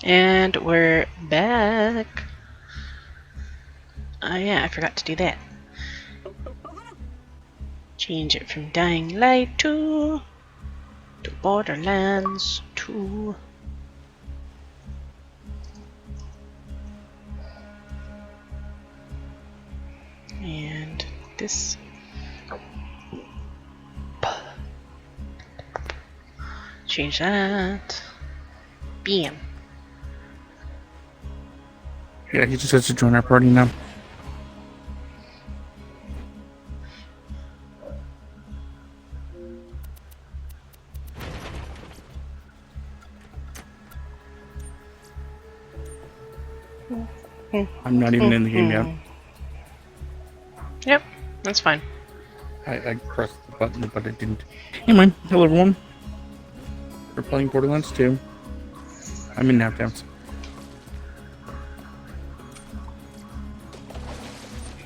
And we're back. Oh yeah, I forgot to do that. Change it from Dying Light 2 to Borderlands 2. And this. Change that. Bam. Yeah, he just has to join our party now. I'm not even in the game yet. Yep, that's fine. I pressed the button, but it didn't. Anyway, hello everyone. We're playing Borderlands 2. I'm in nap downs.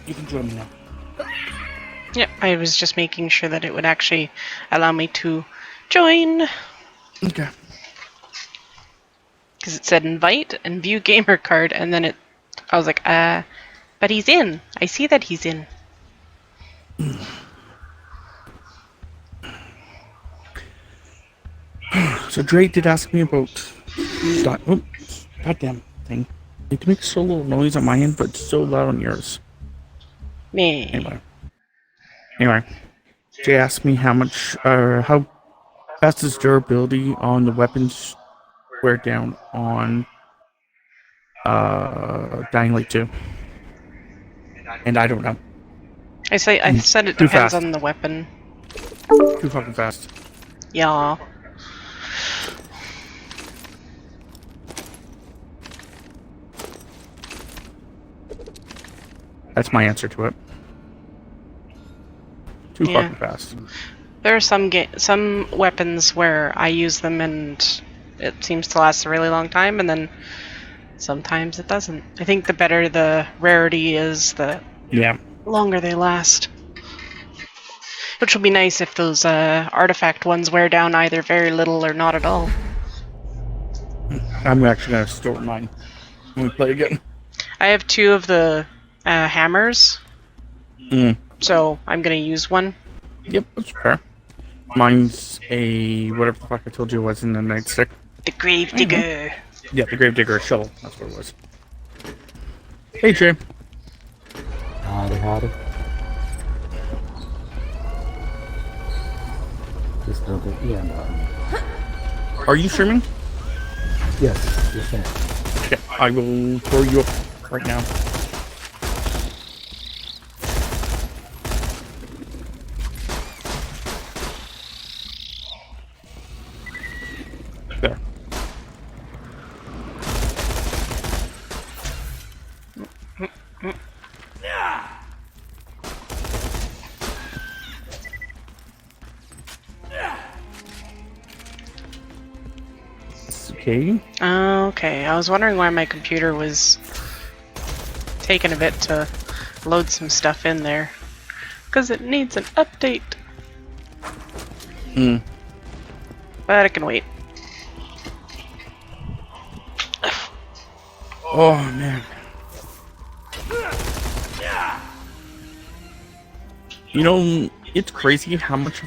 You can join me now. Yep, I was just making sure that it would actually allow me to join. Okay. Because it said invite and view gamer card, and then I was like, but he's in. I see that he's in. So Drake did ask me about goddamn thing. It makes so little noise on my end, but so loud on yours. Me. Anyway, Jay asked me how fast is durability on the weapons wear down on Dying Light 2. And I don't know. I said it Too depends fast. on the weapon. Too fucking fast. Yeah. That's my answer to it. Too fucking fast. There are some weapons where I use them and it seems to last a really long time, and then sometimes it doesn't. I think the better the rarity is, the longer they last. Which will be nice if those artifact ones wear down either very little or not at all. I'm actually going to store mine when we play again. I have 2 of the hammers, so I'm going to use one. Yep, that's fair. Mine's a whatever the fuck I told you it was in the nightstick. The Gravedigger. Yeah, the Gravedigger shovel. That's what it was. Hey, Jay. Howdy. Just a little bit. Yeah, Are you streaming? Yes, yes, sir. Okay, I will throw you up right now. There. Okay. Okay, I was wondering why my computer was taking a bit to load some stuff in there. Because it needs an update. But I can wait. Oh, man. You know, it's crazy how much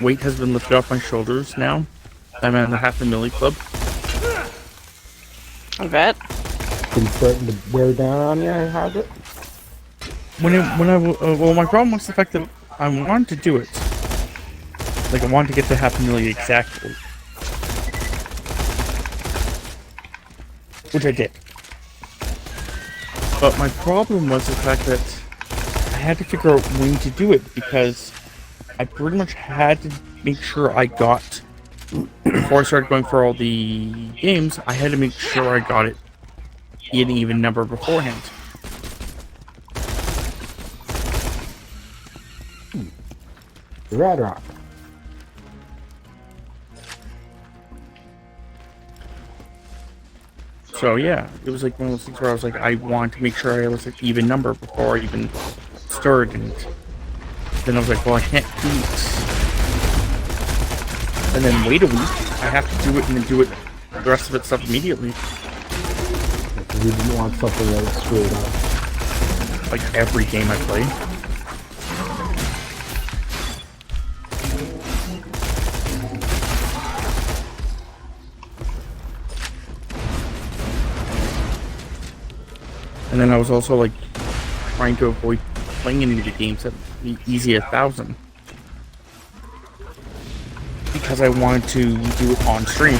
weight has been lifted off my shoulders now. I'm at the half a milli club. I bet. Been starting to wear down on you, has it? Well, my problem was the fact that I wanted to do it. Like, I wanted to get to half a milli exactly. Which I did. But my problem was the fact that I had to figure out when to do it, because I pretty much had to make sure I got, before I started going for all the games, I had to make sure I got it in even number beforehand. Rad Rock. So yeah, it was like one of those things where I was like, I want to make sure I was an even number before I even started, and then I was like, well, I can't do it and then wait a week I have to do it and then do it the rest of it stuff immediately. Because you didn't want something that was screwed up. Like every game I play. And then I was also like trying to avoid playing any of the games at the easy 1,000 because I wanted to do it on stream.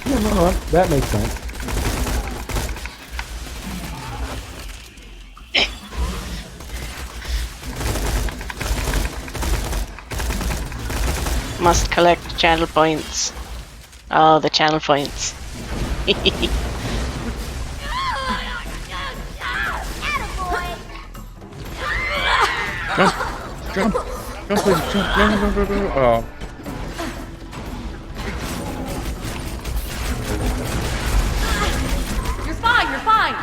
Yeah, no, that makes sense. Must collect channel points. Oh, the channel points. Jump! Jump! Jump, please! Jump! No. Oh. You're fine, you're fine.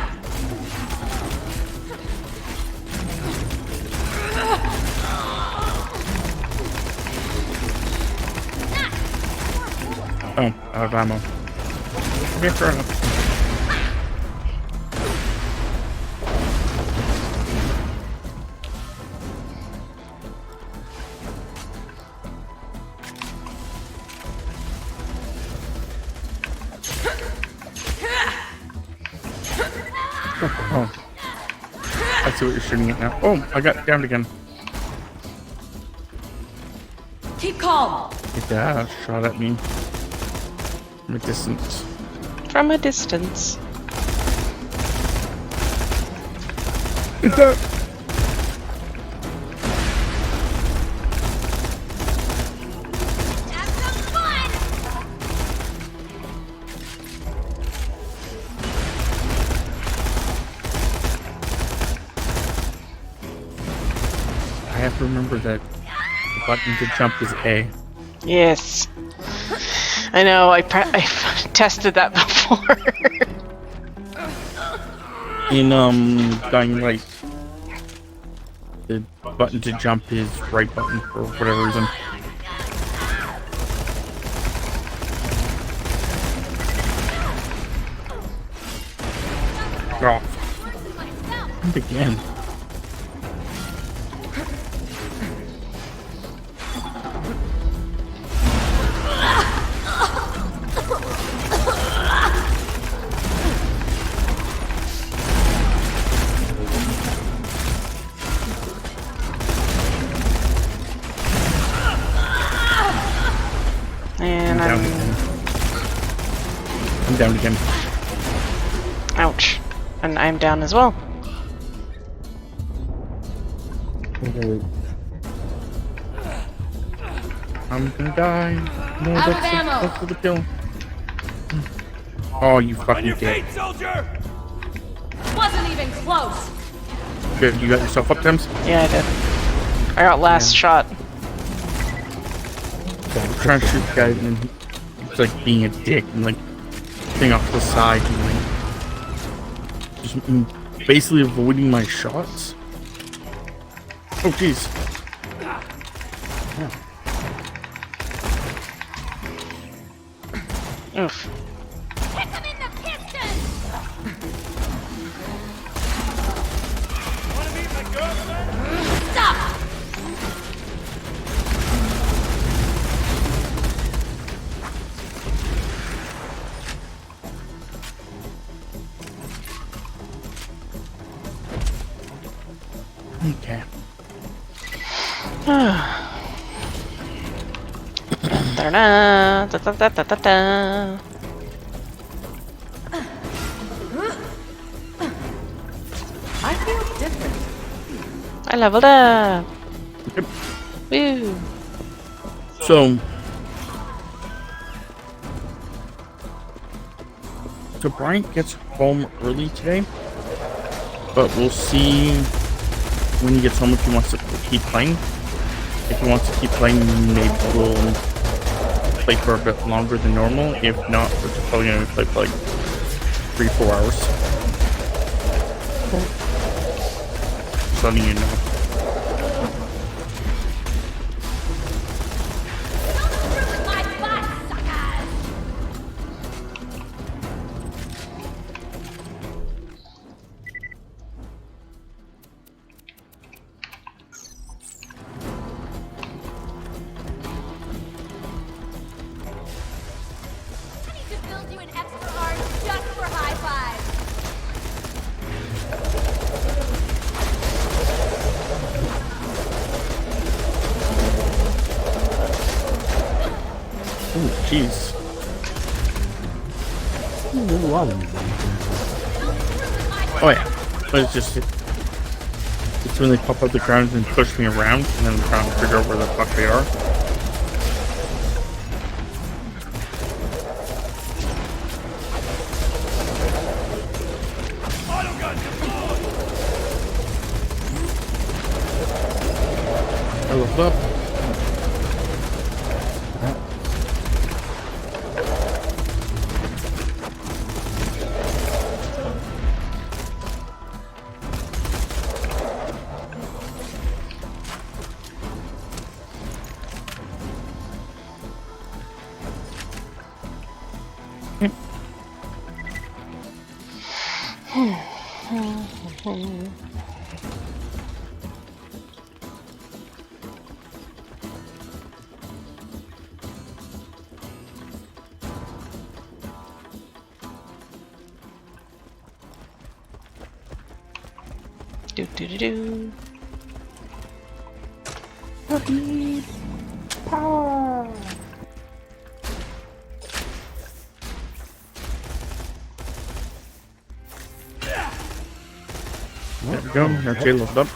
Oh, out of ammo. Okay, fair enough. Oh. I see what you're shooting at now. Oh, I got downed again. Keep calm. Yeah, shot at me from a distance. From a distance. Is that? Have some fun. I have to remember that the button to jump is A. Yes. I know, I tested that before. In Dying Light, the button to jump is right button for whatever reason. Oh. And again. And I'm down again. Ouch. And I'm down as well. Okay. I'm gonna die. No, Out of ammo. that's for the kill. Oh, you fucking dick. Wasn't even close. Good, you got yourself up, Tim's? Yeah, I did. I got last shot. I'm trying to shoot the guy and then he's like being a dick and like thing off to the side and like just basically avoiding my shots. Oh jeez. Oof. Hit them in the piston. Stop. Okay. Da-da, da-da-da-da-da. I feel different. I leveled up. Yep. Woo. So Bryant gets home early today, but we'll see when he gets home if he wants to keep playing. If he wants to keep playing, maybe we'll play for a bit longer than normal. If not, we're just probably gonna play for like 3-4 hours. Just letting you know. jeez. There's a lot of these things. Oh yeah. But it's just... It's when they pop out the ground and push me around, and then I'm trying to figure out where the fuck they are. I looked up. Do do do do. There we go. Now Jay looked up.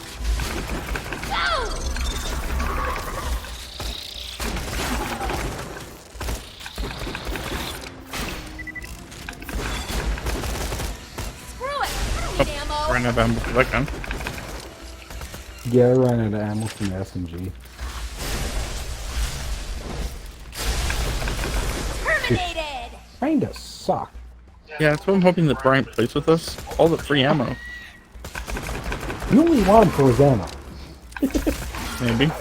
Screw it! I don't need ammo! Ran out of ammo for that gun. Yeah, I ran out of ammo from the SMG. Terminated! Kinda suck. Yeah, that's what I'm hoping that Bryant plays with us. All the free ammo. You only want him for his ammo. Maybe.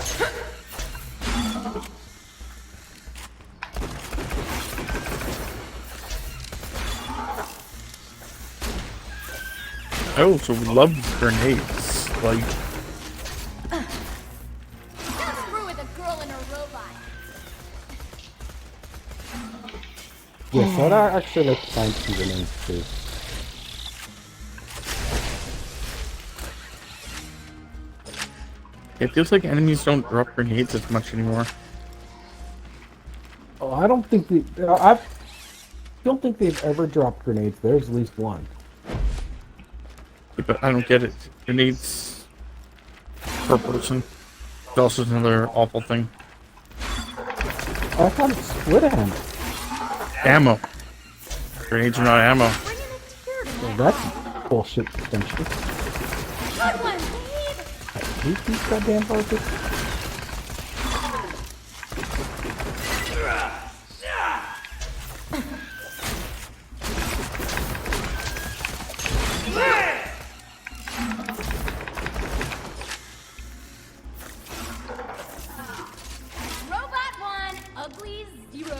I also love grenades. Like, Don't screw with a girl and a robot! Yes, I'd actually like to find some grenades too. it feels like enemies don't drop grenades as much anymore. Oh, I don't think I don't think they've ever dropped grenades. There's at least one. Yeah, but I don't get it. Grenades per person. It's also another awful thing. I thought it split ammo. Ammo. Grenades are not ammo. Bringing a tear to Well, my that's bullshit potential. Good one, babe! I hate these goddamn buzzers. Robot 1, ugly 0.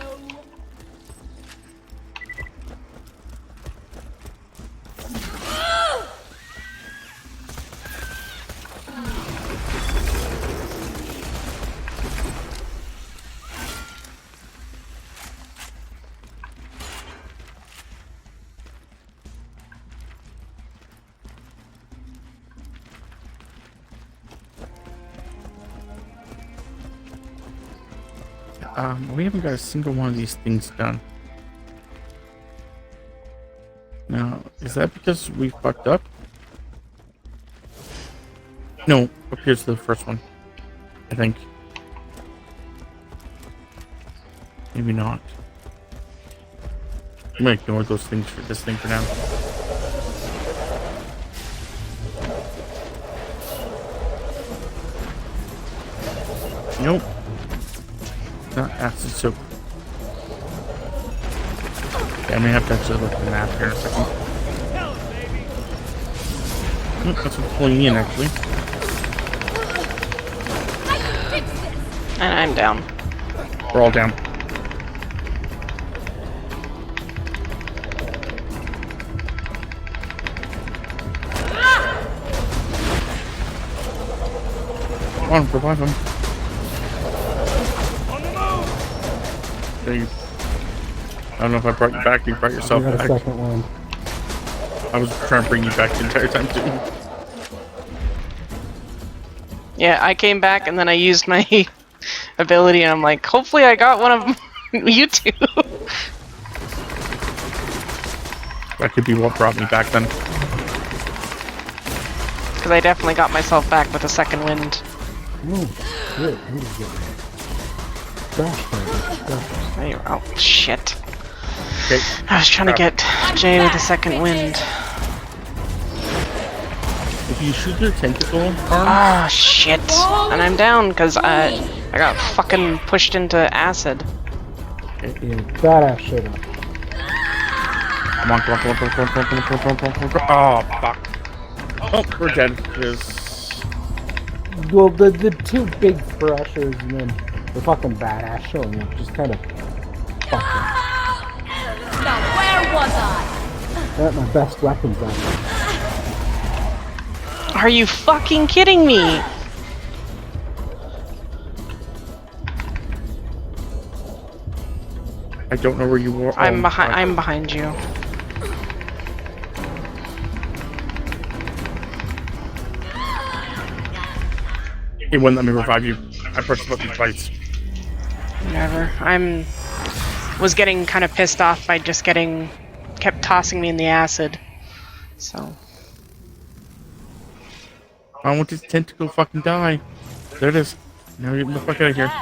We haven't got a single one of these things done. Now, is that because we fucked up? No, up here's the first one. I think. Maybe not. I'm gonna ignore those things for this thing for now. Nope. Not acid soap. Yeah, I may have to actually look at the map here in a second. Oh, that's what's pulling me in, actually. I can fix this! And I'm down. We're all down. Come on, revive him. There you... I don't know if I brought you back, you brought I yourself got a back. second one. I was trying to bring you back the entire time, too. Yeah, I came back and then I used my ability and I'm like, hopefully I got one of You too. That could be what brought me back then. Because I definitely got myself back with a second wind. Oh, shit. I'm just getting trash can. There you- Oh, shit. Okay. I was trying to get Jay with a second wind. If you shoot your tentacle arm, Ah, shit. And I'm down because I got fucking pushed into acid. Yeah, badass shit up. come on, come on, come on, come on, come on, come on, come on, come on, come on, come on. Oh, fuck. Oh, we're dead. Because Well, the two big thrashers and then the fucking badass showing up just kind of fucking. Now where was I? That's my best weapons on me. Are you fucking kidding me? I don't know where you were. I'm Oh, behind. fuck. I'm behind you. He wouldn't let me revive you. I pressed the button twice. Whatever. Was getting kind of pissed off by just kept tossing me in the acid. So I want this tentacle to fucking die. There it is. Now get the fuck out of here.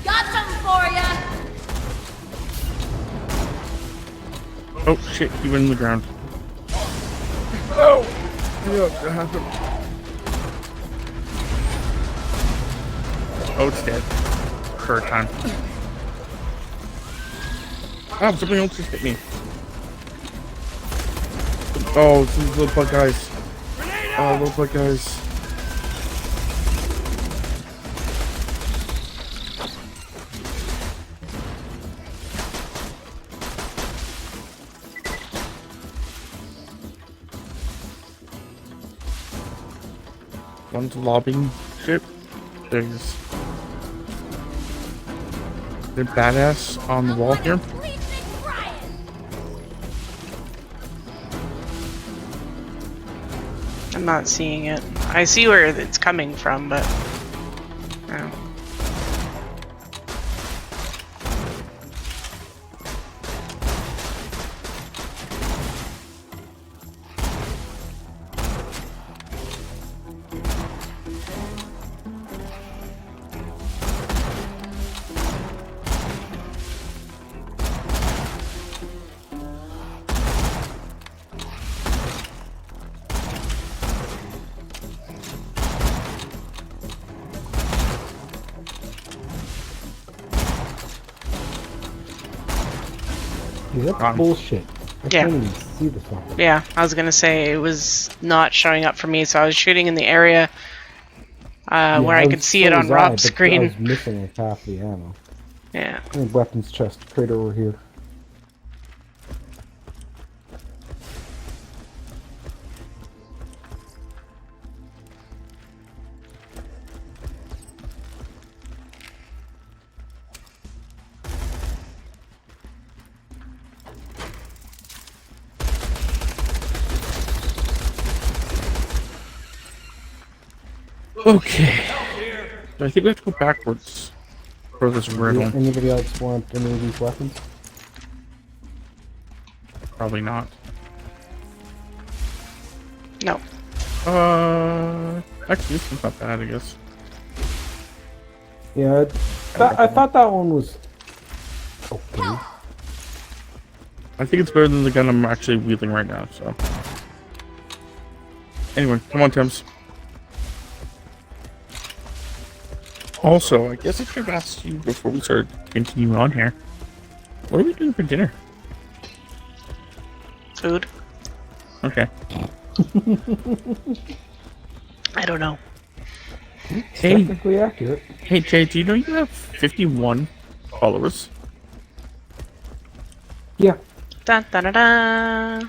Got something for ya. Oh shit, he went in the ground. Oh! Oh, it's dead. For a time. Oh, something else just hit me. Oh, some little bug guys. Oh, little bug guys. One's lobbing ship. There's the badass on the wall here. Leave me crying. I'm not seeing it. I see where it's coming from, but oh. Yeah, that's bullshit. I Yeah. can't even see the fucking. Yeah, I was gonna say it was not showing up for me, so I was shooting in the area where I could see it on Rob's I screen. was missing like half the ammo. Yeah. And weapons chest straight over here. Okay. I think we have to go backwards for this riddle. Anybody else want any of these weapons? Probably not. No. Actually, this one's not bad, I guess. Yeah, I thought that one was okay. I think it's better than the gun I'm actually wielding right now, so. Anyway, come on, Tim's. Also, I guess I should have asked you before we started continuing on here. What are we doing for dinner? Food? Okay. I don't know. Hey, Technically accurate. hey Jay, do you know you have 51 followers? Yeah, Da da da da.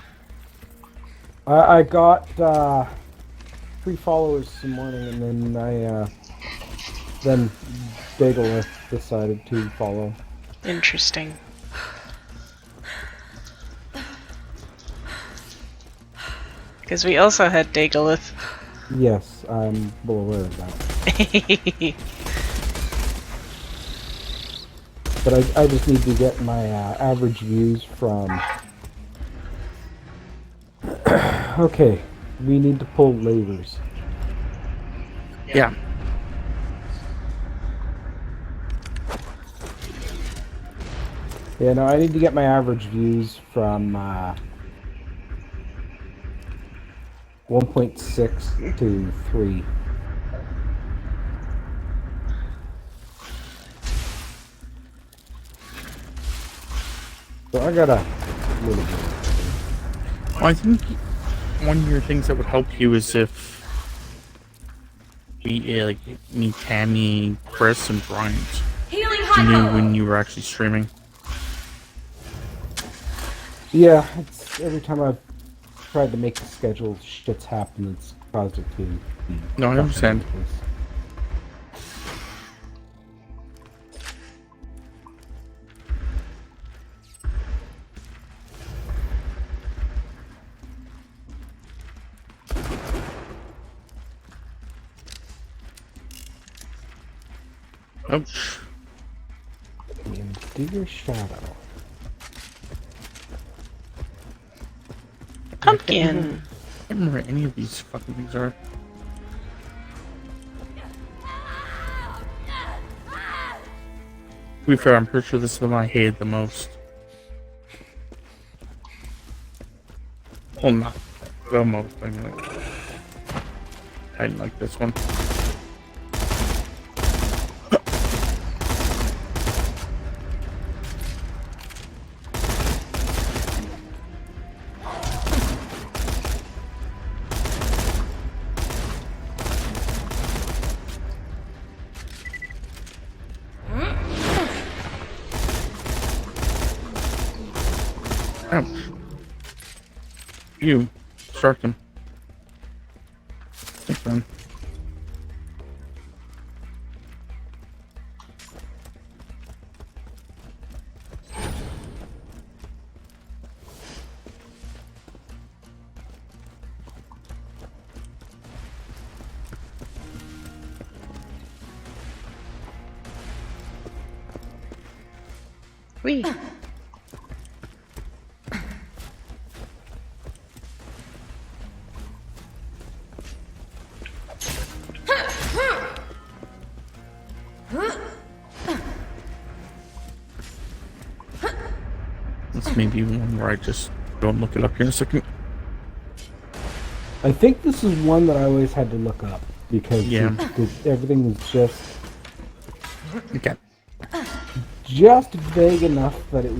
I got 3 followers this morning, and then Dagalith decided to follow. Interesting. Because we also had Dagalith. Yes, I'm well aware of that. But I just need to get my average views from... Okay, we need to pull levers. Yeah. Yeah, no, I need to get my average views from 1.6 to 3. So I got a little bit. Well, I think one of your things that would help you is if we, like, me, Tammy, Chris, and Bryant Healing knew hypo. when you were actually streaming. Yeah, it's every time I've tried to make the schedule, shit's happened. It's caused it to be No, I fucking understand. ridiculous. Ouch. Into your shadow. Pumpkin. I can't remember what any of these fucking things are. To be fair, I'm pretty sure this is the one I hated the most. Well, not the most. I mean, like, I didn't like this one. Ouch. You start them. Thanks, man. Wee. This may be one where I just don't look it up here in a second. I think this is one that I always had to look up because Yeah. everything was just Okay. vague enough that it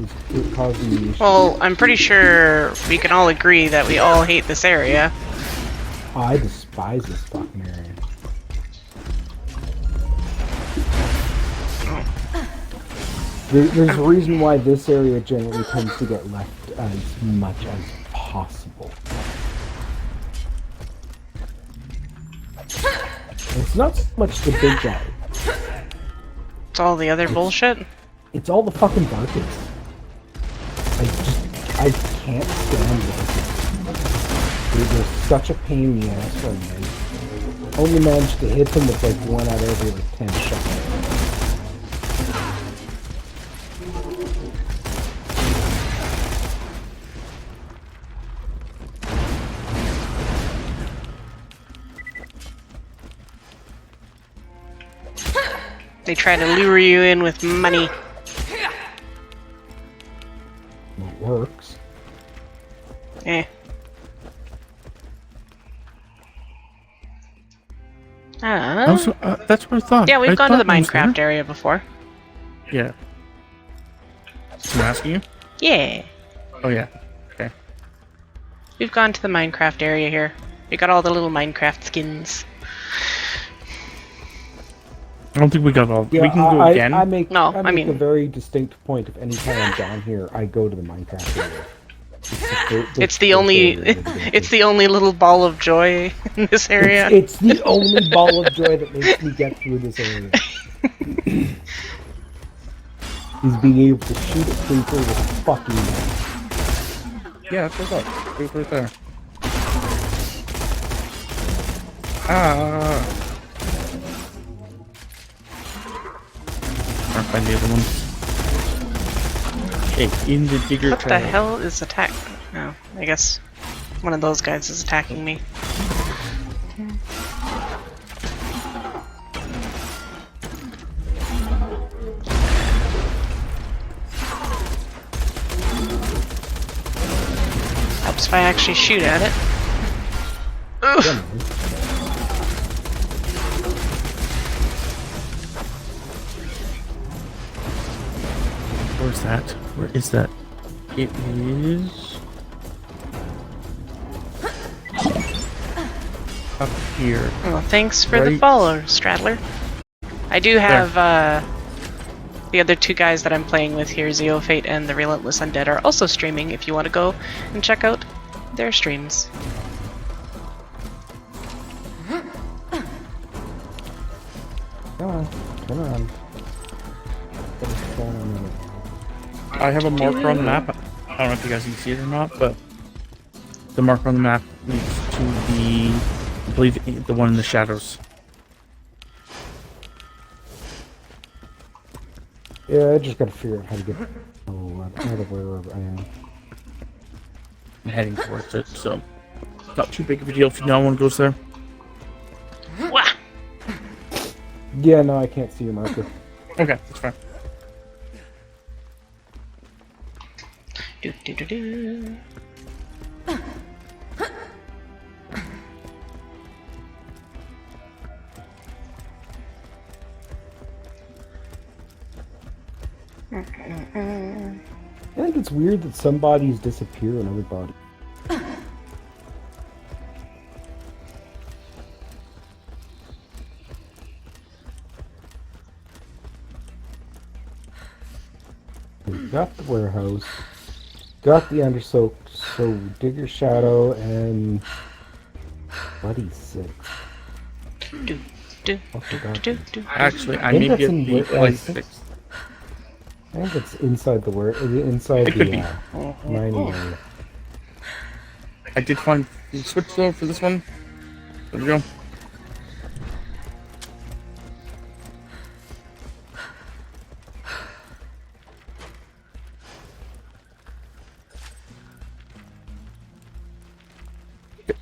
caused me issues. Well, I'm pretty sure we can all agree that we all hate this area. I despise this fucking area. There's a reason why this area generally tends to get left as much as possible. It's not so much the big guy. It's all the other bullshit. It's all the fucking Barkers. I can't stand Barkers. They're such a pain in the ass for me. I only managed to hit them with like 1 out of every like 10 shots. They try to lure you in with money. It works. Eh. Also, that's what I thought. Yeah, we've I gone to the thought it was Minecraft there. area before. Yeah. I'm asking you? Yeah. Oh, yeah. Okay. We've gone to the Minecraft area here. We got all the little Minecraft skins. I don't think we got all. Yeah, we can go again. I make No, I I make mean- a very distinct point of any time I'm down here, I go to the Minecraft area. It's the only it's the only little ball of joy in this area. It's the only ball of joy that makes me get through this area. Is being able to shoot a creeper with a fucking knife. Yeah, that's what's up. It was right there. Ah. I'll find the other ones. Okay, in the digger What the child. hell is attack? Oh, I guess one of those guys is attacking me. Helps if I actually shoot at it. Ugh. Yeah, man. Where's that? Where is that? It is up here. Well, thanks for the Right. follow, Stradler. I do have the other two guys that I'm playing with here, Zeofate and TheRelentlessUndead, are also streaming if you want to go and check out their streams. Come on, turn around. What is going on in it? I have a marker on the map. I don't know if you guys can see it or not, but the marker on the map leads to the, I believe, the one in the shadows. Yeah, I just gotta figure out how to get out of wherever I am. I'm heading towards it, so not too big of a deal if no one goes there. Wah! Yeah, no, I can't see your marker. Okay, that's fine. Do, do, do, do. I think it's weird that some bodies disappear and other bodies. We got the warehouse, got the undersoak, so Digger Shadow and Buddy 6. Do, do, I forgot. do, do. Actually, I think may that's get in the where- place I think- fixed. I think it's inside the inside It could the be. mining area. I did find the switch though for this one. There we go.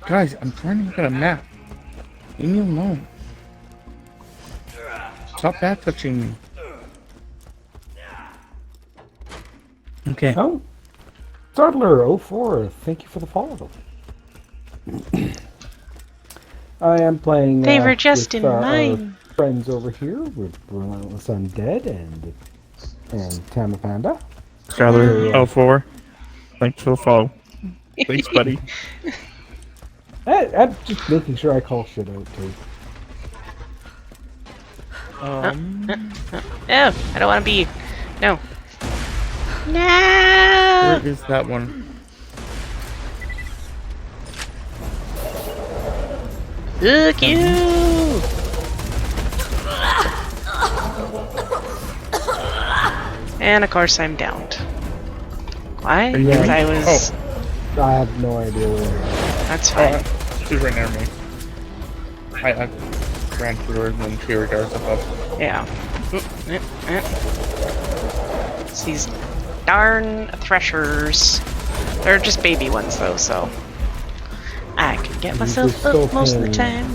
Guys, I'm trying to look at a map. Leave me alone. Stop back touching me. Okay. Oh, Startler04, thank you for the follow. I am playing. They were just with, in our mine. friends over here with Relentless Undead and Tammapanda. Skyler 04. Thanks for the follow. Thanks, buddy. I'm just making sure I call shit out too. No, I don't want to be. No. No! Where is that one? Look you! And of course I'm downed. Why? you Because doing? I was... I have no idea where. That's fine. She's right near me. I ran through her and then she regards above. Yeah. It's these darn threshers. They're just baby ones though, so I can get myself They're so up most of the pain. time.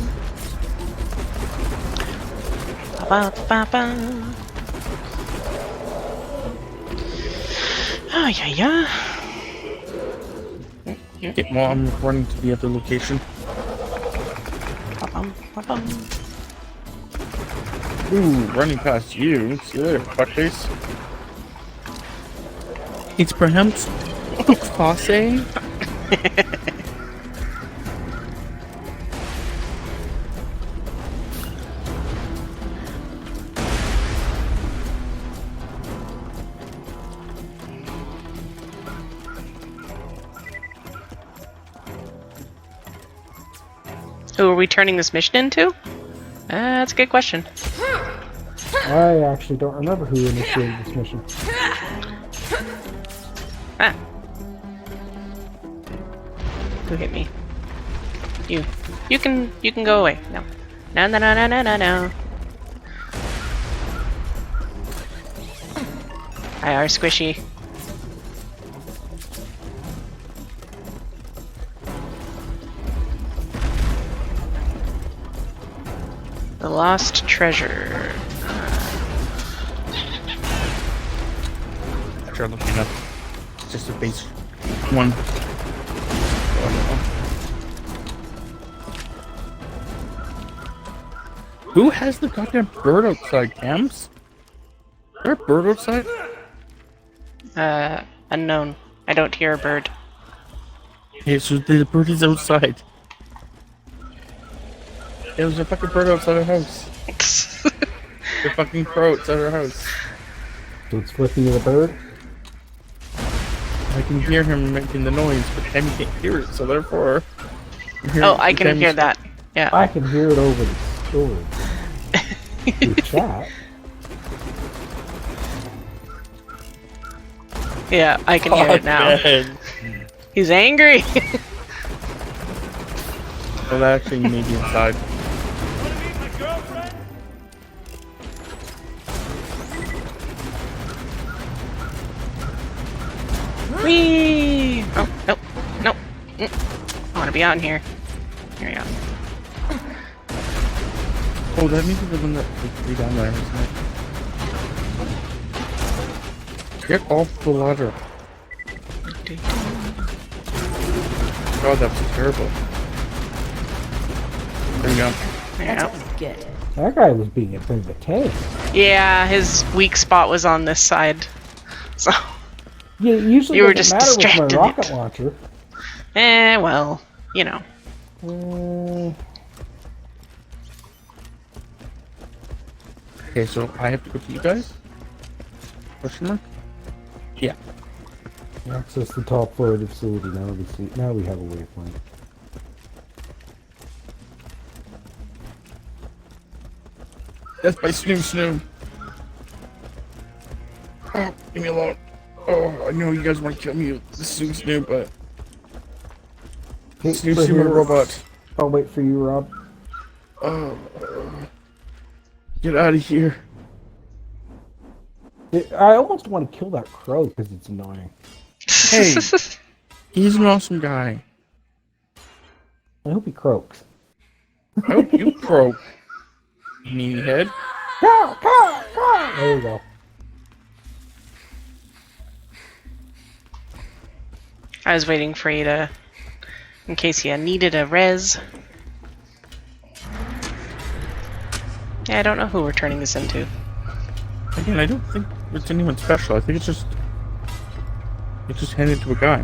Ba-ba-ba-ba. Oh yeah, yeah. Okay, well, I'm reporting to the other location. Ba-bum, ba-bum. Ooh, running past you. See you later, fuckface. It's perhaps Fosse. Who are we turning this mission into? That's a good question. I actually don't remember who initiated this mission. Ah. Who hit me? You. You can go away. No. No, no, no, no, no, no, no. Hi, our squishy. The lost treasure. Try looking up. Just a base one. Who has the goddamn bird outside, Cams? Is there a bird outside? Unknown. I don't hear a bird. Okay, so the bird is outside. There was a fucking bird outside our house. The fucking crow outside our house. So it's flipping the bird? I can hear him making the noise, but Tammy can't hear it, so therefore... Oh, I can hear that. Yeah. I can hear it over the storage. Through chat. Yeah, I can hear it now. Man. He's angry. Well, that actually may be inside. Whee! Oh, nope. Nope. I want to be out in here. Here we go. Oh, that means the one that would be down there, isn't it? Get off the ladder. God, that was terrible. There we go. There we go. Good. That guy was being a bit of a tank. Yeah, his weak spot was on this side. So, Yeah, usually You were doesn't just matter with my distracted. rocket launcher. well, you know. Okay, so I have to go to you guys? Question mark? Yeah. Access the top floor of the facility. Now we have a waypoint. That's by Snoo. Oh, leave me alone. Oh, I know you guys want to kill me with the Snoo, but... Hey, Snoo, right my here. robot. I'll wait for you, Rob. Oh, get out of here. I almost want to kill that crow because it's annoying. Hey, he's an awesome guy. I hope he croaks. I hope you croak, meathead. Go! There you go. I was waiting for you to, in case you needed a res. Yeah, I don't know who we're turning this into. Again, I don't think it's anyone special. I think it's just handed to a guy.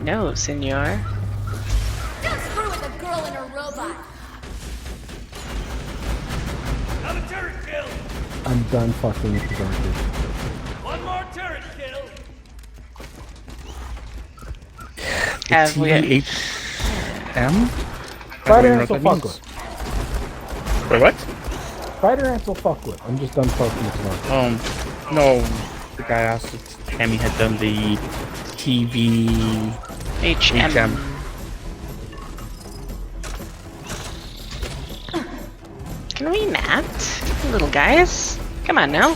No, senor. Don't screw with a girl and her robot. Another turret kill! I'm done fucking with the garbage. One more turret kill! Have we? THM? Spider ants will fuck with. Wait, what? Spider ants will fuck with. I'm just done fucking with them. No. The guy asked if Tammy had done the TV HM. Can we not? Little guys? Come on now.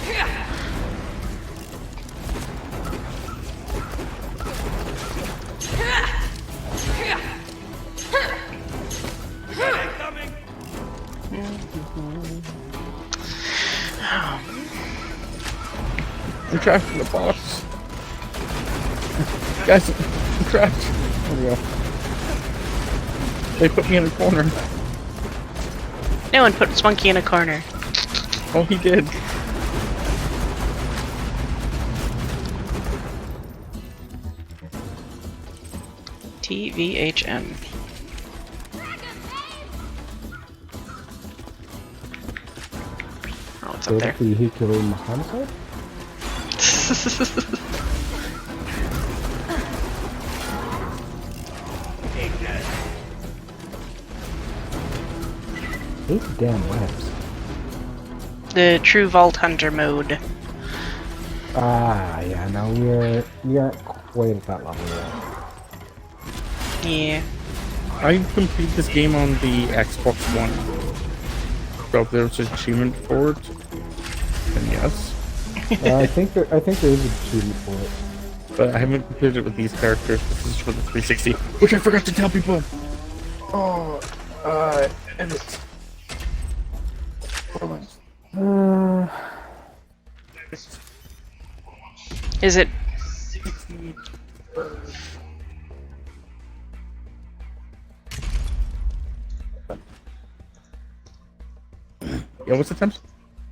Coming! I'm trapped in the box. Guys, I'm trapped. There we go. They put me in a corner. No one put Spunky in a corner. Oh, he did. TVHM. Oh, it's up there. Vehicular homicide? hate the damn webs. The true Vault Hunter mode. Ah, yeah, no, we aren't quite at that level yet. Yeah. I completed this game on the Xbox One. So if there's an achievement for it, then yes. I think there is a achievement for it. But I haven't completed it with these characters. This is for the 360, which I forgot to tell people. Oh, edit. Borderlands. Is it? Yeah, what's the time?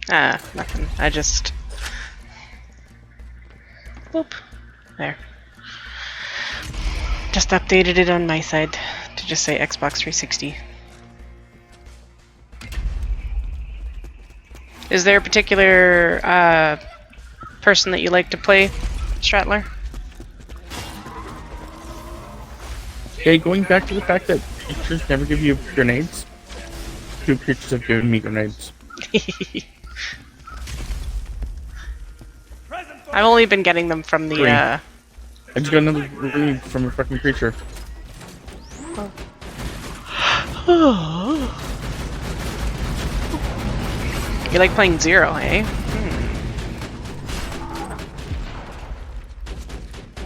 Nothing. I just... Boop. There. Just updated it on my side to just say Xbox 360. Is there a particular person that you like to play, Stratler? Okay, going back to the fact that creatures never give you grenades. 2 creatures have given me grenades. I've only been getting them from the, I just got another grenade from a fucking creature. You like playing Zero, eh?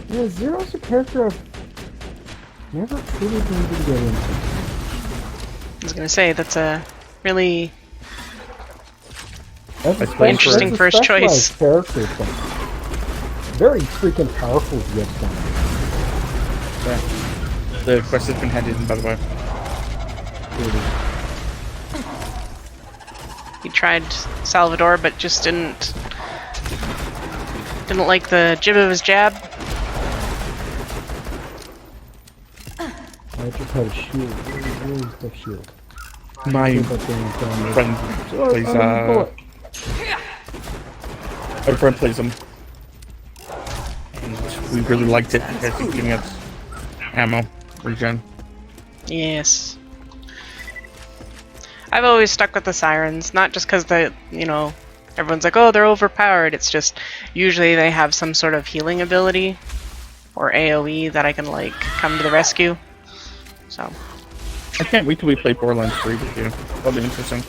Yeah, Zero's a character I've never truly been able to get into. I was gonna say, that's a really That's interesting first choice. Character, but very freaking powerful to get done. Yeah. The quest has been handed in, by the way. He tried Salvador, but just didn't like the jib of his jab. I just had a shield. Where is the shield? My friend plays, my friend plays him. And we really liked it because he's giving us ammo, regen. Yes. I've always stuck with the sirens, not just because everyone's like, oh, they're overpowered. It's just usually they have some sort of healing ability or AoE that I can like come to the rescue. So. I can't wait till we play Borderlands 3 with you. That'll be interesting.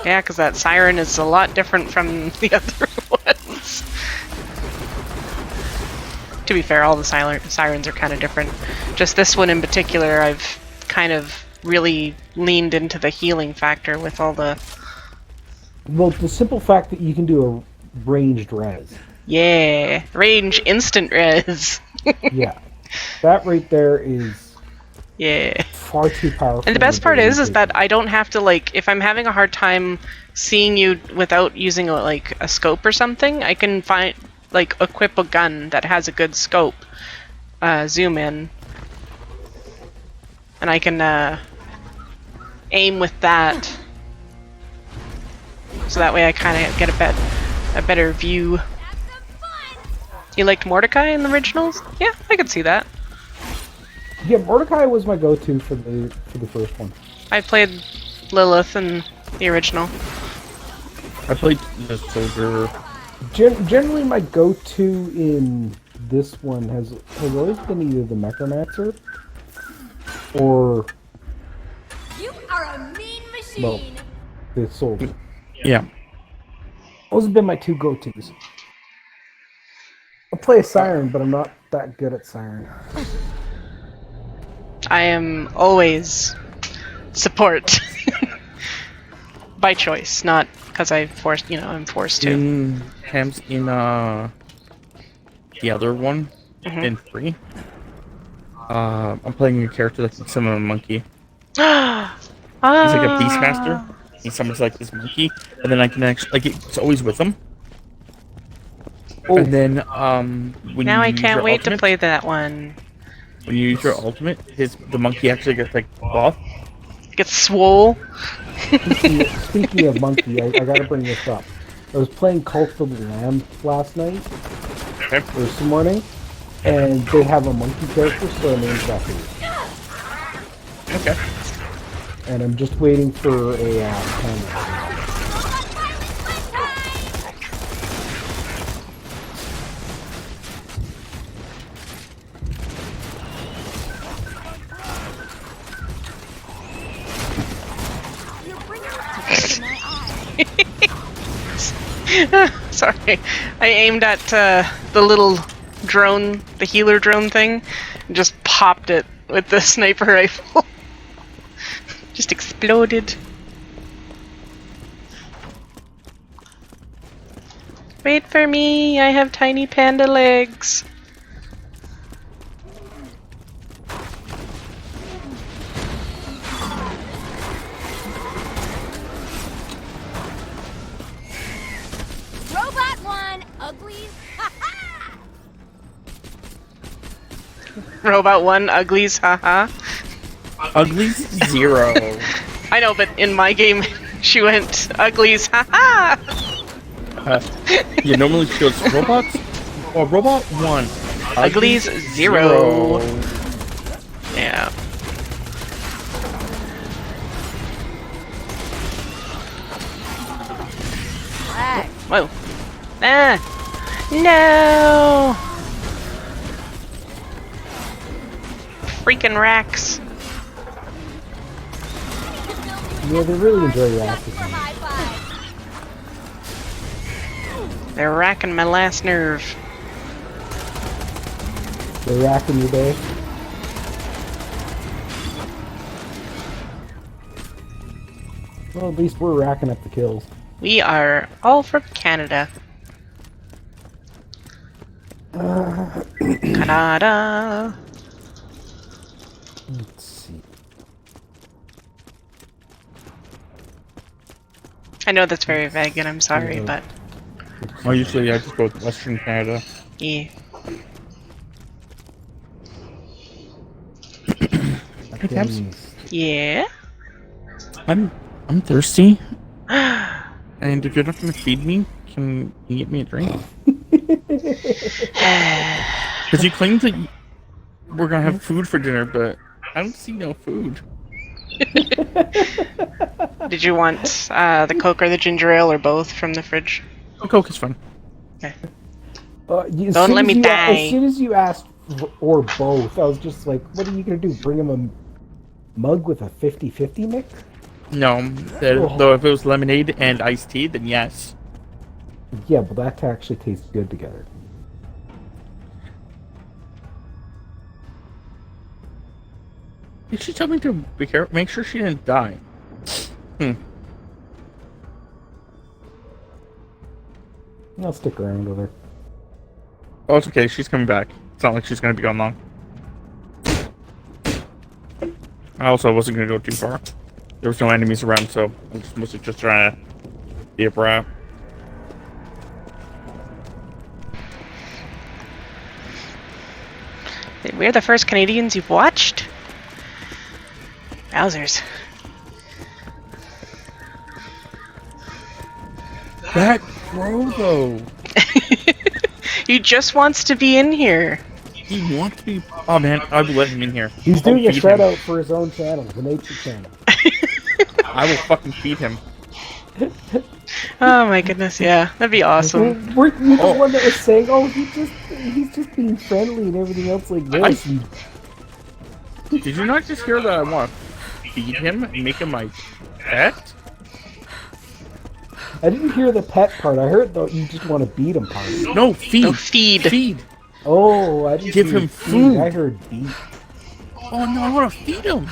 Yeah, because that siren is a lot different from the other ones. To be fair, all the sirens are kind of different. Just this one in particular, I've kind of really leaned into the healing factor with all the... Well, the simple fact that you can do a ranged res. Yeah, range instant res. Yeah. That right there is... Yeah. Far too powerful. And the best part is that I don't have to, like, if I'm having a hard time seeing you without using a scope or something, I can equip a gun that has a good scope, zoom in, and I can aim with that, so that way I kind of get a better view. You liked Mordecai in the originals? Yeah, I could see that. Yeah, Mordecai was my go-to for the first one. I played Lilith in the original. I played the soldier. Generally, my go-to in this one has always been either the Necromancer or You are a mean machine. well, the soldier. Yeah. Those have been my two go-tos. I'll play a siren, but I'm not that good at siren. I am always support by choice, not because I'm forced to. In the other one, in 3, I'm playing a character that can summon a monkey. He's like a Beastmaster. He summons like this monkey, and then I can actually it's always with him. Oh. And then when Now you I use can't your wait ultimate, to play that one. When you use your ultimate, the monkey actually gets like buff. Gets swole. Speaking of monkey, I gotta bring this up. I was playing Cult of the Lamb last night, Okay. or this morning, and they have a monkey character, so I named Buffy. Okay. and I'm just waiting for a panda. Sorry, I aimed at the little drone, the healer drone thing, and just popped it with the sniper rifle. Just exploded. Wait for me, I have tiny panda legs. Robot 1, uglies. Ha ha! Robot 1, uglies, haha. Ugly 0. I know, but in my game, she went uglies, haha! Yeah, normally she goes robots. Or robot 1. Uglies 0. Yeah. Whoa. Ah! No! Freaking racks. Yeah, they really enjoy racking. High five. They're racking my last nerve. They're racking your day. Well, at least we're racking up the kills. We are all from Canada. Canada. Let's see. I know that's very vague and I'm sorry, but Well, usually I just go with Western Canada. yeah. Things. Yeah? I'm thirsty. And if you're not gonna feed me, can you get me a drink? Because you claimed that we're gonna have food for dinner, but I don't see no food. Did you want the Coke or the ginger ale or both from the fridge? Oh, Coke is fine. Okay. Don't let me die. As soon as you asked or both, I was just like, what are you going to do? Bring him a mug with a 50-50 mix? No, though if it was lemonade and iced tea, then yes. Yeah, but that actually tastes good together. Did she tell me to be careful? Make sure she didn't die. I'll stick around with her. Oh, it's okay. She's coming back. It's not like she's gonna be gone long. I also wasn't gonna go too far. There was no enemies around, so I was mostly just trying to be a brat. We're the first Canadians you've watched? Wowzers. That bro, though. He just wants to be in here. He wants to be. Oh man, I will let him in here. He's I'll doing a feed shout him. out for his own channel, the Nature Channel. I will fucking feed him. Oh my goodness, yeah. That'd be awesome. You're the one that was saying, oh, he's just being friendly and everything else like this. Did you not just hear that I want to feed him and make him my pet? I didn't hear the pet part. I heard the you just want to beat him part. No, feed. No, feed. Feed. Oh, I didn't Give hear him feed. food. I heard beat. Oh no, I want to feed him.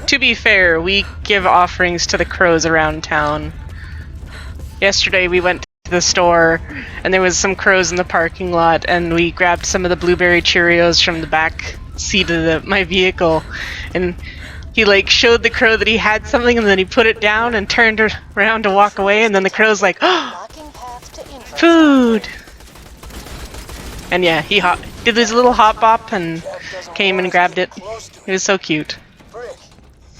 To be fair, we give offerings to the crows around town. Yesterday we went to the store and there was some crows in the parking lot and we grabbed some of the blueberry Cheerios from the back seat of my vehicle and he like showed the crow that he had something and then he put it down and turned around to walk away and then the crow's like, oh, food! And yeah, he did his little hop bop and came and grabbed it. It was so cute. Brick,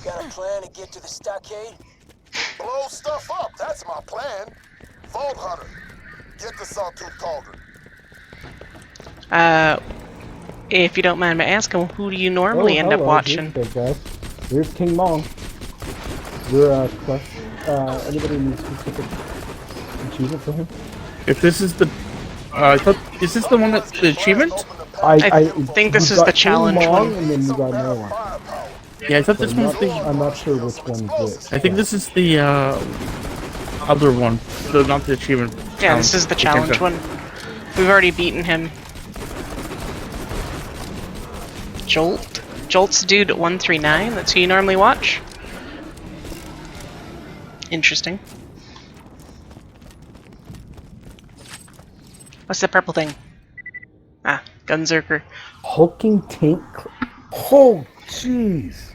got a plan to get to the stockade? Blow stuff up, that's my plan. Vault Hunter, get the Sawtooth Cauldron. If you don't mind me asking, who do you normally end up hello, watching? big guy. There's King Mong. Your quest. Anybody needs specific achievement for him? If this is the, I thought, is this the one that's the achievement? I think this you've is got the King challenge Mong, one. and then you got another one. Yeah, I thought this one's the. I'm not sure which one's which. I think this is the other one. Not the achievement. Yeah, this is the challenge one. We've already beaten him. Jolt? Jolt's dude at 139? That's who you normally watch? Interesting. What's the purple thing? Ah, Gunzerker. Hulking tank. Oh, jeez.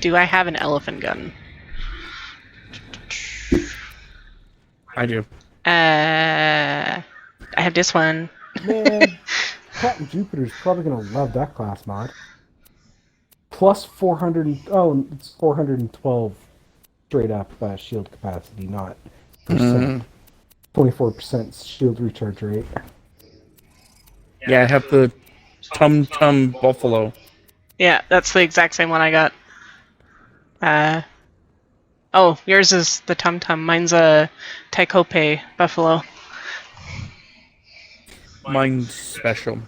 Do I have an elephant gun? I do. I have this one. Man, Captain Jupiter's probably gonna love that class mod. Plus 400. Oh, it's 412 straight up shield capacity, not percent. 24% shield recharge rate. Yeah, I have the Tum Tum Buffalo. Yeah, that's the exact same one I got. Oh, yours is the Tum Tum. Mine's a Taikope Buffalo. Mine's special.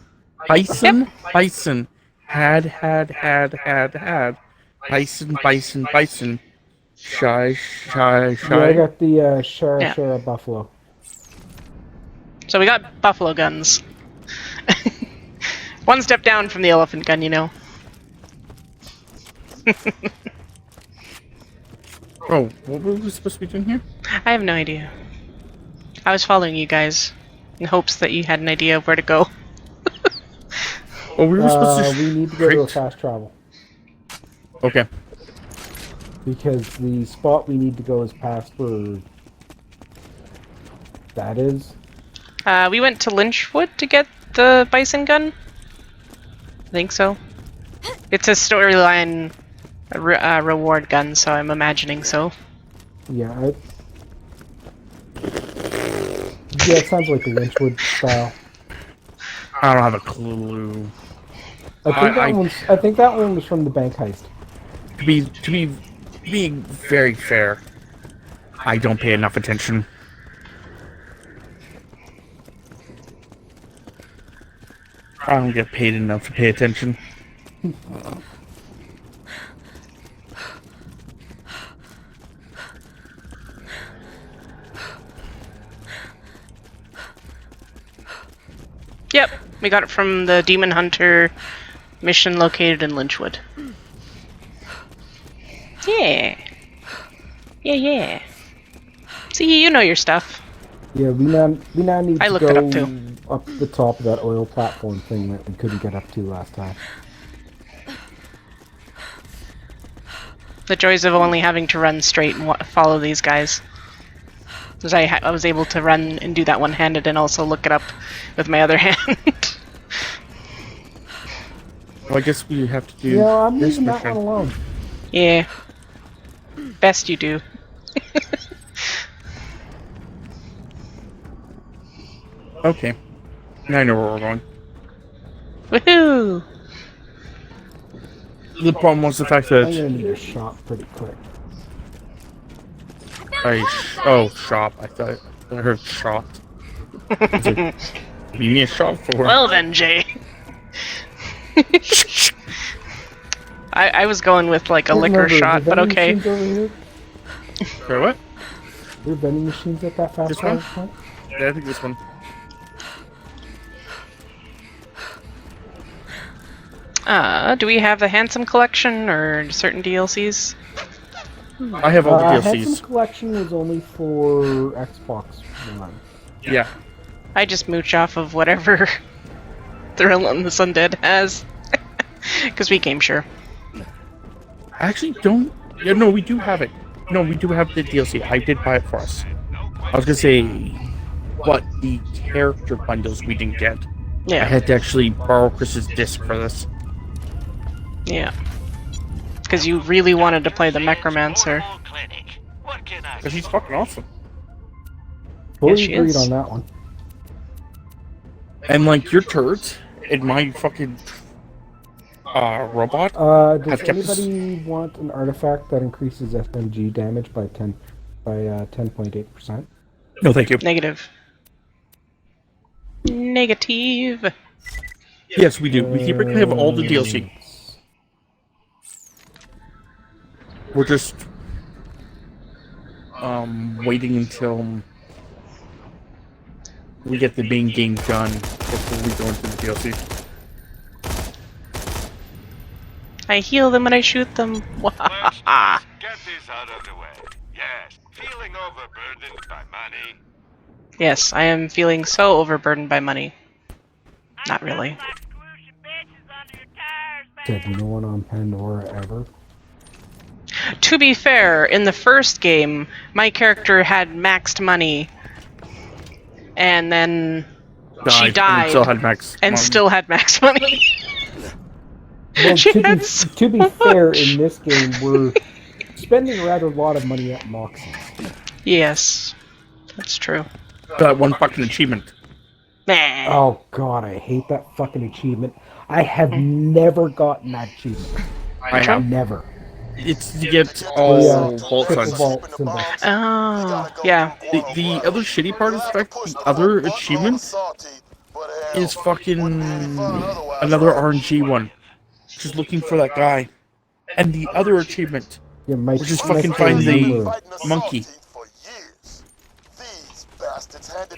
Bison, bison. Had. Bison. Shy. Yeah, I got the Shara Buffalo. So we got buffalo guns. One step down from the elephant gun, you know. Oh, what were we supposed to be doing here? I have no idea. I was following you guys in hopes that you had an idea of where to go. Oh, we were supposed to. We need to go to a fast travel. Okay. Because the spot we need to go is past where that is. We went to Lynchwood to get the bison gun. I think so. It's a storyline reward gun, so I'm imagining so. Yeah, it sounds like a Lynchwood style. I don't have a clue. I think that one was from the bank heist. To be being very fair, I don't pay enough attention. I don't get paid enough to pay attention. Yep, we got it from the Demon Hunter mission located in Lynchwood. Yeah. Yeah. See, you know your stuff. Yeah, we now need I to looked go it up too. up the top of that oil platform thing that we couldn't get up to last time. The joys of only having to run straight and follow these guys. Because I was able to run and do that one-handed and also look it up with my other hand. Well, I guess we have to do Yeah, I'm this leaving that mission. one alone. Yeah. Best you do. Okay. Now I know where we're going. Woohoo! The problem was the fact I'm that gonna need a shot pretty quick. shop. I thought I heard shot. I was like, you need a shop for? Well then, Jay. I was going with like a liquor shot, but okay. Over here? Sorry, what? There are vending machines at that fast This one? travel point? Yeah, I think this one. Do we have the Handsome Collection or certain DLCs? I have all the DLCs. Handsome Collection was only for Xbox One. Yeah. I just mooch off of whatever TheRelentlessUndead has. Because we game share. I actually don't. Yeah, no, we do have it. No, we do have the DLC. I did buy it for us. I was gonna say, what the character bundles we didn't get. I Yeah. had to actually borrow Chris's disc for this. Yeah. Because you really wanted to play the Necromancer. Because he's fucking awesome. Fully she agreed is. on that one. And like your turds and my fucking robot. Does have kept us- anybody want an artifact that increases FMG damage by 10.8%? No, thank you. Negative. Negative. Yes, we do. We keep to have all the DLC. We're just waiting until we get the main game done before we go into the DLC. I heal them when I shoot them. Get this out of the way. Yes, feeling overburdened by money. Yes, I am feeling so overburdened by money. Not really. Said no one on Pandora ever. To be fair, in the first game, my character had maxed money, and then she died, And still had max. and still had max money. Well, She to had be, so to be fair, in this game, we're spending a rather lot of money at Moxie. Yes, that's true. that one fucking achievement. Nah. Oh god, I hate that fucking achievement. I have never gotten that achievement. I have. Never. It's to get all vault triple signs. vault symbol. Oh, yeah. The other shitty part is the fact the other achievement is fucking another RNG one. Just looking for that guy. And the other achievement, Yeah, Mike, which is Mike fucking find the Taylor. monkey.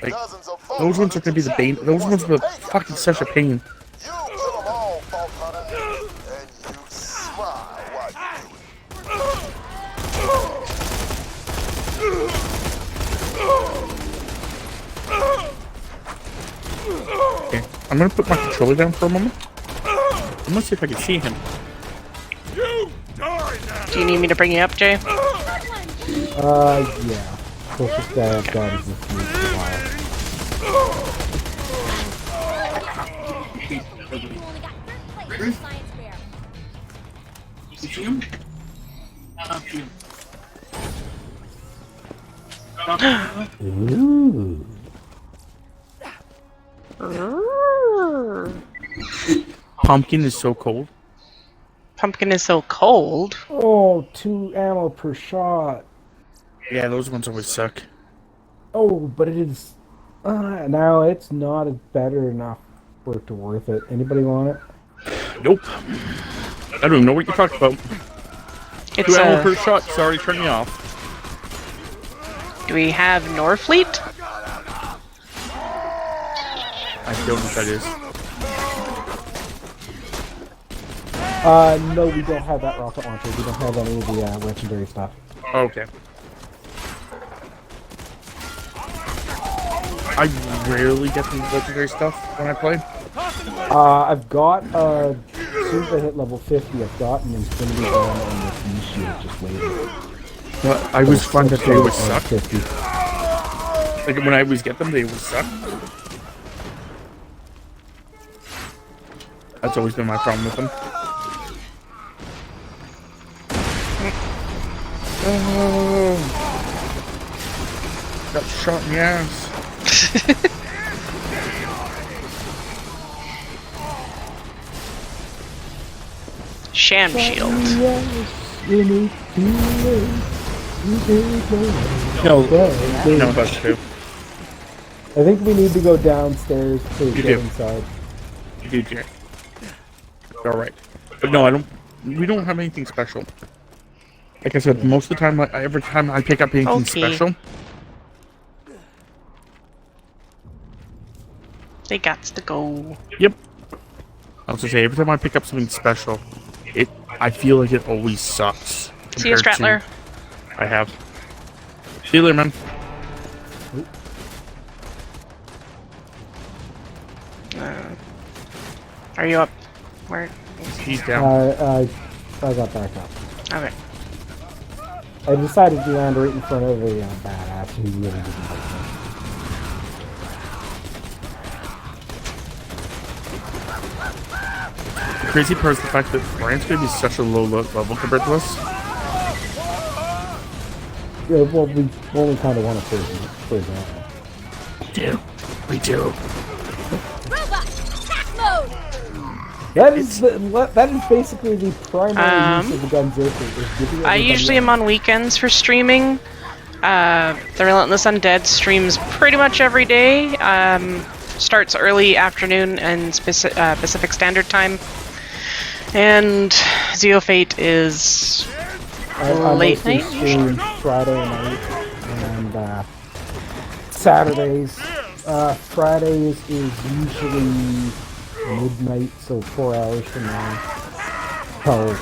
Like, those ones are gonna be the bane. Those ones are fucking such a pain. You kill them all, Vault Hunter, and you smile while you do it. Okay, I'm gonna put my controller down for a moment. I'm gonna see if I can see him. Do you need me to bring you up, Jay? Yeah. Closest guy I've got is this new file. You only got third place in Science Fair. You see him? Ooh. Pumpkin is so cold. Pumpkin is so cold. Oh, 2 ammo per shot. Yeah, those ones always suck. Oh, but it is. Now it's not better enough for it to worth it. Anybody want it? Nope. I don't even know what you're talking about. It's 2 ammo a. per shot. Sorry, turn me off. Do we have Norfleet? I don't know what that is. No, we don't have that rocket launcher. We don't have any of the legendary stuff. Okay. I rarely get the legendary stuff when I play. I've got, as soon as I hit level 50, I've got an Infinity Gun and this E-Shield just waiting. But I always find that they always suck. 50. Like when I always get them, they always suck. That's always been my problem with them. Oh, got shot in the ass. Sham shield. No, no, that's true. I think we need to go downstairs to You get do. inside. You do, Jack. All right, but no, I don't. We don't have anything special. Like I said, most of the time, every time I pick up anything Okay. special, They got to go. yep. I was gonna say every time I pick up something special, I feel like it always sucks. See you, compared to- Stratler. I have. See you later, man. Are you up? Where? He's down. I got back up. Okay. I decided to land right in front of a badass who really didn't like me. The crazy part is the fact that Brian's gonna be such a low level compared to us. Yeah, well, we only kind of want to for example. We do. Robot, attack mode! That is basically the primary use of the gun Zeofate, is giving I everybody usually am on weekends for streaming. The Relentless Undead streams pretty much every day. Starts early afternoon and Pacific Standard Time. And Zeofate is I late mostly night. stream Friday night and Saturdays. Fridays is usually midnight, so 4 hours from now. Till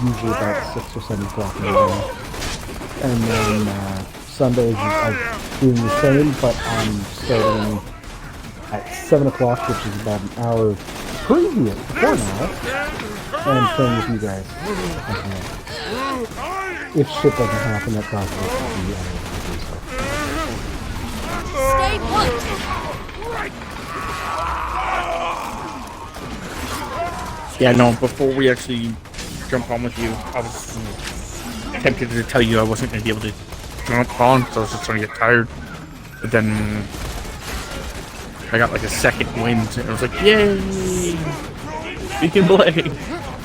usually about 6 or 7 o'clock in the morning. And then Sundays I'm doing the same, but I'm starting at 7 o'clock, which is about an hour before now, and playing with you guys. If shit doesn't happen, that's not going to be Stay put. Yeah, no, before we actually jump on with you, I was tempted to tell you I wasn't going to be able to jump on, so I was just trying to get tired. But then I got like a second wind, and I was like, yay! We can play!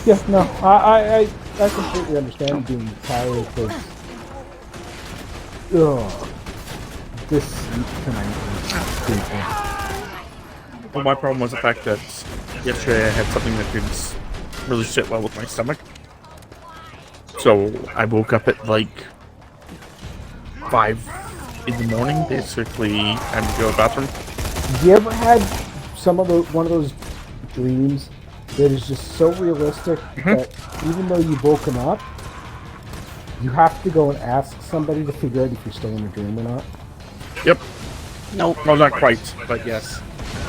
Yeah, no, I completely understand being tired, because this sleep tonight is painful. Well, my problem was the fact that yesterday I had something that didn't really sit well with my stomach. So I woke up at like 5 in the morning, basically having to go to the bathroom. Have you ever had one of those dreams that is just so realistic that even though you've woken up, you have to go and ask somebody to figure out if you're still in a dream or not? Yep. Nope. Well, not quite, but yes.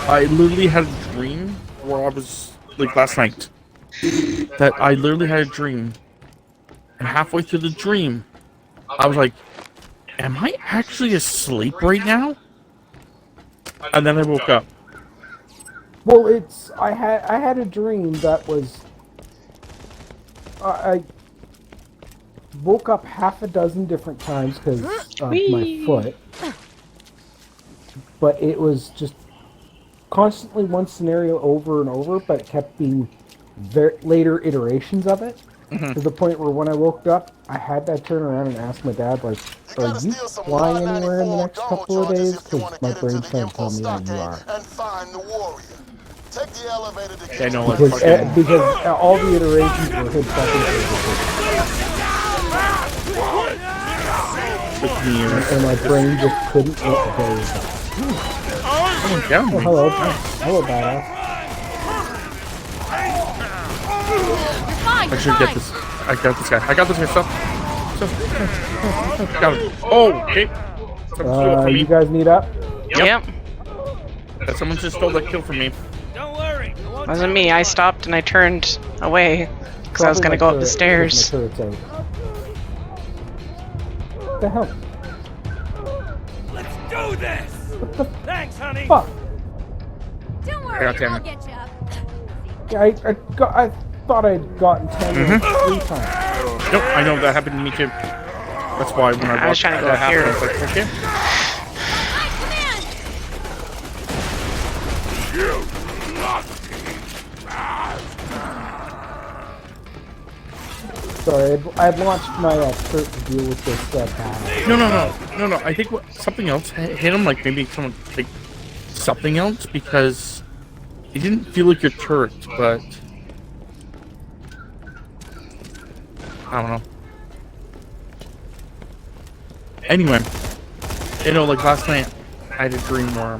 I literally had a dream where I was, like last night, that I literally had a dream, and halfway through the dream, I was like, am I actually asleep right now? And then I woke up. Well, I had a dream that was I woke up half a dozen different times because of my foot, but it was just constantly one scenario over and over, but it kept being later iterations of it, to the point where when I woke up, I had to turn around and ask my dad, like, are you flying anywhere in the next couple of days? Because my brain's trying to tell me that you are. And find the warrior. Take the elevator to I know, like, Because all the iterations were hit fucking and my brain just couldn't let go of that. Someone down me. Hello, badass. I should get this. I got this guy. I got this guy. Stop. Got him. Oh, okay. Someone stole it from me. You guys need up? Yep. Someone just stole that kill from me. Don't worry. Wasn't me. I stopped and I turned away because I was gonna go up the stairs. What the hell? Let's do this. Thanks, honey. Fuck. Don't worry, I got I'll Tammy. get you up. Yeah, I thought I'd gotten 10 minutes 3 times. Nope, I know that happened to me too. That's why when I was trying to go up here. I was like, okay. Sorry, I launched my turret to deal with this battle. No. I think something else hit him. Like maybe someone like something else because it didn't feel like your turret, but I don't know. Anyway, like last night, I had a dream where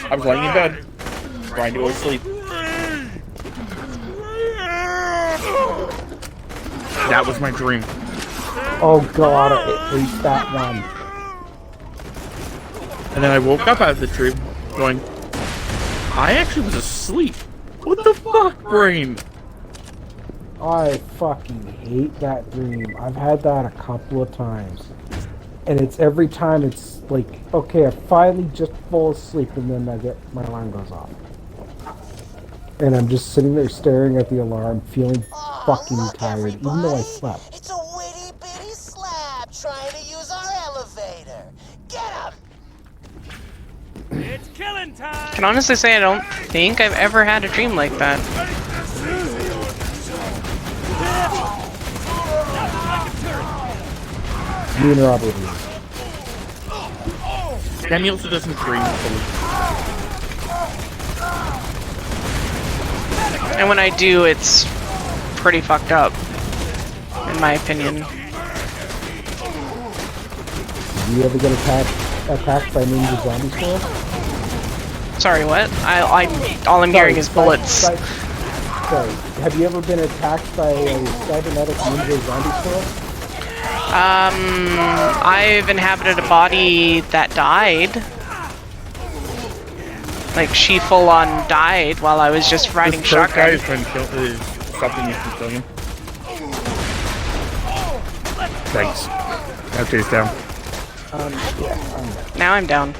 I was lying in bed, trying to go to sleep. That was my dream. Oh god, I hate that one. And then I woke up out of the dream, going, I actually was asleep. What the fuck, brain? I fucking hate that dream. I've had that a couple of times. And it's every time it's like, okay, I finally just fall asleep and then my alarm goes off. And I'm just sitting there staring at the alarm, feeling fucking look, tired, even though I slept. It's a witty bitty slab trying to use our elevator. Get him! It's Killing I time. can honestly say I don't think I've ever had a dream like that. Me and Robert. Danny also doesn't dream fully. And when I do, it's pretty fucked up, in my opinion. Do you ever get attacked by ninja zombie squirrels? Sorry, what? All I'm hearing is bullets. Sorry. Have you ever been attacked by a cybernetic ninja zombie squirrel? I've inhabited a body that died. Like, she full on died while I was just riding This third guy shotgun. is trying to is stopping me from killing him. Thanks. Now chase down. Now I'm down.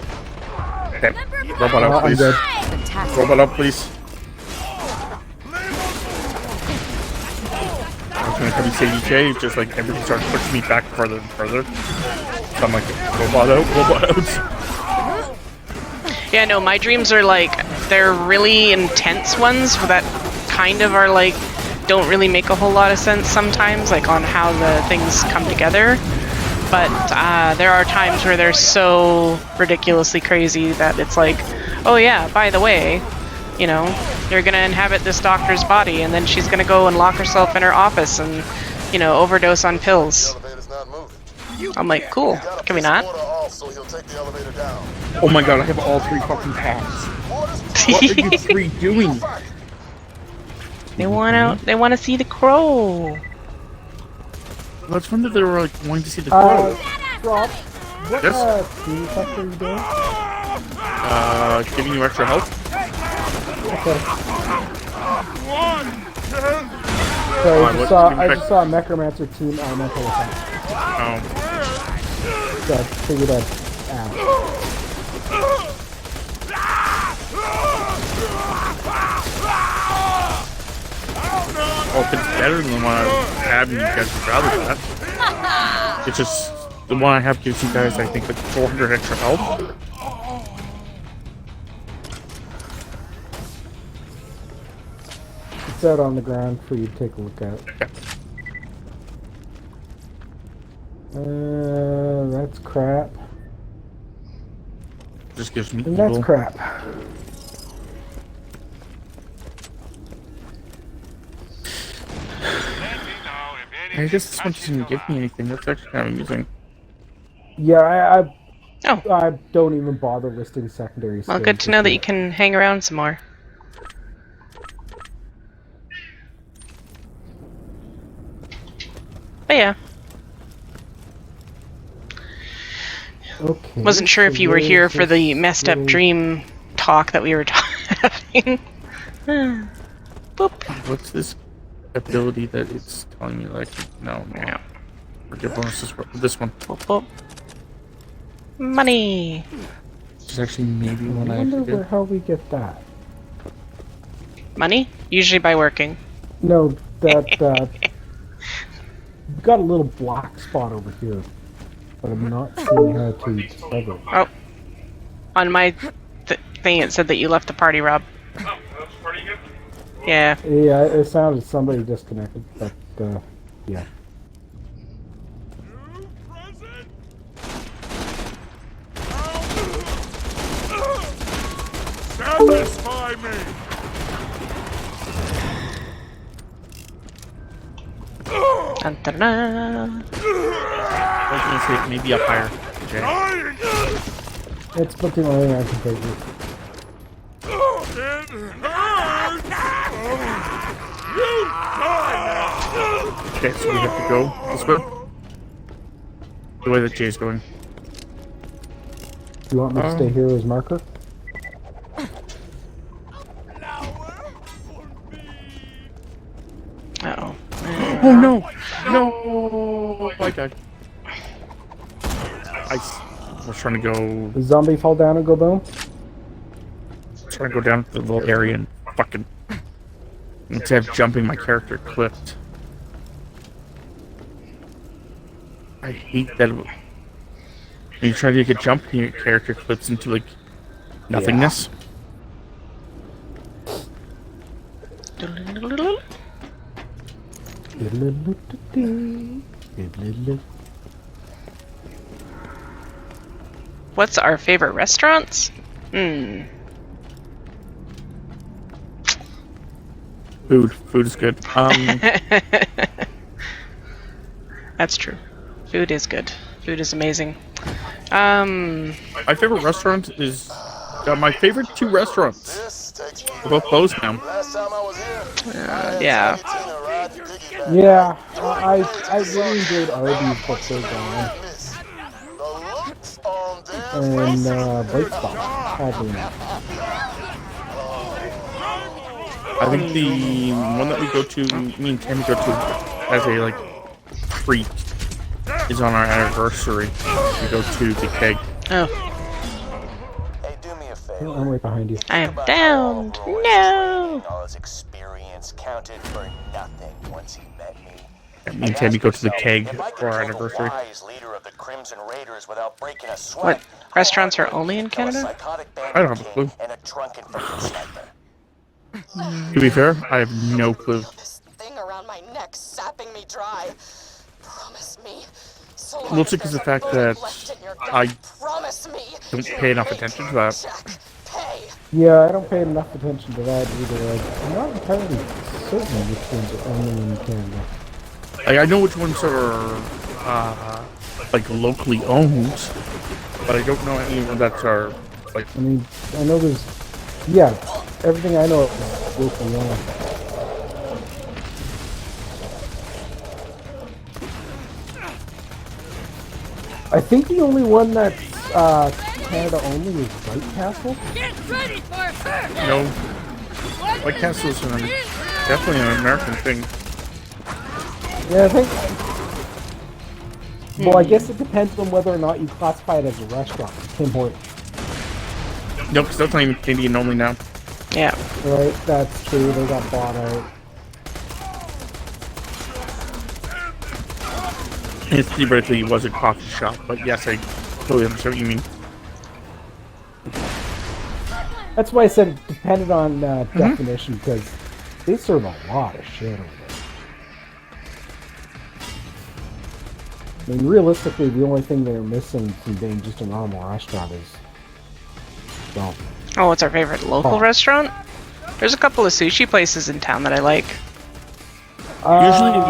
Okay. Robot up, I'm please. dead. Robot up, please. I was gonna come and save EJ, just like everything starts pushing me back further and further. So I'm like, robot out, robot out. Yeah, no, my dreams are like, they're really intense ones that kind of are like, don't really make a whole lot of sense sometimes, like on how the things come together. But there are times where they're so ridiculously crazy that it's like, oh yeah, by the way, you know, you're gonna inhabit this doctor's body and then she's gonna go and lock herself in her office and, you know, overdose on pills. Elevator's not moving. I'm like, cool, can we not? Water off so he'll take the elevator down. Oh my god, I have all 3 fucking paths. What are you 3 doing? They want to see the crow. Let's wonder they were like wanting to see the crow. Rob, what Yes? team effect are you doing? Giving you extra health. Okay. Oh, I just saw a Necromancer team elemental attack. Oh. So I figured I'd ask. Well, if it's better than the one I have, you guys would rather that. It's just the one I have gives you guys, I think, like 400 extra health. It's out on the ground for you to take a look at. That's crap. Just gives me And that's evil. crap. I guess this one doesn't give me anything. That's actually kind of amusing. Yeah, Oh, I don't even bother listing secondary well, skills good to know that you yet. can hang around some more. But yeah, Okay. wasn't sure if you were here for the this messed up little- dream talk that we were having. Boop. What's this ability that it's telling me, like, no. Forget bonuses for this one. Boop, boop. Money. It's actually maybe I one I wonder actually where, how we get that. Money? Usually by working. No, that we've got a little black spot over here, but I'm not seeing how to discover it. Oh. On my thing it said that you left the party, Rob. Yeah. Yeah, it sounded somebody disconnected, but yeah. Satisfy me. Dun, dun, dun. I was gonna say maybe up higher. Okay. It's about the only thing I can take you. Okay, so we have to go this way. The way that Jay's going. Do you want me to stay here as marker? Uh-oh. Oh no! No! I died. I was trying to go. The zombie fall down and go boom? Trying to go down to the little area and fucking. Instead of jumping, my character clipped. I hate that. When you try to make a jump and your character clips into like Nothingness. What's our favorite restaurants? Food. Food is good. That's true. Food is good. Food is amazing. My favorite restaurant is my favorite two restaurants. This takes me They're both closed now. last time I was here. I had yeah. Tiny Tina ride the piggyback. Yeah, I really enjoyed Arby's, but they're gone. Miss. The looks on their And Bright Spot, oddly enough. I think the one that we go to, me and Tammy go to as a like treat, is on our anniversary. We go to the keg. Oh, Hey, do me a favor. I'm right behind you. I am downed. No. All his experience counted for nothing once he met me. Me and Tammy go to the keg for our anniversary. What restaurants are only in Canada? I don't have a clue. To be fair, I have no clue. This thing around my neck sapping me dry. Promise me. So long Well, as it's because there's the a fact bone that left in your gut, I promise me don't you'll pay enough make attention to that. Jack pay. Yeah, I don't pay enough attention to that either. I'm not entirely certain which ones are only in Canada. Like, I know which ones are like locally owned, but I don't know any that are like. I mean, I know there's, yeah, everything I know is locally owned. I think the only one that's Canada only is White Castle. No, White Castle is definitely an American thing. Yeah, I think. Well, I guess it depends on whether or not you classify it as a restaurant. Tim Hortons. No, because that's not even Canadian only now. Yeah. Right, that's true. They got bought out. It theoretically was a coffee shop, but yes, I totally understand what you mean. That's why I said it depended on definition, because they serve a lot of shit over there. I mean, realistically, the only thing they're missing from being just a normal restaurant is, well, Oh, what's our favorite local restaurant? There's a couple of sushi places in town that I like.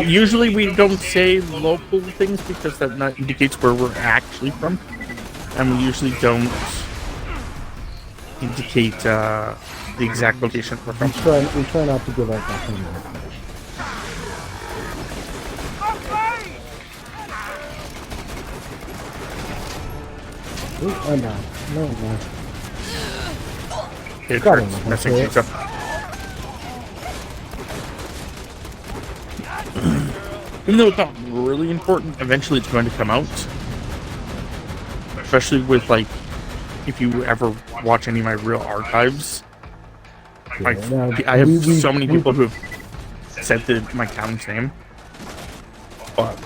Usually we don't say local things because that not indicates where we're actually from, and we usually don't indicate the exact location we're from. we try not to give out that kind of information. Ooh, oh no, no, no. It Got hurts him, messing okay. things up. Even though it's not really important, eventually it's going to come out. Especially with, like, if you ever watch any of my real archives. Like, no, I have we- so many we- people who have said my town's name. But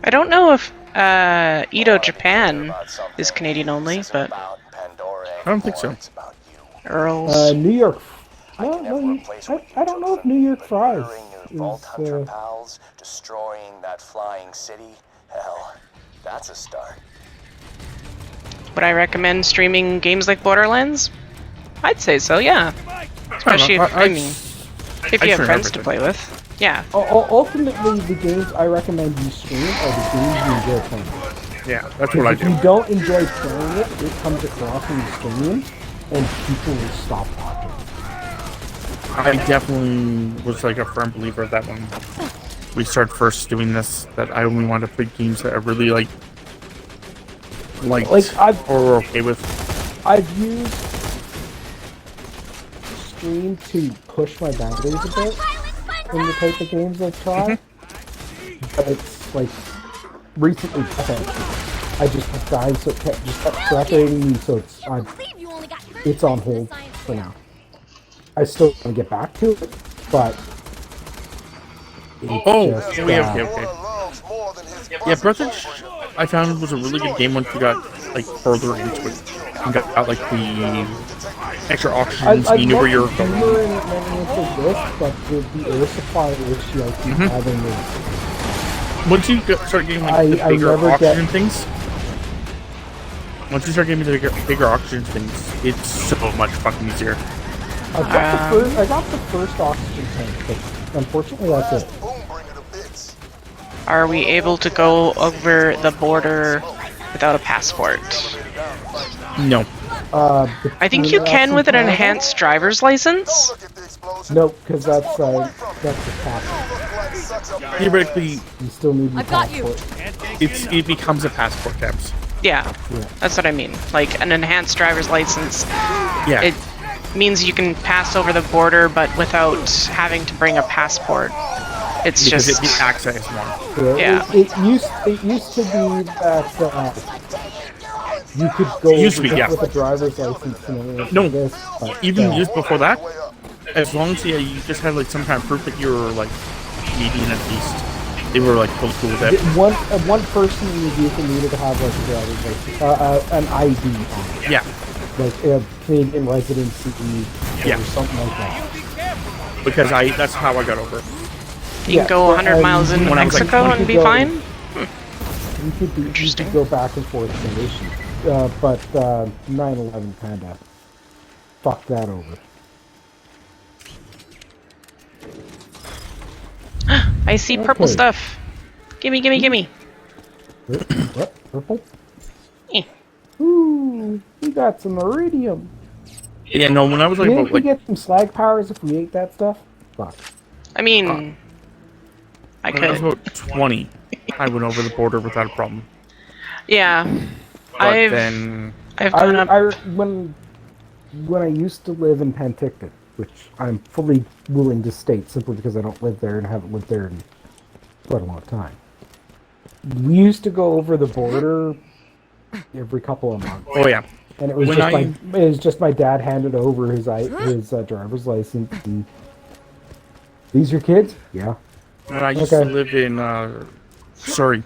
I don't know if Edo Japan is Canadian only, but I don't think so. Earl's. New York. No, I don't know if New York Fries is. Pals, destroying that flying city. Hell, that's a start. Would I recommend streaming games like Borderlands? I'd say so, yeah. Especially if, I mean, if you have stream friends to everything. play with. Yeah. Ultimately, the games I recommend you stream are the games you enjoy playing. Yeah, that's what I If do. you don't enjoy playing it, it comes across in the stream, and people will stop watching. I definitely was like a firm believer that when we started first doing this, that I only wanted to play games that I really liked or were okay with. I've used stream to push my boundaries a bit in the type of games I've tried. But it's like recently I just died, so it kept frustrating me, so it's on hold for now. I still want to get back to it, but Okay. Yeah, Breathage, I found was a really good game once you got like further into it. You got like the extra oxygen, so I'd you know love where you're to going. humor in it when it's this, but the air supply issue I keep having is Once you start getting like, the I bigger never oxygen get- things, once you start getting the bigger oxygen things, it's so much fucking easier. I got the first oxygen tank, but unfortunately that's it. Boom, bring it to bits. Are we able to go over the border without a passport? No. I think you can with an enhanced driver's license. Look at the explosion. No, because that's the cap. Look like such a bad Theoretically, You still need your I've got you. passport. it becomes a passport, Caps. Yeah, that's what I mean. Like an enhanced driver's license. Yeah. It means you can pass over the border, but without having to bring a passport. It's because just it access more. Yeah. It used to be that you could go Used to be, just yeah. with a driver's license and everything No, like this. But, even just before that, as long as you just had like some kind of proof that you were like Canadian at least, they were like totally cool with that. one person in the vehicle needed to have like a driver's license, an ID on it. Yeah, Like a Canadian residency Yeah. or something like that. because that's how I got over it. you can go 100 miles into when I was, like, Mexico and be 20 fine. You could go back and forth in relation. But 9/11 kinda fucked that over. I see purple Okay. stuff. Gimme, gimme, gimme. What? Purple? Eh. Ooh, we got some iridium. Yeah, no, when I was like Didn't about we like get some slag powers if we ate that stuff? Fuck. I mean, I when I was could. about 20, I went over the border without a problem. Yeah, But I've then gone up. When I used to live in Penticton, which I'm fully willing to state simply because I don't live there and haven't lived there in quite a long time. We used to go over the border every couple of months. oh yeah, And it was just my dad handed over his driver's license. And, these your kids? Yeah. when I used to live in Surrey,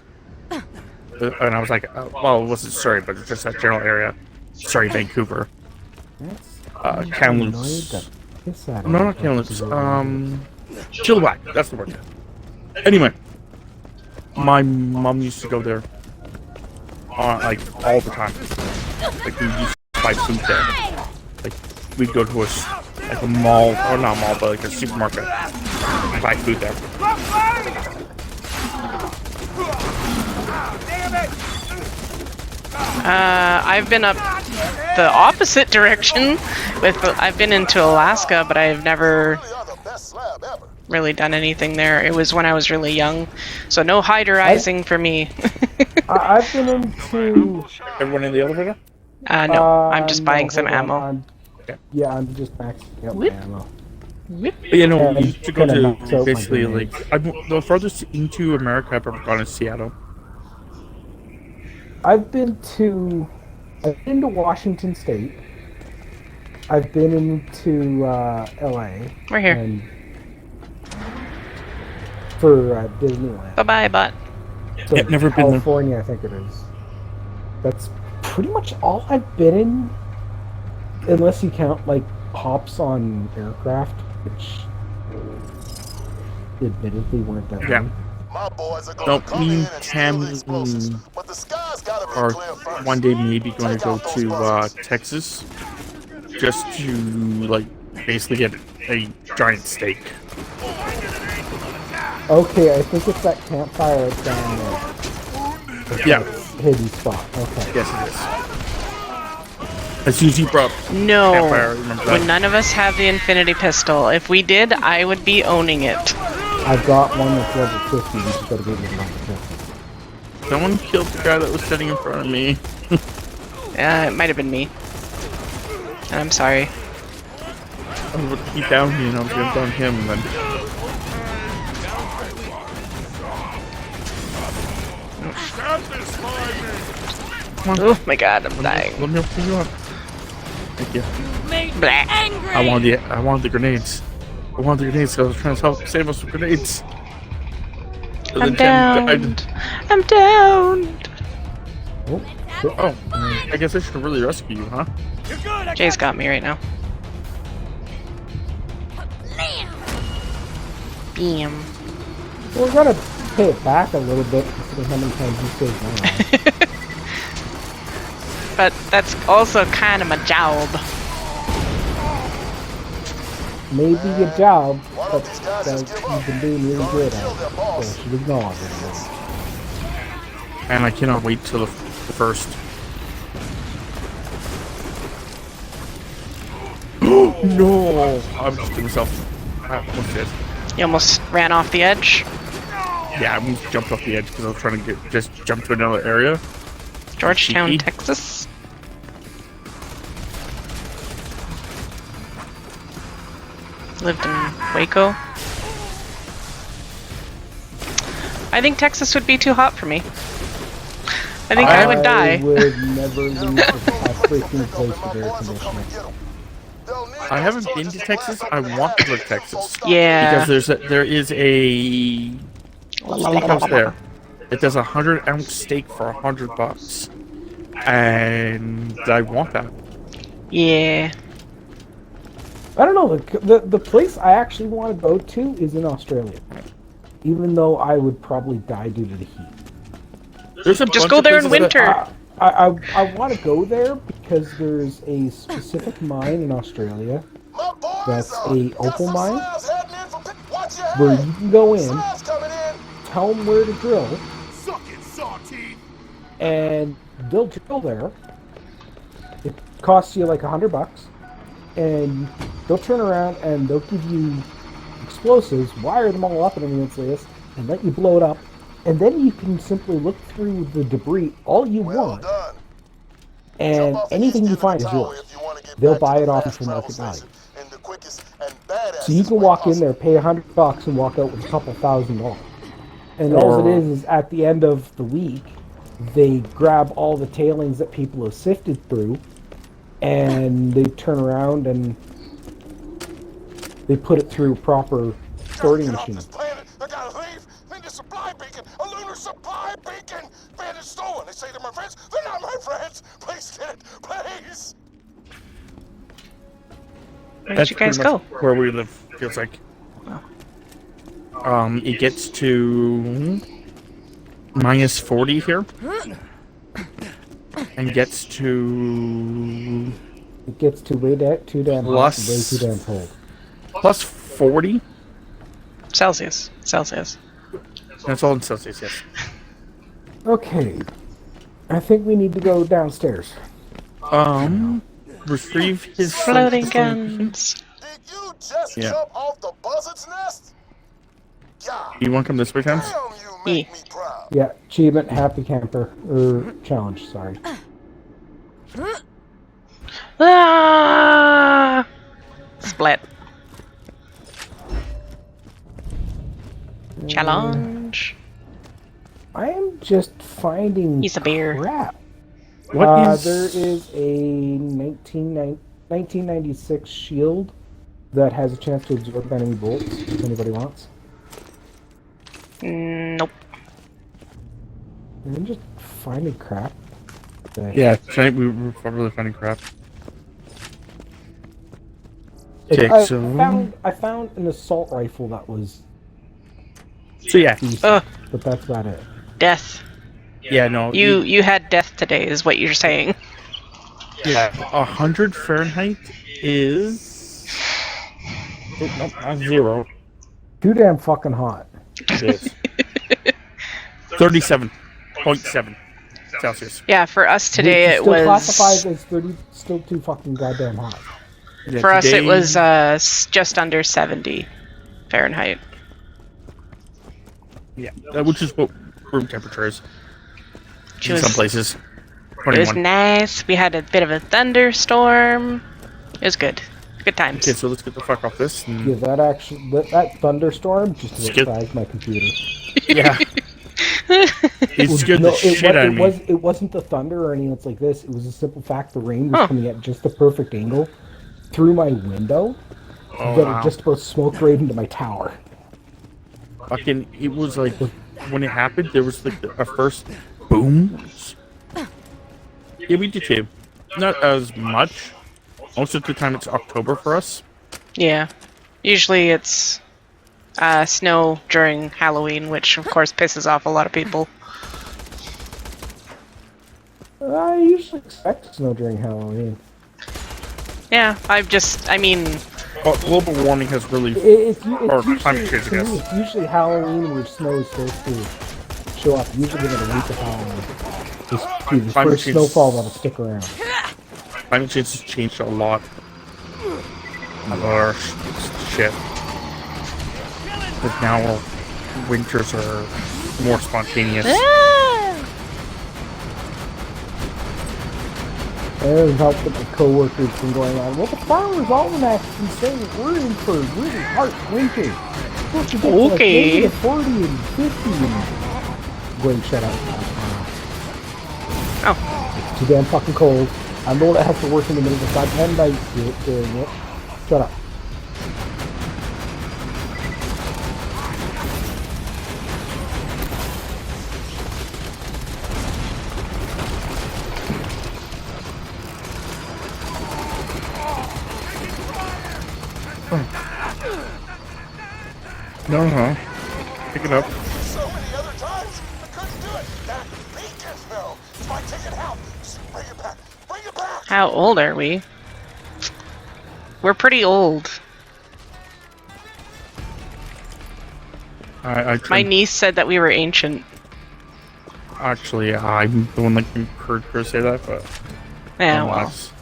and I was like, well, it wasn't Surrey, but it's just that general area. Surrey, Vancouver, That's Kamloops. No, not Kamloops. Chilliwack. That's the word. Anyway, my mom used to go there, like all the time. Like we used to buy food there. Like we'd go to like a mall, or not a mall, but like a supermarket, and buy food there. I've been up the opposite direction. I've been into Alaska, but I've never really done anything there. It was when I was really young, so no hyderizing for me. I've been into. Everyone in the elevator? No, I'm just buying no, some hold ammo. on. I'm just maxing up my ammo. But, you know, we used to go Kinda knocks to out my basically grenades. like the farthest into America I've ever gone is Seattle. I've been to Washington State. I've been into LA. We're here. And for Disneyland. Bye bye, bot. So Yep, never been there. California, I think it is. That's pretty much all I've been in, unless you count like hops on aircraft, which admittedly weren't that Yeah. many. My boys are gonna Nope, come me in and and Tam steal the explosives, but the sky's gotta be are clear first. one day maybe going to Take go out those to buzzers. Texas just to like basically get a giant steak. Okay, I think it's that campfire that's down there. Yeah, Hidden spot. Okay. yes it is. As soon as you brought up No. campfire, I remember that. When none of us have the infinity pistol. If we did, I would be owning it. I've got one that's level 50. You just gotta get rid of level 50. Someone killed the guy that was sitting in front of me. It might have been me. And I'm sorry. I was about to keep down me and I was going to down him and then Oh my god, I'm dying. let me open you up. Thank you. Blah. Angry. I wanted the grenades. I wanted the grenades, so I was trying to help save us with grenades. And I'm then Tim down. died. I'm down. Oh, shit. Oh, I guess I should really rescue you, huh? Jay's got me right now. Bam. Well, we're gonna pay it back a little bit considering how many times you saved my life. But that's also kind of my job. Maybe your job, Why but don't these guys that just give up? you've been doing really You good already at. killed their So boss. I should acknowledge it. And I cannot wait till the first. No! I'm just to myself. I almost did. You almost ran off the edge. Yeah, I almost jumped off the edge because I was trying to just jump to another area. Georgetown, Cheeky. Texas. Lived in Waco. I think Texas would be too hot for me. I think I would die. I would never leave a freaking place with air Boys will come conditioning. and get 'em. They'll need I haven't those been to soldiers Texas. laugh I at the want to half go to of the Texas. stop Yeah. Because there is a steakhouse there. It does 100-ounce steak for $100, and I want that. Yeah. I don't know. The place I actually want to go to is in Australia, even though I would probably die due to the heat. There's a Just bunch go of there in places that- winter. I want to go there because there's a specific mine in Australia My boys that's are. a Got opal some mine slabs heading in for watch your where head. you can go in, Slabs coming in. tell them where to drill, Suck it, Sawteeth! and they'll drill there. It costs you like $100, and they'll turn around and they'll give you explosives, wire them all up and everything like this, and let you blow it up. And then you can simply look through the debris all you Well want, done. and Jump off the anything east you end of find the is tower yours. if you wanna get They'll back buy to it the off fast for travel market value. station in the quickest and badass So you can way walk in possible. there, pay $100, and walk out with a couple $1,000. And all it is at the end of the week, they grab all the tailings that people have sifted through, and they turn around and they put it through proper sorting Get off machines. this planet. I gotta leave. Need a supply beacon. A lunar supply beacon. Bandit stolen. They say they're my friends. They're not my friends. Please get it. Please. Where did That's you guys pretty go? much where we live, feels like. It gets to minus 40 here. And gets to It gets too too damn hot, Plus- and way too damn cold. plus 40. Celsius. Celsius. That's all in Celsius, yes. Okay, I think we need to go downstairs. Retrieve his Floating his- guns. Did you just Yeah. jump off the buzzard's nest? God You want to come this way, Tams? damn, you make me proud. Yeah, achievement, happy camper, or challenge. Sorry. Ah! Split. Challenge. I am just finding He's a bear. crap. What is... There is a 1996 shield that has a chance to absorb enemy bolts, if anybody wants. Nope. I'm just finding crap. Yeah, tonight we were probably finding crap. Like, Okay, so... I found an assault rifle that was So yeah. decent, Ugh. but that's about it. Death. Yeah, no. You had death today, is what you're saying. Yeah, 100 Fahrenheit is... Oh, nope, not 0. Too damn fucking hot. It is. 37.7 Celsius. Yeah, for us today Which is it still was. classified as 30, still too fucking goddamn hot. Yeah, For us it today- was just under 70 Fahrenheit. Yeah, which is what room temperature is Which in was, some places. it was 21. nice. We had a bit of a thunderstorm. It was good. Good times. Okay, so let's get the fuck off this. And... Yeah, that thunderstorm just Skip. about fragged my computer. Yeah. It scared the shit out of me. It wasn't the thunder or anything like this. It was a simple fact the rain was Huh. coming at just the perfect angle through my window Oh, that wow. it just about smoked right into my tower. Fucking, it was like, when it happened, there was like a first boom. Yeah, we did too. Not as much. Most of the time it's October for us. Yeah. Usually it's Snow during Halloween, which of course pisses off a lot of people. I usually expect snow during Halloween. Yeah, I mean, Well, global warming has really, It's or usually, climate change, I to me, guess. it's usually Halloween where snow is supposed to show up. Usually within a week of Halloween. Just be the Climate first change- snowfall that'll stick around. Climate change has changed a lot of our shit. Because now our winters are more spontaneous. It doesn't help that my coworkers been going on. Well, the Farmer's Almanac's been saying we're in for a really harsh winter. Supposed to get to like Okay. -40 and 50 and going shut up. oh, It's too damn fucking cold. I know that I have to work in the middle of the goddamn night doing it. Shut up. No. Pick it up. So many other times, I couldn't do it. That beacon smell. It's my ticket out. Just bring it back. Bring it back. how old are we? We're pretty old. I My niece said that we were ancient. Actually, I'm the one that heard her say that, but Yeah, well. unless.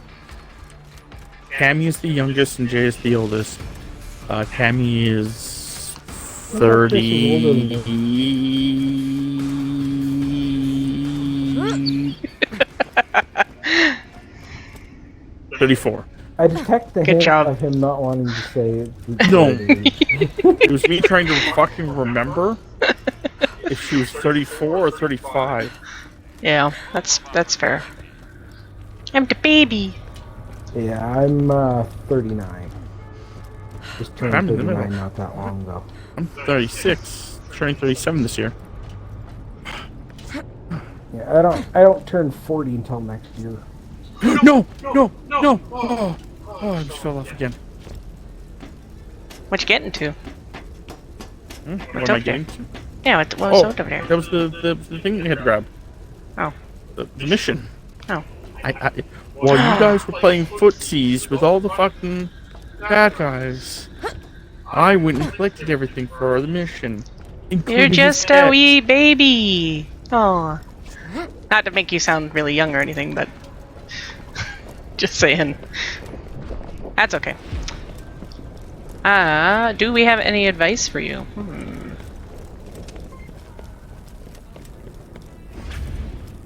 Cammy is the youngest and Jay is the oldest. Cammy is 30. 34. I detect the Good hint job. of him not wanting to say it. No. It was me trying to fucking remember if she was 34 or 35. Yeah, that's fair. I'm the baby. Yeah, I'm 39. Just turned I'm in the 39 middle. not that long ago. I'm 36, turning 37 this year. Yeah, I don't turn 40 until next year. No! Oh, I just fell off again. What you getting to? What am I up there? getting to? Yeah, what was over there? That was the thing we had to grab. Oh. The mission. Oh. While you guys were playing footsies with all the fucking bad guys, I went and collected everything for the mission. You're including his just a pet. wee baby. Oh. Not to make you sound really young or anything, but just saying. That's okay. Do we have any advice for you?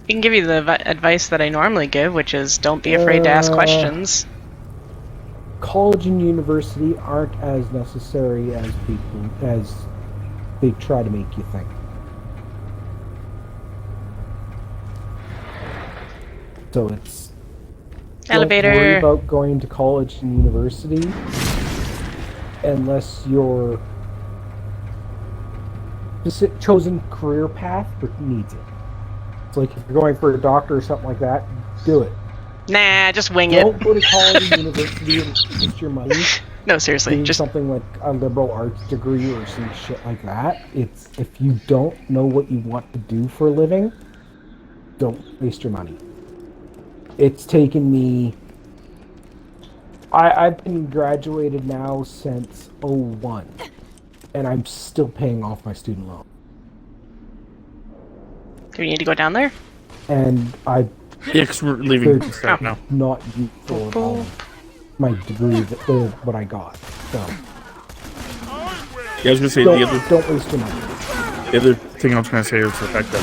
I can give you the advice that I normally give, which is don't be afraid to ask questions. College and university aren't as necessary as they try to make you think. So it's Elevator. Don't worry about going to college and university unless your chosen career path needs it. It's like if you're going for a doctor or something like that, do it. Nah, just wing Don't it. go to college and university and waste your money No, seriously, doing just something like a liberal arts degree or some shit like that. It's if you don't know what you want to do for a living, don't waste your money. It's taken me. I've been graduated now since 01, and I'm still paying off my student loan. do we need to go down there? And I Yeah, 'cause we're leaving the start now. not useful at all. My degree, what I got. So Yeah, I was gonna say don't waste your money. the other thing I was gonna say is the fact that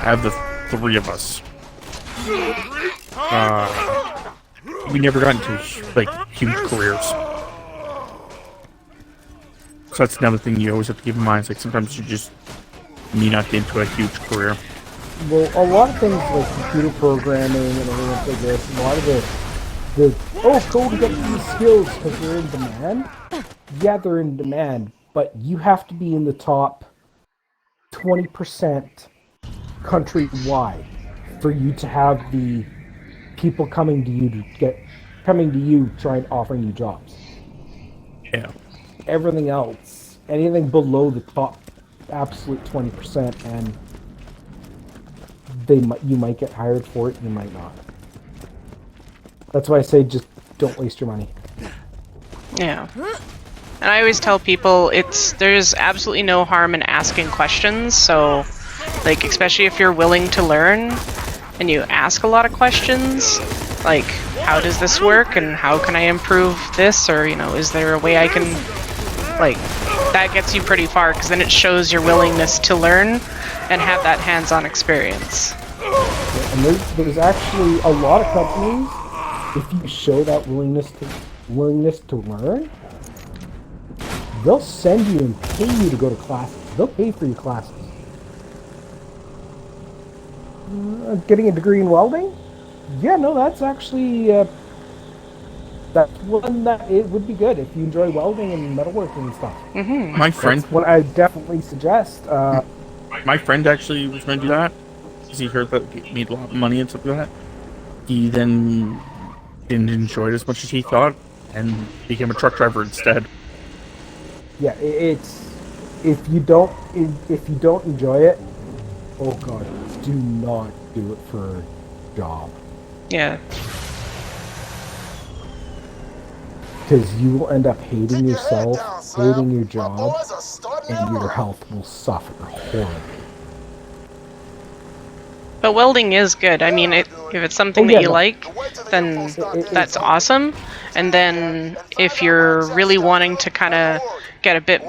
I have the three of us. We never got into like huge careers. So that's another thing you always have to keep in mind. It's like sometimes you just may not get into a huge career. Well, a lot of things like computer programming and everything like this, a lot of go to get these skills because they're in demand. Yeah, they're in demand, but you have to be in the top 20% countrywide for you to have the people coming to you trying offering you jobs. Yeah. Everything else anything below the top absolute 20%, and you might get hired for it, you might not. That's why I say just don't waste your money. Yeah. And I always tell people there's absolutely no harm in asking questions, so like especially if you're willing to learn and you ask a lot of questions, like how does this work and how can I improve this, or is there a way I can, like, that gets you pretty far because then it shows your willingness to learn and have that hands-on experience. And there's actually a lot of companies, if you show that willingness to learn, they'll send you and pay you to go to classes. They'll pay for your classes. Getting a degree in welding? Yeah, no, that's actually that's one that it would be good if you enjoy welding and metalworking and stuff. Mm-hmm. My friend, That's what I definitely suggest. my friend actually was going to do that because he heard that he made a lot of money and stuff like that. He then didn't enjoy it as much as he thought and became a truck driver instead. Yeah, it's if you don't enjoy it, oh god, do not do it for a job. Yeah. Because you will end up hating yourself, hating your job, and your health will suffer horribly. But welding is good. I mean, if it's something that you like, then that's awesome. And then if you're really wanting to kind of get a bit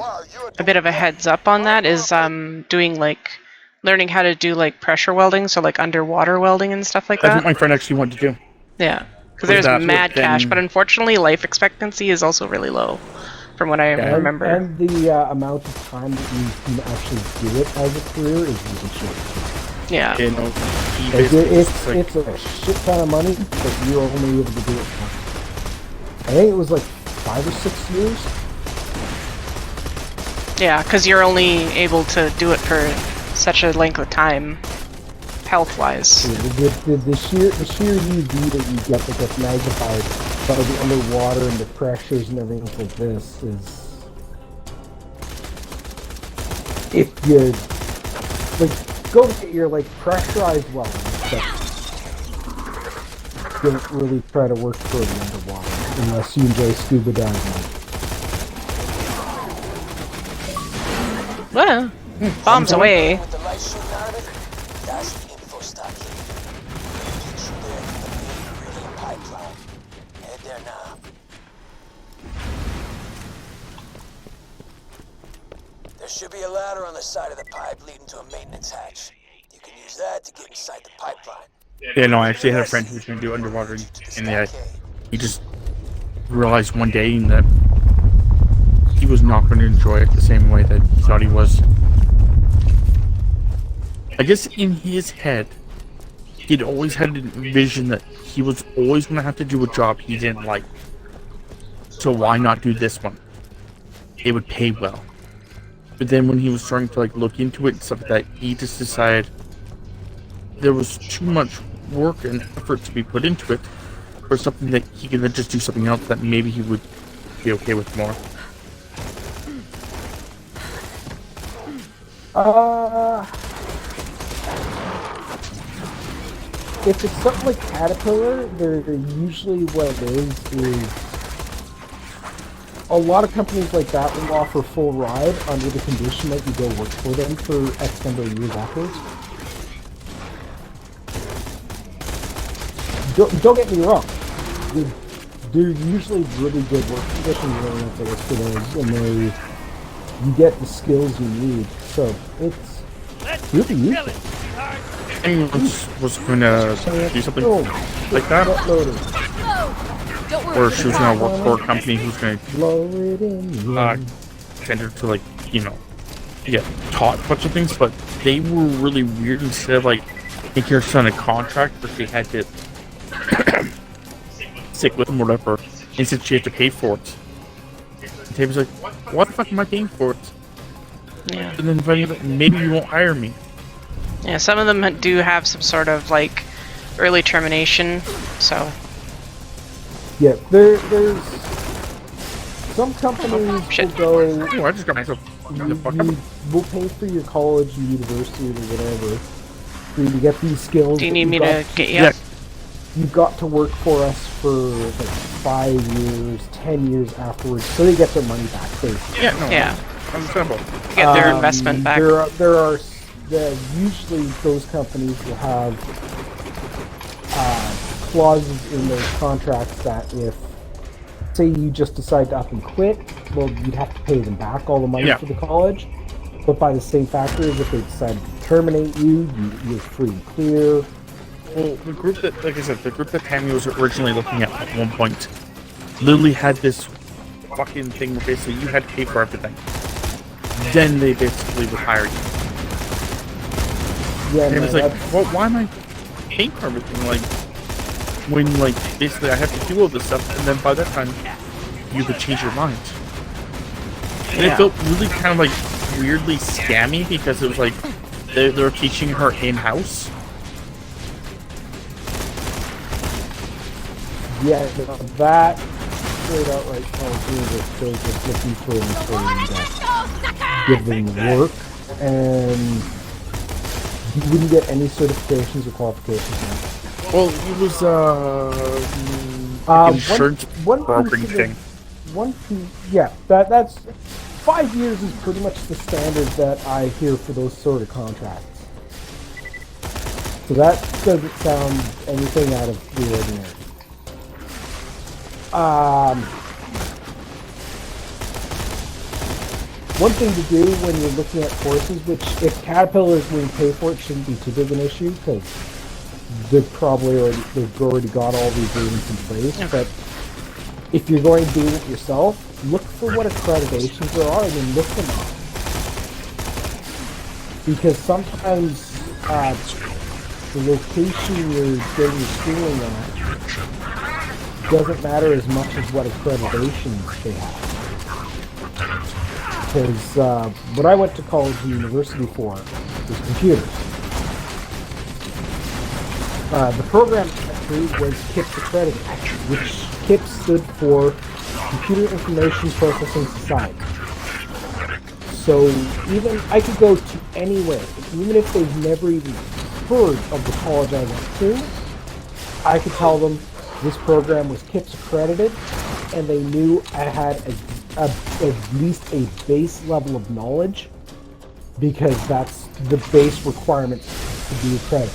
of a heads up on that, is learning how to do like pressure welding, so like underwater welding and stuff like That's that. what my friend actually wanted to do. Yeah, because there's mad cash, but unfortunately life expectancy is also really low, from what I remember. And the amount of time that you can actually do it as a career is really short. Yeah. It's a shit ton of money, but you're only able to do it for, I think it was like 5 or 6 years. Yeah, because you're only able to do it for such a length of time, health-wise. The sheer UV that you get that gets magnified by the underwater and the pressures and everything like this is, if you like go get your like pressurized welding stuff, don't really try to work for the underwater unless you enjoy scuba diving. Well, bombs away. With the light shooting out of it, that's the info stockade. Get you there from the main ingredient pipeline. Head there now. There should be a ladder on the side of the pipe leading to a maintenance hatch. You can use that to get inside the pipeline. Yeah, no, I actually had a friend who was going to do underwater in the he just realized one day that he was not going to enjoy it the same way that he thought he was. I guess in his head, he'd always had a vision that he was always going to have to do a job he didn't like. So why not do this one? It would pay well. But then when he was starting to like look into it and stuff like that, he just decided there was too much work and effort to be put into it for something that he could then just do something else that maybe he would be okay with more. If it's something like Caterpillar, they're usually what it is a lot of companies like that will offer full ride under the condition that you go work for them for X number of years afterwards. Don't get me wrong. They're usually really good work conditions for those, and you get the skills you need. So it's really useful. Anyone was going to do something like that, or she was going to work for a company who's going to tend to like, get taught a bunch of things, but they were really weird. Instead of like making her sign a contract, but they had to stick with them or whatever, instead she had to pay for it. And Taylor's like, what the fuck am I paying for it? Yeah. And then finally, maybe you won't hire me. Yeah, some of them do have some sort of like early termination, so. Yeah, there's some companies will go. Oh, I just got myself we'll pay for your college and university or whatever for you to get these skills. Do you that need you've me got to get you? Yeah. You've got to work for us for like 5 years, 10 years afterwards, so they get their money back. Basically. Yeah, no, Yeah. understandable. Get their investment back. Usually those companies will have clauses in those contracts that if, say, you just decide to up and quit, well, you'd have to pay them back all the money for the college. But by the same factor, if they decided to terminate you, you're free and clear. Well, the group that, like I said, the group that Tammy was originally looking at one point, literally had this fucking thing where basically you had to pay for everything. Then they basically would hire you. Yeah, And it was no, like, well, why am I paying for everything? Like, when, like, basically I have to do all this stuff, and then by that time, you could change your mind. And it felt really kind of, like, weirdly scammy, because it was like, they were teaching her in-house. Yeah, that straight out right they're just looking for an employee to give them work, and you wouldn't get any certifications or qualifications. Well, it was insurance brokering thing. That's 5 years is pretty much the standard that I hear for those sort of contracts. So that doesn't sound anything out of the ordinary. One thing to do when you're looking at courses, which if Caterpillar is willing to pay for it, shouldn't be too big an issue because they've already got all the agreements in place. Okay. But if you're going to do it yourself, look for what accreditations there are and then look them up. Because sometimes the location you're getting your schooling at doesn't matter as much as what accreditations they have. Because what I went to college and university for was computers. The program was KIPS accredited, which KIPS stood for Computer Information Processing Society. So even I could go to anywhere, even if they've never even heard of the college I went to, I could tell them this program was KIPS accredited, and they knew I had at least a base level of knowledge, because that's the base requirements to be accredited.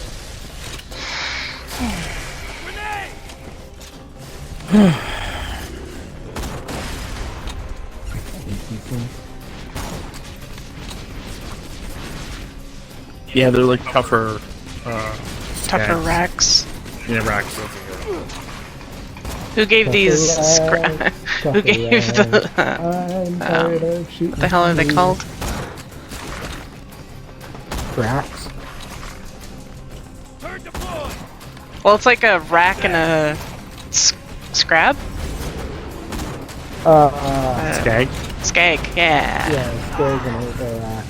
Yeah, they're like tougher. Tougher stats. racks. Yeah, racks. Who gave these? Who gave the? What the hell are they called? Racks. Well, it's like a rack and a scrab. Skag. Skag. Yeah. Yeah, skag and a rack.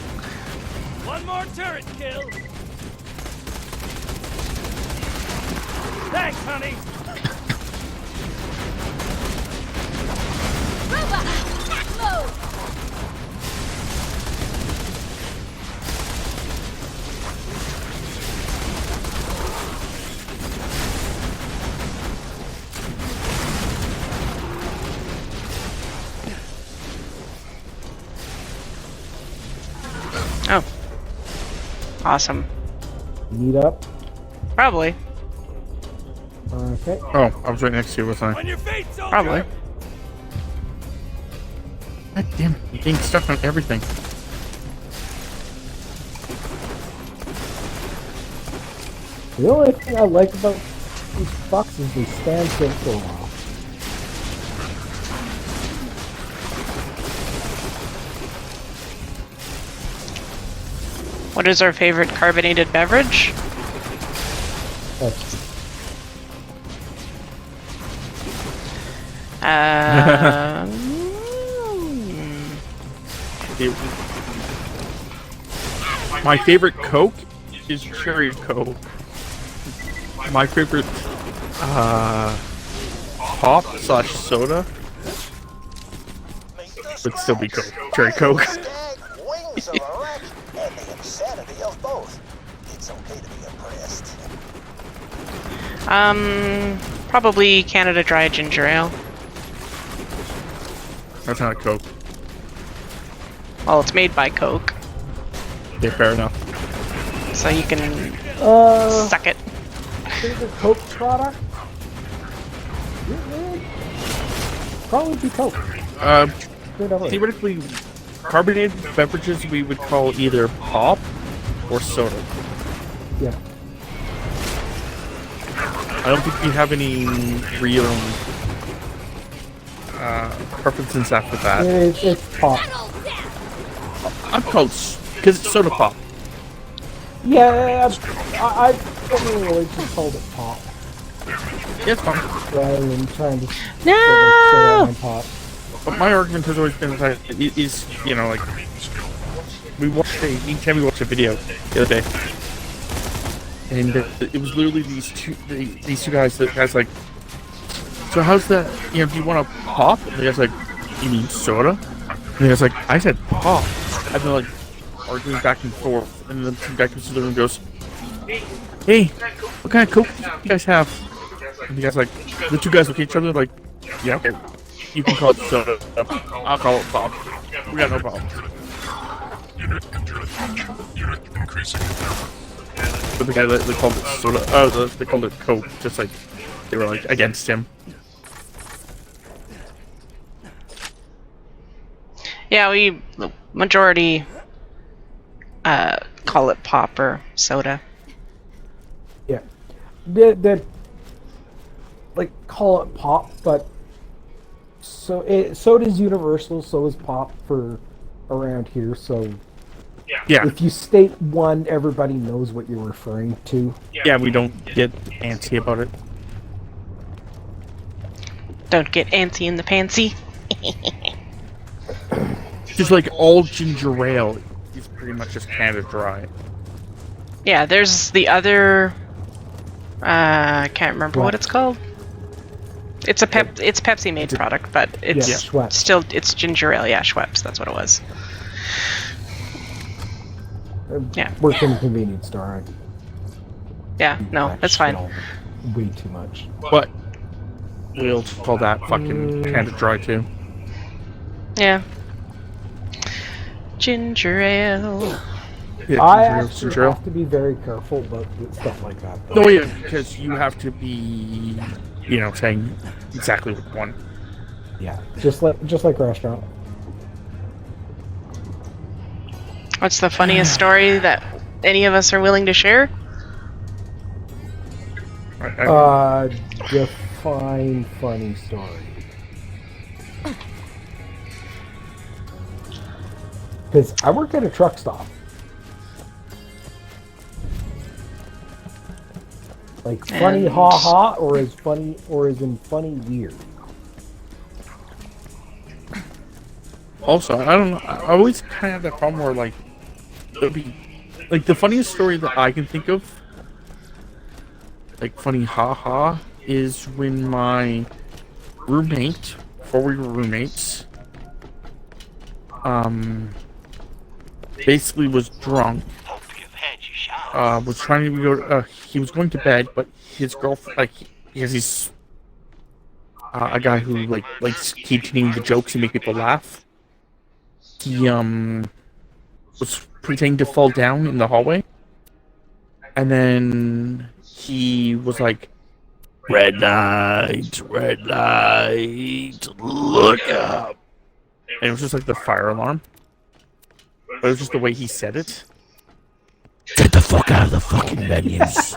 One more turret kill. Thanks, honey. Robot, attack mode! Oh. Awesome. Meet up. Probably. Okay. Oh, I was right next to you, wasn't I? On your feet, soldier. Probably. God damn it, I'm getting stuck on everything. The only thing I like about these fucks is they stand still for a while. What is our favorite carbonated beverage? That's My favorite Coke is Cherry Coke. My favorite pop/soda would still be Coke. Cherry Coke. Skag, Probably Canada Dry Ginger Ale. That's not a Coke. Well, it's made by Coke, Okay, fair enough. so you can suck it. Favorite Coke product? Probably be Coke. Straight away. Theoretically, carbonated beverages we would call either pop or soda. Yeah. I don't think we have any real preferences after that. It's pop. I'm close, because it's soda pop. Yeah, I generally just called it pop Yeah, it's fine. rather than trying to No! say pop. But my argument has always been that it is, you know, like, we watched each time we watched a video the other day, and it was literally these two guys that guy's like, so how's that, you know, do you want a pop? And the guy's like, you mean soda? And the guy's like, I said pop. And they're like arguing back and forth, and then some guy comes to the room and goes, hey, what kind of Coke do you guys have? And the guy's like, the two guys look at each other like, yeah, okay, you can call it soda, I'll call it pop. We got no problem. But the guy that they called it soda, they called it Coke, just like they were like against him. Yeah, we majority call it pop or soda. Yeah. That like call it pop, but soda's universal, so is pop for around here, so Yeah, if you state one, everybody knows what you're referring to. yeah, we don't get antsy about it. Don't get antsy in the pantsy. Just like all ginger ale is pretty much just Canada Dry. Yeah, there's the other. I can't remember what it's called. It's a it's Pepsi made product, but it's Yeah, Schweppes. still it's ginger ale. Yeah, Schweppes. That's what it was. Yeah. Work in a convenience store. Yeah, no, that's fine. Way too much. But we'll call that fucking Canada Dry too. Yeah. Ginger ale. Yeah, I ginger ale, actually ginger ale. have to be very careful about stuff like that. Though. No, yeah, because you have to be, you know, saying exactly what one. Yeah, just like restaurant. What's the funniest story that any of us are willing to share? Define funny story. Because I work at a truck stop. Like funny And- ha ha, or is funny, or is in funny weird. Also, I don't know. I always kind of have that problem where, like, it'll be like the funniest story that I can think of, like funny haha, is when my roommate, before we were roommates, basically was drunk. Was trying to go. He was going to bed, but his girlfriend, like, because he's a guy who likes continuing the jokes and make people laugh. He was pretending to fall down in the hallway, and then he was like, red light, look up. And it was just like the fire alarm. But it was just the way he said it. Get the fuck out of the fucking menus.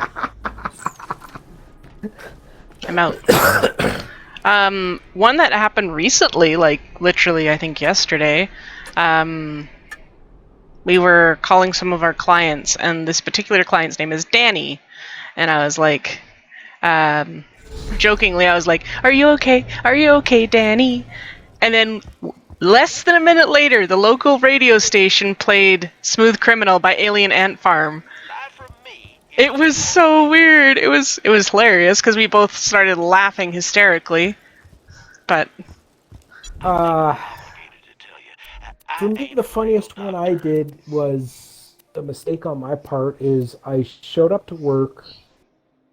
I'm out. One that happened recently, like literally, I think yesterday. We were calling some of our clients, and this particular client's name is Danny. And I was like, jokingly, I was like, "Are you okay? Are you okay, Danny?" And then less than a minute later, the local radio station played "Smooth Criminal" by Alien Ant Farm. It was so weird. It was hilarious because we both started laughing hysterically. But For me, the funniest one I did was the mistake on my part is I showed up to work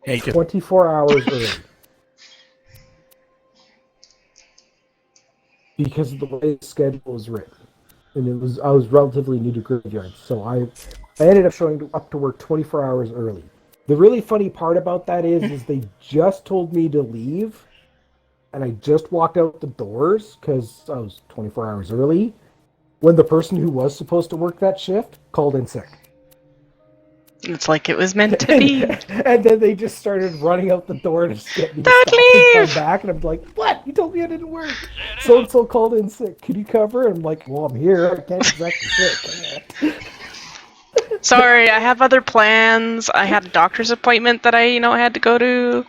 Hey, good. 24 hours early. Because of the way the schedule was written. And I was relatively new to graveyards, so I ended up showing up to work 24 hours early. The really funny part about that is they just told me to leave, and I just walked out the doors because I was 24 hours early, when the person who was supposed to work that shift called in sick. It's like it was meant to be. And then they just started running out the door to just get me to Don't stop and leave! come back, and I'm like, what? You told me I didn't work. So-and-so called in sick. Can you cover? And I'm like, well, I'm here. I can't exactly sick. Sorry, I have other plans. I had a doctor's appointment that I had to go to.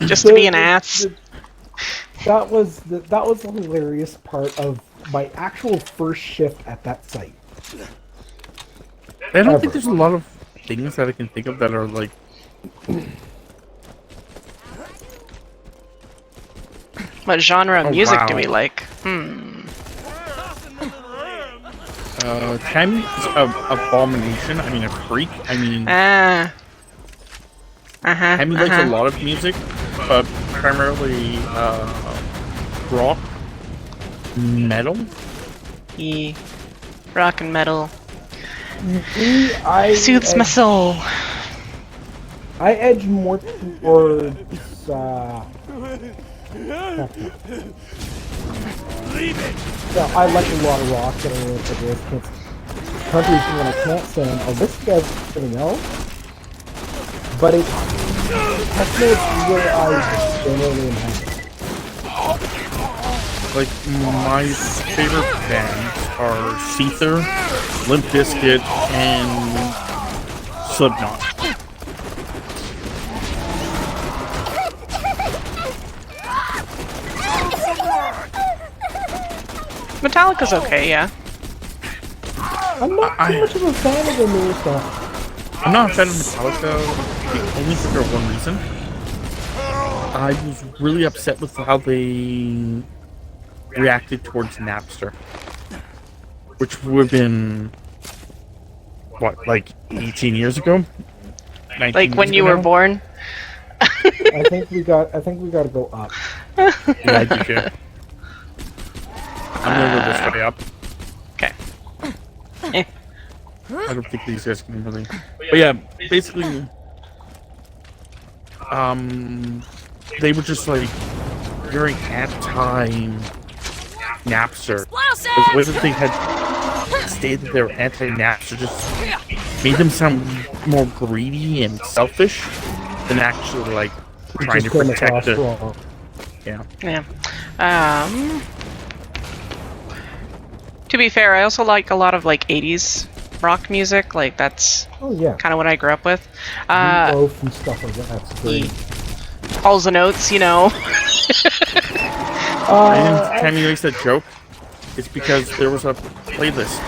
Just to be an ass. That was the hilarious part of my actual first shift at that site. I don't think there's a lot of things that I can think of that are like. What genre of music do wow. we like? Tammy's abomination. I mean, a freak. I mean, Tammy likes a lot of music, but primarily rock, metal. Rock and metal. Soothes my soul. I edge more towards Leave it! yeah, I like a lot of rock, but I really like this. Country's when I can't stand. Oh, this guy's something else. But techno is where I generally am happy. Like, my favorite bands are Seether, Limp Bizkit, and Slipknot. Metallica's okay, yeah. I'm not too much of a fan of the newer stuff. I'm not a fan of Metallica, only for one reason. I was really upset with how they reacted towards Napster. Which would have been, what, like 18 years ago? Like when you were born? I think we got to go up. Yeah, I do too. I'm gonna go this way up. Okay. I don't think these guys can really. But yeah, basically, they were just like very anti-Napster. The way that they had stated they were anti-Napster just made them sound more greedy and selfish than actually like trying to protect it. Yeah. Yeah. To be fair, I also like a lot of like 80s rock music. Like that's kind of what I grew up with. Meatloaf and stuff like that. That's great. Halls and Oates, you know. Tammy makes that joke. It's because there was a playlist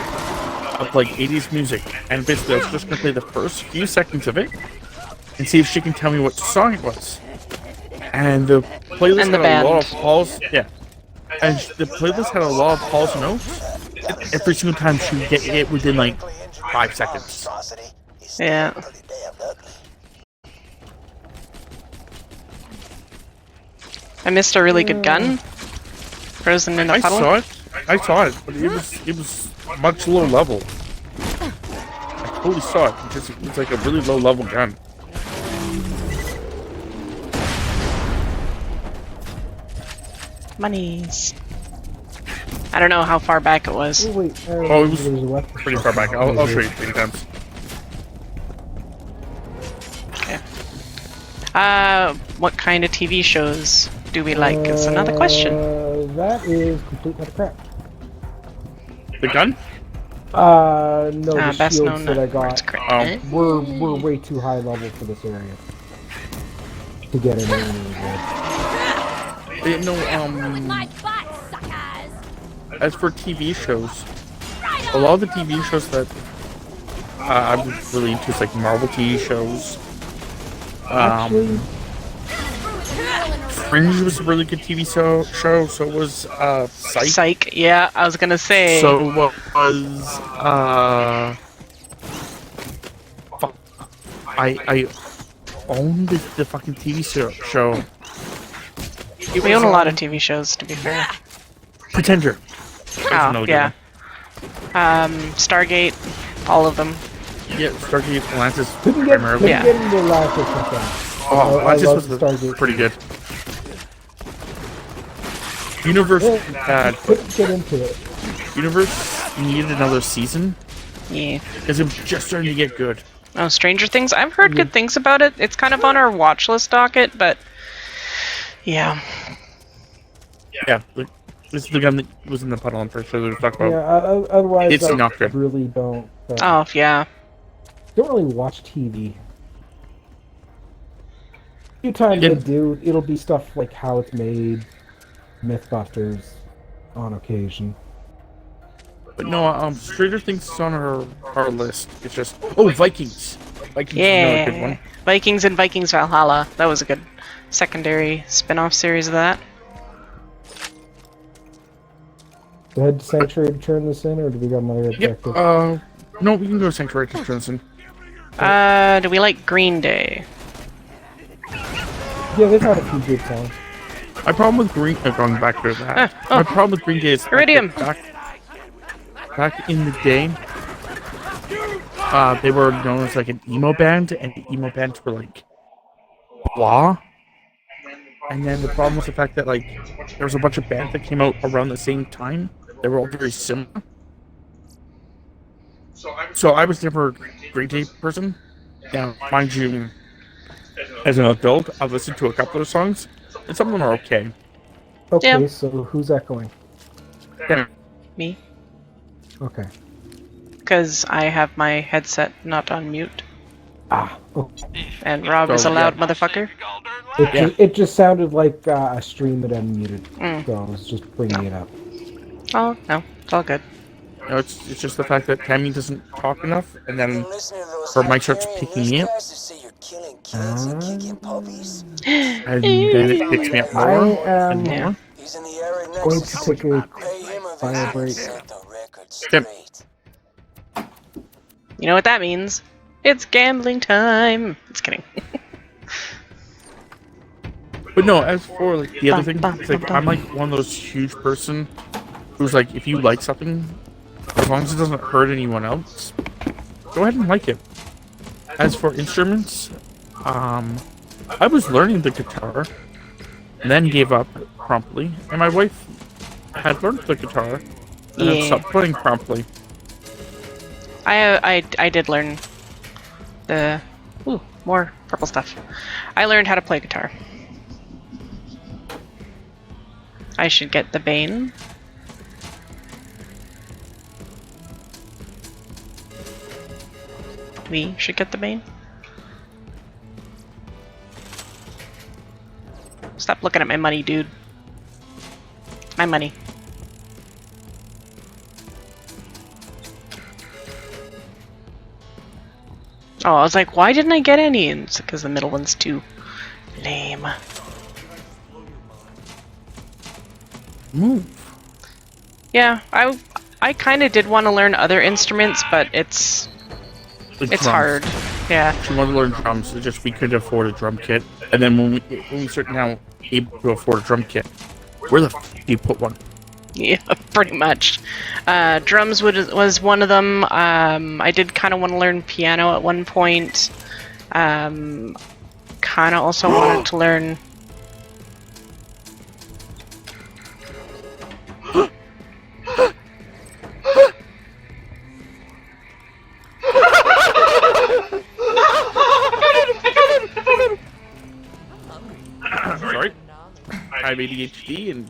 of like 80s music, and basically I was just gonna play the first few seconds of it and see if she can tell me what song it was. And the playlist had a lot of Halls. Yeah. And the playlist had a lot of Halls and Oates. Every single time she would get hit within like 5 seconds. Yeah. I missed a really good gun. Frozen in a puddle. I saw it, but it was much lower level. I totally saw it because it was like a really low level gun. Monies. I don't know how far back it was. Oh, wait, Oh, it was pretty far back. I'll show you 3 times. Okay. What kind of TV shows do we like? Is another question. That is complete utter crap. The gun? No, the best shields known that I got. We're way too high level for this area to get in really good. My butt, suckers! As for TV shows, a lot of the TV shows that I'm really into is like Marvel TV shows. Actually, Fringe was a really good TV show. So was Psych. Psych. Yeah, I was gonna say. So what was I owned the fucking TV show. We own a lot of TV shows, to be fair. Pretender. Oh, another good yeah. Stargate, all of them. Yeah, Stargate Atlantis Couldn't get, primarily. couldn't Yeah. get into Atlantis with that. Oh, I Atlantis love was Stargate. pretty good. Universe had Couldn't get into it. Universe needed another season Yeah. because it was just starting to get good. Oh, Stranger Things. I've heard good things about it. It's kind of on our watch list docket, but yeah. Yeah, this is the gun that was in the puddle. I'm pretty sure they were talking Yeah, about. otherwise It's I not good. really don't Oh, yeah. really watch TV. A few times Yeah. I do, it'll be stuff like How It's Made, Mythbusters, on occasion. But no, Stranger Things is on our list. It's just Vikings. Vikings is another good Yeah. one. Vikings and Vikings Valhalla. That was a good secondary spin-off series of that. Do I head to Sanctuary to turn this in, or do we got another Yep. objective? No, we can go to Sanctuary to Trinson. Do we like Green Day? Yeah, they've had a few good songs. My problem with Green, going back to that. Oh. My problem with Green Day is Iridium. back in the day, they were known as like an emo band, and the emo bands were like blah. And then the problem was the fact that like there was a bunch of bands that came out around the same time. They were all very similar. So I was never a Green Day person. Now, mind you, as an adult, I've listened to a couple of songs, and some of them are okay. Okay, Yeah. so who's echoing? Yeah. Me? Okay. Because I have my headset not on mute. Oh, And Rob is a So, loud yeah. motherfucker. it just sounded like a stream that unmuted, Mm. so I was just bringing it up. Oh, no. It's all good. No, it's just the fact that Tammy doesn't talk enough, and then Listening to those her mic starts Hyperion picking me up, newscasters say you're killing kids and kicking puppies. and then it picks me up more I and am Yeah. He's in the area next going to to take a Pay him a fire visit break. and set the record Yep. straight. You know what that means? It's gambling time. Just kidding. But no, as for like the other thing, it's like I'm like one of those huge person who's like, if you like something, as long as it doesn't hurt anyone else, go ahead and like it. As for instruments, I was learning the guitar, and then gave up promptly, and my wife had learned the guitar, and then Yeah. stopped playing promptly. I did learn the... Ooh, more purple stuff. I learned how to play guitar. I should get the Bane. We should get the Bane. Stop looking at my money, dude. My money. Oh, I was like, why didn't I get any? And it's because the middle one's too lame. Move. Yeah, I kind of did want to learn other instruments, but it's Drums. hard. Yeah. She wanted to learn drums. It's just we couldn't afford a drum kit. And then when we start now able to afford a drum kit, where the f do you put one? Yeah, pretty much. Drums was one of them. I did kind of want to learn piano at one point. Kind of also wanted to learn... Sorry. I have ADHD and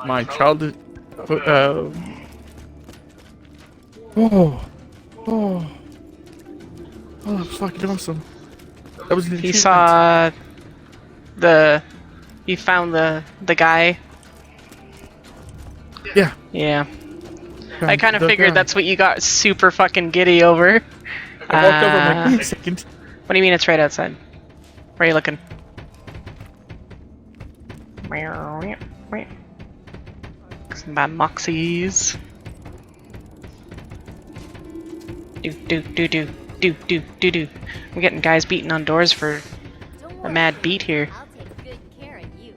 my childhood. That's fucking awesome. That was an He achievement. saw the... He found the guy. Yeah. Yeah. I kind of The figured guy. that's what you got super fucking giddy over. I walked over. I'm like, wait a second. What do you mean it's right outside? Where are you looking? Some bad moxies. Do. Do, do, do, do. I'm getting guys beating on doors for Don't a worry, mad beat here. I'll take good care of you.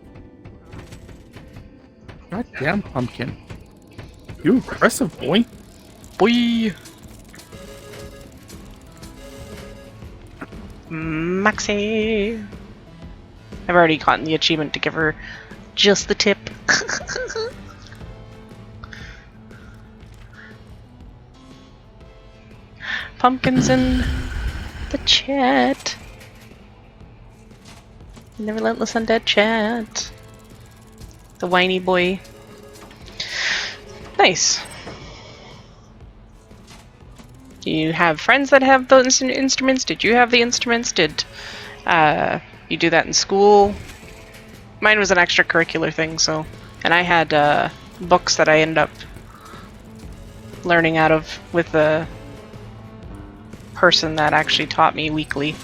God damn, Pumpkin. You aggressive, boy. Boy! Maxie! I've already gotten the achievement to give her just the tip. Pumpkins in the chat. In the Relentless Undead chat. The whiny boy. Nice. Do you have friends that have those instruments? Did you have the instruments? Did you do that in school? Mine was an extracurricular thing, so. And I had books that I ended up learning out of with the person that actually taught me weekly.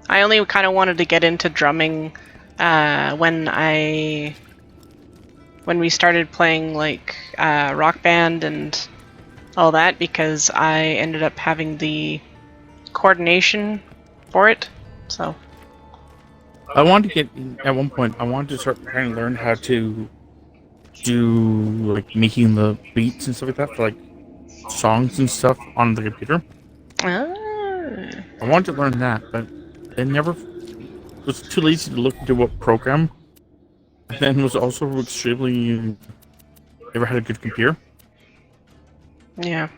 I only kind of wanted to get into drumming when we started playing like Rock Band and all that, because I ended up having the coordination for it. So I wanted to get, at one point, I wanted to start trying to learn how to do, like, making the beats and stuff like that for, like, songs and stuff on the computer. I wanted to learn that, but I never was too lazy to look into what program. And then was also extremely, never had a good computer. yeah.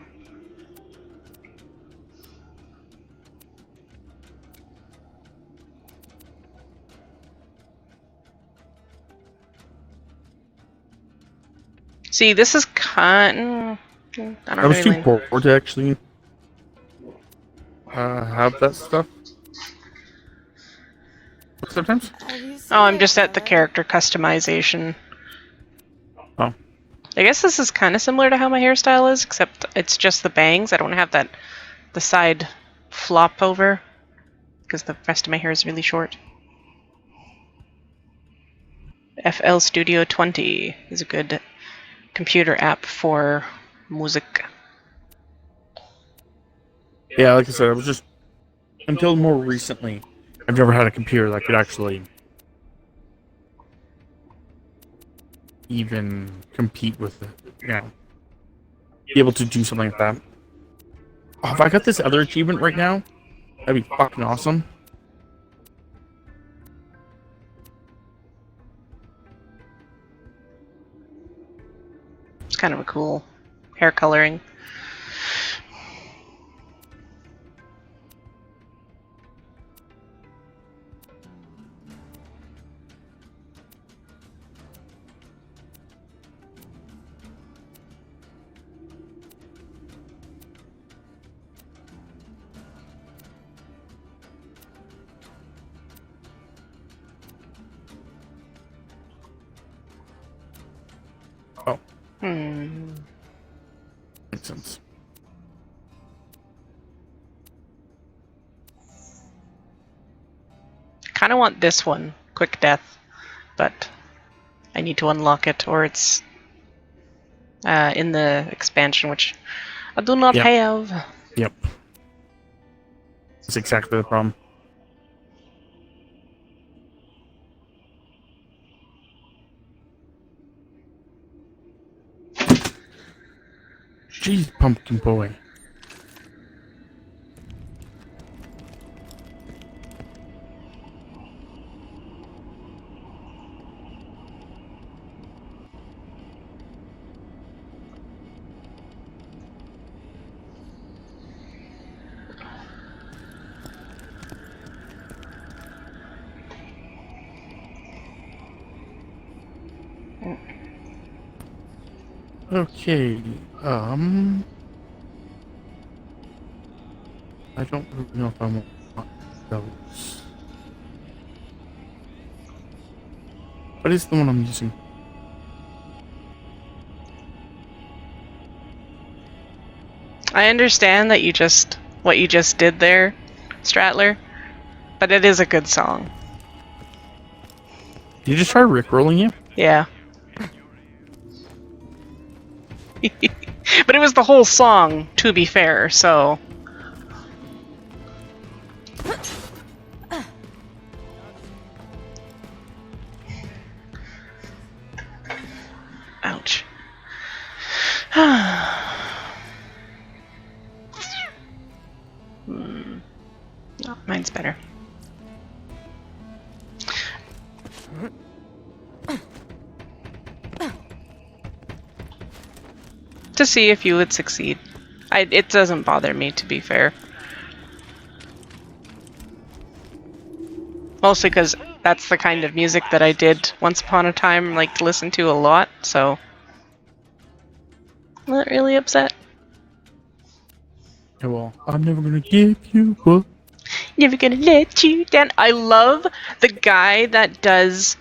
See, this is kind. I don't I was really. too bored to actually have that stuff. Sometimes. Oh, I'm just at the character customization. Oh. I guess this is kind of similar to how my hairstyle is, except it's just the bangs. I don't have the side flop over, because the rest of my hair is really short. FL Studio 20 is a good computer app for music. Yeah, like I said, I was just, until more recently, I've never had a computer that could actually even compete with it, you know, be able to do something like that. Oh, if I got this other achievement right now, that'd be fucking awesome. It's kind of a cool hair coloring. Oh, Hmm. makes sense. Kind of want this one, quick death, but I need to unlock it, or it's in the expansion, which I do not Yep. have. Yep. That's exactly the problem. Jeez, pumpkin boy. Okay, I don't really know if I want those. What is the one I'm using? I understand that what you just did there, Stratler, but it is a good song. Did you just try rickrolling you? Yeah. But it was the whole song, to be fair, so... Ouch. No, mine's better. To see if you would succeed. It doesn't bother me, to be fair. Mostly because that's the kind of music that I did once upon a time, like to listen to a lot, so... I'm not really upset. Yeah, well, I'm never gonna give you up. Never gonna let you down. I love the guy that does...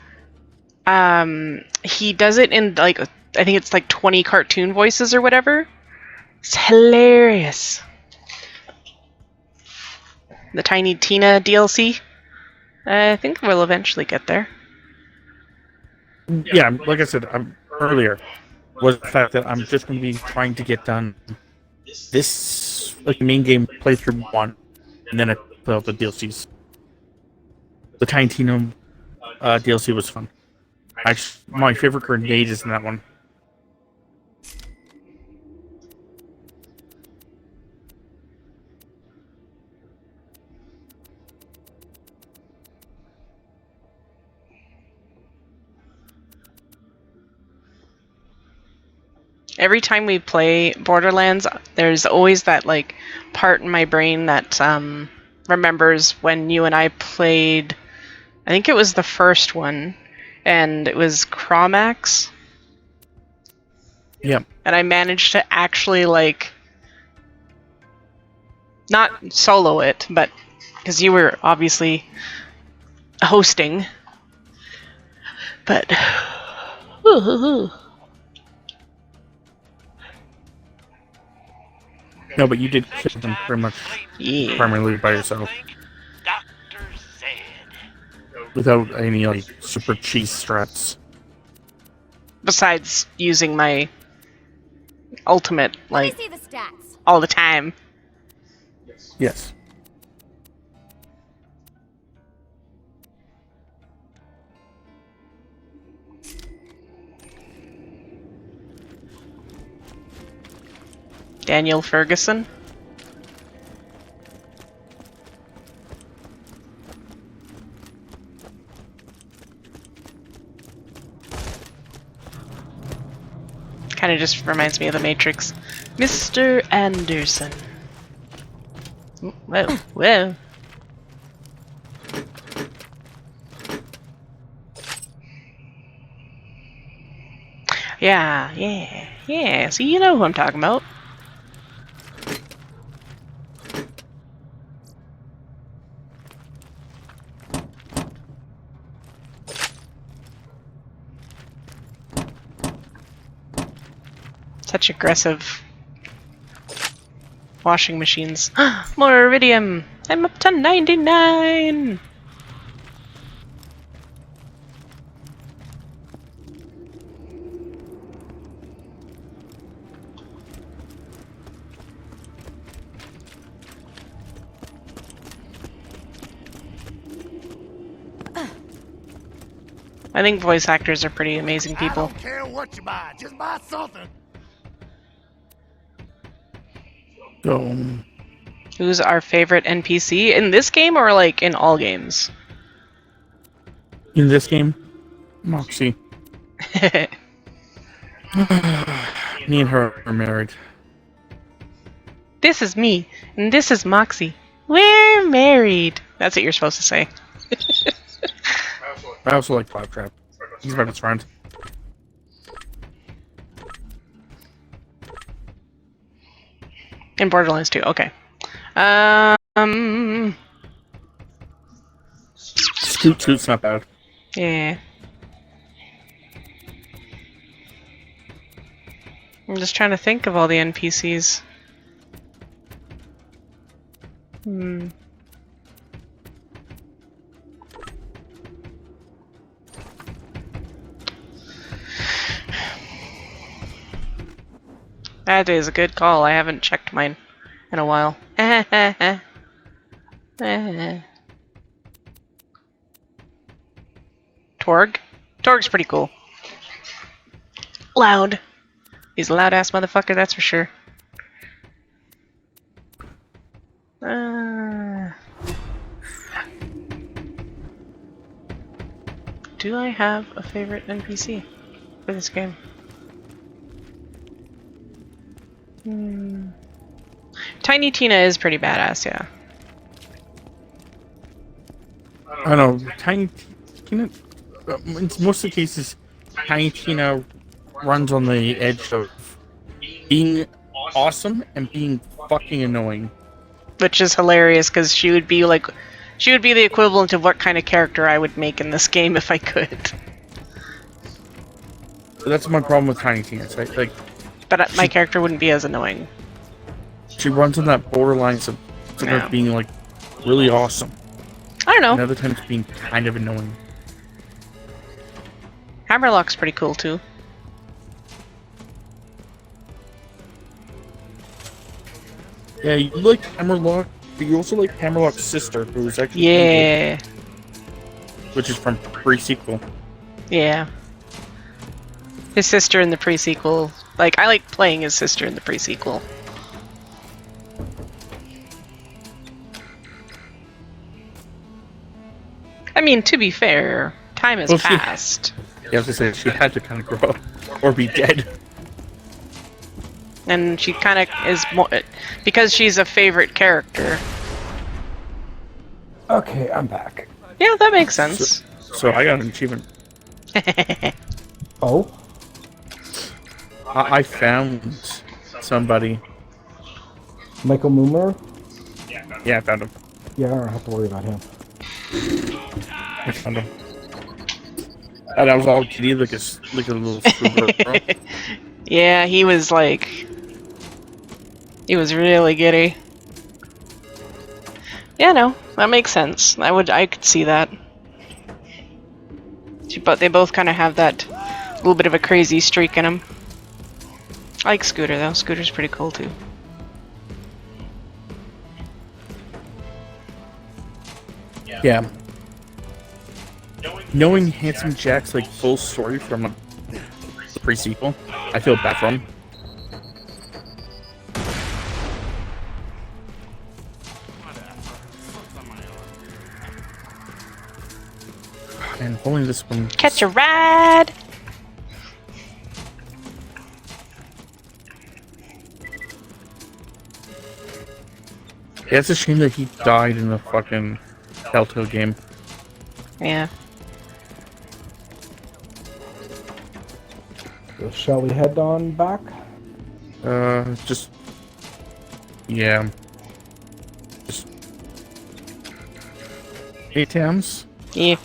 he does it in, like, I think it's like 20 cartoon voices or whatever. It's hilarious. The Tiny Tina DLC. I think we'll eventually get there. Yeah, like I said earlier, was the fact that I'm just going to be trying to get done this like main game playthrough 1, and then I play out the DLCs. The Tiny Tina DLC was fun. My favorite grenade is in that one. Every time we play Borderlands, there's always that like part in my brain that remembers when you and I played. I think it was the first one, and it was Chromax. Yep. And I managed to actually like not solo it, but because you were obviously hosting. But No, but you did kill them pretty much yeah. primarily by yourself, Doctor said. without any like super cheese strats. Besides using my ultimate Let like me see the stats. all the time. Yes. Daniel Ferguson. Kind of just reminds me of the Matrix. Mr. Anderson. Whoa, whoa. Yeah. So you know who I'm talking about. Such aggressive washing machines. More iridium! I'm up to 99! I think voice actors are pretty amazing people. I don't care what you buy, just buy something. So, Who's our favorite NPC in this game or like in all games? in this game, Moxie. Me and her are married. This is me, and this is Moxie. We're married. That's what you're supposed to say. I also like Claptrap. He's my best friend. In Borderlands 2, okay. Scoot Toot's not bad. Yeah. I'm just trying to think of all the NPCs. Hmm. That is a good call. I haven't checked mine in a while. Torg? Torg's pretty cool. Loud. He's a loud ass motherfucker, that's for sure. Do I have a favorite NPC for this game? Tiny Tina is pretty badass, yeah. I don't know, Tiny Tina. In most of the cases, Tiny Tina runs on the edge of being awesome and being fucking annoying. Which is hilarious because she would be the equivalent of what kind of character I would make in this game if I could. But that's my problem with Tiny Tina, right? Like, But my character wouldn't be as annoying. she runs on that borderlines of sometimes Yeah. being like really awesome, I don't and know. other times being kind of annoying. Hammerlock's pretty cool too. Yeah, you like Hammerlock, but you also like Hammerlock's sister, who's actually Yeah. evil, which is from pre-sequel. Yeah. His sister in the pre-sequel. Like, I like playing his sister in the pre-sequel. I mean, to be fair, time has Well, passed. Yeah, I was gonna say, she had to kind of grow up or be dead. And she kind of is more... Because she's a favorite character. Okay, I'm back. Yeah, that makes sense. So I got an achievement. Oh? I found somebody. Michael Moomer? Yeah, I found him. Yeah, I don't have to worry about him. I found him. And I was all giddy like a little schoolgirl. Yeah, he was like... He was really giddy. Yeah, no, that makes sense. I could see that. But they both kind of have that little bit of a crazy streak in them. I like Scooter though. Scooter's pretty cool too. Yeah. Knowing Handsome Jack's like full story from the pre-sequel, I feel bad for him. And only this one. Catch a ride! Yeah, it's a shame that he died in the fucking Telltale game. Yeah. So shall we head on back? Just... Yeah. Just... Hey, Tams. Yeah.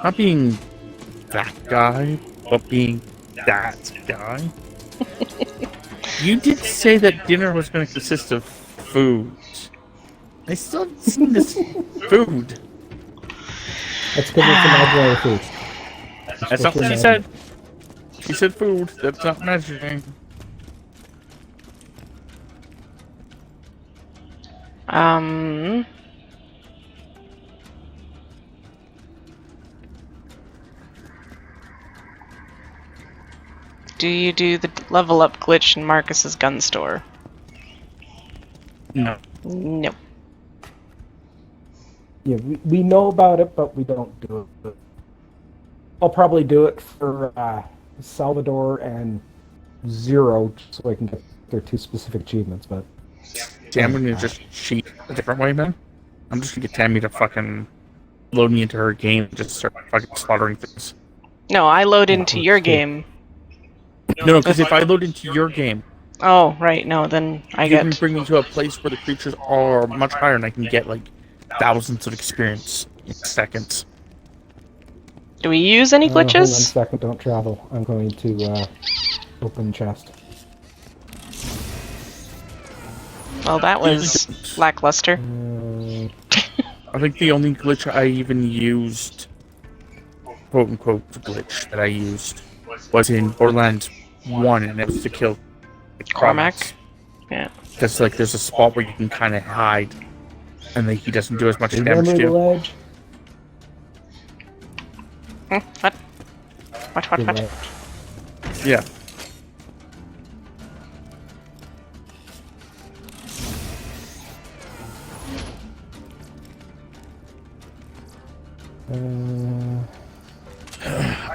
Not being that guy, but being that guy. You did say that dinner was going to consist of food. I still haven't seen this food. That's because it's an imaginary food. That's not what she said. She said food. That's not measuring. Do you do the level up glitch in Marcus's gun store? No. Nope. Yeah, we know about it, but we don't do it. I'll probably do it for Salvador and Zero, so I can get their two specific achievements, but... See, I'm gonna just cheat a different way, man. I'm just gonna get Tammy to fucking load me into her game and just start fucking slaughtering things. No, I load into your game. No, because if I load into your game, Oh, right, no, then I you can get... bring me to a place where the creatures are much higher and I can get, like, thousands of experience in seconds. Do we use any Hold on a glitches? second, don't travel. I'm going to open chest. Well, that was lackluster. I think the only glitch I even used, quote unquote glitch that I used, was in Borderlands 1, and it was to kill Cormac. Yeah. Because like there's a spot where you can kind of hide, and then he doesn't do as much damage Remember to the you. ledge? What? What? The What? ledge. Yeah.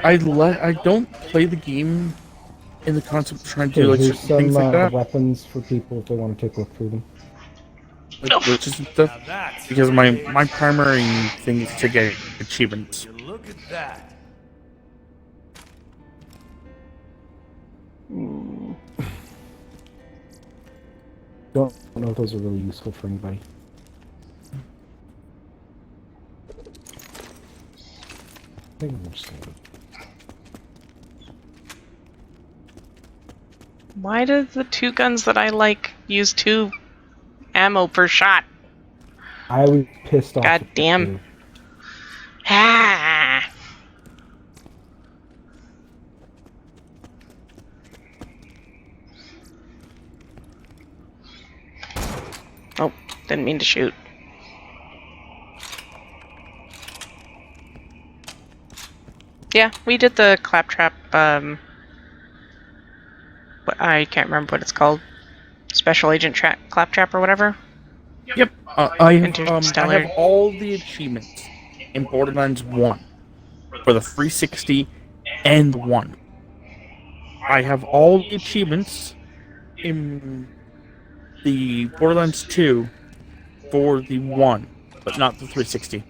I don't play the game in the concept of trying to do like Here's certain some things like that, weapons for people if they want to take a look through them. like glitches and stuff, That's because my primary thing is to get achievements. you look at that. Don't know if those are really useful for anybody. I think I'm just gonna... Why do the two guns that I like use 2 ammo per shot? I was pissed off. God at damn. you. Ah! Oh, didn't mean to shoot. Yeah, we did the claptrap, I can't remember what it's called. Special Agent Claptrap or whatever. Yep. I have Interstellar. all the achievements in Borderlands 1 for the 360 and 1. I have all the achievements in the Borderlands 2 for the 1, but not the 360.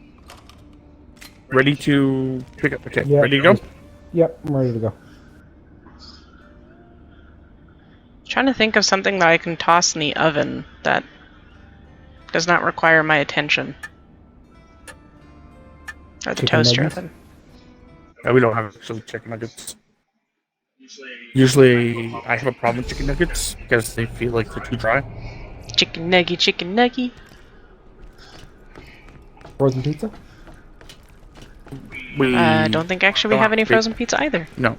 Ready to pick up? Okay, Yeah, ready to go? Yep, I'm ready to go. Trying to think of something that I can toss in the oven that does not require my attention. Or the Chicken toaster nuggets? oven. Yeah, we don't have actually chicken nuggets. Usually, I have a problem with chicken nuggets because they feel like they're too dry. Chicken nuggy, chicken nuggy. Frozen pizza? We Don't think actually we don't have any have to- frozen pizza either. No,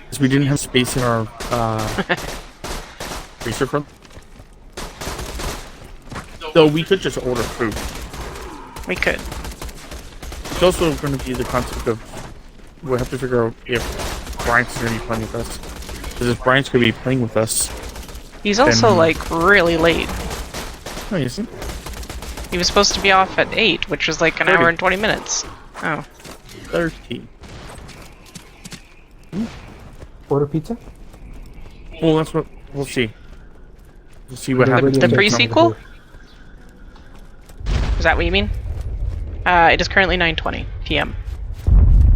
because we didn't have space in our freezer front. So we could just order food. We could. It's also going to be the concept of we'll have to figure out if Brian's going to be playing with us. Because if Brian's going to be playing with us, He's also Then- like really late. oh, you see, He was supposed to be off at 8, which was like an 30. hour and 20 minutes. Oh. 13. Order pizza? Well, that's what we'll see. We'll see what They're happens. ready The to next make pre-sequel? them. Is that what you mean? It is currently 9:20 p.m.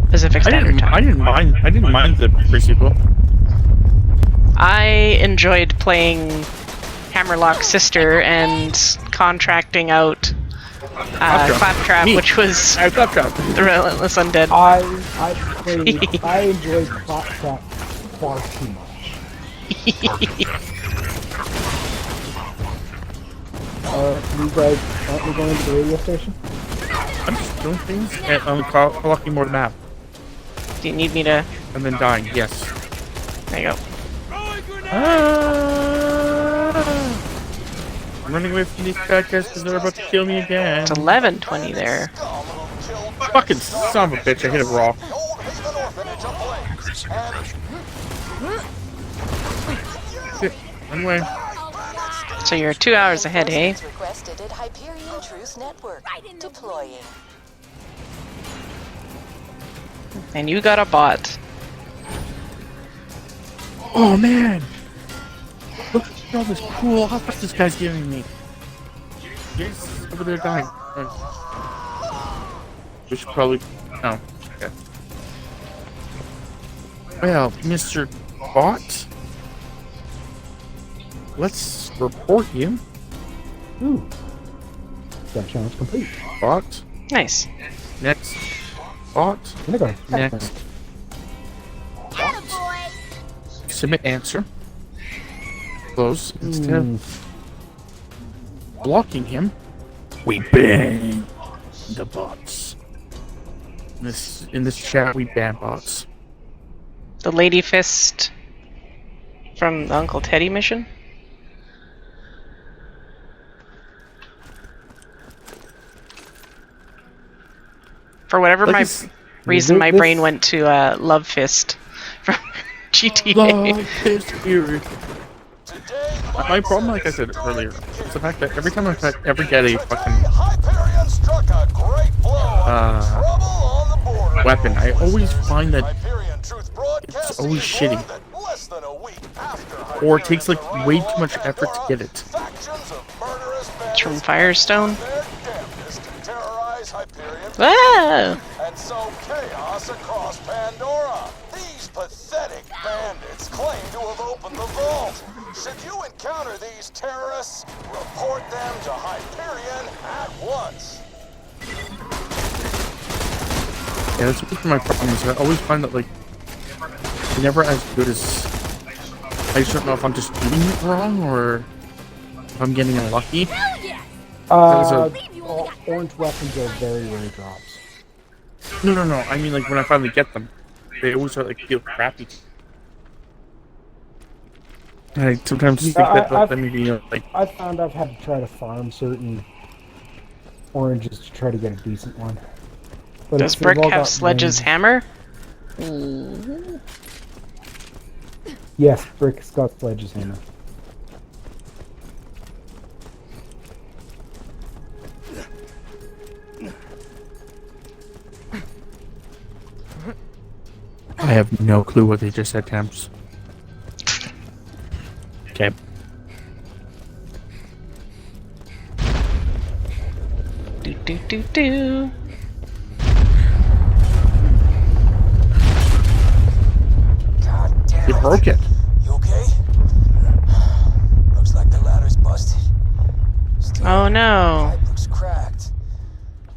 Pacific I Standard Time. didn't mind the pre-sequel. I enjoyed playing Hammerlock's sister and contracting out Claptrap, Me. which was Claptrap. the Relentless Undead. I enjoyed Claptrap far too much. You guys, aren't we going to the radio station? I'm just doing things and I'm collecting more map Do you need me to? and then dying. Yes. There you go. Throwing grenade! I'm running away from these bad guys because they're about to kill me again. It's 11:20 there. Fucking son of a bitch! I hit it raw. The old Haven Orphanage ablaze. Shit. Run away. So you're 2 hours ahead, eh? Requested at Hyperion Truth Network. Deploying. And you got a bot. Oh man! Look at all this cool offers this guy's giving me. He's over there dying. We should probably. No. Okay. Well, Mr. Bot, let's report you. Ooh. That challenge complete. Bot. Nice. Next. Bot. Vinegar. Next. Submit answer. Close instead. blocking him. We ban the bots. In this chat, we ban bots. The Lady Fist from the Uncle Teddy mission? For whatever Like my it's- reason, my This- brain went to Love Fist from GTA. Love is here. Today, My problem, like I said earlier, is the fact that every time I ever get a fucking Hyperion struck a great blow. Trouble on the border. weapon, I always find that Hyperion Truth Broadcasting always is shitty. learned that less than a week after or it takes like Hyperion's way arrival too much on effort to get it. factions of murderous It's from bandits Firestone. did their damnedest to terrorize Hyperion Ah! and sow chaos across Pandora. These pathetic bandits claim to have opened the vault. Should you encounter these terrorists, report them to Hyperion at once. Yeah, that's one of my problems. I always find that like they're never as good as. I just don't know if I'm just doing it wrong or if I'm getting unlucky. Hell yes! Orange weapons are very rare drops. No. I mean, like when I finally get them, they always like feel crappy. I sometimes think that I've- maybe like I found I've had to try to farm certain oranges to try to get a decent one. But Does they've Brick all have got Sledge's range. hammer? Yes, Brick's got Sledge's hammer. I have no clue what they just said, Temps. Okay. Do. God damn You it. broke it. You okay? Looks like the ladder's busted. Still, Oh the no. pipe looks cracked.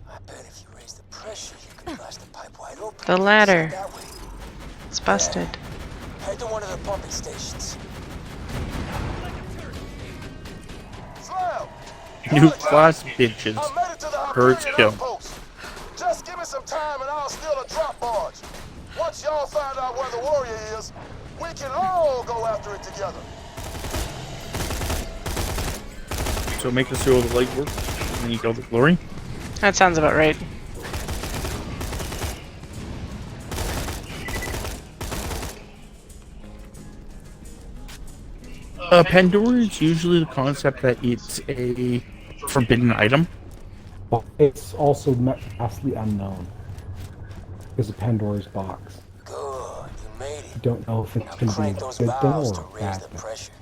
I bet if you raise the pressure, you can blast the pipe wide open. The ladder. That way. It's busted. Head to one of the pumping stations. Slam! New class bitches. I made it to the Hurts Hyperion kill. outpost. Just give me some time and I'll steal a drop barge. Once y'all find out where the warrior is, we can all go after it together. So make us do all the legwork, and then you go to glory. That sounds about right. Pandora is usually the concept that it's a forbidden item. But it's also vastly unknown. Because of Pandora's box. Good, you made it. You don't know if it's Now going to be crank a those good thing valves to or a raise bad the thing. pressure.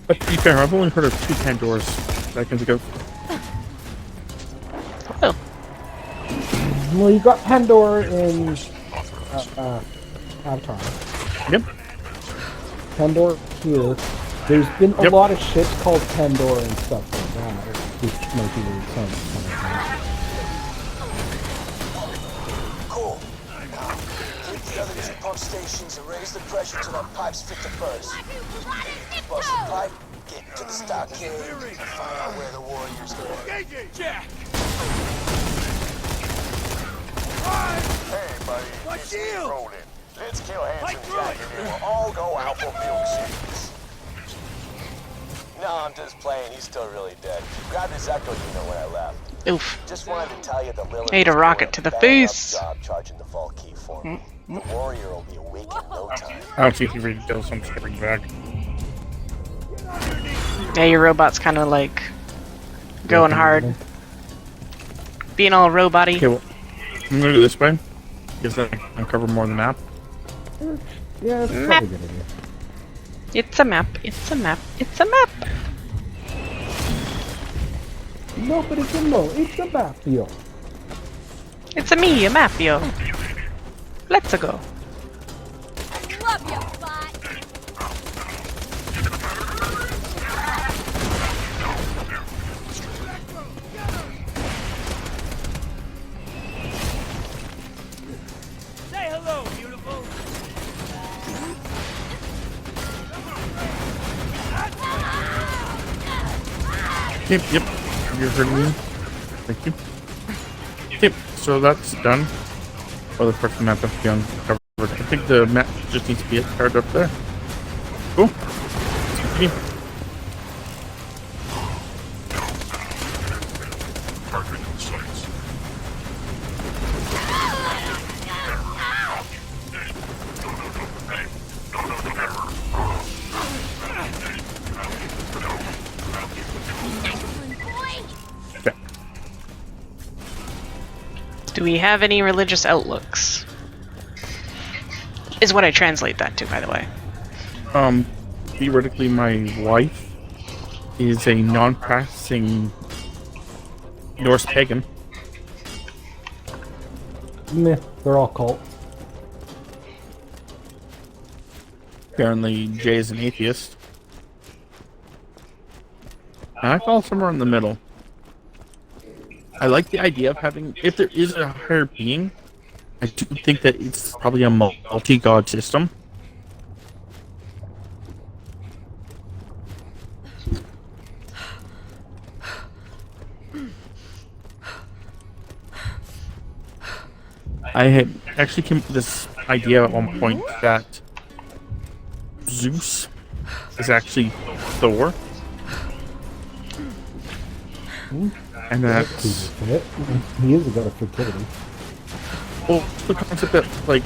But to be fair, I've only heard of 2 Pandoras that I can think of. Oh, Well, you got Pandora in Avatar. Yep. Pandora here. There's been a Yep. lot of shit called Pandora and stuff like that, which might be weird. Cool. Now, hit the other 2 pump stations and raise the pressure till that pipe's fit to burst. Bust the pipe, get into the stockade, and find out where the warriors are. Jack! Hey, buddy. My it's me shield! rolling. Let's kill Handsome My Jack and then we'll all go out for milkshakes. No, I'm just playing. He's still really dead. Grab his echo unit when I left. oof. Just wanted to tell you that Lilith Ate a is doing rocket to the bang-up face. job charging the vault key for me. The warrior will be awake in no time. I don't think you're ready to kill, so I'm skipping back. Yeah, your robot's kind of like going hard. Being all robot-y. Okay, well, I'm gonna go this way. Guess I can cover more of the map. Yeah, it's Map. probably a good idea. It's a map. It's a map. It's a map. Nobody can know. It's a battlefield. It's a me, a map, yo. Let's go. Love you, bot. Say hello, beautiful! Yep, yep. You're hurting me. Thank you. Yep, so that's done. Other parts of the map have to be uncovered. I think the map just needs to be card up there. Cool. Let's continue. Okay. Do we have any religious outlooks? Is what I translate that to, by the way. Theoretically, my wife is a non-practicing Norse pagan. Meh, they're all cults. Apparently, Jay is an atheist. And I fall somewhere in the middle. I like the idea of having, if there is a higher being, I do think that it's probably a multi-god system. I had actually came up with this idea at one point that Zeus is actually Thor. And that's... He is a god of fertility. Well, the concept that, like,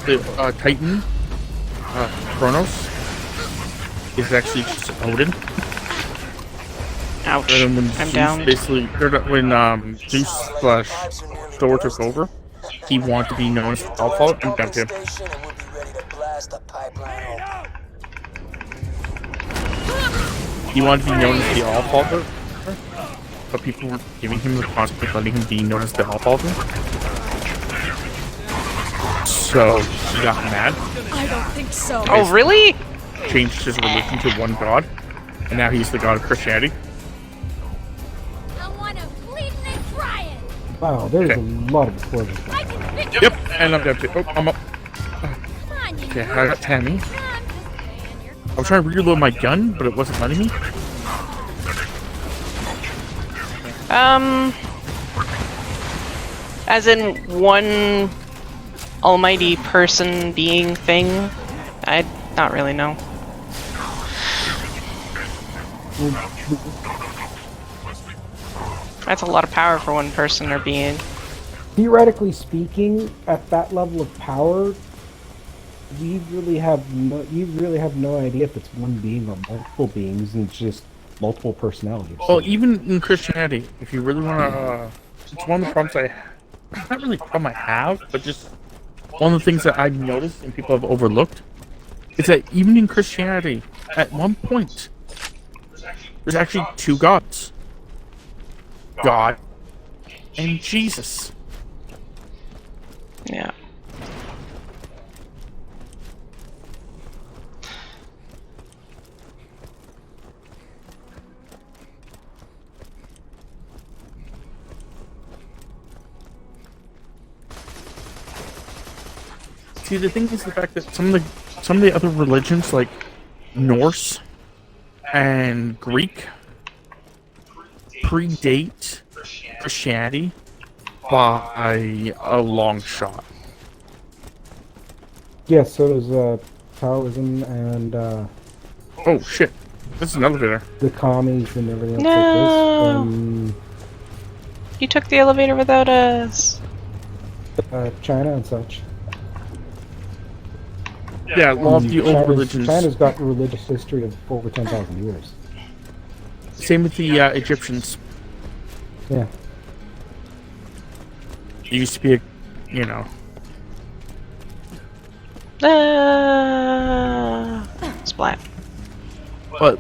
the Titan, Kronos, is actually just Odin. Ouch. And when I'm Zeus down. basically, when Zeus / Thor took over, he wanted to be known as Allfather. I'm down to him. He wanted to be known as the Allfather, but people were giving him the concept of letting him be known as the Allfather. So he got mad. I don't think so. Oh, really? Changed his religion to one god, and now he's the god of Christianity. I want to bleeding and crying. Wow, there's Okay. a lot of explosions. I can fix Yep, and I'm down too. Oh, I'm up. Come on, you Okay, I know. got Tammy. I'm just saying, you're I was trying to reload my gun, but it wasn't letting me. As in one almighty person being thing? I not really know. That's a lot of power for one person or being. Theoretically speaking, at that level of power, you really have no idea if it's one being or multiple beings, and it's just multiple personalities. Well, even in Christianity, if you really want to, it's one of the problems it's not really a problem I have, but just one of the things that I've noticed and people have overlooked is that even in Christianity, at one point, there's actually two gods. God and Jesus. Yeah. See, the thing is the fact that some of the other religions, like Norse and Greek, predate Christianity by a long shot. Yes, so does Taoism and Oh shit! This is an elevator. the commies and everything else No. like this. You took the elevator without us. China and such. Yeah, a lot of the old religions. China's got a religious history of over 10,000 years. Same with the Egyptians. Yeah. It used to be a, you know. Splat. But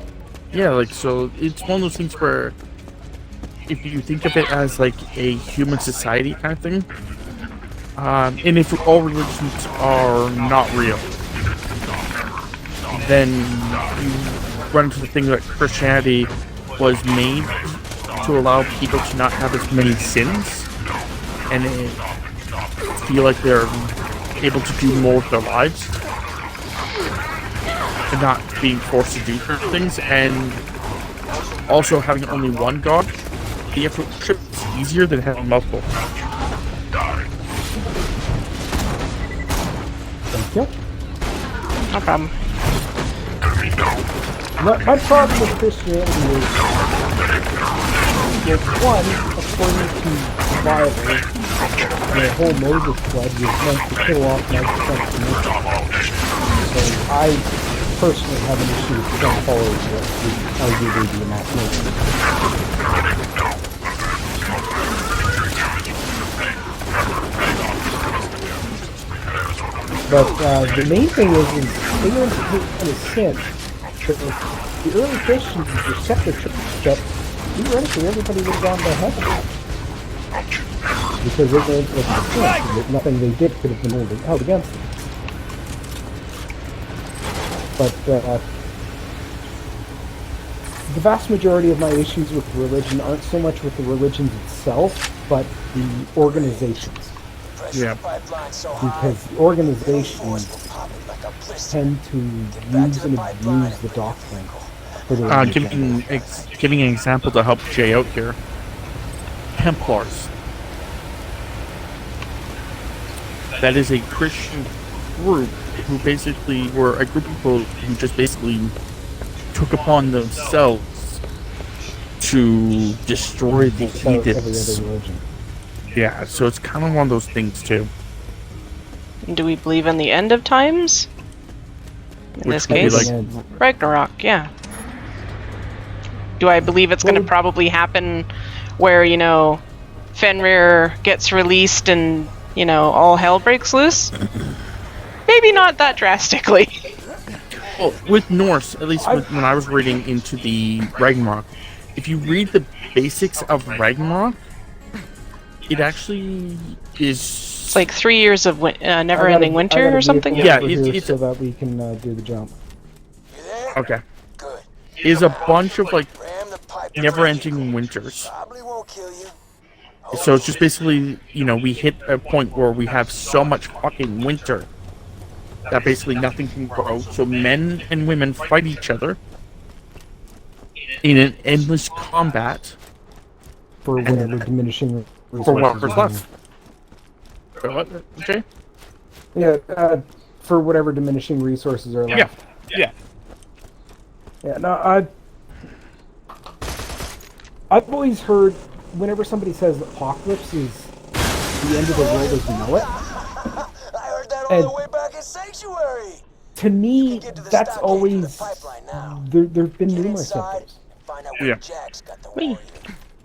yeah, like, so it's one of those things where if you think of it as like a human society kind of thing, and if all religions are not real, then you run into the thing that Christianity was made to allow people to not have as many sins and feel like they're able to do more with their lives and not being forced to do certain things. And also having only one god, the infiltration is easier than having multiple. Thank you. No problem. My problem with Christianity is one, according to the Bible, the whole Moses flood was meant to kill off 90% of the nation. So I personally have an issue with some followers that would arguably be a mass nation. But the main thing is ignorance is sin. The early Christians were separate churches that theoretically everybody would have gone to heaven. Because ignorance was a sin, that nothing they did could have been held against them. But the vast majority of my issues with religion aren't so much with the religions itself, but the organizations. Yeah. Because the organizations tend to use and abuse the doctrine for their own agenda. Giving an example to help Jay out here. Templars. That is a Christian group who basically were a group of people who just basically took upon themselves to destroy the Every other heathens. religion. Yeah, so it's kind of one of those things too. Do we believe in the end of times? In this Which would be case, like- Ragnarok, yeah. Do I believe it's going to probably happen where, you know, Fenrir gets released and, you know, all hell breaks loose? Maybe not that drastically. Well, with Norse, at least when I was reading into the Ragnarok, if you read the basics of Ragnarok, it actually is... It's like 3 years of never-ending winter or something? Yeah, it's so that we can do the jump. You there? Okay. Good. Is a bunch of, like, Ram the pipe. never-ending winters. Probably won't kill you. So it's just basically, you know, we hit a point where we have so much fucking winter that basically nothing can grow. So men and women fight each other in an endless combat For whatever diminishing resources. for whatever's left. What, Jay? Yeah, for whatever diminishing resources are left. Yeah. Yeah, no, I've always heard whenever somebody says apocalypse is the end of the world as we know it. I heard that all the way back in Sanctuary. To me, Get to the that's stockade always through the pipeline now. there've been Get numerous inside symptoms. and find out where Yeah. Jack's got the Whee. warrior.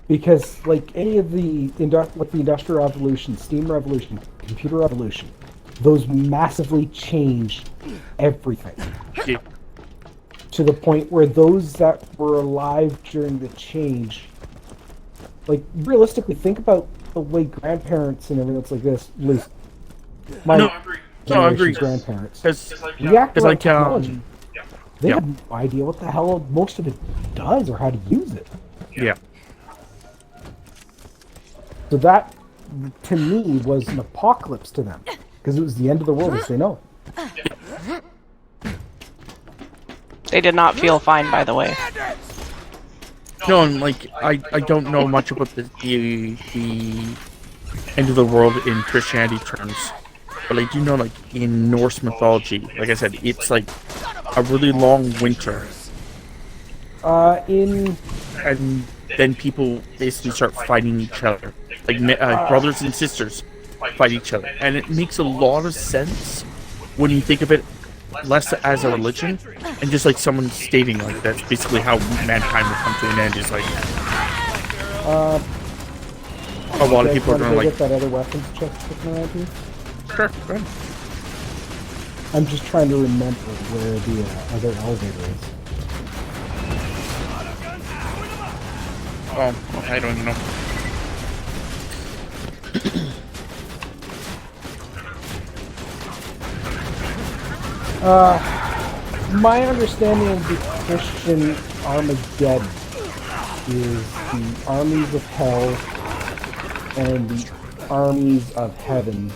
Because like any of the with the Industrial Revolution, Steam Revolution, Computer Revolution, those massively changed everything. Yeah. To the point where those that were alive during the change, like realistically, think about the way grandparents and everything that's like this, at least my No, I generation's agree. grandparents, Because, react to like, technology. They yeah. have no idea what the hell most of it does or how to use it. yeah. So that, to me, was an apocalypse to them. Because it was the end of the world as they know it. They did not feel fine, by the way. No, and like I don't know much about the end of the world in Christianity terms, but I do know like in Norse mythology, like I said, it's like a really long winter, In and then people basically start fighting each other, like brothers and sisters fight each other, and it makes a lot of sense when you think of it less as a religion and just like someone stating like that's basically how mankind will come to an end. Is like a lot of people are gonna like. get that other weapons chest sticking around here? Sure, go ahead. I'm just trying to remember where the other elevator is. Oh, I don't even know. My understanding of the Christian Armageddon is the armies of hell and the armies of heaven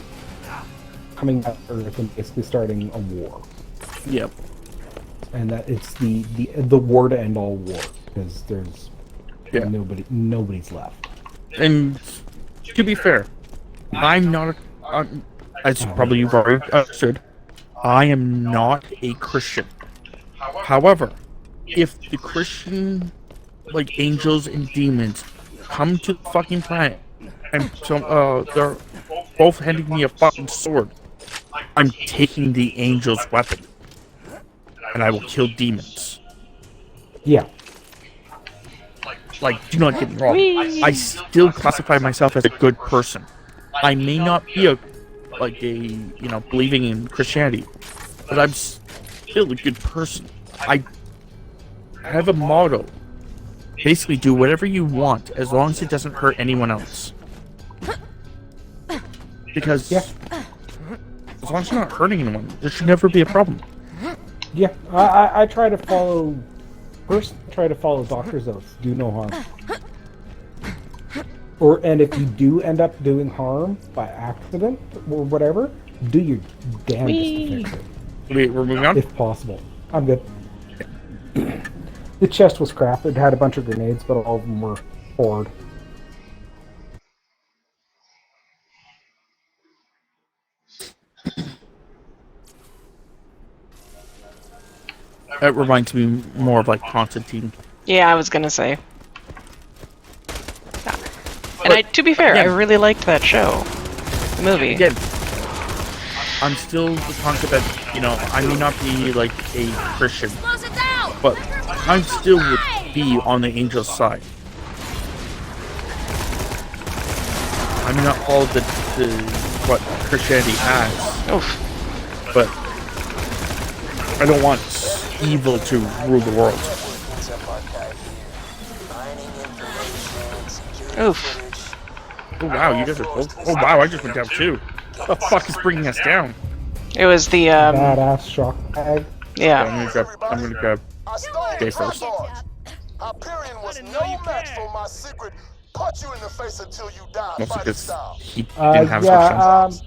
coming at Earth and basically starting a war. Yep. And that it's the war to end all war, because there's Yeah. Nobody's left. And to be fair, I'm not as probably you've already understood, I am not a Christian. However, if the Christian, like angels and demons, come to the fucking planet and they're both handing me a fucking sword, I'm taking the angel's weapon and I will kill demons. Yeah. Like, do not get me wrong. I still classify myself as a good person. I may not be believing in Christianity, but I'm still a good person. I have a motto. Basically, do whatever you want as long as it doesn't hurt anyone else. Because as long as you're not hurting anyone, there should never be a problem. Yeah, I try to follow. First, try to follow doctor's oaths. Do no harm. And if you do end up doing harm by accident or whatever, do your damnedest to fix it. Wait, we're moving on? If possible. I'm good. The chest was crap. It had a bunch of grenades, but all of them were forward. That reminds me more of like Constantine. Yeah, I was gonna say. And to be fair, I really liked that show. The movie. Again, I'm still the concept that, I may not be like a Christian, but I still would be on the angel's side. I may not follow what Christianity has, but I don't want evil to rule the world. Oof. Oh wow, you guys are close. Oh wow, I just went down too. What the fuck is bringing us down? It was the badass shock bag. Yeah. I'm gonna grab Jay first. Hyperion was no match for my secret. Punch you in the face until you die. Mostly Fight because style. he didn't have instructions.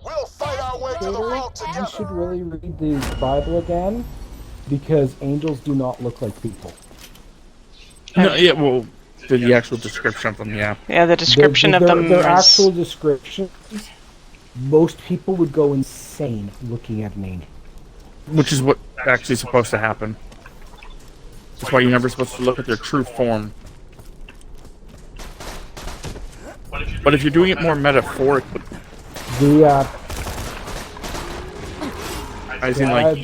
We'll fight our way to the vault together. You should really read the Bible again, because angels do not look like people. No, yeah, well, the actual description of them, yeah. Yeah, the description of them Their is... actual descriptions, most people would go insane looking at an angel. Which is what actually is supposed to happen. That's why you're never supposed to look at their true form. But if you're doing it more metaphorically, as in like,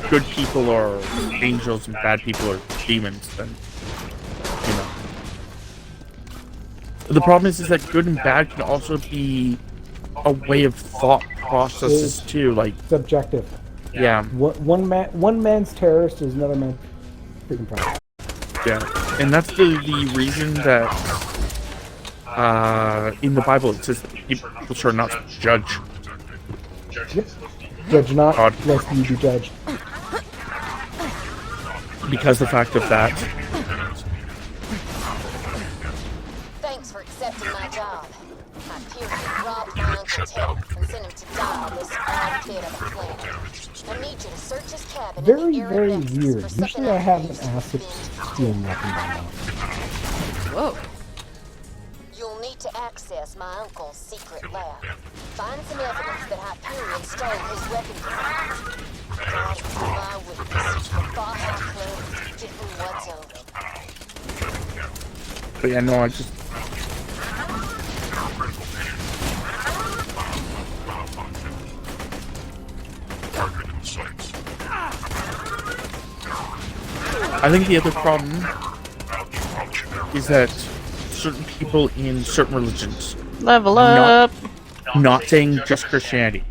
good people are angels and bad people are demons, then, The problem is that good and bad can also be a way of thought processes too, like... Subjective. Yeah. One man's terrorist is another man's freaking problem. Yeah, and that's the reason that in the Bible it says that people should not judge. Yep. Judge not, God. lest you be judged. Because the fact of that. Thanks for accepting my job. Hyperion robbed my Uncle Ted and sent him to die on this armpit of a planet. I need you to search his cabin Very, in the arid very Nexus weird. for something Usually I have an acid stealing weapon by now. Whoa. You'll need to access my uncle's secret lab. Find some evidence that Hyperion stole his weapon designs. God be my witness. The Baja Club is getting what's owed. But yeah, no, I just... I think the other problem is that certain people in certain religions... Level up! Not saying just Christianity.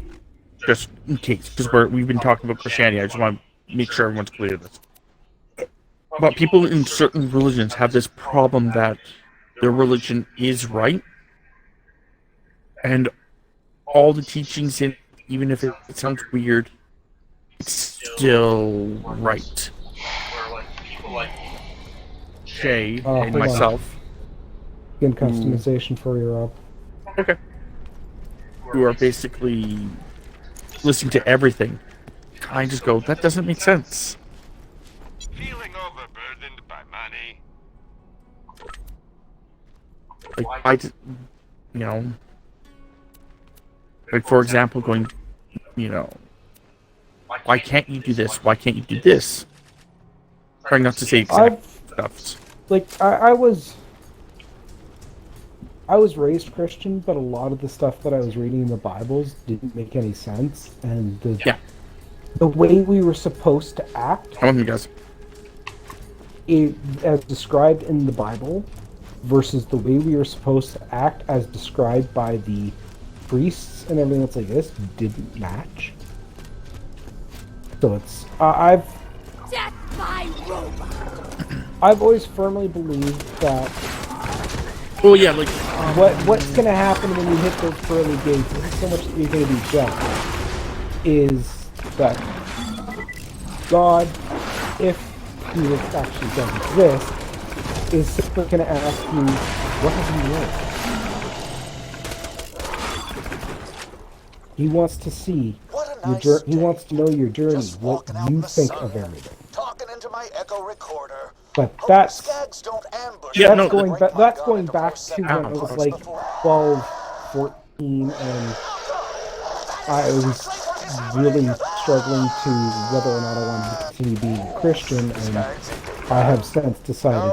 Just in case, because we've been talking about Christianity. I just want to make sure everyone's clear of this. But people in certain religions have this problem that their religion is right, and all the teachings in, even if it sounds weird, it's still right. Shay and myself. Again, customization for your up. Okay. Who are basically listening to everything. I just go, that doesn't make sense. Feeling overburdened by money? Like, you know, like for example, going, you know, why can't you do this? Why can't you do this? Trying not to say exact stuff. Like, I was raised Christian, but a lot of the stuff that I was reading in the Bibles didn't make any sense, and the way we were supposed to act, Come on, you guys. as described in the Bible, versus the way we were supposed to act as described by the priests and everything that's like this, didn't match. So it's Death by robot. I've always firmly believed that Oh yeah, like what's gonna happen when you hit those pearly gates isn't so much that you're gonna be judged, is that God, if he actually does exist, is simply gonna ask you, what have you learned? He wants to see he wants to know your journey, what you think of everything. Talking into my echo recorder. But that's Skags don't ambush. that's going back to when I was like 12, 14, and I was really struggling to whether or not I wanted to continue being a Christian, and I have since decided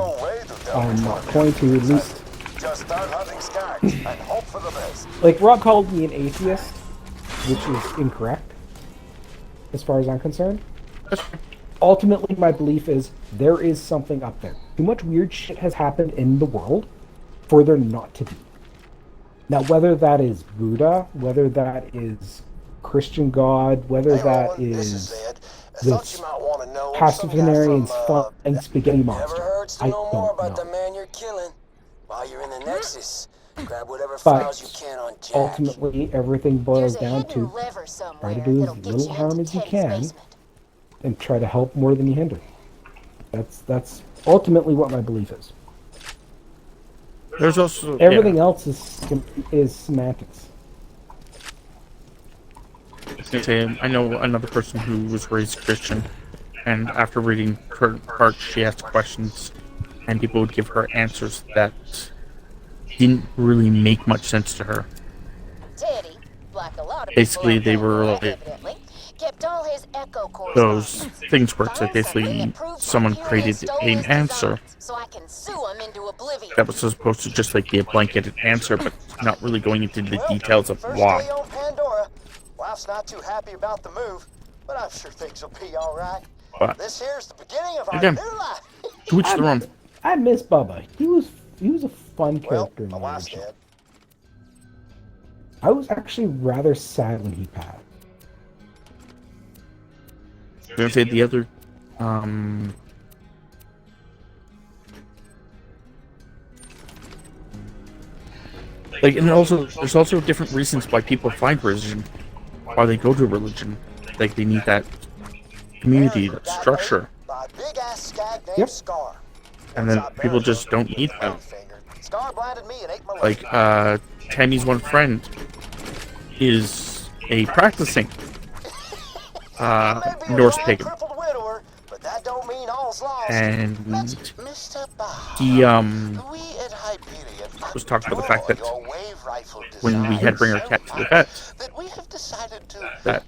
I'm not going to, at least. Just start hunting skags and hope for the best. Like, Rob called me an atheist, which is incorrect, as far as I'm concerned. Ultimately, my belief is there is something up there. Too much weird shit has happened in the world for there not to be. Now, whether that is Buddha, whether that is Christian God, whether that is this Pastafarian's flying spaghetti monster, I don't know. The man you're killing while you're in the Nexus. Grab whatever But files you can on Jack. ultimately, everything boils down to try to do as little harm as you can and try to help more than you hinder. That's ultimately what my belief is. there's also Everything else is semantics. I was gonna say, I know another person who was raised Christian, and after reading her part, she asked questions, and people would give her answers that didn't really make much sense to her. Teddy, like a lot of Basically, people they were out there, like evidently, kept all his echo those correspondence. things where it's like Find something basically that proves someone Hyperion created stole an his answer designs, so I can sue him into oblivion. that was supposed to just like be a blanketed answer, but not really going into the details of First why. day on Pandora. Wife's not too happy about the move, but I'm sure things will be all right. But This here's the beginning of our again, new life. to each their own. I miss Bubba. He was a fun Well, character in my the wife's original. dead. I was actually rather sad when he passed. I was gonna say the other, like, and also there's also different reasons why people find religion, why they go to religion. Like they need that community, that structure, By a big ass skag named Yep. Scar. and then people just don't need that. Scar blinded me and ate my Like, leg. Tammy's one friend is a practicing Norse pagan, Crippled widower, but that don't mean all's lost. and Mr. Bob, he we at Hyperion was talking about the fact that your wave rifle when we had to bring our cat to the vet, that we have decided to that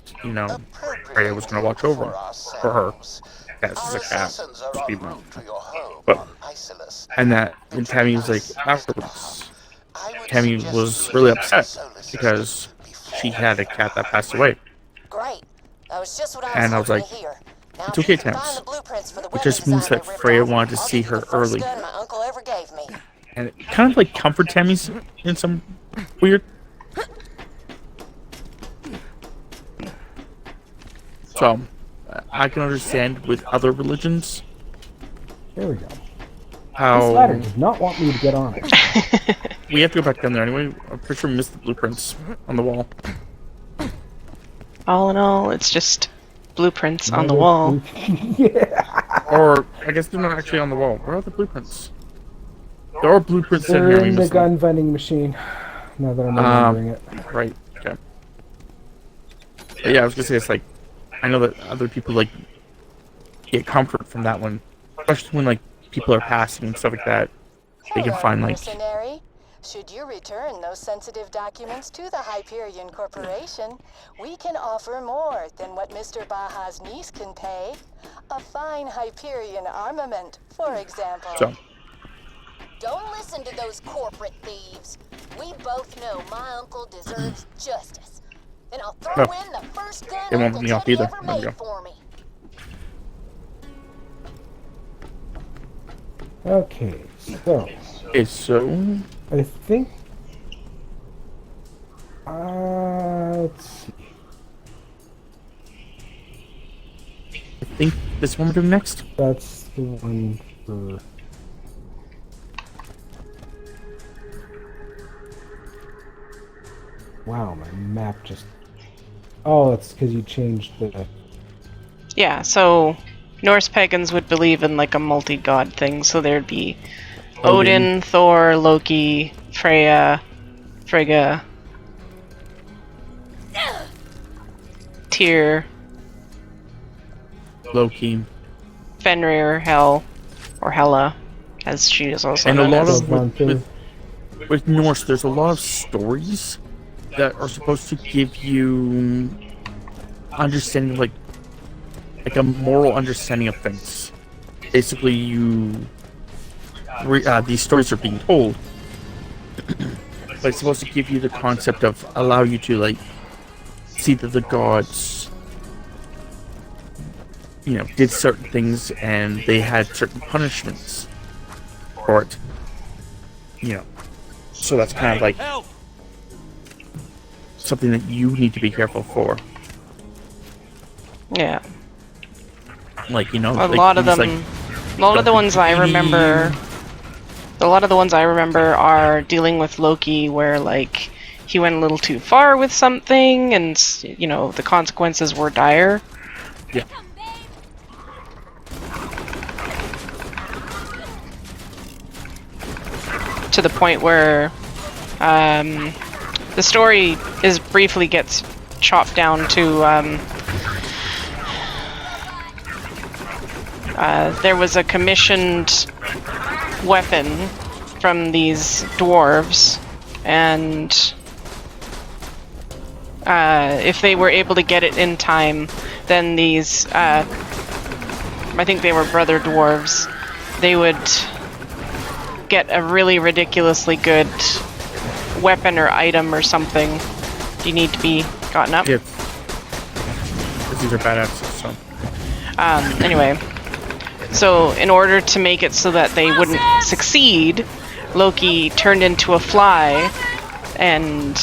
Freya was going to watch over him for her. Cat is a cat, just be one. But and that when Tammy was like afterwards, Tammy was really upset because she had a cat that passed away. Great. That was just what I was And I was hoping like, to hear. Now, it's okay, if you can Tams. find the blueprints for the It just weapon means design that I ripped Freya off, wanted to I'll see give you her the first early. gun my uncle ever gave me. And it kind of like comfort Tammy's in some weird. So I can understand with other religions There we go. This how ladder did not want me to get on it. we have to go back down there anyway. I'm pretty sure we missed the blueprints on the wall. All in all, it's just blueprints on the wall. Or I guess they're not actually on the wall. Where are the blueprints? There are blueprints They're in here. in the gun vending machine. Now that I'm remembering it. Right. Okay. But yeah, I was gonna say it's like I know that other people like get comfort from that one, especially when like people are passing and stuff like that. They can find like Mercenary. Should you return those sensitive documents to the Hyperion Corporation, we can offer more than what Mr. Baja's niece can pay. A fine Hyperion armament, for example. So, Don't listen to those corporate thieves. We both know my uncle deserves justice. And I'll throw in the first gun It won't Uncle let me off Teddy either. ever There we made go. for me. Okay, so so I think. Let's see. I think this one we're doing next. That's the one for. Wow, my map just. Oh, it's because you changed the. Yeah, so Norse pagans would believe in like a multi-god thing, so there'd be Odin, Thor, Loki, Freya, Frigga, Tyr, Loki, Fenrir, Hel, or Hela, as she is also and a known lot as. of One thing. with Norse. There's a lot of stories that are supposed to give you understanding, like a moral understanding of things. Basically, these stories are being told, but it's supposed to give you the concept of allow you to like see that the gods, did certain things and they had certain punishments for it. So that's kind of like Help! something that you need to be careful for. Yeah. Like, A like lot of things them, like a lot of the don't ones I be greedy. remember, a lot of the ones I remember are dealing with Loki, where like he went a little too far with something, and the consequences were dire. Yeah. To the point where the story briefly gets chopped down to there was a commissioned weapon from these dwarves, and if they were able to get it in time, then these I think they were brother dwarves, they would get a really ridiculously good weapon or item or something. Do you need to be gotten up? Yeah. These are badasses, so. Anyway, so in order to make it so that they wouldn't succeed, Loki turned into a fly and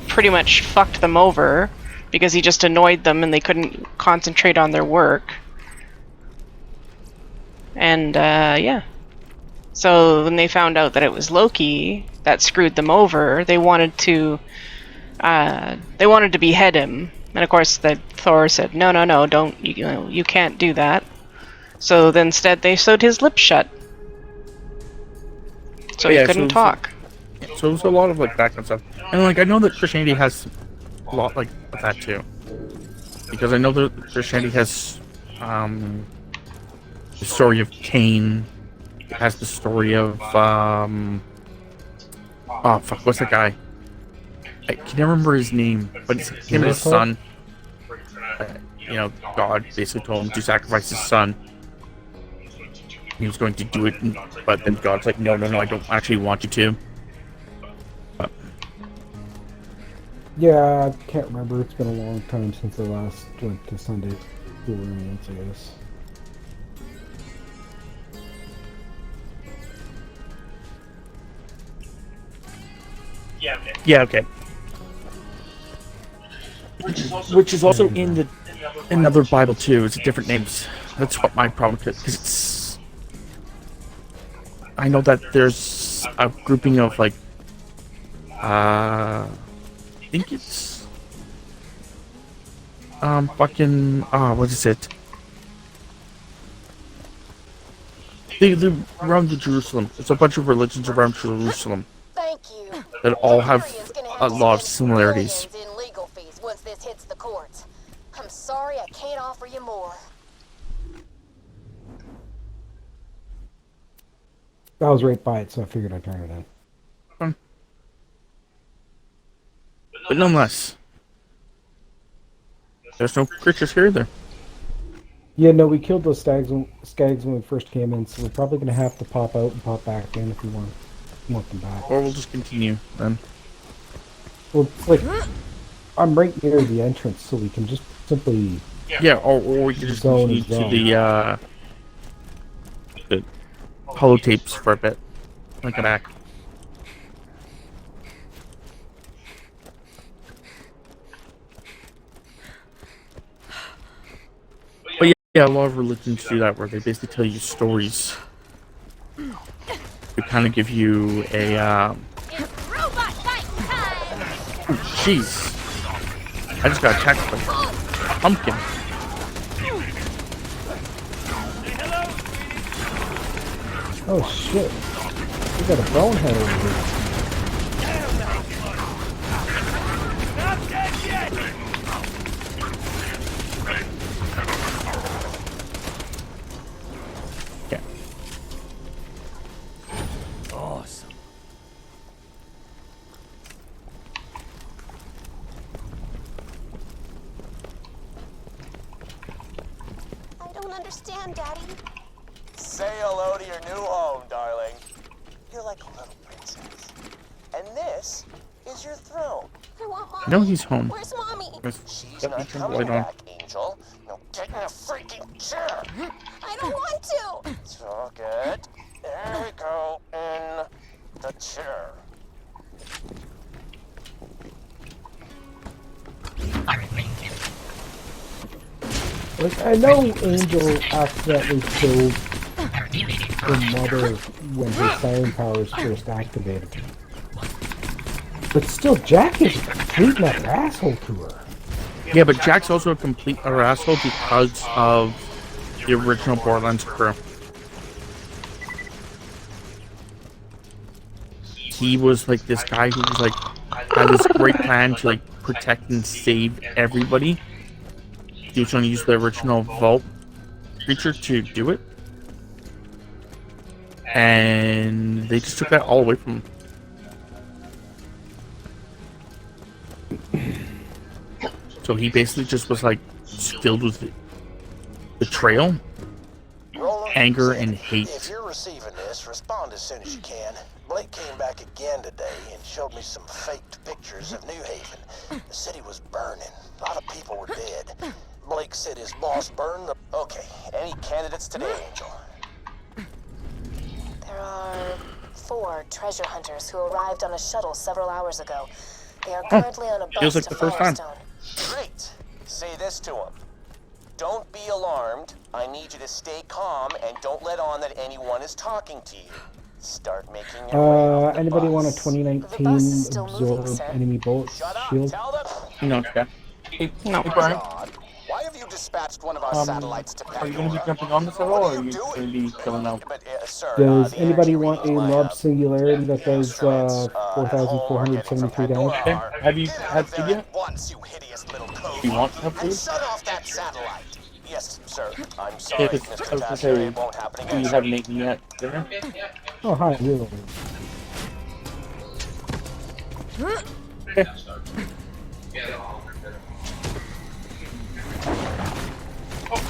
pretty much fucked them over because he just annoyed them and they couldn't concentrate on their work. And yeah. So when they found out that it was Loki that screwed them over, they wanted to behead him. And of course, Thor said, "No, don't. You can't do that." So then instead, they sewed his lips shut, so he couldn't talk. So there's a lot of like background stuff, and like I know that Christianity has a lot like of that too, because I know that Christianity has the story of Cain. It has the story of oh fuck, what's that guy? I can never remember his name, but it's him and his son. God basically told him to sacrifice his son. He was going to do it, but then God's like, no, I don't actually want you to. But, Yeah, I can't remember. It's been a long time since I last went to Sunday experience, I guess. yeah, okay. Which is also in another Bible too. It's different names. That's what my problem is, because it's. I know that there's a grouping of like. I think it's. What is it? They're around the Jerusalem. It's a bunch of religions around Jerusalem Thank you. that all have Hyperion's gonna a have to lot of spend similarities. millions in legal fees once this hits the courts. I'm sorry I can't offer you more. I was right by it, so I figured I'd turn it in. But nonetheless, there's no creatures here either. Yeah, no, we killed those skags when we first came in, so we're probably going to have to pop out and pop back in if we want them back. Or we'll just continue then. Well, it's like, I'm right near the entrance, so we can just simply... Yeah, or we can just Zone continue is to zone. the holotapes for a bit. Like an act. But yeah, a lot of religions do that, where they basically tell you stories to kind of give you a Robot fight time! jeez. I just got attacked by a pumpkin. Oh, shit. We got a bonehead over here. Not dead yet! Okay. Awesome. I don't understand, Daddy. Say hello to your new home, darling. You're like a little princess. And this is your throne. I want Mommy. No, he's home. Where's Mommy? She's Yep, not you can coming light on. back, Angel. Now get in a freaking chair. I don't want to. Took it. There we go. In the chair. Like, I know Angel accidentally killed her mother when her siren powers first activated. But still, Jack is a complete and utter asshole to her. Yeah, but Jack's also a complete utter asshole because of the original Borderlands crew. He was like this guy who was like had this great plan to like protect and save everybody. He was going to use the original Vault creature to do it, and they just took that all away from him. So he basically just was like filled with betrayal, anger, and hate. If you're receiving this, respond as soon as you can. Blake came back again today and showed me some faked pictures of New Haven. The city was burning. A lot of people were dead. Blake said his boss burned the... Okay, any candidates today, Angel? There are 4 treasure hunters who arrived on a shuttle several hours ago. They are currently on a bus feels like to the first time. Firestone. Great. Say this to him. Don't be alarmed. I need you to stay calm and don't let on that anyone is talking to you. Start making your way off the Anybody want a bus. 2019 The bus is still moving, absorb sir. enemy bullet Shut up. shield? Tell them. No, okay. Hey, No. hey, Brian, God, why have you dispatched one of our satellites to are you going to be Pandora? jumping on this at all, What or are are you you doing? going to be chilling out? But, sir, Does the anybody energy want a readings lob my, singularity that does instruments, at home are getting 4,473 from damage? Pandora Okay. Have you Get out had of there food yet? at once, you hideous little cove. Do you want to have And food? shut off that satellite. Yes, sir. I'm Yeah, sorry, 'cause Mr. I was going to Tasher. say, It won't happen you again. haven't eaten yet dinner? Oh, hi, really? Okay.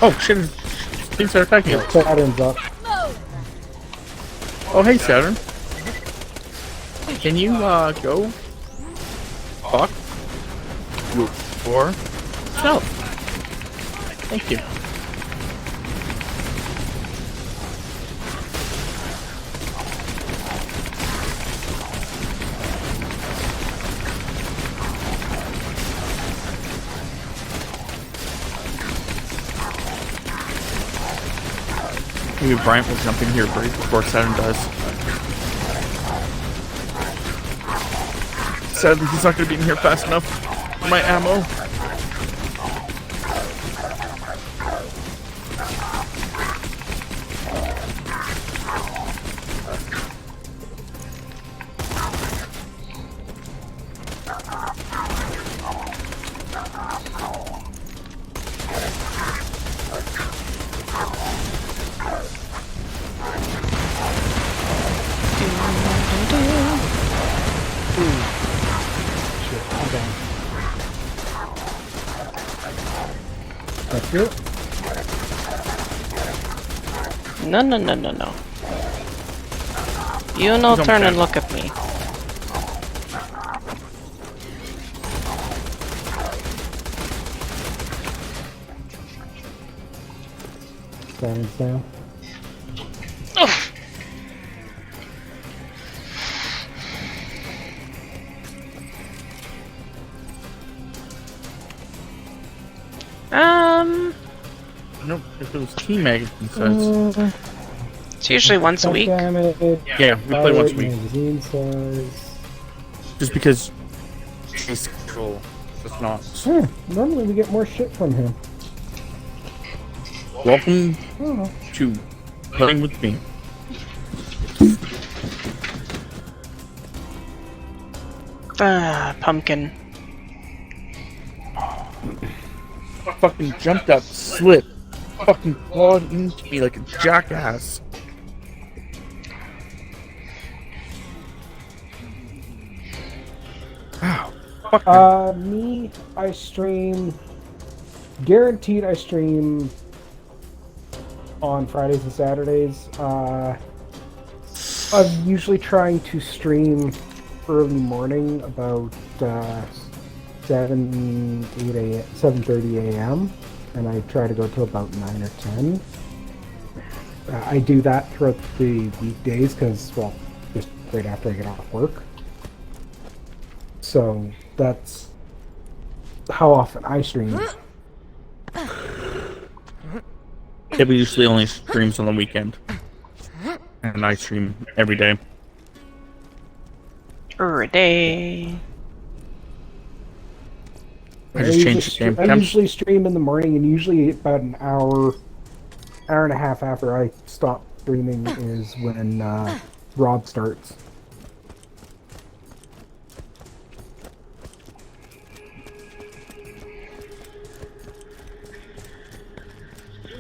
Oh, shit. Things are attacking us. Saturn's up. Oh, hey, Saturn. Can you, go? Fuck. Or south. Thank you. Maybe Bryant will jump in here right before Saturn does. Sadly, he's not going to be in here fast enough for my ammo. That's it. No, no, no, no, no. You no He's turn on and look at me. Silence down. Oof. Nope, if it was team magazine size. It's usually once a week. Damage, Yeah, we play once a week. magazine size. Just because chase control does not. Normally we get more shit from him. Welcome I don't know. to playing with me. Pumpkin. Fucking jumped up, slipped, fucking clawed into me like a jackass. Ow. Fuck Me, I stream. Guaranteed, I stream on Fridays and Saturdays. I'm usually trying to stream early morning, about 7:30 a.m. and I try to go to about 9 or 10. I do that throughout the weekdays because, well, just right after I get off work. So that's how often I stream. Debbie usually only streams on the weekend. And I stream every day. A day. I just changed the game. I usually stream in the morning, and usually about an hour and a half after I stop streaming is when Rob starts.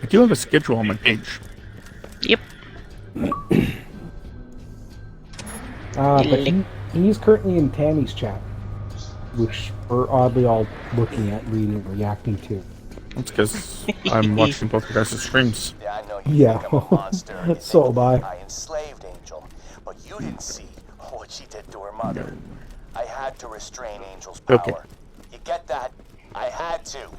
I do have a schedule on my page. Yep. But he's currently in Tammy's chat, which we're oddly all looking at, reading, reacting to. That's because I'm watching both your guys' streams. Yeah, I know you Yeah, think I'm a monster. and you so think am I. I enslaved Angel, but you didn't see what she did to her mother. I had to restrain Angel's power. Okay. You get that? I had to.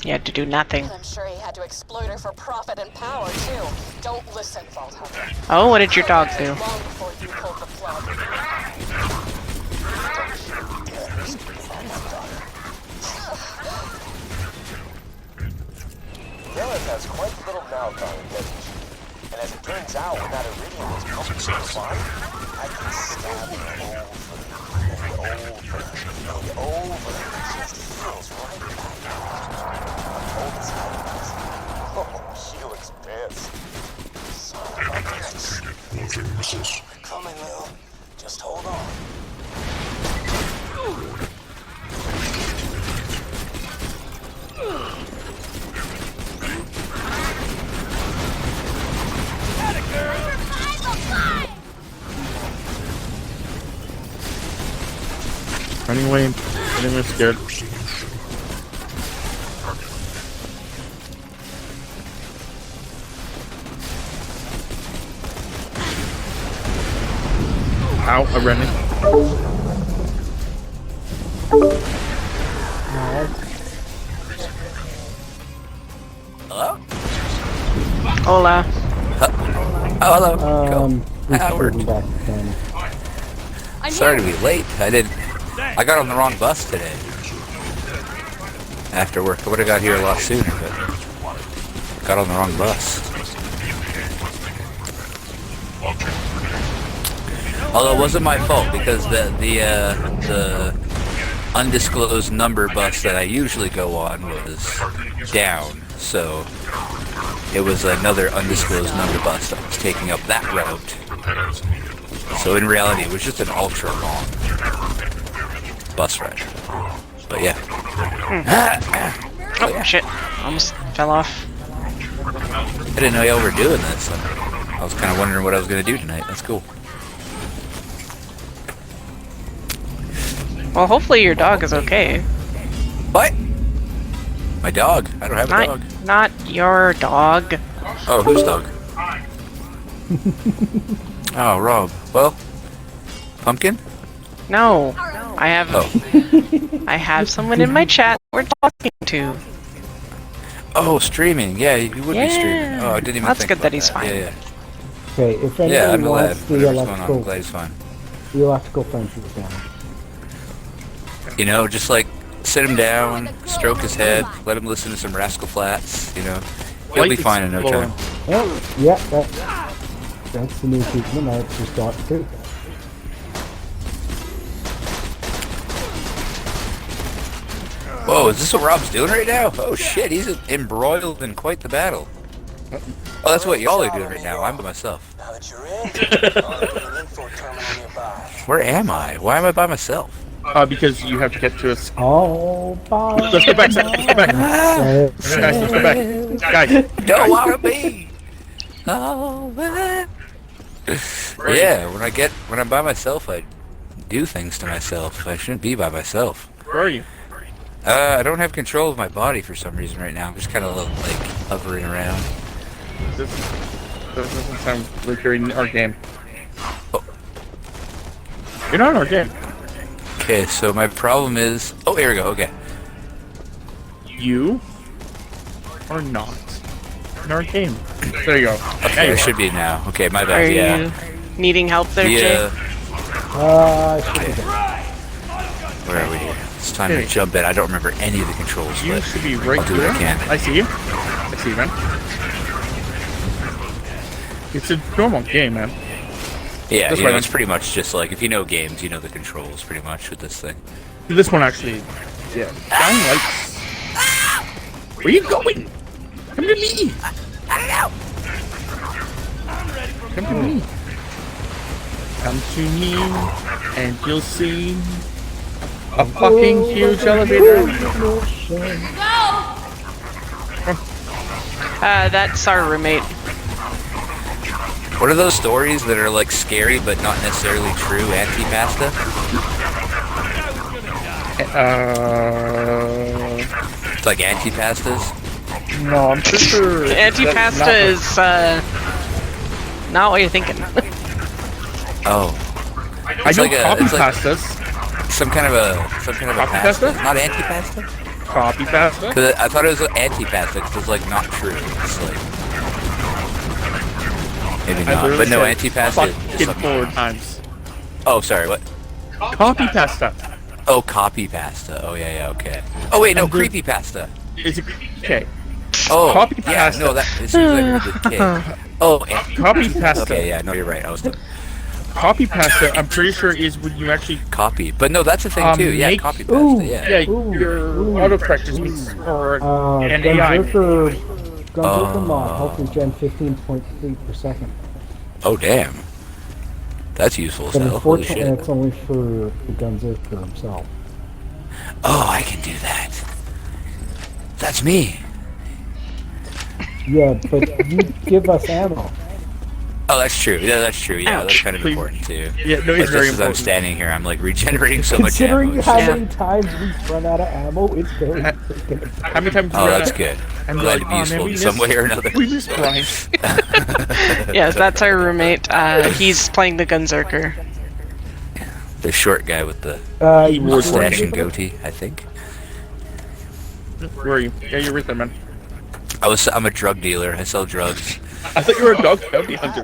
You had to do nothing. I'm sure he had to exploit her for profit and power, too. Don't listen, Vault Hunter. Oh, what did your dog do? Long before you pulled the plug. Lilith has quite a little mouth on her, doesn't she? And as it turns out, when that iridium was pumping through her body, I can stab her over and over. She just feels right back. I'm cold as hell. Oh, she looks pissed. Son of a bitch. We're coming, Lil. Just hold on. Anyway, scared. Ow, I ran it. Hello? Hola. Oh, hello. Cool. Howard. Back to Tammy. Sorry to be late. I got on the wrong bus today. After work. I would have got here a lot sooner, but got on the wrong bus. Although it wasn't my fault because the undisclosed number bus that I usually go on was down, so it was another undisclosed number bus that was taking up that route. So in reality, it was just an ultra long bus ride. But yeah. Oh, shit. Almost fell off. I didn't know y'all were doing this. I was kind of wondering what I was going to do tonight. That's cool. Well, hopefully your dog is okay. What? My dog. I don't have a dog. Not your dog. Oh, whose dog? Oh, Rob. Well, Pumpkin? No. I have Oh. I have someone in my chat we're talking to. Oh, streaming. Yeah, you would be streaming. Yeah. Oh, I didn't even That's think good about that he's fine. Yeah, yeah. Okay, if Yeah, I'm anyone glad. wants the Whatever's going on, I'm electrical, glad he's fine. the electrical fences down. You know, just like sit him down, stroke his head, let him listen to some Rascal Flatts. You know, he'll be Light fine in no exploring. time. Oh, yeah, that's the new treatment I just got too. Whoa, is this what Rob's doing right now? Oh shit, he's embroiled in quite the battle. Oh, that's what y'all are doing right now. I'm by myself. Now that you're in, I'll put an info terminal nearby. Where am I? Why am I by myself? Because you have to get to us. All by Let's get back, Seth. Let's get back. Guys, let's get back. Guys. Don't wanna be. Yeah, when I'm by myself, I do things to myself. I shouldn't be by myself. Where are you? I don't have control of my body for some reason right now. I'm just kind of like hovering around. This doesn't sound like you're in our game. Oh. You're not in our game. Okay, so my problem is... Oh, here we go, okay. You are not in our game. There you go. Okay, I should be now. Okay, my Are bad, yeah. you needing help there, Jay? Where are we here? It's time to jump in. I don't remember any of the controls, You but should be right I'll do here. what I can. I see you. I see you, man. It's a normal game, man. Yeah, This you know, way, it's pretty much just like, if you know games, you know the controls pretty much with this thing. This one actually, yeah. Down lights. Where are you going? Come to me. I don't know. Come to me. Come to me, and you'll see a fucking huge elevator. That's our roommate. What are those stories that are like scary but not necessarily true? Antipasta? It's like antipastas? No, I'm pretty sure. Antipasta is not what you're thinking. Oh. I know copy it's like pastas. some kind of a Copy pasta? pasta? Not antipasta? Copy pasta. Cause I thought it was antipasta because it's like not true. It's like maybe not, but no, antipasta is Fucking something. 4 times. Oh, sorry, what? Copy pasta. Oh, copy pasta. Oh yeah, okay. Oh wait, no, creepy pasta. Is it okay? Oh, Copy yeah, pasta. no, that as soon as I heard the K. Oh, Copy pasta. Okay, yeah, no, you're right. I was Copy pasta. I'm pretty sure is when you actually copy, but no, that's a thing too. Yeah, make- copy pasta. Yeah. your autocorrect just means or an AI. Gunzerker mod helping gen 15.3 per second. Oh damn, that's useful as But hell. Holy unfortunately, shit. it's only for the Gunzerker himself. Oh, I can do that. That's me. Yeah, but you give us ammo. Oh, that's true. Yeah, that's true. Yeah, that's kind of Please. important too. Yeah, no, Like it's very just as I'm important. standing here, I'm like regenerating so much ammo. Considering It's how just- many times we've run out of ammo, it's very freaking How many times? Oh, that's good. I'm glad to be man, useful we in some missed- way or another. We missed Brian. Yes, that's our roommate. He's playing the Gunzerker. The short guy with the mustache and goatee, I think. Where are you? Yeah, you're right there, man. I'm a drug dealer. I sell drugs. I thought you were a dog bounty hunter.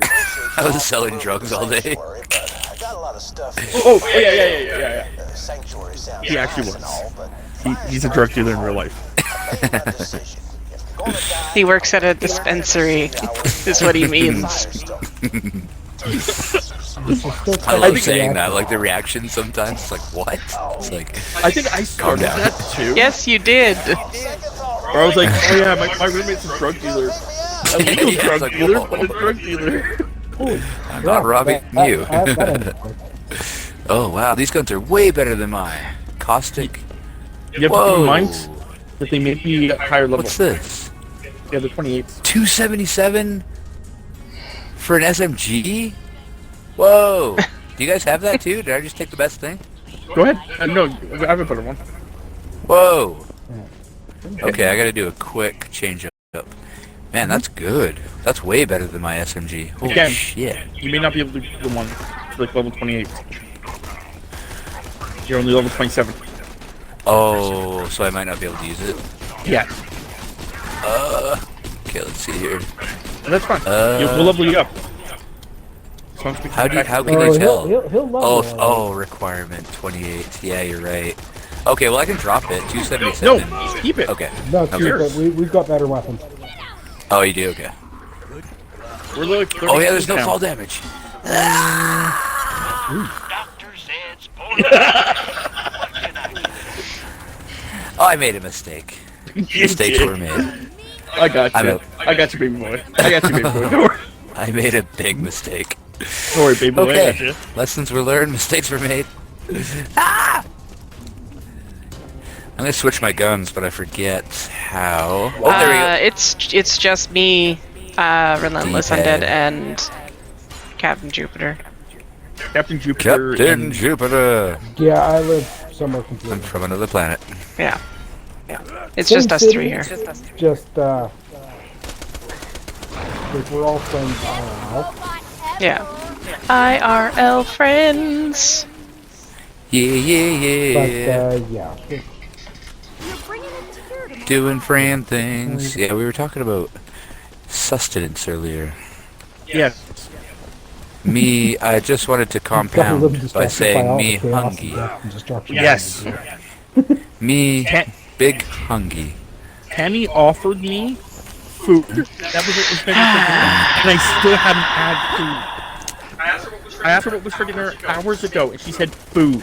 I was selling drugs all day. Worry, but I got a lot of stuff. Oh, yeah. Sanctuary sounds He actually nice and was. all, but He's a drug dealer in real life. I made my decision. If I'm gonna die, He works at a dispensary, is what he means. I love saying that, like the reaction sometimes. It's like, what? It's like, I think I started down. that too. Yes, you did. Or I was like, oh yeah, my roommate's a drug dealer. A legal Yeah, drug it's like, dealer, whoa. but a drug dealer. I'm not robbing you. Oh wow, these guns are way better than mine. Caustic. You have to keep in mind that they may be at higher level. What's this? Yeah, the 28s. 277 for an SMG? Whoa! Do you guys have that too? Did I just take the best thing? Go ahead. No, I have a better one. Whoa! Okay, I gotta do a quick change up. Man, that's good. That's way better than my SMG. Holy Again, shit. You may not be able to do the one like level 28. You're only level 27. Oh, so I might not be able to use it. Yeah. Okay, let's see here. And that's fine. We'll level you up. How can I tell? He'll love you. Oh, requirement 28. Yeah, you're right. Okay, well I can drop it. 277. No, keep it. Okay. No, keep it. We've got better weapons. Oh, you do? Okay. We're like Oh yeah, there's no fall damage. Dr. Zed's Borderlands. What can I do? Oh, I made a mistake. Mistakes were made. I got you. I got you, baby boy. I got you, baby boy. Don't worry. I made a big mistake. Don't worry, baby boy. I got Okay. you. Lessons were learned. Mistakes were made. Ah! I'm gonna switch my guns, but I forget how. Oh, there we go. It's just me, Relentless D-pad. Undead, and Captain Jupiter. Captain Jupiter. Captain Jupiter. Yeah, I live somewhere I'm completely. from another planet. Yeah. It's Same just us city, three here. Just like we're all friends IRL. Yeah. IRL friends. Yeah. But yeah. Doing Fran things. Yeah, we were talking about sustenance earlier. Yes. Me, I just wanted to compound by saying me hungry. Yes. Me big hungry. Penny offered me food. That was what was for dinner, and I still haven't had food. I asked her what was for dinner hours ago, and she said food.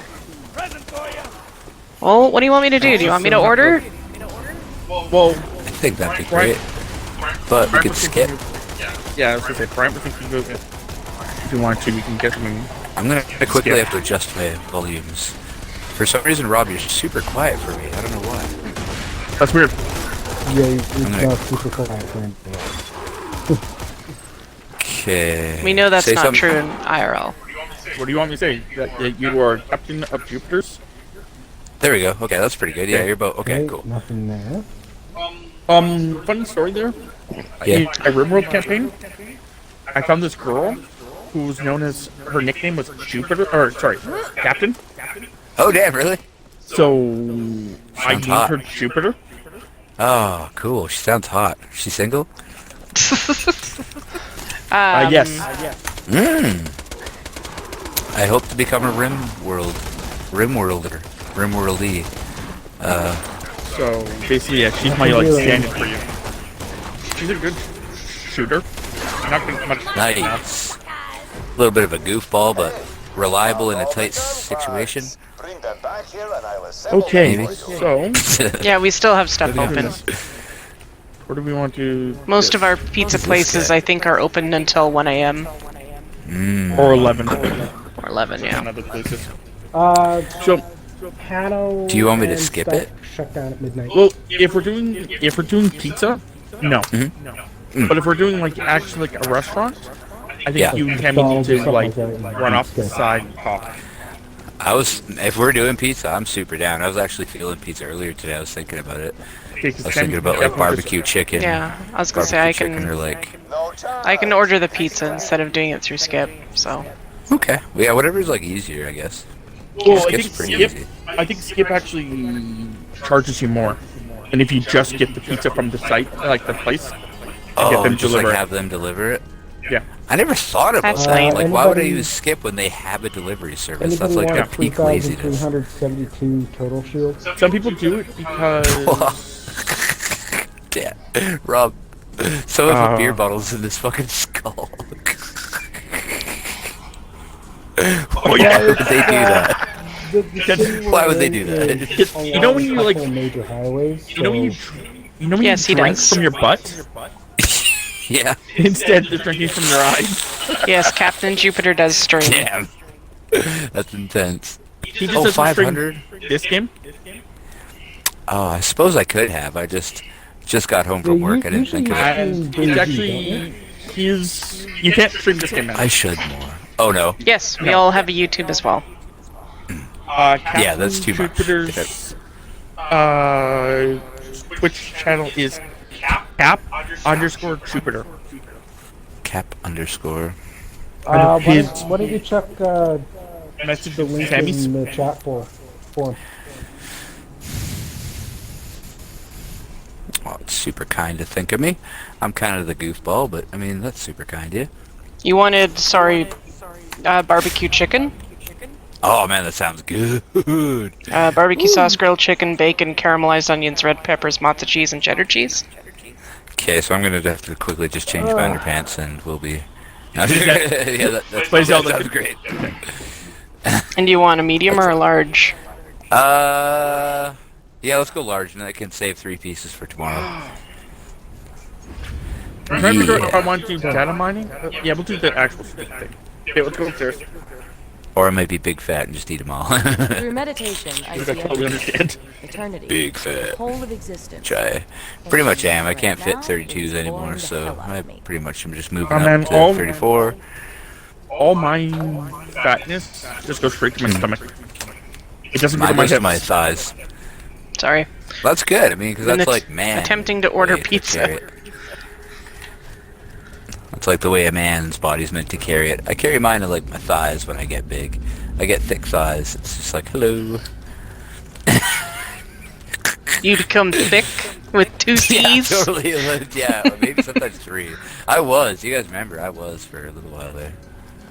Well, what do you want me to do? Do you want me to order? Well, I think that'd be great. But we could skip. Yeah, I was gonna say, Brian would think you go get. If you want to, we can get something. I'm gonna quickly have to adjust my volumes. For some reason, Rob, you're super quiet for me. I don't know why. That's weird. Yeah, he's not super quiet for anything. Okay. We know that's Say not something. true in IRL. What do you want me to say? That you are captain of Jupiter's? There we go. Okay, that's pretty good. Yeah, you're both. Okay, cool. Nothing there. Funny story there. Yeah. In a RimWorld campaign, I found this girl who was known as, her nickname was Jupiter, or sorry, Captain. Oh, damn, really? So I Sounds named hot. her Jupiter. Oh, cool. She sounds hot. She single? Yes. I hope to become a rimworlder. Rimworldie. So basically, yeah, she's my like stand-in for you. She's a good shooter. Not good, much. Nice. A little bit of a goofball, but reliable in a tight situation. Bring them back here and I'll assemble Okay, them for you. so Yeah, we still have stuff open. where do we want to? Most of our pizza places, I think, are open until 1 a.m. Or 11. or 11, yeah. And other places. So, So, Pano Do you want me to and skip stuff it? Shut down at midnight. well, if we're doing pizza, no. But if we're doing like actually like a restaurant, I think Yeah. you and Tammy need to like run off the side and talk. If we're doing pizza, I'm super down. I was actually feeling pizza earlier today. I was thinking about it. Okay, 'cause I was Tammy thinking about like definitely barbecue chicken. Yeah, I was gonna say Barbecue chicken or like. No time. I can order the pizza instead of doing it through Skip. So Okay. Yeah, whatever's like easier, I guess. Well, I Skip's think pretty Skip. easy. I think Skip actually charges you more, and if you just get the pizza from the site, like the place, Oh, get them just deliver like it. have them deliver it. Yeah. I never thought about That's that. lame. Like, why would I Anybody- use Skip when they have a delivery service? Anybody That's like their want peak laziness. 3,372 total shields? Some people do it because Yeah, Rob. Some of the Uh. beer bottles in this fucking skull. Why would they do that? Why would they do that? you know when you like, major highways. you know when you Yes, he drink does. from your butt Yeah. instead of drinking from your eyes. yes, Captain Jupiter does stream. Damn. That's intense. He just Oh, doesn't 500? stream this game. Oh, I suppose I could have. I just got home from work. I didn't think of it. And it's actually you can't stream this game now. I should more. Oh no. Yes, we all have a YouTube as well. Yeah, that's too much. Jupiter's Twitch channel is cap_Jupiter. Cap_. Why don't you check Message the link Sammy's. in the chat for him? Well, it's super kind to think of me. I'm kind of the goofball, but I mean, that's super kind, yeah. You wanted, barbecue chicken? Oh man, that sounds good. Barbecue sauce, grilled chicken, bacon, caramelized onions, red peppers, matzo cheese, and cheddar cheese. Okay, so I'm gonna have to quickly just change my underpants, and we'll be. Yeah, that sounds great. And do you want a medium or a large? Yeah, let's go large, and I can save 3 pieces for tomorrow. I'm trying to figure out if I want to do data mining. Yeah, we'll do the actual thing. Okay, let's go upstairs. Or I might be big fat and just eat them all. Through meditation, I see totally understand. eternity, Big fat. the whole of existence. Which I pretty much am. I can't fit 32s anymore, so I pretty much am just moving man, up to 34. All my fatness just goes straight to my stomach. It doesn't go to Mine my goes to hips. my thighs. Sorry. That's good. I mean, because that's like man. Attempting to order way pizza. carry it. That's like the way a man's body's meant to carry it. I carry mine to like my thighs when I get big. I get thick thighs. It's just like, hello. You become thick with 2 C's? Yeah, totally. Yeah, or maybe sometimes 3. I was. You guys remember? I was for a little while there.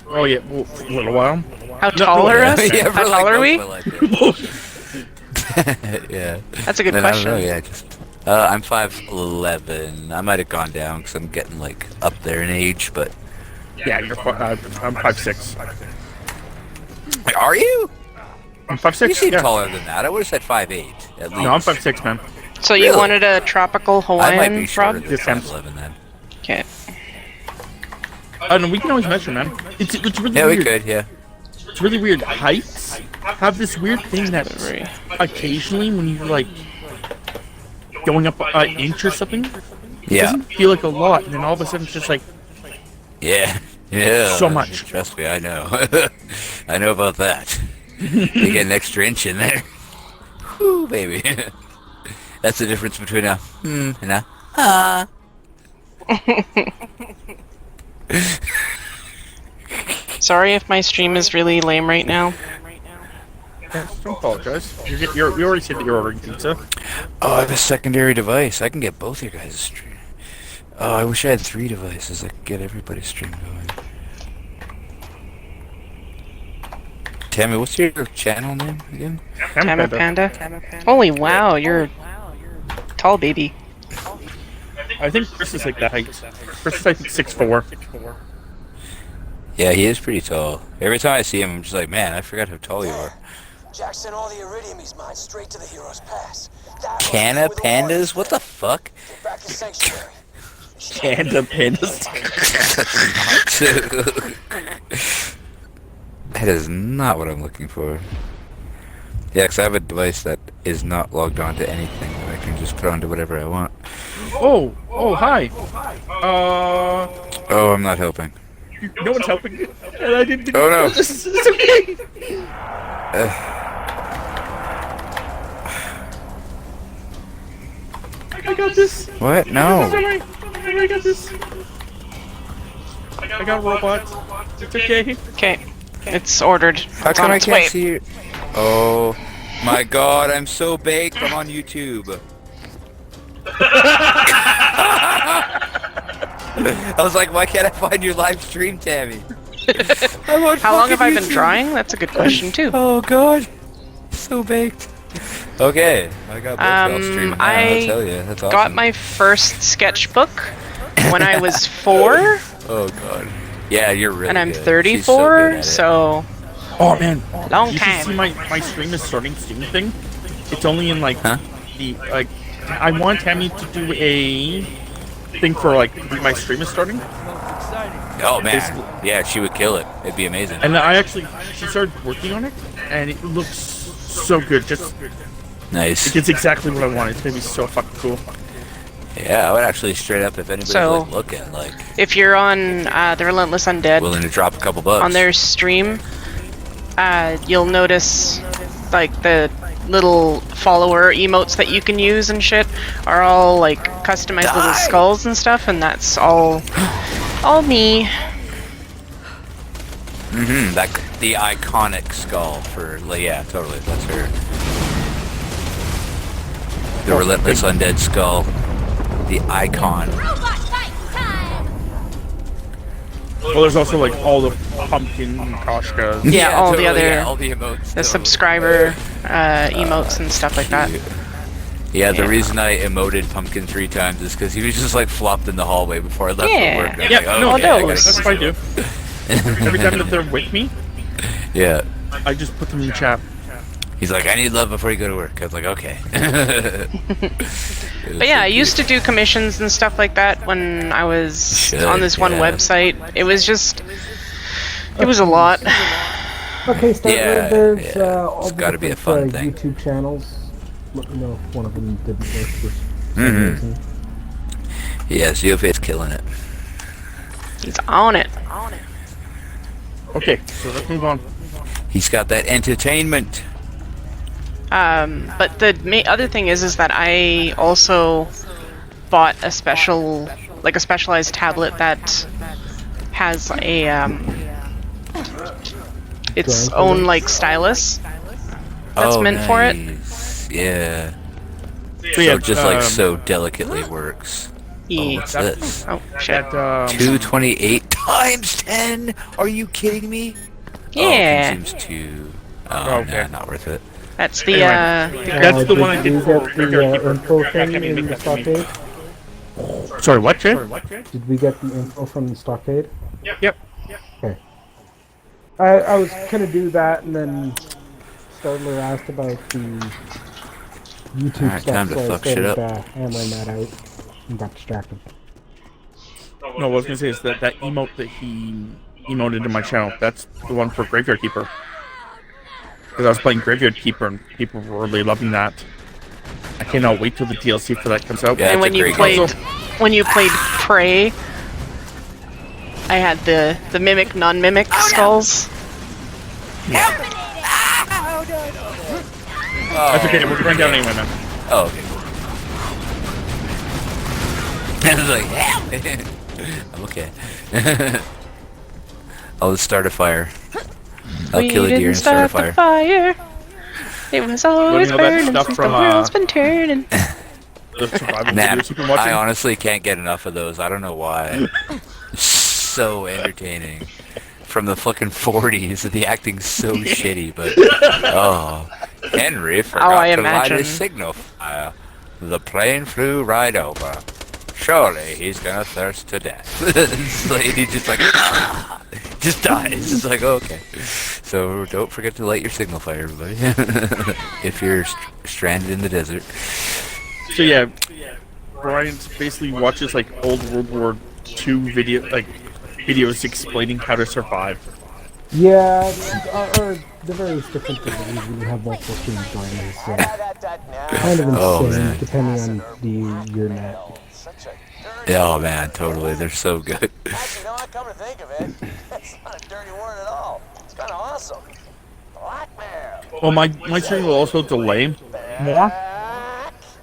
Oh yeah, well, for a little while. How tall are us? Yeah, How tall are we? Yeah. That's a good Then question. I don't know, yeah, just... I'm 5'11". I might have gone down because I'm getting, like, up there in age, but... Yeah, I'm 5'6". Wait, are you? I'm 5'6". You seem Yeah. taller than that. I would have said 5'8", at least. No, I'm 5'6", man. So you Really? wanted a tropical I might be Hawaiian shorter frog? than 5'11", then. Okay. No, we can always measure, man. It's really Yeah, weird. we could, yeah. It's really weird. Heights have this weird thing that occasionally when you're like going up an inch or something, it Yeah. doesn't feel like a lot, and then all of a sudden it's just like Yeah. Yeah. So much. Trust me, I know. I know about that. You get an extra inch in there. Whoo, baby. That's the difference between a and a Sorry if my stream is really lame right now. Yeah, don't apologize. You already said that you're ordering pizza. Oh, I have a secondary device. I can get both your guys' stream. Oh, I wish I had 3 devices. I could get everybody's stream going. Tammy, what's your channel name again? Tammapanda. Holy wow, you're a tall baby. I think Chris is like that height. Chris is, I think, 6'4". Yeah, he is pretty tall. Every time I see him, I'm just like, man, I forgot how tall you are. Jack sent all the iridium he's mined straight to the Heroes Pass. Canna pandas? What the fuck? Get back to Sanctuary. Panda pandas. That is not what I'm looking for. Yeah, because I have a device that is not logged on to anything that I can just put onto whatever I want. Oh, hi. Oh, I'm not helping. No one's helping you. And I didn't. Oh no. It's okay. I got this. What? No. I got this. I got robots. It's okay. Okay, it's ordered. How It's come on I its can't way. see you? Oh my god, I'm so baked. I'm on YouTube. I was like, why can't I find your live stream, Tammy? How long have I been drawing? That's a good question too. Oh god, so baked. Okay, I got both y'all streaming now, I'll tell you. That's awesome. Got my first sketchbook when I was 4, Oh god. Yeah, you're really and I'm good. She's 34, good at it. so Oh man, long you should see time. my stream is starting soon thing. It's only in like Huh? the like. I want Tammy to do a thing for like my stream is starting, Oh man, yeah, she would kill it. It'd be amazing. and she started working on it, and it looks so good. Just Nice. it gets exactly what I want. It's gonna be so fucking cool. Yeah, I would actually straight up if anybody's So- like looking, like If you're on The Relentless Undead willing to drop a couple bucks. on their stream, you'll notice like the little follower emotes that you can use and shit are all like customized little skulls and stuff, and that's all me. That the iconic skull for yeah, totally. That's her. The Relentless Undead skull, the icon. Robot fight time! Well, there's also like all the pumpkin Koshkas. Yeah, all the totally, other all the emotes, the totally. subscriber emotes and stuff like that. Yeah, the reason I emoted pumpkin 3 times is because he was just like flopped in the hallway before I left Yeah. for work. And I'm Yeah, like, no, okay, I gotta that's get what I do. Every time that they're with me, Yeah. I just put them in the chat. He's like, I need love before you go to work. I was like, okay. But yeah, I used to do commissions and stuff like that when I was on this one website. It was just, it was a lot. Okay, Yeah, there's yeah. all It's the gotta be a different, fun thing. YouTube channels. Let me know if one of them didn't work for some Mhm. reason. Yeah, Zeofate's killing it. He's on it. Okay, so let's move on. He's got that entertainment. But the other thing is that I also bought a specialized tablet that has a its own like stylus that's meant for it. Yeah. So yeah, just like so delicately works. Yeah. What's this? Oh shit. 228 times 10? Are you kidding me? Yeah. Oh, consumes 2. Oh, okay. nah, not worth it. That's the That's the one I did for Did we Graveyard get the Keeper. info thing in the stockade? Sorry, what, Jay? Did we get the info from the stockade? Yep. Okay. I was gonna do that, and then Startler asked about the YouTube Alright, time stuff, to so I fuck shit started up. hammering that out and got distracted. No, what I was gonna say is that emote that he emoted in my channel, that's the one for Graveyard Keeper. Because I was playing Graveyard Keeper and people were really loving that. I cannot wait till the DLC for that comes out. Yeah, and when you played Prey, I had the mimic non-mimic skulls. That's okay, we're going down anyway, man. Oh, okay, cool. I was like, I'm okay. I'll just start a fire. I'll kill a deer and start a fire. Fire. It was always know that burning stuff since from, the world's been turning. The survival Nah, videos you've been watching? I honestly can't get enough of those. I don't know why. So entertaining. From the fucking 40s, the acting's so shitty, but oh, Henry forgot I to light imagine. his signal fire. The plane flew right over. Surely he's gonna thirst to death. This lady just like just dies. It's like okay. So don't forget to light your signal fire, everybody. If you're stranded in the desert. So yeah, Brian basically watches like old World War II videos explaining how to survive. Yeah, or the various different things when you have multiple streams going is kind of insane, man. depending on your net. Oh man, totally. They're so good. Actually, no, I come to think of it, that's not a dirty word at all. It's kind of awesome. Blackmail. Well, my stream will also delay more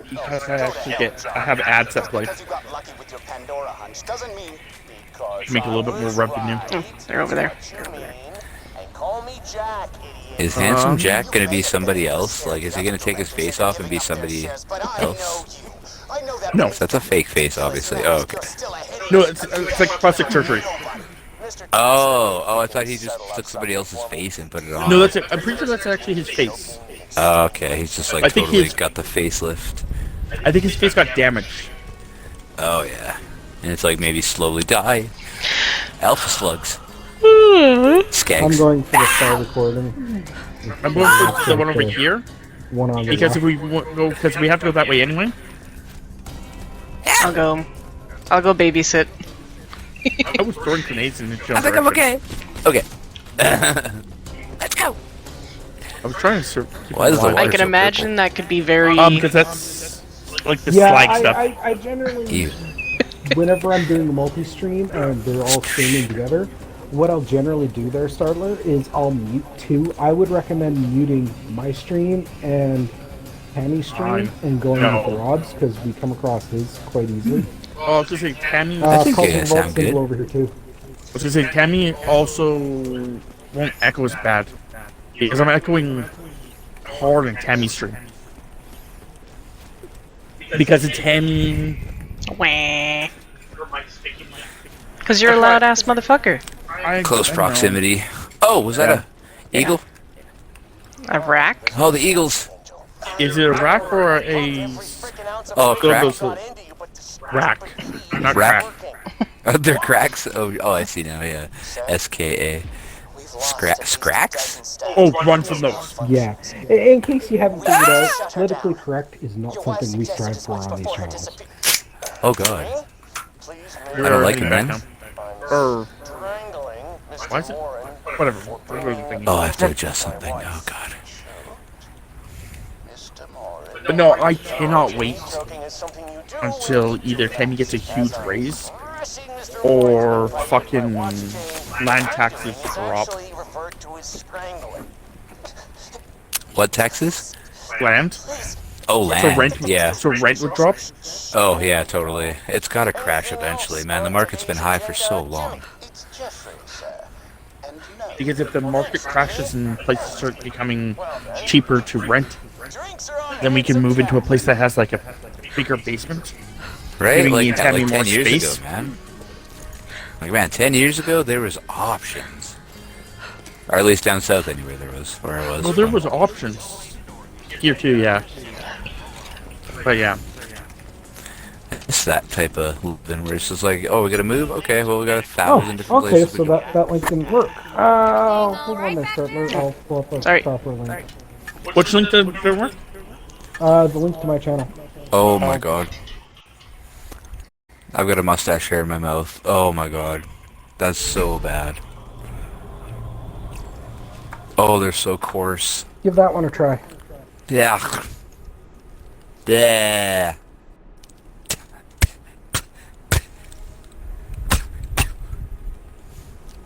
because I have ads that play Because you got lucky with your Pandora hunch doesn't mean because to make a little bit more revenue. Oh, they're over there. And call me Jack, idiot. Is Handsome Jack gonna be somebody else? Like, is he gonna take his face off and be somebody else? No. That's a fake face, obviously. Oh, okay. No, it's like plastic surgery. Oh, I thought he just took somebody else's face and put it on. No, that's it. I'm pretty sure that's actually his face. Oh, okay, he's just like I think totally he's- got the facelift. I think his face got damaged. Oh yeah, and it's like maybe slowly die. Alpha slugs. I'm Skags. going for the star recording. I'm going for the one over here One on the because left. if we go, because we have to go that way anyway. I'll go babysit. I was throwing grenades in the jump. I think I'm okay. Okay. Let's go. I was trying to keep Why is the alive. I water can so imagine that could be very. Because that's like the Yeah, slag stuff. I generally, Ew. whenever I'm doing a multi-stream and they're all streaming together, what I'll generally do there, Startler, is I'll mute too. I would recommend muting my stream and Tammy's stream and going no. with Rob's because we come across his quite easily. Oh, I was gonna say Tammy. I think Culture it Vault's sound single good. over here too. I was gonna say Tammy also won't echo as bad because I'm echoing hard in Tammy's stream because it's Tammy. Wah. Because you're a loud ass motherfucker. Close I know. proximity. Oh, was that a eagle? A rack? Oh, the eagles. Is it a rack or a Oh, crack. rack? Not Rack. crack. They're cracks. Oh, I see now. Yeah, SKA. Scracks? Oh, run from those. Yeah. In case you haven't figured out, politically correct is not something we strive for on these channels. Oh God. I don't like it, man. Or why is it? Whatever. Oh, I have to adjust something. Oh God. But no, I cannot wait until either Tammy gets a huge raise or fucking land taxes drop. What taxes? Land? Oh, land. So rent, Yeah. So rent would drop? Oh yeah, totally. It's got to crash eventually, man. The market's been high for so long. Because if the market crashes and places start becoming cheaper to rent, then we can move into a place that has like a bigger basement. Right? Giving Like, me and Tammy like more 10 years space. ago, man. Like, man, 10 years ago, there was options. Or at least down south anyway, there was, where I was. Well, there was options. Here too, yeah. But yeah. It's that type of living where it's just like, oh, we gotta move? Okay, well, we got 1,000 different Okay, places. so we can- that link didn't work. Hold on there, Startler. I'll pull up a Sorry. proper link. Which link did it work? The link to my channel. Oh my God. I've got a mustache hair in my mouth. Oh my God. That's so bad. Oh, they're so coarse. Give that one a try. Yeah. Yeah.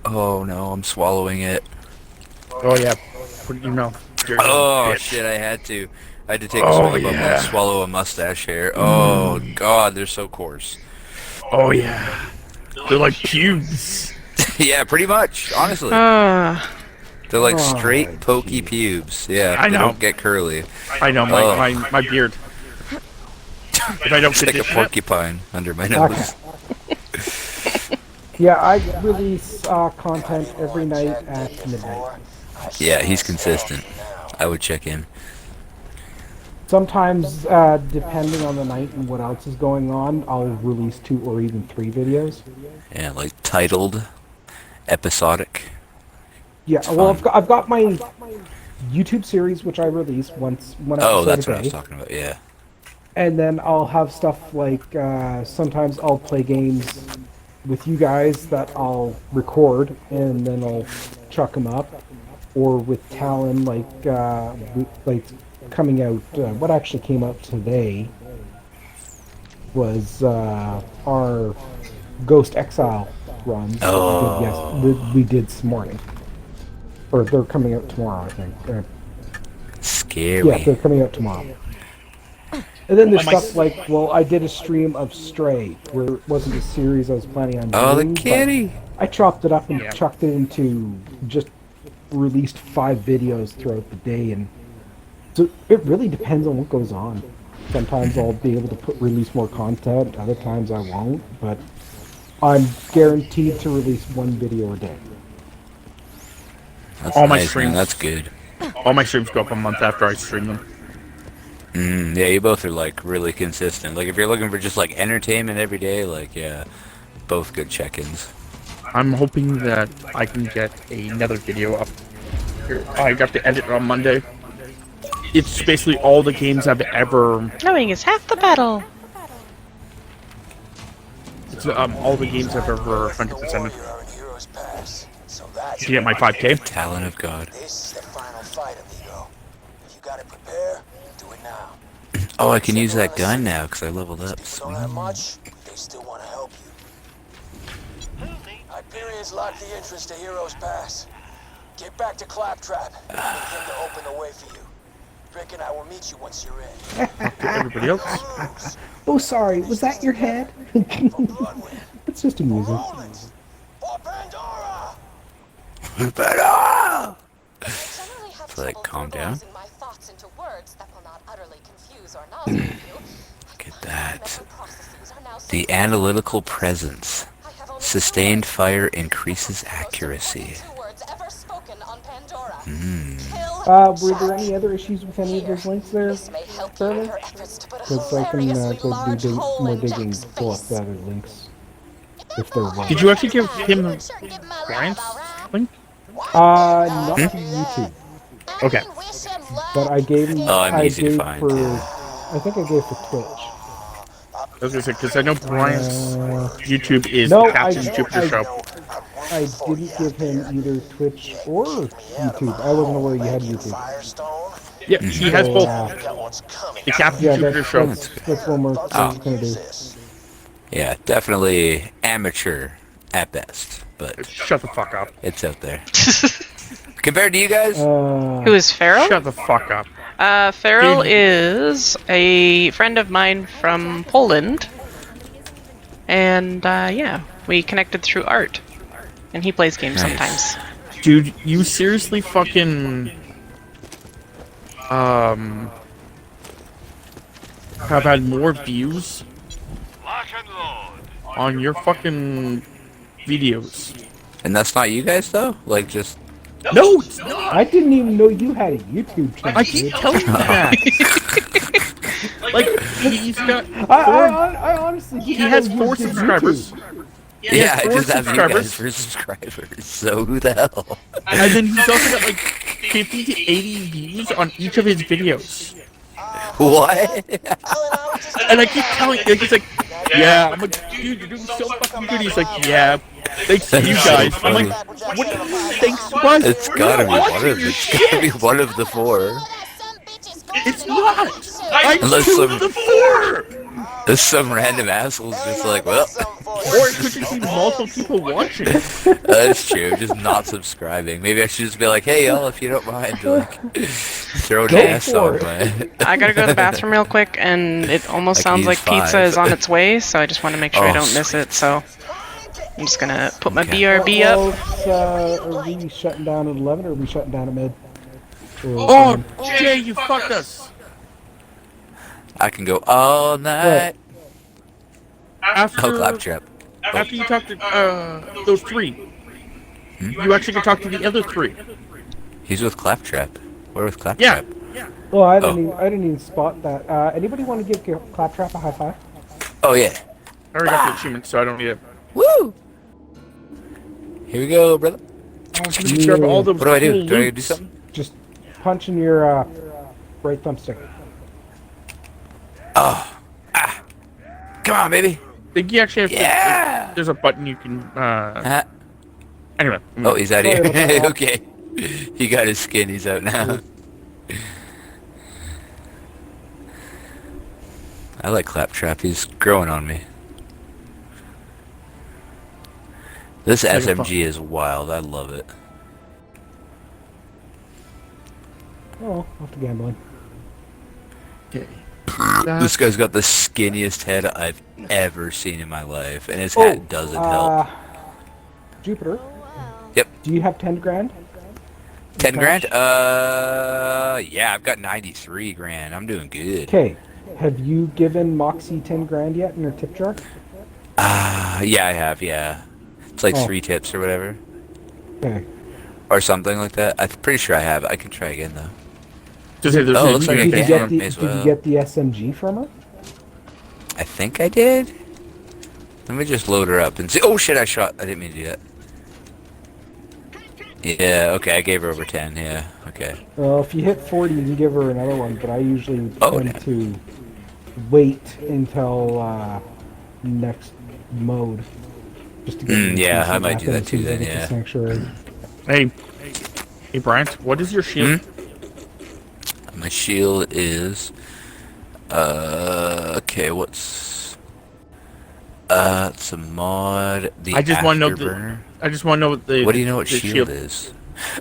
Oh no, I'm swallowing it. Oh yeah. Put it in your mouth. Oh Bitch. shit, I had to take a Oh, swig of yeah. and swallow a mustache hair. Oh God, they're so coarse. Oh yeah. They're like pubes. Yeah, pretty much, honestly. They're like straight pokey pubes. Yeah, I they know. don't get curly. I know, my beard. If I don't It's like a condition it, porcupine under my nose. Yeah, I release content every night at midnight. Yeah, he's consistent. I would check in. Sometimes, depending on the night and what else is going on, I'll release 2 or even 3 videos. Yeah, like titled, episodic. Yeah, It's well, fun. I've got my YouTube series, which I release one Oh, episode that's a what I day. was talking about. Yeah. And then I'll have stuff like, sometimes I'll play games with you guys that I'll record, and then I'll chuck them up. Or with Talon, like coming out, what actually came out today was our Ghost Exile runs that we did this morning. Or they're coming out tomorrow, I think. Scary. Yeah, they're coming out tomorrow. And then there's stuff like, well, I did a stream of Stray, where it wasn't a series I was planning on Oh, the doing. but kitty! I chopped it up and chucked it into just released 5 videos throughout the day, and so it really depends on what goes on. Sometimes I'll be able to release more content, other times I won't, but I'm guaranteed to release 1 video a day. That's all my nice, streams. man. That's good. All my streams go up a month after I stream them. Yeah, you both are like really consistent. Like if you're looking for just like entertainment every day, like yeah, both good check-ins. I'm hoping that I can get another video up. I got to edit it on Monday. It's basically all the games I've ever. Knowing is half the battle. It's all the games I've ever 100%ed to get my 5K. Talent of God. This is the final fight, amigo. If you got it prepared, do it now. Oh, I can use that gun now because I leveled up. Don't have much, they still want to help you. Hyperion's locked the entrance to Heroes Pass. Get back to Claptrap and get him to open the way for you. Drake and I will meet you once you're in. Everybody else. Oh, sorry. Was that your head? It's just amusing. For Pandora! Pandora! So, like, calm down. My thoughts into words that will not utterly confuse or nauseate you. Look at that. The analytical presence. Sustained fire increases accuracy. Were there any other issues with any of those links there, Charlie? Because I can go do more digging to pull up the other links. If there were. Did you actually give him Brian's link? Not to YouTube. Okay. But I gave him. Oh, I'm easy to find. I think I gave for Twitch. I was gonna say, because I know Brian's YouTube is Captain Jupiter Show. I didn't give him either Twitch or YouTube. I wasn't aware you had YouTube. Yeah, he has both. The Captain Jupiter Show. That's one more thing I was gonna do. Yeah, definitely amateur at best, but shut the fuck up. It's out there. Compared to you guys? Who is Farrell? Shut the fuck up. Farrell is a friend of mine from Poland. And, yeah, we connected through art. And he plays games sometimes. Dude, you seriously fucking... have had more views on your fucking videos. And that's not you guys, though? Like, just... No, it's not. I didn't even know you had a YouTube channel. I keep telling you that. Like, he's got... I honestly... He has 4 subscribers. Yeah, I just have you guys for subscribers, so who the hell? And then he's also got like 50 to 80 views on each of his videos. What? And I keep telling him, he's like, yeah, I'm like, dude, you're doing so fucking good. He's like, yeah, thanks to you guys. I'm like, what do you thanks what? It's gotta be one of it's gotta be one of the 4. It's not! Unless 2 some, of the 4! There's some random assholes just like, well... Or it could just be multiple people watching. That's true, just not subscribing. Maybe I should just be like, hey y'all, if you don't mind, like, throw an ass on my... I gotta go to the bathroom real quick, and it almost sounds like pizza is on its way, so I just want to make sure I don't miss it, so... I'm just gonna put my BRB up. Are we shutting down at 11 or are we shutting down at mid? Oh, Jay, you fucked us! I can go all night. After, Claptrap. After you talk to those 3, you actually can talk to the other 3. He's with Claptrap. Where with Claptrap? Yeah. Well, I didn't even spot that. Anybody want to give Claptrap a high five? Oh yeah. I already got the achievement, so I don't need it. Woo! Here we go, brother. All the what do I do? Do I do something? Just punch in your right thumbstick. Oh. Ah. Come on, baby. I think you actually have to, there's a button you can, Anyway. Oh, he's out here. Okay. He got his skin, he's out now. I like Claptrap, he's growing on me. This SMG is wild, I love it. Oh, off to gambling. Okay. This guy's got the skinniest head I've ever seen in my life, and his hat doesn't help. Jupiter. Yep. Do you have 10 grand? 10 grand? Yeah, I've got 93 grand. I'm doing good. Okay. Have you given Moxie 10 grand yet in her tip jar? Yeah, I have, yeah. It's like 3 tips or whatever. Okay. Or something like that. I'm pretty sure I have. I can try again, though. Looks like did you get the SMG from her? I think I did. Let me just load her up and see. Oh shit, I didn't mean to do that. Yeah, okay, I gave her over 10, yeah, okay. Well, if you hit 40, you can give her another one, but I usually tend to wait until next mode. Just to get yeah, I might do that too then, yeah. Hey, Bryant, what is your shield? My shield is... okay, what's... It's a mod. The I just want to know Afterburner. I just want to know what the. What do you know what the shield is?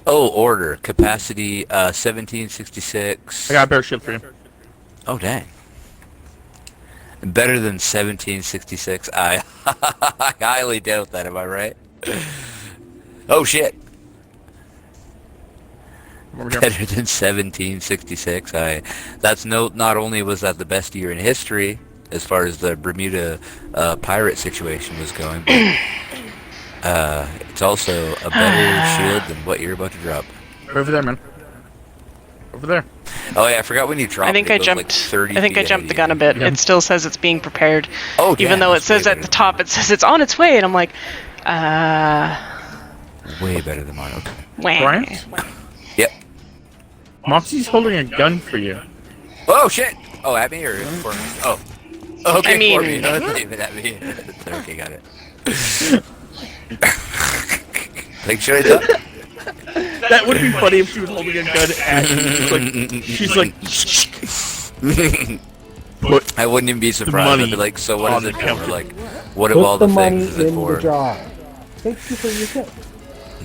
Oh, order. Capacity 1766. I got a better shield for you. Oh, dang. Better than 1766. I highly doubt that, am I right? Oh, shit. Better than 1766. That's not only was that the best year in history, as far as the Bermuda pirate situation was going, but it's also a better shield than what you're about to drop. Over there, man. Over there. Oh yeah, I forgot when you dropped. I think I jumped. Like 30 I think I feet jumped the ahead gun a of bit. Yeah. It still says it's being prepared. Oh, even though it that's way says at better the top, it says it's on its way, and I'm like, Way better than mine. Okay. wah. Bryant? Yep. Moxie's holding a gun for you. Oh shit! Oh, at me or for me? Oh. Okay, I mean- for me. No, not even at me. Okay, got it. Like, should I duck? That would be funny if she was holding a gun at you. She's like, put I wouldn't even be surprised. I'd money be like, so what on is it the for? counter. Like, what of Put all the the money things is it in for? the jar. Thank you for your tip.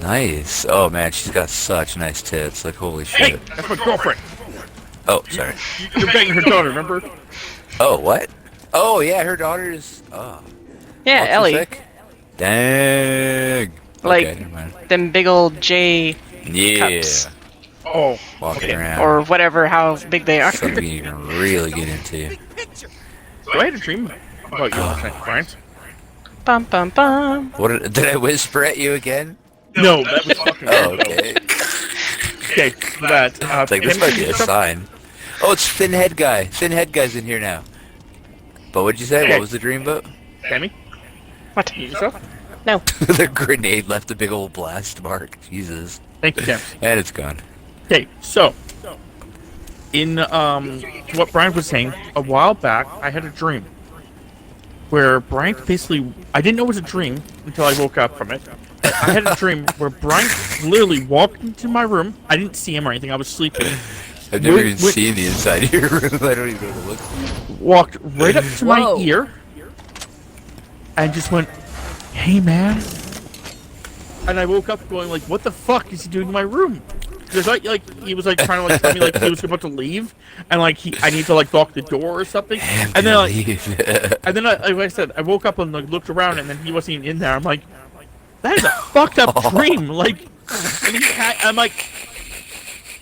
Nice. Oh man, she's got such nice tits. Like, holy hey, shit. that's my girlfriend. Oh, sorry. You're banging her daughter, remember? Oh, what? Oh yeah, her daughter's. Oh. Yeah, ultra Ellie. thick? Dang. Like Okay, never mind. them big old J Yeah. cups. Oh, Walking around. or whatever, how big they are. Something you can really get into. so I had a dream about you last night, Bryant. Bum bum bum. What did I whisper at you again? No, that was fucking Oh, weird, okay. though. Okay, so that. It's like, this might be a stuff- sign. Oh, it's Thin Head Guy. Thin Head Guy's in here now. But what'd you say? Okay. What was the dream about? Tammy, What? eat yourself? No. The grenade left a big old blast mark. Jesus. Thank you, Tam. And it's gone. Okay, so in what Brian was saying, a while back I had a dream where Brian basically, I didn't know it was a dream until I woke up from it. I had a dream where Brian literally walked into my room. I didn't see him or anything. I was sleeping. I've never Wait, even wait. seen the inside of your room. I don't even know what it looks like. Walked right up to my Whoa. ear and just went, "Hey, man." And I woke up going like, "What the fuck is he doing in my room?" Because like he was like trying to like tell me like he was about to leave, and like I need to like lock the door or something. And then like, and then like I said, I woke up and like looked around, and then he wasn't even in there. I'm like, that is a fucked up dream. Like, and I'm like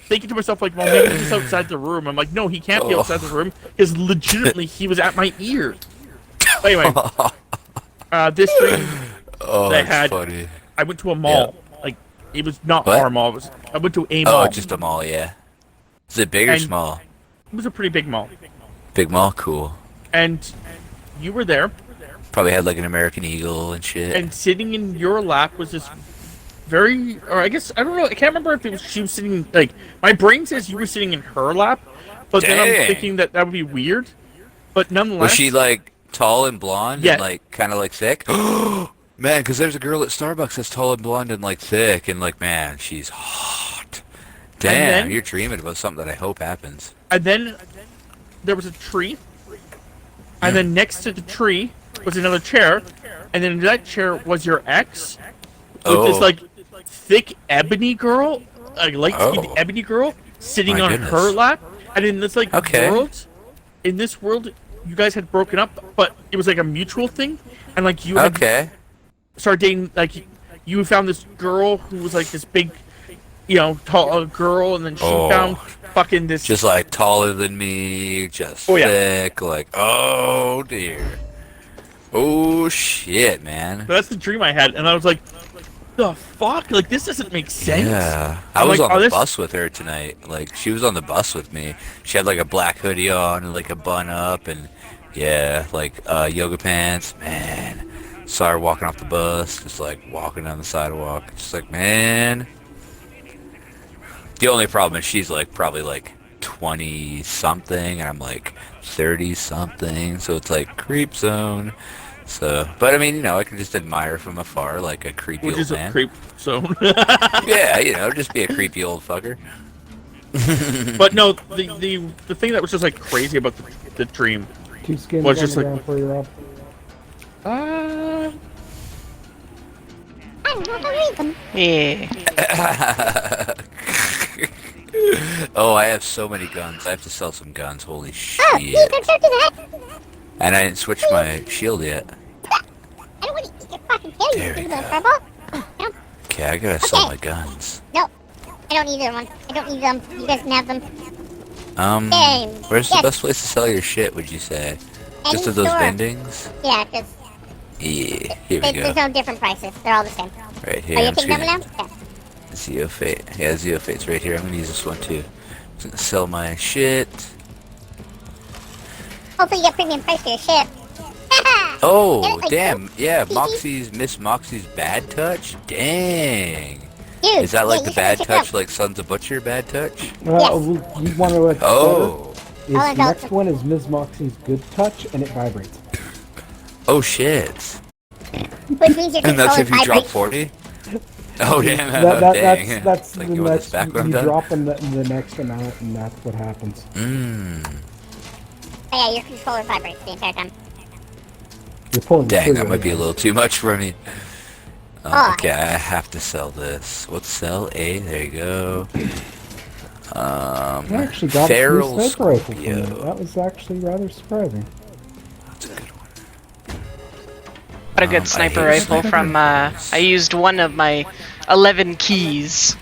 thinking to myself like, well, maybe he's outside the room. I'm like, no, he can't be outside the room because legitimately he was at my ear. Anyway, this dream Oh, that I that's had, funny. I went to a mall. Like, it was not What? our mall. I went to a mall. Oh, just a mall, yeah. Is it big or And- small? It was a pretty big mall. Big mall, cool. And you were there, Probably had like an American Eagle and shit. and sitting in your lap was this very, or I guess, I don't know, I can't remember if it was, she was sitting, like, my brain says you were sitting in her lap, but then I'm Dang. thinking that would be weird. But nonetheless, Was she like tall and blonde Yeah. and like kind of like thick? Man, because there's a girl at Starbucks that's tall and blonde and like thick and like, man, she's hot. Damn, then- you're dreaming about something that I hope happens. and then there was a tree, and then next to the tree was another chair, and then in that chair was your ex, with this Oh. like thick ebony girl, like light-skinned Oh. ebony girl, sitting My on goodness. her lap, and in this like Okay. world, in this world, you guys had broken up, but it was like a mutual thing, and like you had Okay. started dating, like you found this girl who was like this big, you know, tall girl, and then she Oh. found fucking this. Just like taller than me, just Oh, yeah. thick, like, oh dear. Oh shit, man. That's the dream I had, and I was like, the fuck? Like, this doesn't make sense. Yeah, I I'm was like, on oh, the this- bus with her tonight. Like, she was on the bus with me. She had like a black hoodie on and like a bun up, and yeah, like yoga pants. Man, saw her walking off the bus, just like walking down the sidewalk. Just like, man. The only problem is she's like probably like 20 something, and I'm like 30 something. So it's like creep zone. So, but I mean, you know, I can just admire from afar, like a creepy Which old is man. a creep zone. Yeah, you know, just be a creepy old fucker. But no, the thing that was just like crazy about the dream 2 skins Was on just the like- ground for you, Rob. Uh, I don't know if I read them. Yeah. Oh, I have so many guns. I have to sell some guns. Holy Oh, shit. Peter, don't do that. And I didn't switch my shield yet. I don't want to eat your fucking tail, you There we stupid little go. purple. No, Okay, I gotta sell my guns. no. I don't need either one. I don't need them. You guys can have them. Where's the Yes. best place to sell your shit, would you say? Just Any at those store. vendings? Yeah, because Yeah, here we go. there's no different prices. They're all the same. Right here, Are you I'm taking them seeing now? Yeah. Zeofate. Yeah, Zeofate's right here. I'm gonna use this one too. I'm gonna sell my shit. Hopefully you get premium price for your shit. Oh, Get it, like, damn. Yeah, Pee-pee. Miss Moxie's Bad Touch? Dang. Dude, Is that like yeah, the you should Bad check it Touch, out. like Sons of Butcher Bad Touch? You want to like Oh. is Oh, the next one is Ms. Moxie's Good Touch, and it vibrates. Oh, shit. Which means your And that's controller if you drop vibrates. 40? Oh, damn. That's like the you want next. this back when I'm You done? drop the next amount, and that's what happens. Oh yeah, your controller vibrates the entire time. You're pulling the Dang, trigger that might be a again. little too much for me. Oh. Okay, I have to sell this. What's sell? A, there you go. I actually got a Feral new sniper rifle from Scorpio. it. That was actually rather surprising. That's a good one. Got a good sniper I hate rifle from, I used one of my 11 keys.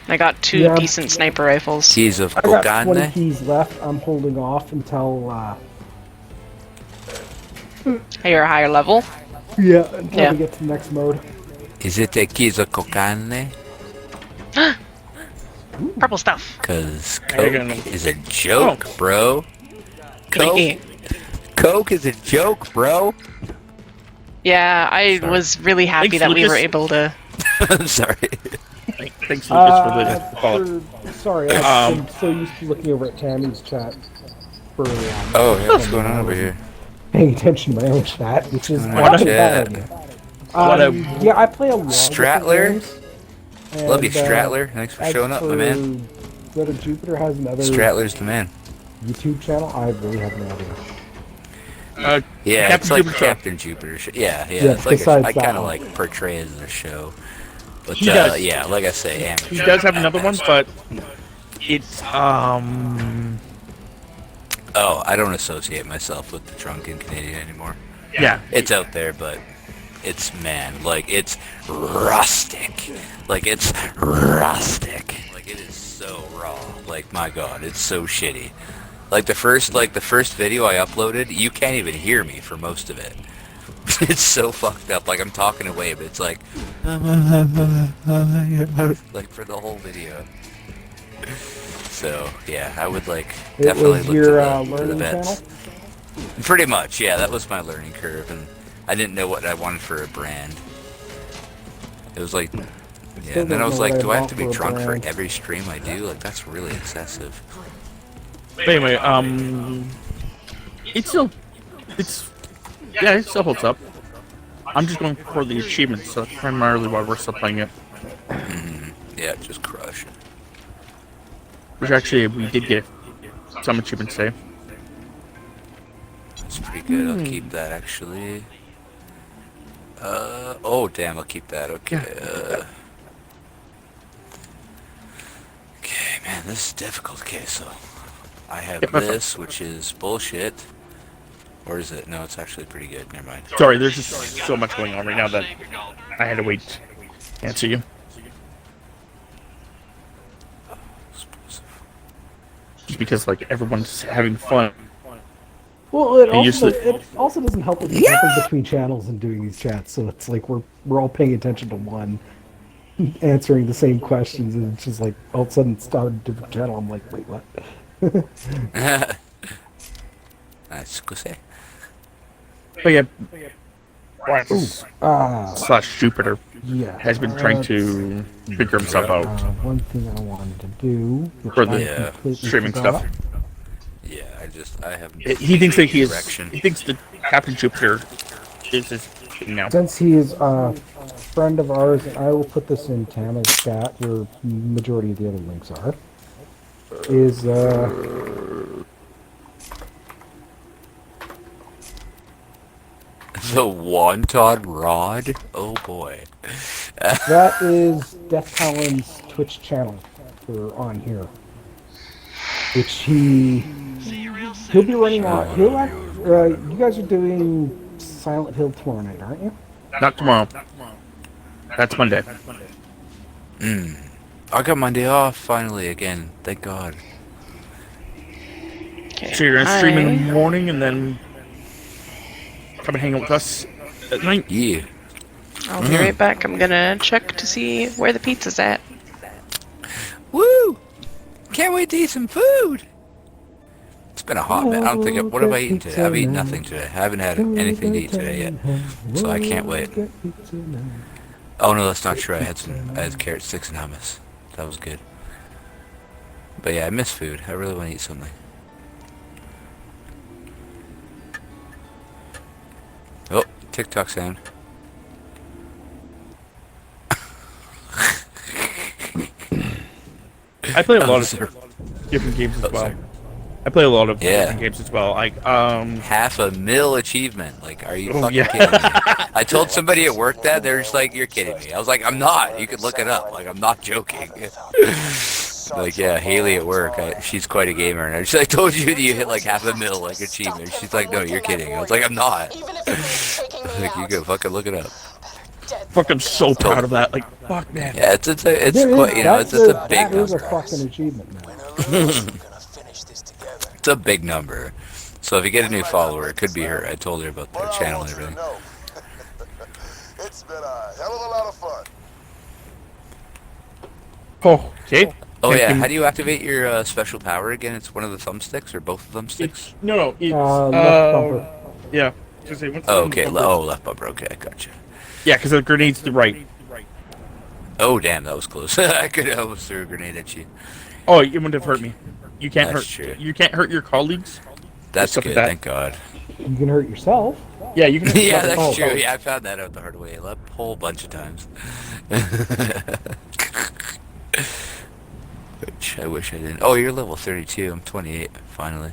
And I got 2 Yeah. decent sniper rifles. Keys of I got 20 Kokane. keys left. I'm holding off until You're a higher level. until Yeah. we get to the next mode. Is it the keys of Kokane? Purple stuff. Cause I don't Coke know. is a joke, bro. Yeah. Coke is a joke, bro. Yeah, I was really happy Thanks, that we were Lucas. able to. I'm sorry. Thanks, Lucas, for the call. Sorry, I've been so used to looking over at Tammy's chat for Oh, yeah, what's going on over here? paying attention to my own chat, which is going on not in a bad chat? idea. Yeah, I play a lot of Stratler? different games, Love you, and, Stratler. Thanks for as showing up, my for man. Whether Jupiter has another Stratler's the man. YouTube channel, I really have no idea. Yeah, Captain it's like Jupiter show. Captain Jupiter. Yeah. Yeah, It's like besides I that kind of one. like portray it as a show, but He does. yeah, like I say, amateur. He does have another one, but it's Oh, I don't associate myself with the drunken Canadian anymore. yeah. It's out there, but it's it's rustic. Like it is so raw. Like my god, it's so shitty. Like the first video I uploaded, you can't even hear me for most of it. It's so fucked up. Like I'm talking away, but it's like for the whole video. So yeah, I would It definitely was look your to the learning vets. channel? Pretty much, yeah. That was my learning curve, and I didn't know what I wanted for a brand. It was like, yeah. Still And then I don't was know what like, I do I have want to be for a drunk for brand. every stream I do? Like that's really excessive. But anyway, it still holds up. I'm just going for the achievements, so that's primarily why we're still playing it. Yeah, just crush. Which actually, we did get some achievements today. It's pretty good. I'll keep that actually. Oh damn, I'll keep that. Okay. Okay, man, this is difficult. Okay, so I have Yep, that's this, which is bullshit. Or is it? No, it's actually pretty good. Never mind. Sorry, there's just so much going on right now that I had to wait to answer you. Just because, like, everyone's having fun. Well, it And also doesn't help with jumping between channels and doing these chats. So it's like we're all paying attention to one, answering the same questions, and it's just like all of a sudden it's on a different channel. I'm like, wait, what? Nice. Go say. But yeah, slash Jupiter Yeah. has been trying to figure himself out One thing I wanted to do, which for I the completely streaming forgot. stuff. Yeah, I have. He thinks that he direction. thinks that Captain Jupiter is his thing now. Since he is a friend of ours, and I will put this in Tama's chat, where majority of the other links are, is The wonton rod? Oh boy. That is Death Talon's Twitch channel for on here, which he'll be running on. You guys are doing Silent Hill tomorrow night, aren't you? Not tomorrow. That's Monday. I got Monday off finally again. Thank God. Okay. So you're gonna stream in the morning and then come and hang out with us at night? Yeah. I'll be right back. I'm gonna check to see where the pizza's at. Woo! Can't wait to eat some food. It's been a hot minute. I don't think. What have I eaten today? I've eaten nothing today. I haven't had anything to eat today yet, so I can't wait. Oh no, that's not true. I had carrot sticks and hummus. That was good. But yeah, I miss food. I really want to eat something. Oh, TikTok sound. I play a lot of different games as well. I play a lot of different games as well. Like $500,000 achievement. Like, are you fucking kidding me? I told somebody at work that they're just like, "You're kidding me." I was like, "I'm not. You could look it up. Like, I'm not joking." Like, yeah, Haley at work. She's quite a gamer, and I told you that you hit like $500,000 like achievement. She's like, "No, you're kidding." I was like, "I'm not." Like, you go fucking look it up. Fuck, I'm so proud of that. Like, fuck, man. Yeah, it's quite, you know, it's a big That is a number. fucking achievement, man. It's a big number. So if you get a new follower, it could be her. I told her about the channel and everything. It's been a hell of a lot of fun. Oh, okay. Oh yeah, how do you activate your special power again? It's one of the thumbsticks or both of thumbsticks? It's no, it's left bumper. Yeah. Oh, okay. Left bumper. Okay, I gotcha. Yeah, because the grenade's the right. Oh damn, that was close. I could almost throw a grenade at you. Oh, it wouldn't have hurt me. You can't That's hurt. true. You can't hurt your colleagues. That's Stuff good. like that. Thank God. You can hurt yourself. Yeah, you can. Yeah, that's true. Yeah, I found that out the hard way a whole bunch of times. Which I wish I didn't. Oh, you're level 32. I'm 28. Finally.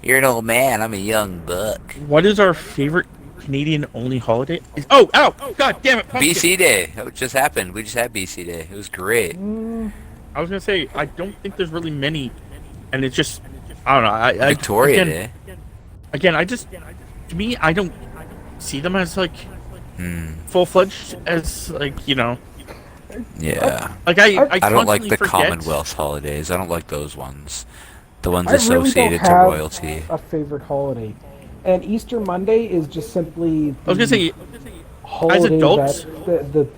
You're an old man. I'm a young buck. What is our favorite Canadian-only holiday? Oh, ow! Oh, God damn it! Pumpkin. BC Day. It just happened. We just had BC Day. It was great. I was gonna say I don't think there's really many, and it's just I don't know. Victoria again, Day. Again, to me, I don't see them as like full-fledged as like Yeah. Like I don't like constantly the forget. Commonwealth holidays. I don't like those ones. The ones I really don't associated to have royalty. a favorite holiday, and Easter Monday is just simply. I was gonna say, holiday as adults,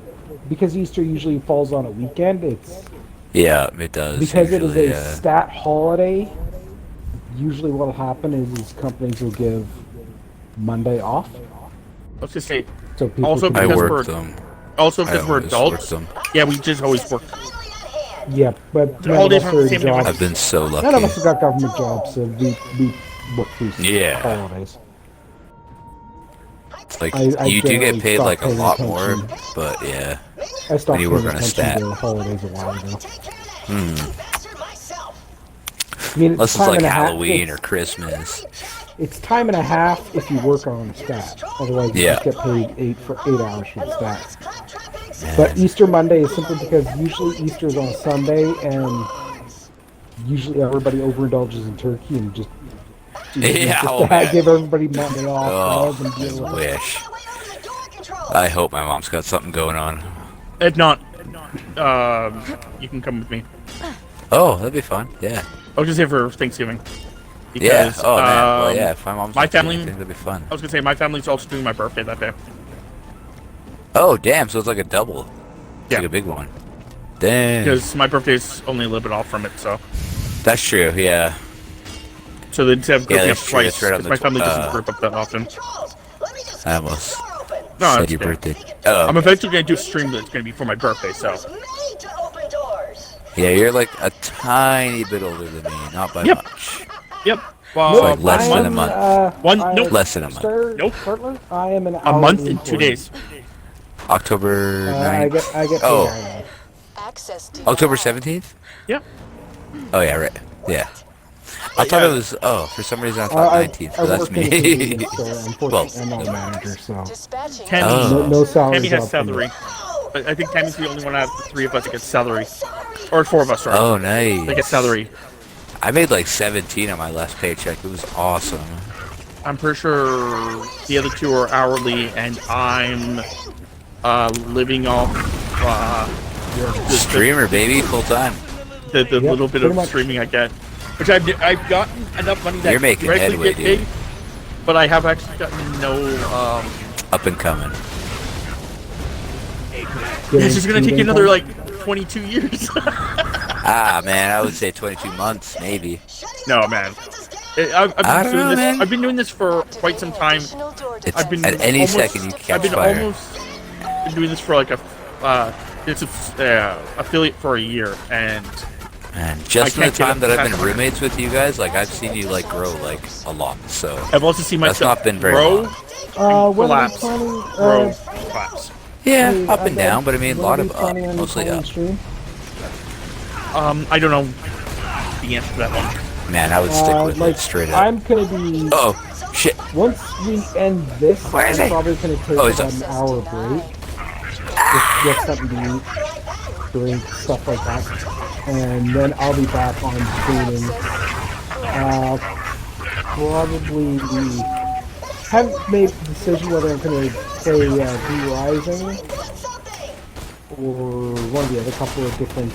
because Easter usually falls on a weekend. It's Yeah, it does. because it usually, is a stat holiday. Usually, what'll happen is companies will give Monday off. let's just say So people also can I because work we're them. also I because we're always work adults. them. Yeah, we just always work. Yeah, but The none of holidays us aren't the are same every jobs. I've been so None of lucky. us have got government jobs, so we work through Yeah. holidays. Like I you do generally get paid stop like a paying lot more, attention. but yeah. I stopped you paying work on a attention stat. to the holidays a while ago. I Unless mean, it's time like and a half- Halloween or Christmas. It's time and a half if you work on a stat. Otherwise, you Yeah. just get paid 8 hours for the stat. But Easter Monday is simply because usually Easter is on a Sunday, and usually everybody overindulges in turkey and just Yeah, just oh, man. give everybody Monday off. Oh, rather than deal I with it. wish. I hope my mom's got something going on. If not, you can come with me. Oh, that'd be fun. Yeah. I was just here for Thanksgiving. Yeah. Because, Oh man. Well, yeah. If my mom's my not doing family- anything, that'd be fun. I was gonna say my family's also doing my birthday that day. Oh damn! So it's like a double. It's Yeah. like a big one. Damn. Because my birthday's only a little bit off from it, so That's true. Yeah. so they just have grouping up that's true, twice. that's right on 'cause the my family tw- doesn't group up that often. I almost No, said that's your okay. birthday. Oh. I'm eventually gonna do a stream that's gonna be for my birthday, so Yeah, you're like a tiny bit older than me, not by Yep. much. yep. It's like less than a I'm, month. Nope. Less than a month. Nope. I am an A month hourly and 2 employee. days. October I 9th. get paid Oh. hourly. Access to October 17th? Yep. Oh yeah, right. Yeah. I thought it was. Oh, for some reason I thought 19th. I So that's work in a me. convenience store. Unfortunately, I'm not a manager, so Dispatching. Tammy, no salary. Tammy has job for me. salary. I think Tammy's the only one out of the 3 of us that gets salary. Or 4 of us, sorry. Oh, nice. They get salary. I made like 17 on my last paycheck. It was awesome. I'm pretty sure the other 2 are hourly, and I'm living off Streamer, baby, full time. the little bit pretty of much. streaming I get. Which I've gotten enough money that You're making regularly headway, get dude. paid, but I have actually gotten no. Up and coming. This is gonna take you another like 22 years. Ah, man, I would say 22 months, maybe. No, man. I've been doing this for quite some time. It's I've been at any almost- second you can I've catch been fire. almost been doing this for like a affiliate for a year, and And just in the can't get time that I've been past- roommates with you guys, like I've seen you like grow like a lot. So I've also seen that's myself not been very grow, long. When are we collapse, planning? grow, collapse. Yeah, hey, up and Ben, down, but I mean a when lot are we of up, planning on mostly calling up. stream? I don't know the answer to that one. Man, I would stick with like, it straight up. I'm gonna be. Oh, shit. Once we end this, Where is I'm he? probably gonna take Oh, he's about up. an hour break. Just get something to eat, drink, stuff like that, and then I'll be back on streaming. Probably haven't made the decision whether I'm gonna play D-Rising or one of the other couple of different.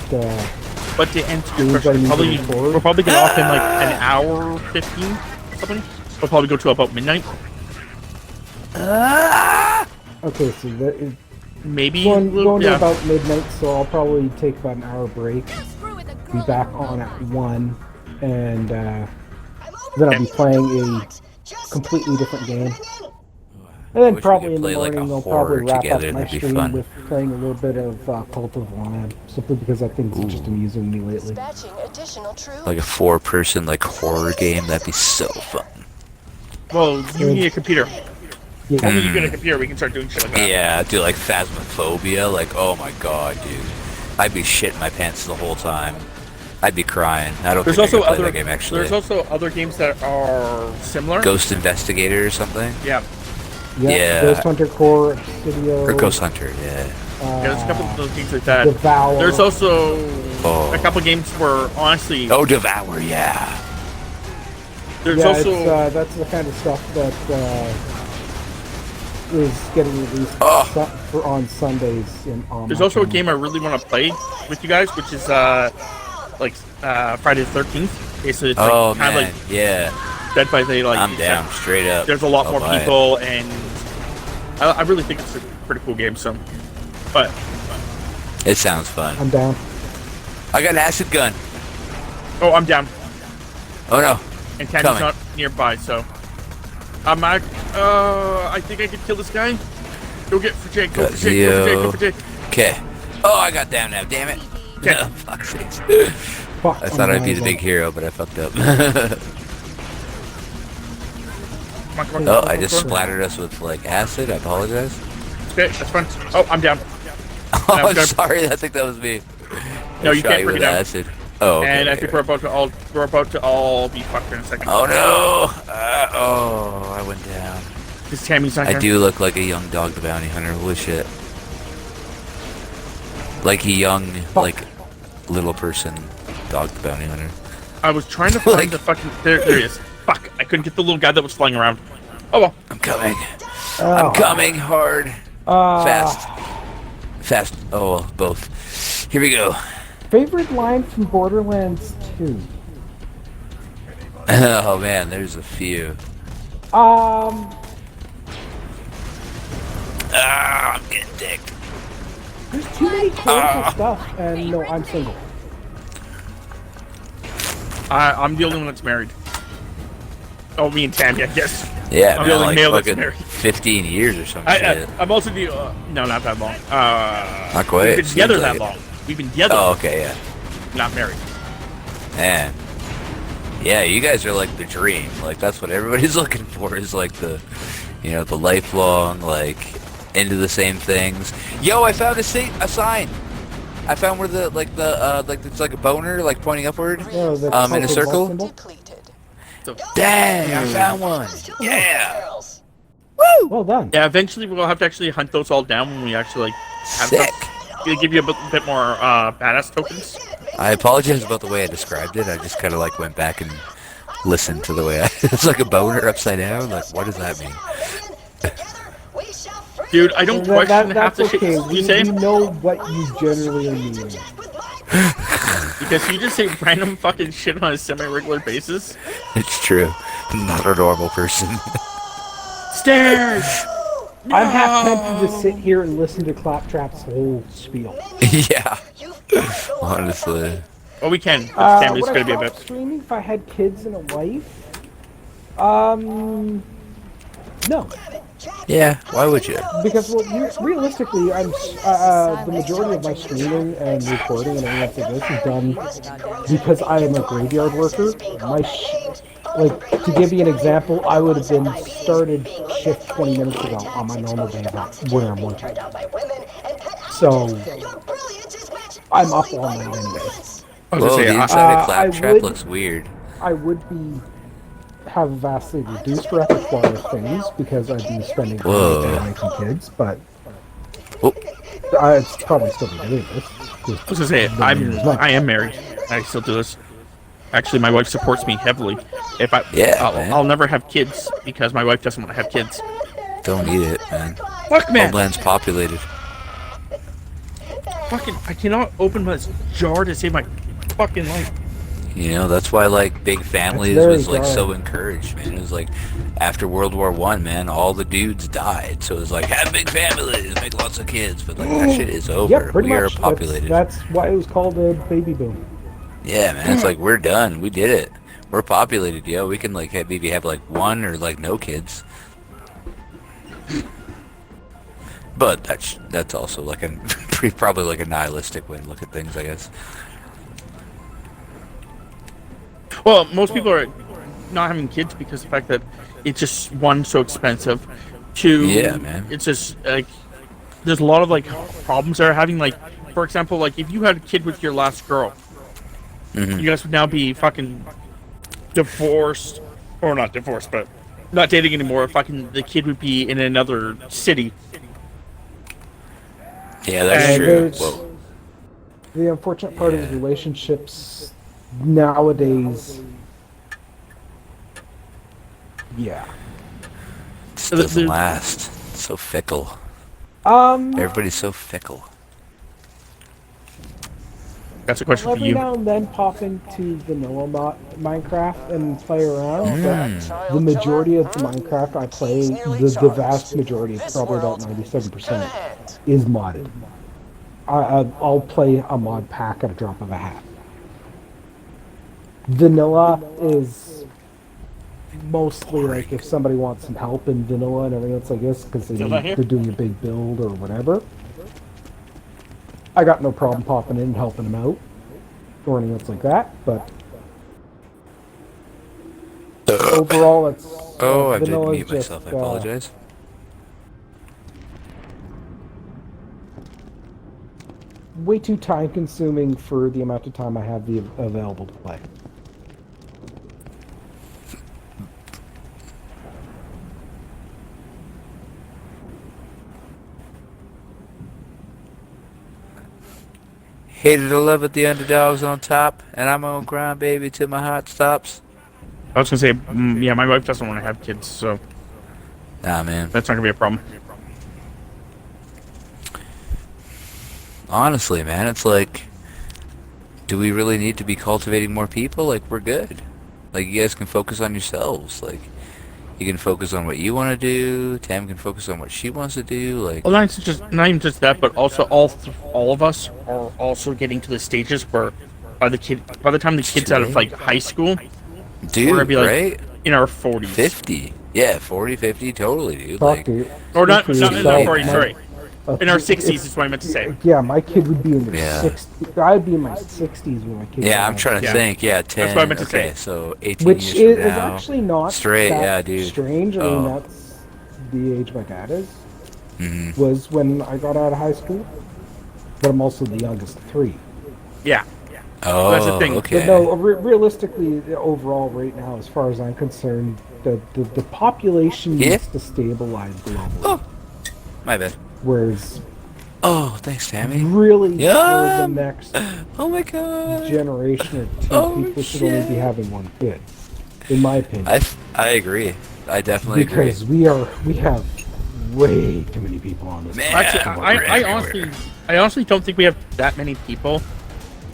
But to answer your Games I question, need probably going forward. we'll probably get off in like an hour 15 something. We'll probably go to about midnight. Okay, so that is Maybe going to yeah. about midnight, so I'll probably take about an hour break. Be back on at 1, and then I'll be playing a completely different game. And then Wish we probably could in the play, like, a morning I'll horror probably wrap together, up my that'd be stream fun. with playing a little bit of Cult of Lamb, simply because I think it's just amusing me lately. Dispatching additional troops. Like a 4-person like horror game, that'd be so fun. Well, you need a computer. Yeah. Only you get a computer, we can start doing shit like that. Yeah, dude, like Phasmophobia, like oh my god, dude. I'd be shitting my pants the whole time. I'd be crying. I don't There's think I also could play other that game actually. There's also other games that are similar. Ghost Investigator or something? Yeah. Yeah. Ghost Hunter Core, Studio. Or Ghost Hunter, yeah. Yeah, there's a couple of those games like that. Devour. There's also Oh. a couple games where honestly Oh, Devour, yeah. there's yeah, also it's, that's the kind of stuff that is getting released on Sundays on there's my also a channel. game I really want to play with you guys, which is Friday the 13th. Basically, it's like, Oh kind man, of like yeah. Dead by Daylight. I'm down, straight up. There's a lot I'll more buy it. people, and I really think it's a pretty cool game. So, but It sounds fun. I'm down. I got an acid gun. oh, I'm down, Oh no. and Tammy's Coming. not nearby, so I think I could kill this guy. Go get for Jake. Go Got for Jake. Go for Jake. Go for Jake. Okay. Oh, I got down now, damn it. Okay. No, fuck sakes. Fuck, I thought I'm I'd be the down. big hero, but I fucked up. Come on. Oh, I just splattered us with like acid. I apologize. Okay, that's fine. Oh, I'm down. Oh, I'm Okay. sorry. I think that was me. No, I you shot can't bring with it down. acid. Oh, okay. And I think we're about to all be fucked in a second. Oh no! Oh, I went down. Because Tammy's not I here. do look like a young dog the bounty hunter. Holy shit! Like a young, like little person, dog the bounty hunter. I was trying to find Like- the fucking. There he is. Fuck! I couldn't get the little guy that was flying around. Oh well. I'm coming. Oh. I'm coming hard, Uh, fast. Oh, well, both. Here we go. Favorite line from Borderlands 2? Oh man, there's a few. Ah, I'm getting dicked. There's too many political stuff, and no, I'm single. I'm the only one that's married. Oh, me and Tammy, I guess. Yeah, I'm man, the only like male that's fucking married. 15 years or some shit. I'm also the. No, not that long. Not quite. We've been together Seems that like it. long. We've been together. Oh, okay, yeah. Not married. Man. Yeah, you guys are like the dream. Like, that's what everybody's looking for is like the, you know, the lifelong, like, into the same things. Yo, I found a sign. I found where the, like, it's like a boner, like, pointing upward, Oh, the in a cult circle. symbol? Depleted. Dang, I found one. Yeah. Well done. Yeah, eventually we'll have to actually hunt those all down when we actually like have Sick. It'll give you a bit more badass tokens. I apologize about the way I described it. I just kind of like went back and listened to the way I. It's like a boner upside down. Like, what does that mean? Dude, I don't question half That's the okay. shit you say We know what you generally mean. because you just say random fucking shit on a semi-regular basis. It's true. I'm not a normal person. Stairs. No! I'm half tempted to sit here and listen to Claptrap's whole spiel. Yeah. Honestly. Well, we can. Family's Would gonna I be a stop bit. streaming if I had kids and a wife? No. Yeah. Why would you? Because, well, realistically, I'm the majority of my streaming and recording and everything like this is done because I am a graveyard worker. Like, to give you an example, I would have been started shift 20 minutes ago on my normal day where I'm working. So, I'm up all night anyway. Whoa, the inside of Claptrap looks weird. I would have vastly reduced repertoire of things because I'd be spending time with family and kids, but I'd probably still be doing this. I was gonna say, I am married. I still do this. Actually, my wife supports me heavily. I'll never have kids because my wife doesn't want to have kids. Don't need it, man. Fuck, man. Homeland's populated. Fucking, I cannot open this jar to save my fucking life. You know, that's why like big families was like so encouraged, man. It was like after World War I, man, all the dudes died. So it was like have big families, make lots of kids, but like that shit is over. Yeah, pretty we much. are populated. That's why it was called a baby boom. Yeah, man, it's like we're done. We did it. We're populated, yo. We can like maybe have like one or like no kids. But that's also like a probably like a nihilistic way to look at things, I guess. Well, most people are not having kids because of the fact that it's just one so expensive. Two, yeah, man. It's just like there's a lot of like problems they're having. Like, for example, like if you had a kid with your last girl, you guys would now be fucking divorced, or not divorced, but not dating anymore. Fucking the kid would be in another city. Yeah, that's true. Whoa. The unfortunate part of relationships nowadays, it doesn't last. It's so fickle. Everybody's so fickle. That's a question for you. Every now and then pop into vanilla Minecraft and play around, but the majority of the Minecraft I play, the vast majority, probably about 97%, is modded. I'll play a mod pack at a drop of a hat. Vanilla is mostly like if somebody wants some help in vanilla and everything else like this because they're doing a big build or whatever. I got no problem popping in and helping them out or anything else like that, but overall it's I didn't mute myself. I apologize. Way too time consuming for the amount of time I have available to play. Hated to love it, the underdogs on top, and I'm on grind, baby, till my heart stops. I was gonna say, yeah, my wife doesn't want to have kids, so nah, man, that's not gonna be a problem. Honestly, man, it's like, do we really need to be cultivating more people? Like, we're good. Like, you guys can focus on yourselves. Like, you can focus on what you want to do. Tam can focus on what she wants to do. Like, well, not even just that, but also all of us are also getting to the stages where by the time the kid's out of like high school, dude, we're gonna be like right? in our 40s, 50, yeah, 40, 50, totally, dude. Talk Like, to you. Or not in our 40s, My- sorry. In our 60s is what I meant to say. Yeah, my kid would be in their Yeah. 60s. I'd be in my 60s when my kid. yeah, I'm trying to think. Yeah, 10. That's what I meant to okay, say. so 18 Which years is from now. actually not straight. that Yeah, dude. strange. I mean, Oh. that's the age my dad is. Mm-hmm. Was when I got out of high school. But I'm also the youngest of three. Yeah. Oh, That's the thing. okay. But no, realistically, overall, right now, as far as I'm concerned, the population Yeah? needs to stabilize globally. Oh, my bad. Whereas, Oh, thanks, Tammy. really, for the Yum! next Oh my god. generation or two, Oh, people should only be shit. having one kid, in my opinion. I agree. I definitely Because agree. we have way too many people on this. Man, Actually, we're I everywhere. honestly don't think we have that many people.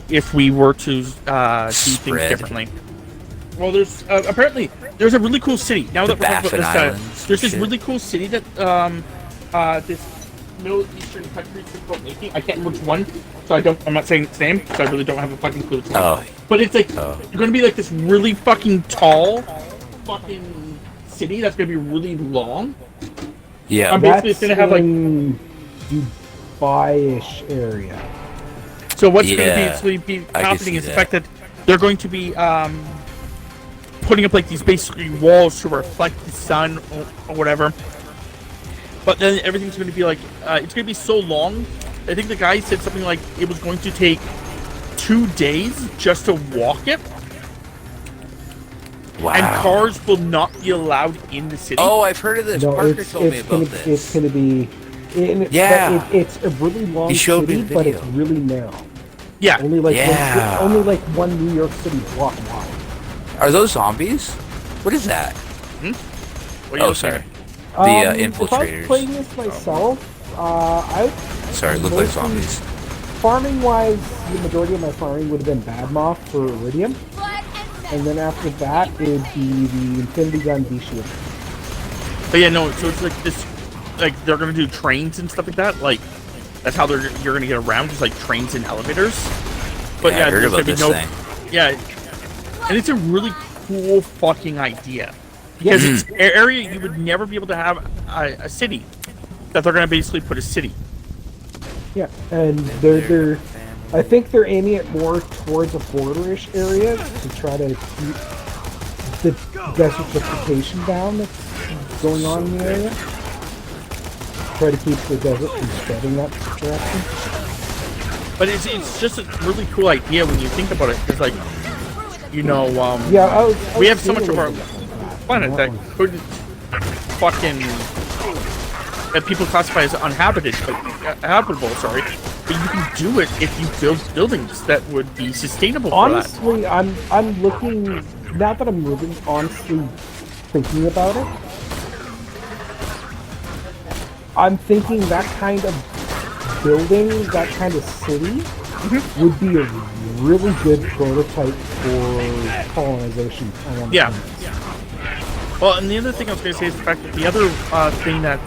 If we were to do things Spread. differently. Well, there's apparently there's a really cool city. Now The that we're talking Baffin about Islands this, there's this shit. really cool city that this Middle Eastern country is about making. I can't remember which one, so I'm not saying its name, so I really don't have a fucking clue. Oh. But it's like Oh. you're gonna be like this really fucking tall, fucking city that's gonna be really long. Yeah. Basically, it's gonna have like. in Dubai-ish area. So what's Yeah, going to be I can happening see is the that. fact that they're going to be putting up like these basically walls to reflect the sun or whatever. But then everything's going to be like it's going to be so long. I think the guy said something like it was going to take 2 days just to walk it, Wow. and cars will not be allowed in the city. Oh, I've heard of this. No, Parker told me about It's this. gonna be. Yeah. It's a really long He showed me city, the but it's video. really narrow. Yeah. Only like Yeah. only like one New York City block wide. Are those zombies? What is that? What are you Oh, looking sorry. at? The If I was infiltrators. playing this myself, I Sorry, look like mostly- zombies. farming wise, the majority of my farming would have been bad moth for iridium, and then after that it would be the infinity gun V shield. But yeah, no. So it's like this, like they're gonna do trains and stuff like that. Like that's how you're gonna get around, just like trains and elevators. But Yeah, yeah, I heard there's about gonna be this no. thing. Yeah, and it's a really cool fucking idea because it's an area you would never be able to have a city. That they're gonna basically put a city. Yeah, and they're I think they're aiming it more towards a borderish area to try to keep the desertification down that's going on in the area. Try to keep the desert from spreading that direction. But it's just a really cool idea when you think about it. Because like, you know, Yeah, we have so much of our planet that couldn't fucking that people classify as uninhabited, but habitable. Sorry, but you can do it if you build buildings that would be sustainable. For that. Honestly, I'm looking now that I'm really honestly thinking about it. I'm thinking that kind of building, that kind of city, would be a really good prototype for colonization. Yeah. Well, and the other thing I was going to say is the fact that the other thing that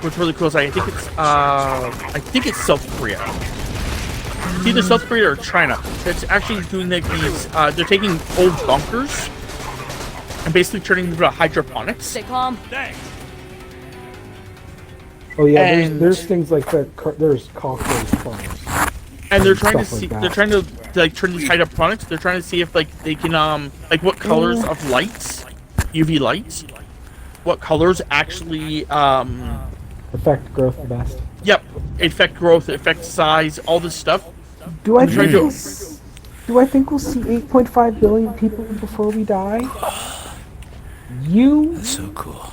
was really cool is I think it's South Korea. It's either South Korea or China. It's actually doing like these. They're taking old bunkers and basically turning them into hydroponics. Stay calm. Thanks. Oh yeah, And- there's things like that. There's cockroach farms. And they're trying to Stuff see. like They're that. trying to like turn these hydroponics. They're trying to see if like they can like what colors of lights, UV lights, what colors actually Affect growth the best. Yep, affect growth, affect size, all this stuff. Do I I'm trying think to- we'll see 8.5 billion people before we die? You That's so cool.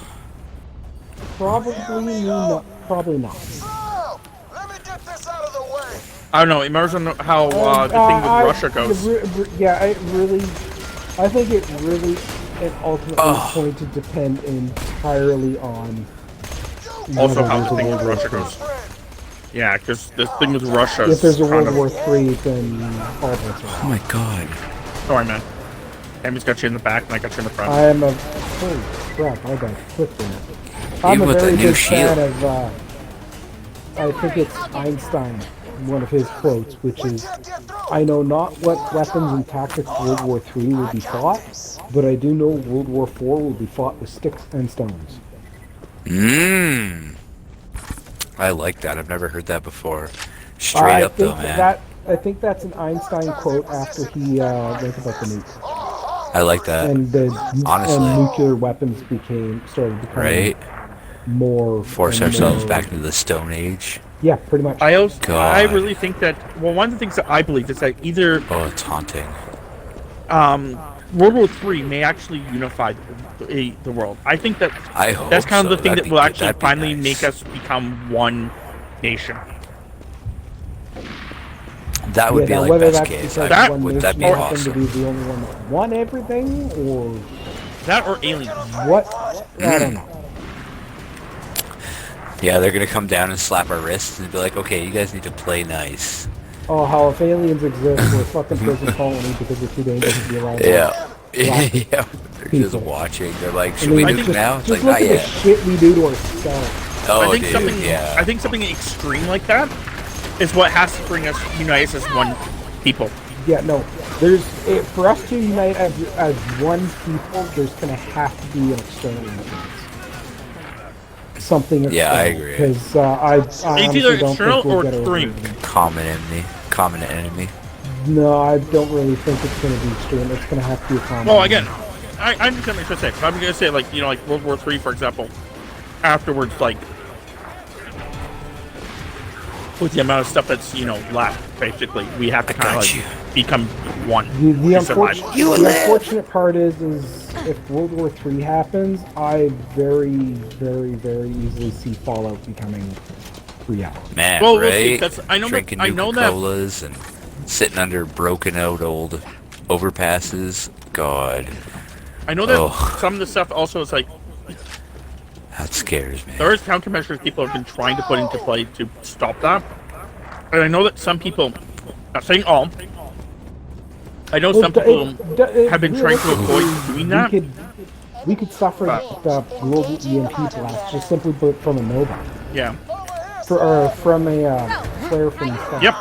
probably probably not. Bro, let me get this out of the way. I don't know. It matters on how the thing with Russia goes. I think it really and ultimately is going to depend entirely on Also, whether how there's the a thing with World War Russia III. goes. Yeah, because the thing with Russia. If there's a kind World of- War III, then all bets are Oh off. my god. Sorry, man. Tammy's got you in the back, and I got you in the front. I am a holy crap! I got clipped in it. I'm Even a with very the new big fan shield. of. I think it's Einstein, one of his quotes, which is, "I know not what weapons and tactics World War III will be fought, but I do know World War IV will be fought with sticks and stones." I like that. I've never heard that before. Straight up though, man. I think that's an Einstein quote after he wrote about the nuke. I like that. And Honestly. and nuclear weapons started becoming Right? more Force and ourselves more- back into the Stone Age. Yeah, pretty much. I God. really think that, well, one of the things that I believe is that either Oh, it's haunting. World War III may actually unify the world. I think that I hope that's kind of so. the thing That'd that be will good. actually That'd be finally nice. make us become one nation. That would be now, like whether best that's case. because That one would nation that be happened to awesome? be the only one that won everything, or That or aliens. what? I don't know. Yeah, they're gonna come down and slap our wrists and be like, "Okay, you guys need to play nice." Oh, how if aliens exist, we're fucking prison colony because we're too dangerous to be allowed. Yeah. Black Yeah. They're just people. watching. They're like, I "Should mean, we just- nuke now?" It's Just like, look not at the yet. shit we do to ourselves. Oh, I think dude, something. yeah. I think something extreme like that is what has to bring us unite us as one people. Yeah, no. For us to unite as one people, there's gonna have to be an external influence. Something external. Yeah, I agree. Because I It's honestly either don't external think we'll or get over extreme. it. Common enemy. No, I don't really think it's gonna be extreme. It's gonna have to be a common. Well, again, I understand what you're saying. But I'm gonna say, like, you know, like World War III, for example. Afterwards, like, with the amount of stuff that's, you know, left, basically, we have to kind of like become one. The to survive. unfortunate part is if World War III happens, I very, very, very easily see Fallout becoming reality. Man, Well, we'll see, right? that's- I know Drinking that- I know that- Nuka-Colas and sitting under broken out old overpasses. God, I know that Oh. some of the stuff also is like, that scares me. there is countermeasures people have been trying to put into play to stop that. And I know that some people, not saying all, I know some people have been trying to avoid doing that. We could suffer the global EMP blast just simply from a Nova. Yeah. From a flare from the sky. Yep.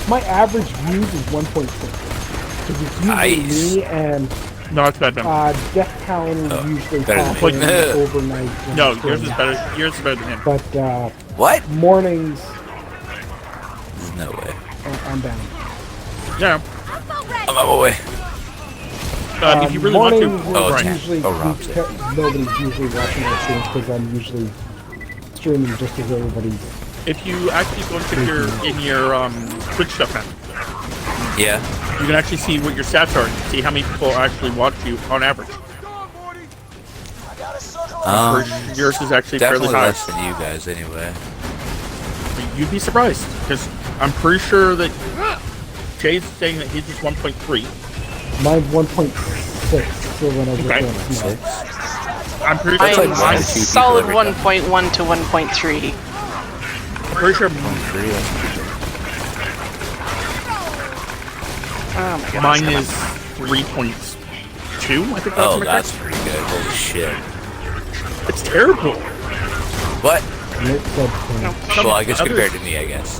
My average views is 1.6. Because it's usually Nice. me and No, it's bad, man. Death Town usually better than pop in me. overnight. when No, it's yours going is down. better. Yours is better than him. But What? mornings, There's no way. I'm down. Yeah. I'm on my way. If you really want to, mornings Oh, is okay. usually Oh, Rob's there. nobody's usually watching our streams because I'm usually streaming just as everybody's. if you actually go in your Twitch stuff now, Yeah. you can actually see what your stats are and see how many people actually watch you on average. Yours is actually fairly Definitely high. less than you guys, anyway. You'd be surprised because I'm pretty sure that Jay's saying that his is 1.3. Mine's 1.6, so when I was Okay. looking at it, I'm pretty sure That's like Mine's one to mine's two people solid every 1.1 to 1.3. I'm pretty sure Oh my god. mine is 3.2. I think that's Oh, my that's correct. pretty good. Holy shit. It's terrible. What? Nick said, Well, I guess others- compared to me, I guess.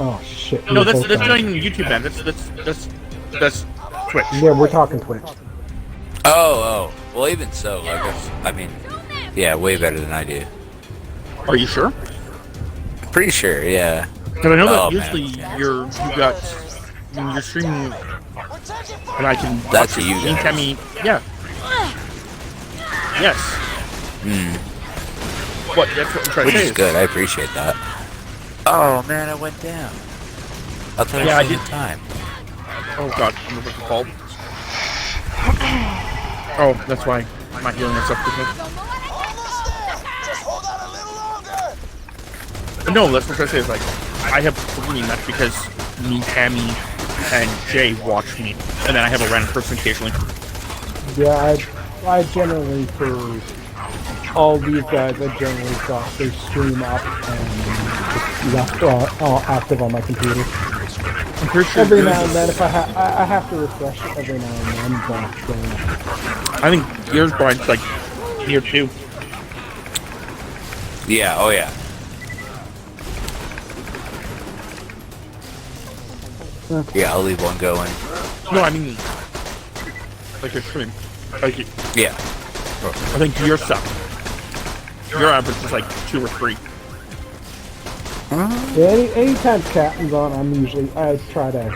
"Oh shit." No, we're that's both not down. even YouTube, man. That's Twitch. Yeah, we're talking Twitch. Oh. Well, even so, I mean, yeah, way better than I do. Are you sure? Pretty sure, yeah. Because I know that Oh, man. usually when you're streaming, and I can. That's watch you it, guys. Yeah. Yes. What? That's what I'm trying Which to say. is good. I appreciate that. Oh man, I went down. I thought Yeah, I I was did. in time. Oh god, I'm about to fall. Oh, that's why my healing is up to me. Just hold out a little longer. No, that's what I say. Is like I have 3, and that's because me, Tammy, and Jay watch me, and then I have a random person occasionally. Yeah, I generally, for all these guys, I generally got their stream up and just left active on my computer. I'm pretty sure Every yours now and is- then, if I have to refresh it every now and then, but I think yours, Brian's like here too. Yeah. Oh yeah. Yeah, I'll leave one going. No, I mean like your stream. Like Yeah. I think your stuff. Your average is like 2 or 3. yeah, anytime Captain's on, I try to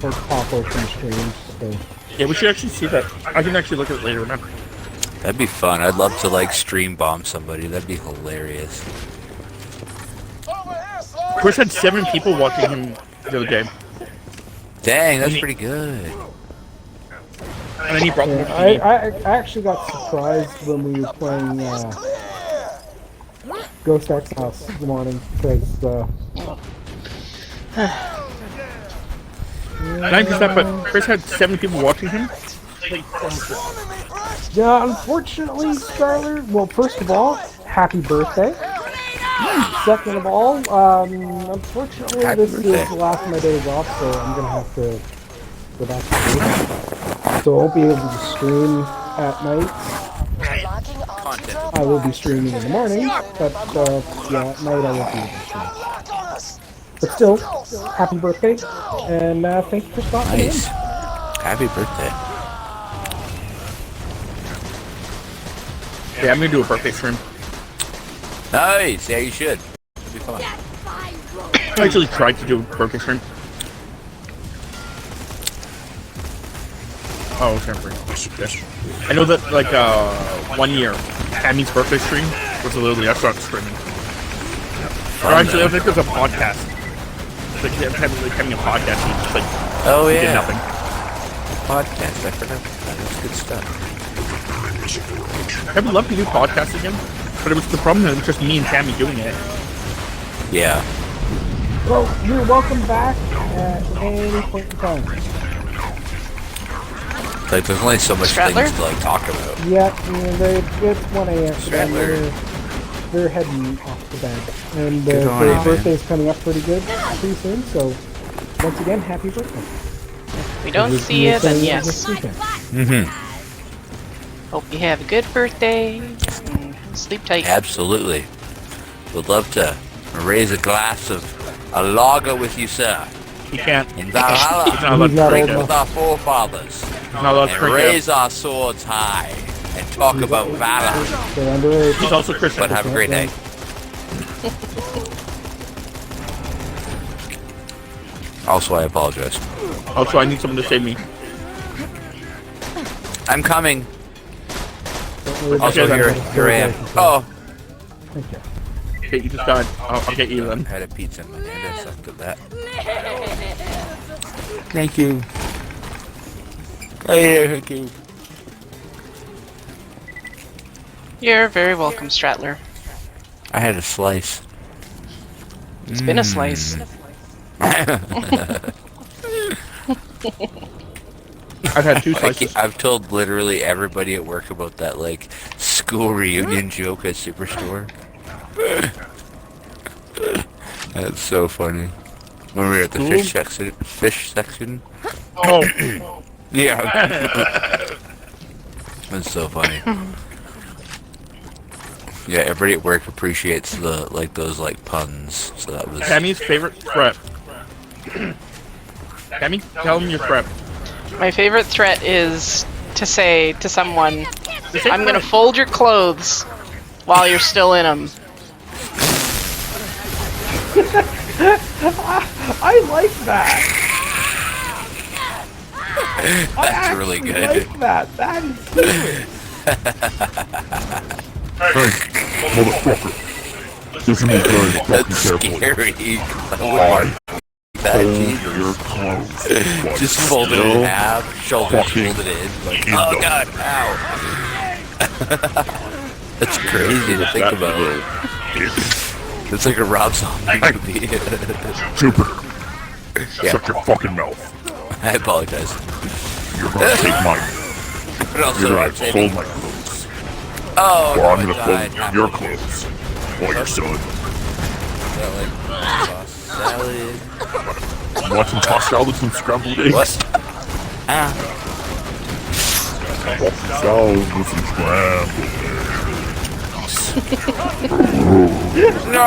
pop open streams. So Yeah, we should actually see that. I can actually look at it later, man. That'd be fun. I'd love to like stream bomb somebody. That'd be hilarious. Chris had 7 people watching him the other day. Dang, that's pretty good. And then he brought them. I actually got surprised when we were playing Ghost X House in the morning because 9%, but Chris had 7 people watching him. yeah, unfortunately, Skylar. Well, first of all, happy birthday. Second of all, unfortunately, this is the last of my days off, so I'm gonna have to go back to sleep. So I won't be able to stream at night. I will be streaming in the morning, but yeah, at night I won't be able to stream. But still, happy birthday, and thank you for stopping in. Happy birthday. Yeah, I'm gonna do a birthday stream. Nice. Yeah, you should. It'll be fun. I actually tried to do a birthday stream. Oh, temporary. I know that, like, 1 year, Tammy's birthday stream was literally, I started streaming. Or actually, I think it was a podcast. Like, having a podcast, and just, like, oh, did yeah. nothing. Podcast, I forgot that. That's good stuff. I would love to do podcasts again, but it was the problem that it was just me and Tammy doing it. Yeah. Well, you're welcome back at any point in time. Like, there's only so much Stradler? things to, like, talk about. Yeah, it's 1 a.m. for them. They're heading off to bed. And their birthday's coming up pretty soon, so once again, happy birthday. If we don't see you, then yes. Mm-hmm. Hope you have a good birthday. And sleep tight. Absolutely. Would love to raise a glass of a lager with you, sir. He can't. In Valhalla, He's not allowed to drink with it. our forefathers. He's not allowed to And drink raise our swords high and talk about valor. He's also Christian. But have a great day. Also, I apologize. Also, I need someone to save me. I'm coming. Also, Okay, here I am. Oh. Thank you. Okay, you just died. I'll get you then. I had a pizza in my hand. I sucked at that. Thank you. Thank you. You're very welcome, Stratler. I had a slice. It's been a slice. I've had 2 slices. I've told literally everybody at work about that, like, school reunion joke at Superstore. That's so funny. When we were at the fish section. Oh. Yeah. That's so funny. Yeah, everybody at work appreciates the, like, those, like, puns. So that was... Tammy's favorite threat. Tammy, tell him your threat. My favorite threat is to say to someone, Say I'm gonna threat. fold your clothes while you're still in them. I like that. That's really good. I like that. That is good. Hey, motherfucker. This is me very fucking That's carefully. scary. Your clothes. Just fold it in half, shoulders fucking fold it in. Like, oh god, ow. That's crazy to think about. It's like a Rob Zombie movie. Super. Yeah. Shut your fucking mouth. I apologize. You're gonna take mine. But also, You're I'm gonna saying- fold my clothes. Oh, Or I'm my gonna God. fold your clothes. While you're still in them. Got, like, sauce salad. You want some tossed salads and scrambled eggs? What? Ah. Tossed salads with some scrambled No!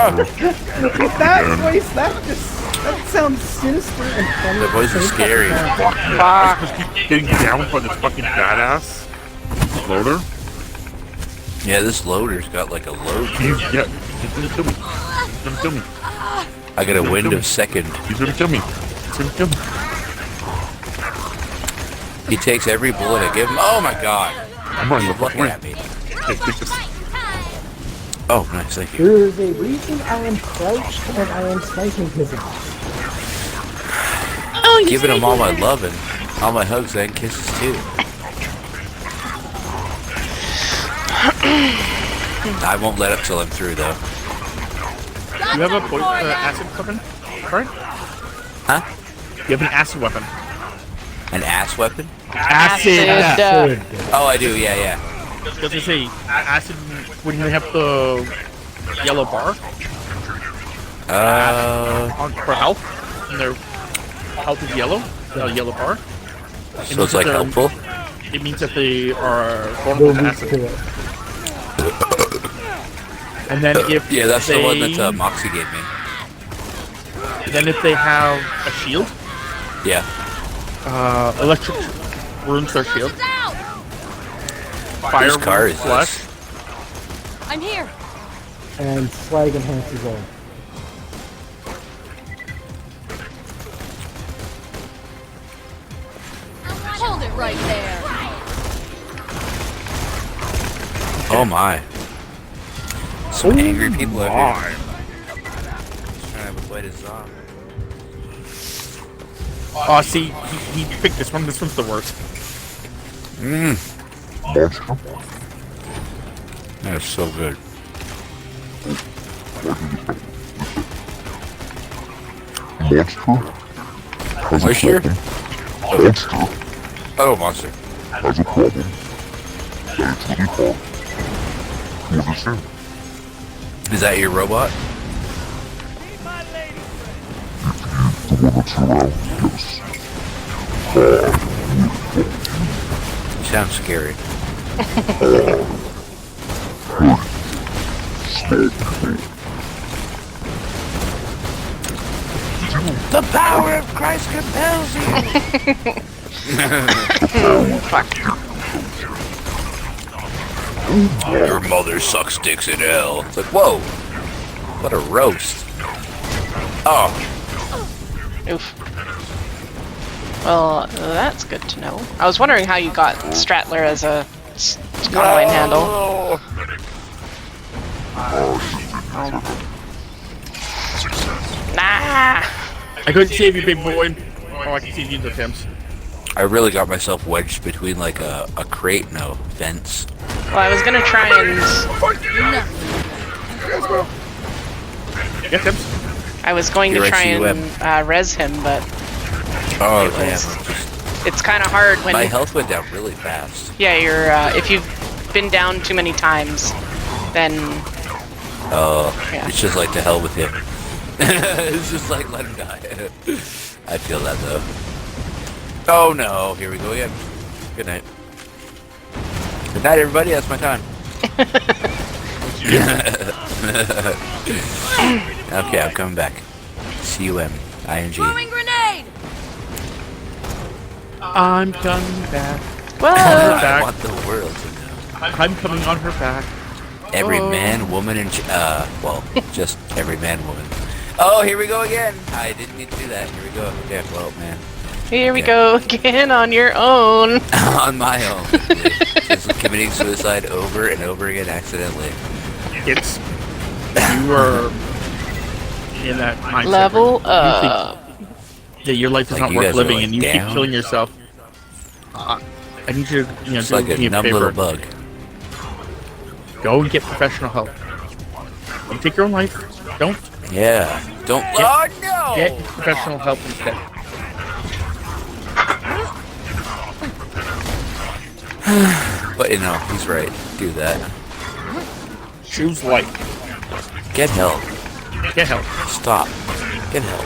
That voice, that sounds sinister and funny. The voice is scary. Just getting down by this fucking badass loader. Yeah, this loader's got like a load. He's gonna kill me. He's gonna kill me. I got a wind of second. He's gonna kill me. He's gonna kill me. He takes every bullet I give him. Oh my god. I'm running the fuck Looking away. at me. Hey, take this. Oh, nice, thank you. There is a reason I am crouched and I am sniping his ass. Oh, Giving him all my love and all my hugs and kisses too. I won't let up till I'm through though. You have a acid weapon? Right? Huh? You have an acid weapon. An ass weapon? Acid! Oh, I do, yeah. Does it say acid when they have the yellow bar? For health? And their health is yellow? The yellow bar? So it's like helpful? It means that they are vulnerable to acid. And then if Yeah, that's they, the one that Moxie gave me. Then if they have a shield, Yeah. electric ruins their shield. Fire Whose car ruins is flesh. this? I'm here. And slag enhances all. Hold it right there. Oh my. Some angry people out here. Trying to have a fight his zombie. Oh, see, he picked this one. This one's the worst. That's so good. Moisture? Oh, monster. Has a problem that it's really hard to understand. Is that your robot? The one that's around, yes. You sound scary. The power of Christ compels you! Fuck. Your mother sucks dicks in hell. It's like, whoa! What a roast. Oh. Oof. Well, that's good to know. I was wondering how you got Stratler as a Skyline handle. Nah! I couldn't save you, big boy. Oh, I can see these attempts. I really got myself wedged between like a crate and a fence. Well, I was gonna try and... Yes, Tims. I was going to try and res him, but... Oh, It's kind of hard when... My health went down really fast. Yeah, you're, if you've been down too many times, then... Oh, yeah. It's just like to hell with him. It's just like, let him die. I feel that, though. Oh, no. Here we go again. Good night. Good night, everybody. That's my time. Okay, I'm coming back. C-U-M-I-N-G. Throwing grenade. I'm coming back. Well, I want the world to know. I'm coming on her back. Every man, woman, and well, just every man, woman. Oh, here we go again. I didn't need to do that. Here we go. Okay, well, man. Here we go again on your own. On my own. Just committing suicide over and over again accidentally. It's you are in that mindset. Level where you up. think that your life is Like not you worth guys are, living, like, and you down? keep killing yourself. I need you to, It's do like me a a numb favor. little bug. Go and get professional help. Don't take your own life. Don't Yeah. Don't. Get- Oh no! get professional help instead. But you know, he's right. Do that. Choose life. Get help. Get help. Stop. Get help.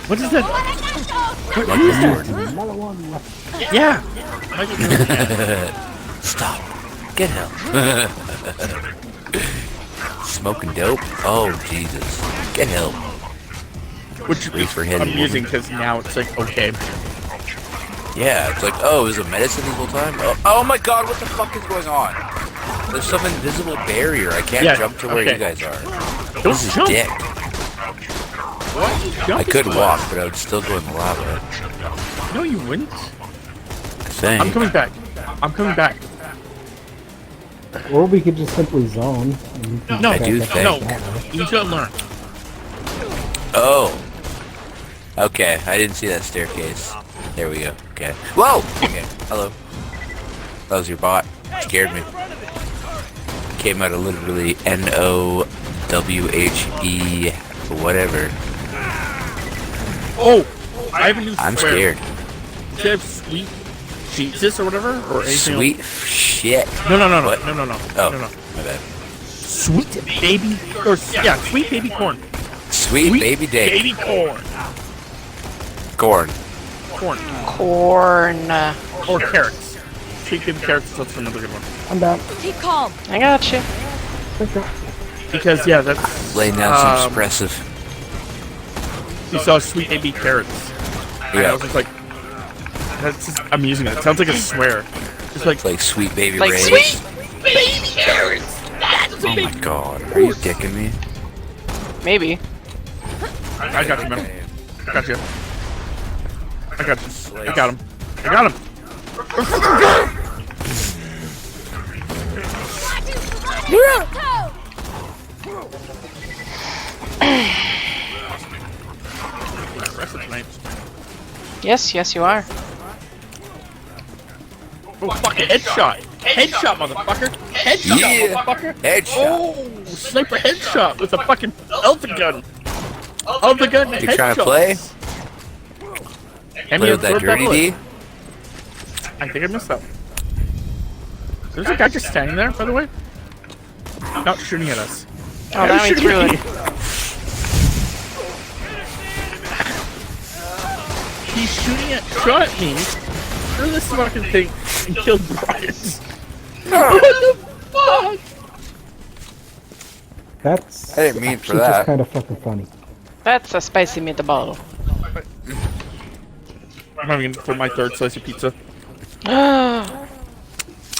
What is that? What Like is the that? Lord. Another one left. Yeah. Stop. Get help. Smoking dope? Oh, Jesus. Get help. Which is Reefer head amusing woman. because now it's like, okay. Yeah, it's like, oh, is it medicine this whole time? Oh my god, what the fuck is going on? There's some invisible barrier. I can't jump to where okay. you guys are. Don't This is jump. dick. What? I could walk, but I would still go in the lava. No, you wouldn't. Saying. I'm coming back. I'm coming back. Or we could just simply zone. And you can No, I do back up think- that way. You should learn. Oh. Okay, I didn't see that staircase. There we go. Okay. Whoa! Okay, hello. That was your bot. Scared me. Came out of literally NOWHE whatever. Oh! I have a new I'm swear. scared. Should I have sweet Jesus or whatever? Or anything Sweet shit. No. What? No. Oh, No. my bad. Sweet baby... Or, yeah, sweet baby corn. Sweet baby dick. Baby corn. Corn. Corn. Or carrots. Sweet baby carrots, that's another good one. I'm down. Keep calm. I got you. Because, yeah, that's... Laying down some expressive. You saw sweet baby carrots. And I Yeah. was just like... That's just amusing. It sounds like a swear. Just like... Like sweet baby Like rays. sweet baby carrots! Oh my god. Are you dicking me? Maybe. I got you, man. I got you. I got you. I got him. I got him. Yes, you are. Oh, fucking headshot! Headshot, motherfucker! Headshot, Yeah. motherfucker! Headshot. Oh, sniper headshot with a fucking Elton gun! Elton gun You trying to play? Play with that dirty D? I think I missed that. There's a guy just standing there, by the way. Not shooting at us. Oh, that means really. He's shot at me through this fucking thing and killed Brian. What the fuck? That's I didn't mean for actually that. just kind of fucking funny. That's a spicy meatball. I'm having for my third slice of pizza.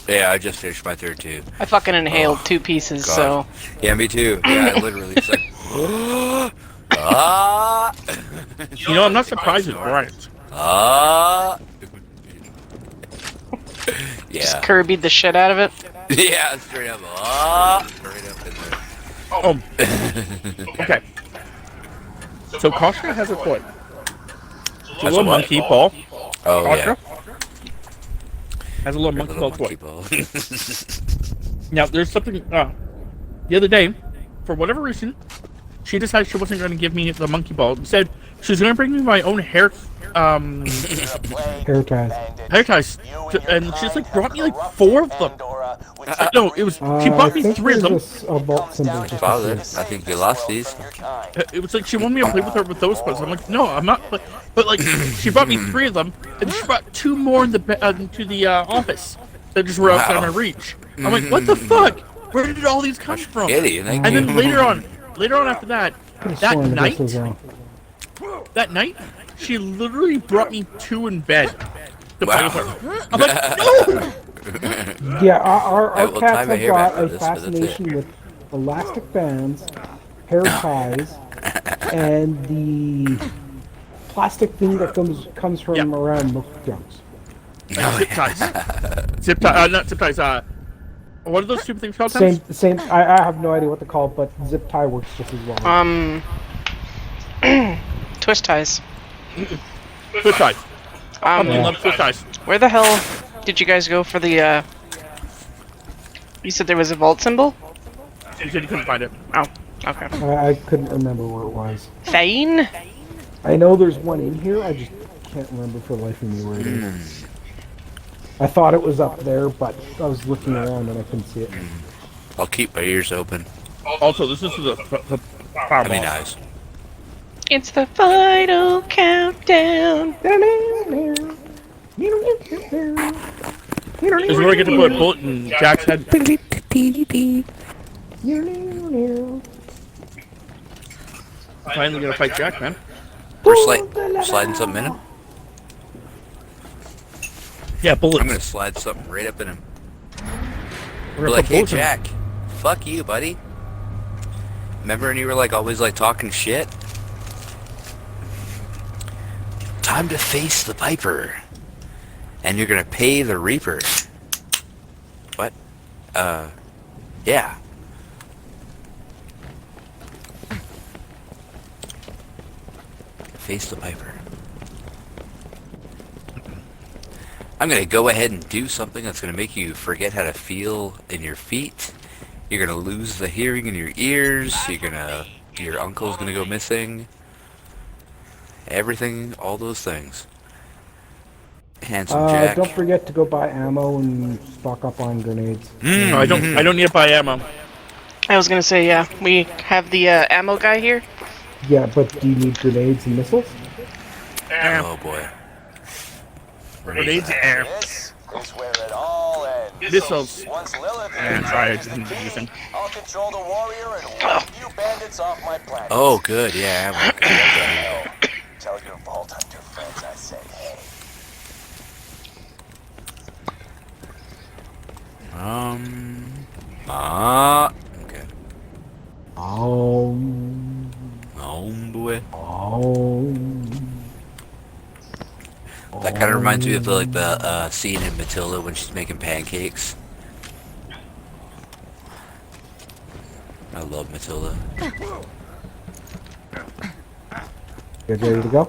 Yeah, I just finished my third too. I fucking inhaled 2 pieces, God. so. Yeah, me too. Yeah, I literally just like... Ah! You know, I'm not surprised with Brian. Ah! Yeah. Just Kirby'd the shit out of it. Yeah, straight up. Ah! Right up in there. Oh. Okay. So Koshka has a toy. It's a little what? monkey ball. Oh, Koshka yeah. has a little monkey Little ball monkey toy. ball. Now, there's something, the other day, for whatever reason, she decided she wasn't going to give me the monkey ball. Instead, she was going to bring me my own hair Hair ties. hair ties. And she's like, brought me like 4 of them. No, it was, she bought me 3 of them. There's a vault symbol just up Father, here. I think you lost these. It was like she wanted me to play with her with those ones. I'm like, no, I'm not. But like, she brought me 3 of them, and she brought 2 more in the to the office that just were outside my reach. I'm like, what the fuck? Where did all these come from? Kitty, thank And you. then later on after that, Could've that sworn night, this was wrong. she literally brought me 2 in bed to play with Wow. her. I'm like, no! Yeah, our I will cats tie my have hair back got for a this, but that's fascination it. with elastic bands, hair ties, and the plastic thing that comes from around milk drums. Zip ties. Zip ties. Not zip ties. What are those stupid things called? Same. I have no idea what they're called, but zip tie works just as well. Twist ties. Twist ties. I Yeah. love twist ties. Where the hell did you guys go for the, You said there was a vault symbol? You said you couldn't find it. Oh, okay. I couldn't remember where it was. Fine? I know there's one in here, I just can't remember for the life of me where it is. I thought it was up there, but I was looking around and I couldn't see it. I'll keep my ears open. Also, this is the I mean, eyes. It's the final countdown. This is where I get to put a bullet in Jack's head. Finally gonna fight Jack, man. We're sliding something in him? Yeah, bullets. I'm gonna slide something right up in him. We're Be gonna like, put hey bullets in him. Jack, fuck you, buddy. Remember when you were like always like talking shit? Time to face the Viper. And you're gonna pay the Reaper. What? Yeah. Face the Piper. I'm gonna go ahead and do something that's gonna make you forget how to feel in your feet. You're gonna lose the hearing in your ears. Your uncle's gonna go missing. Everything, all those things. Handsome Jack. Don't forget to go buy ammo and stock up on grenades. No, I don't need to buy ammo. I was gonna say, yeah, we have the ammo guy here. Yeah, but do you need grenades and missiles? Oh boy. Grenades and This is where it all ends. missiles. Once Lilith And leaves I the didn't key, use them. I'll control the warrior and wipe you bandits off my planet. Oh, good. Yeah, I'm okay. Tell your Vault Hunter friends I said hey. Okay. Oh. Oh boy. Oh. That kind of reminds me of the scene in Matilda when she's making pancakes. I love Matilda. You guys ready to go?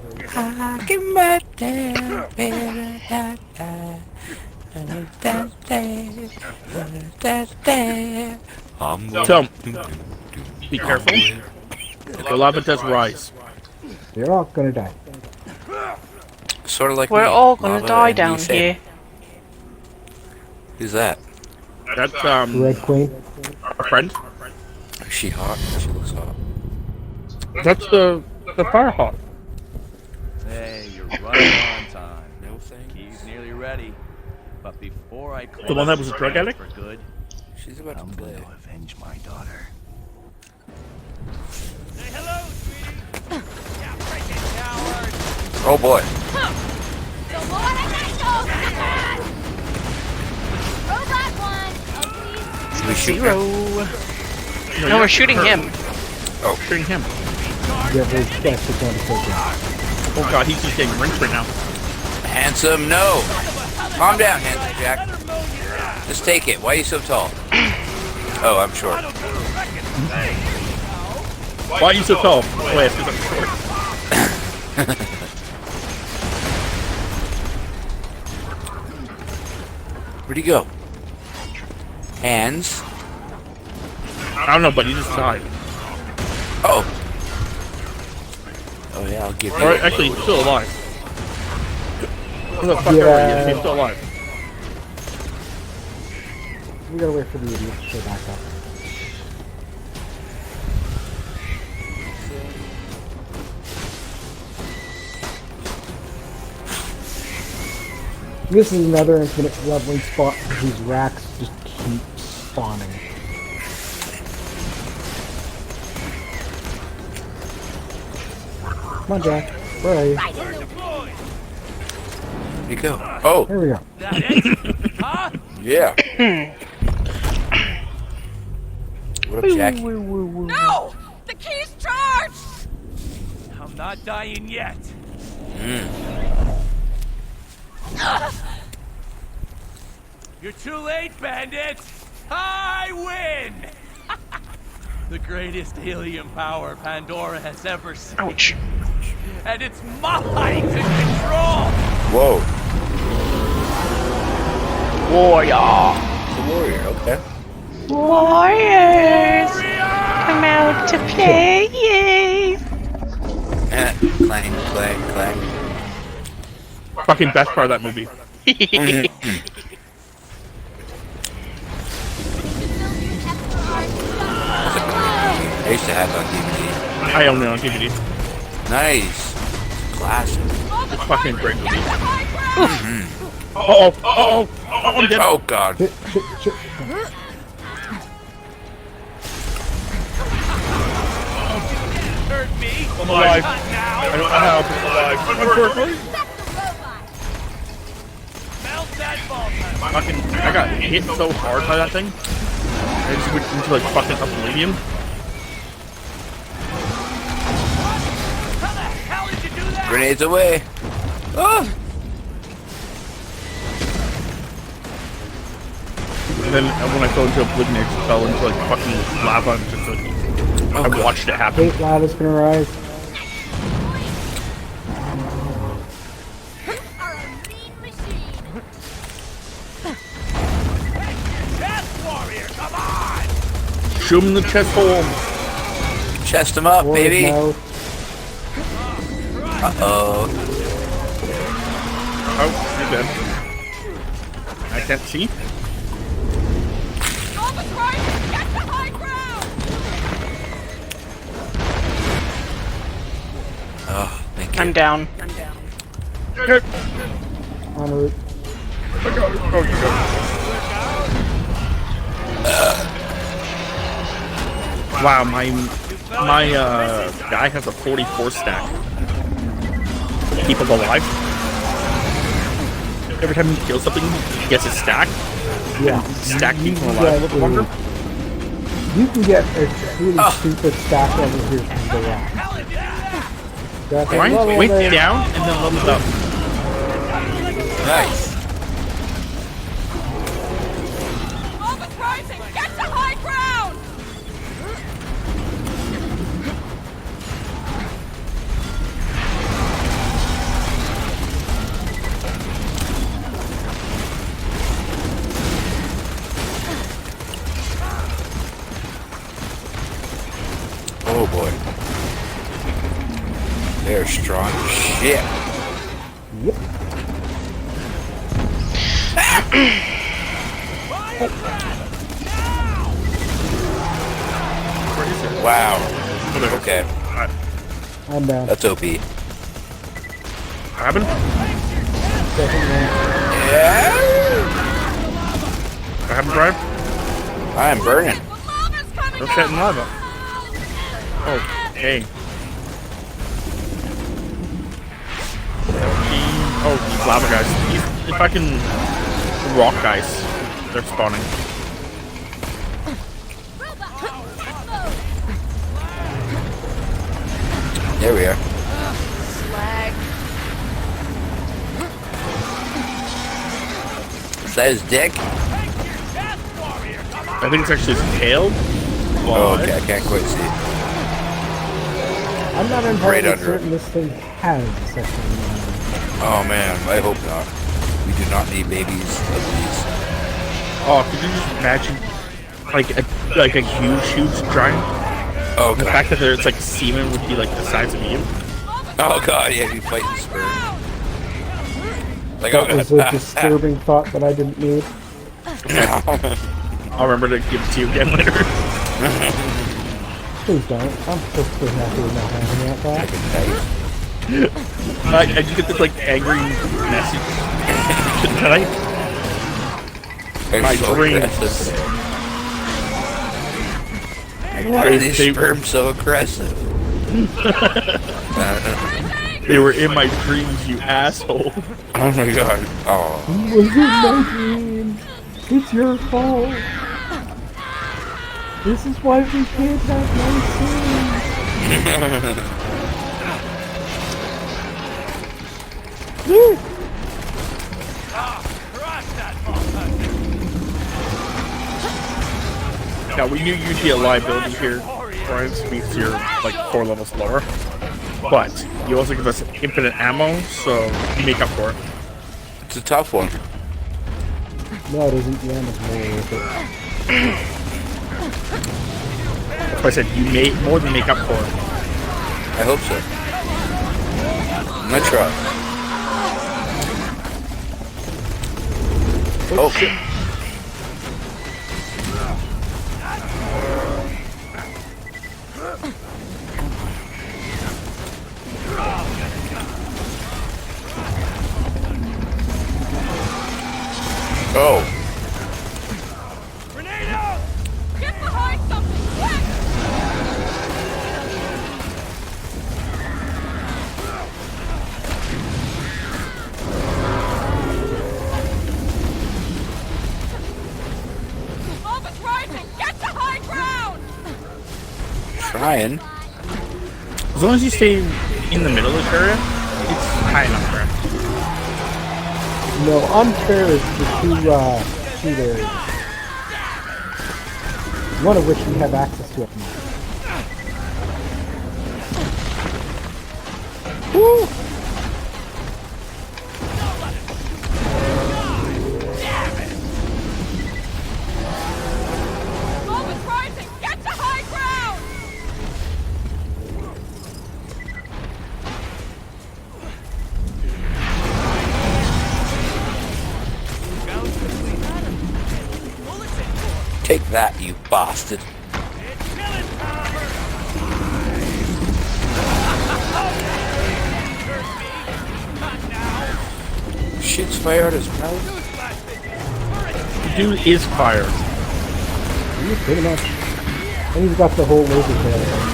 So, be careful. The lava does rise. You're all gonna die. Sort of like We're me, all gonna lava die and down methane. here. Who's that? That's Red Queen. a friend. Is she hot? She looks hot. That's the Firehawk. Hey, you're right on time. No thing. He's nearly ready. But before I close The one that was a this drug down addict? for good, She's about I'm to going play. to avenge my daughter. Say hello, sweetie. Yeah, break it, coward. Oh boy. So what? Robot one. Oh, please. Should we shoot her? No, we're shooting him. Oh, Shooting him. Yeah, there's that's the one to take Oh god, he's just getting rinsed right now. handsome, no. Calm down, handsome Jack. Just take it. Why are you so tall? Oh, I'm short. Why are you so tall? Oh, yeah, because I'm short. Where'd he go? Hands. I don't know, but he just died. Oh. Oh yeah, I'll give you. Or actually, he's still alive. Where the fuck are you? He's still alive. We gotta wait for the idiot to show back up. This is another infinite leveling spot because these racks just keep spawning. Come on, Jack. Where are you? Where'd he go? Oh. There we go. That it? Huh? Yeah. What up, Jack? No! The key's charged! I'm not dying yet. You're too late, bandits! I win! The greatest helium power Pandora has ever seen. Ouch. And it's mine to control! Whoa. Warrior. The warrior, okay. Warriors, come out to play. Yay. Clang, clang, clang. Fucking best part of that movie. I used to have it on DVD. I own it on DVD. Nice. Classic. It's a fucking great movie. Uh-oh, I'm dead. Oh god. Shit. Hurt me! I'm alive. Not now! I don't know how, but I'm alive. Unfortunately, Melt that vault! I got hit so hard by that thing. I just went into like fucking up How the hell did you do that? Grenades away. Oh. then when I fell into oblivion, I just fell into like fucking lava and just like I watched it happen. Hate lava's gonna rise. Shoot him in the chest hole. Chest him up, baby. Uh-oh. Oh, you're dead. I can't see. Oh, thank you. I'm down. Good. On route. Wow, my guy has a 44 stack. Keep him alive. Every time he kills something, he gets a stack. Yeah. Stack keeps him alive a little longer. You can get a really stupid stack over here from the rock. Ryan, wait down and then level up. Nice. Get to high ground! Oh boy. They're strong as shit. Yep. Wow. Okay. I'm down. That's OP. Happened? Yeah. I haven't drive. I'm burning. No shit in lava. Oh, hey. Oh, these lava guys. These fucking rock guys. They're spawning. There we are. Is that his dick? I think it's actually his tail. Oh, okay, I can't quite see. I'm not Right entirely under certain this thing has a section. Oh man, I hope not. We do not need babies of these. Oh, could you just imagine like a huge giant? Oh The god. fact that there's like semen would be like the size of you. Oh god, yeah, you fighting sperm. Like That was a disturbing thought that I didn't need. I'll remember to give it to you again later. Please don't. I'm perfectly happy with not having that thought. I just get this like angry message tonight. My dreams. Why are these sperm so aggressive? They were in my dreams, you asshole. Oh my god. Oh. It was in my dreams. It's your fault. This is why we can't have nice things. Woo! Now, we knew you'd be a liability here, Brian, means you're like 4 levels lower. But you also give us infinite ammo, so you make up for it. It's a tough one. No, it isn't. The ammo's more worth it. That's why I said you may more than make up for it. I hope so. I'm gonna try. Oh shit. Oh. Grenade out! Get behind something, quick! Lava's rising! Get to high ground! Trying. As long as you stay in the middle of this area, it's high enough for him. No, unfair is the two areas. One of which we have access to at the moment. Woo! Mob is rising! Get to high ground! Take that, you bastard. Shoots fire at his mouth. Dude is fired. Yeah, pretty much. And he's got the whole laser tail.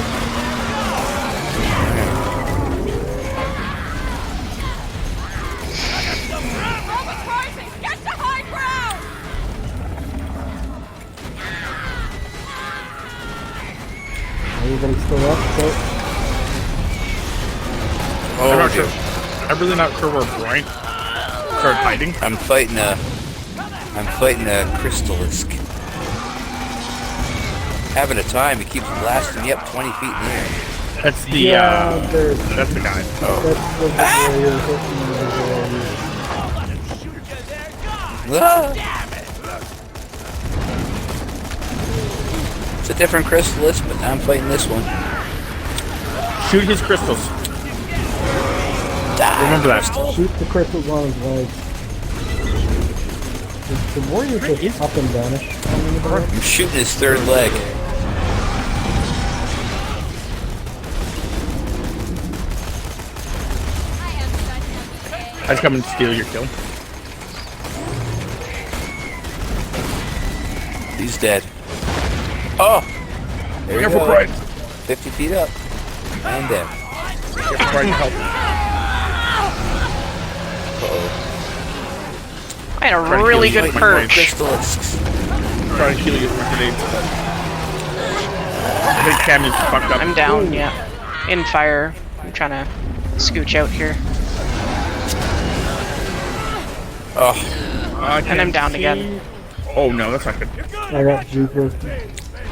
Mob is rising! Get to high ground! Everybody's still up, so I'm not sure. I'm really not sure where Brian started hiding. I'm fighting a crystallisk. Having a time. He keeps blasting me up 20 feet in the air. That's the that's the guy. that's the warrior. Ah! It's a different crystallisk, but now I'm fighting this one. Shoot his crystals. Remember that. Shoot the crystals on his legs. The warrior just up and vanish. I'm shooting his third leg. I'd come and steal your kill. He's dead. Oh! There you Careful, go. Brian. 50 feet up. And dead. Careful, Brian, help. Uh-oh. I had a really good perch. Crystalisks. Trying to kill you with grenades. I think Cammy's fucked up. I'm down, yeah. In fire. I'm trying to scooch out here. Oh. And I'm down again. Oh no, that's not good. I got Jupiter.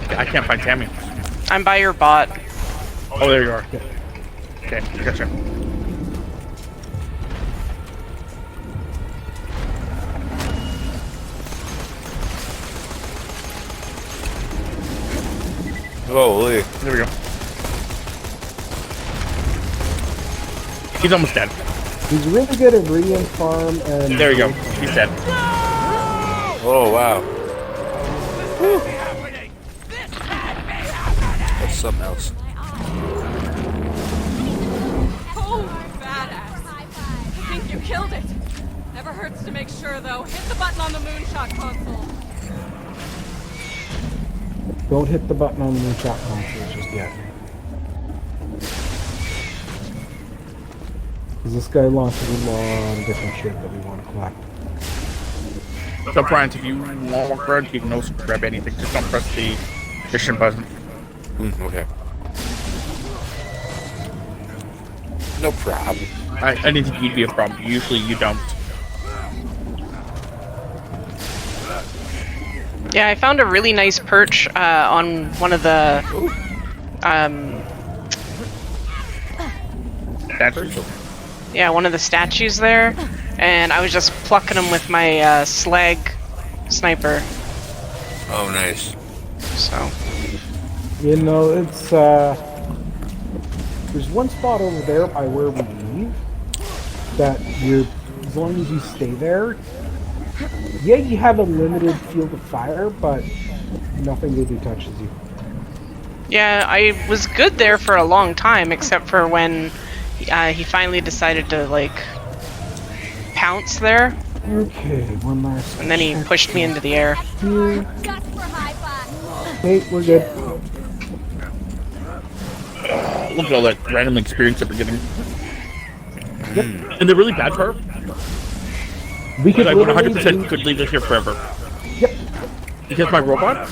I can't find Tammy. I'm by your bot. Oh, there you are. Okay, gotcha. Holy. There we go. He's almost dead. He's really good at radiant farm and... There you go. He's dead. Oh, wow. Woo. That's something else. Oh, badass. I think you killed it. Never hurts to make sure, though. Hit the button on the moonshot console. Don't hit the button on the moonshot console just yet. Because this guy launches a lot of different shit that we want to collect. So, Brian, if you walk around, you can also grab anything. Just don't press the mission button. Okay. No problem. I didn't think you'd be a problem. Usually you don't. Yeah, I found a really nice perch on one of the Statues. yeah, one of the statues there, and I was just plucking them with my slag sniper. Oh, nice. So You know, it's, there's one spot over there by where we leave that as long as you stay there, yeah, you have a limited field of fire, but nothing really touches you. yeah, I was good there for a long time, except for when he finally decided to like pounce there, Okay, one last. and then he pushed me into the air. Here. Just for high five. Okay, we're good. Look at all that random experience that we're getting. And the really bad part, We could I literally 100% could leave this here forever. Yep. Because my robot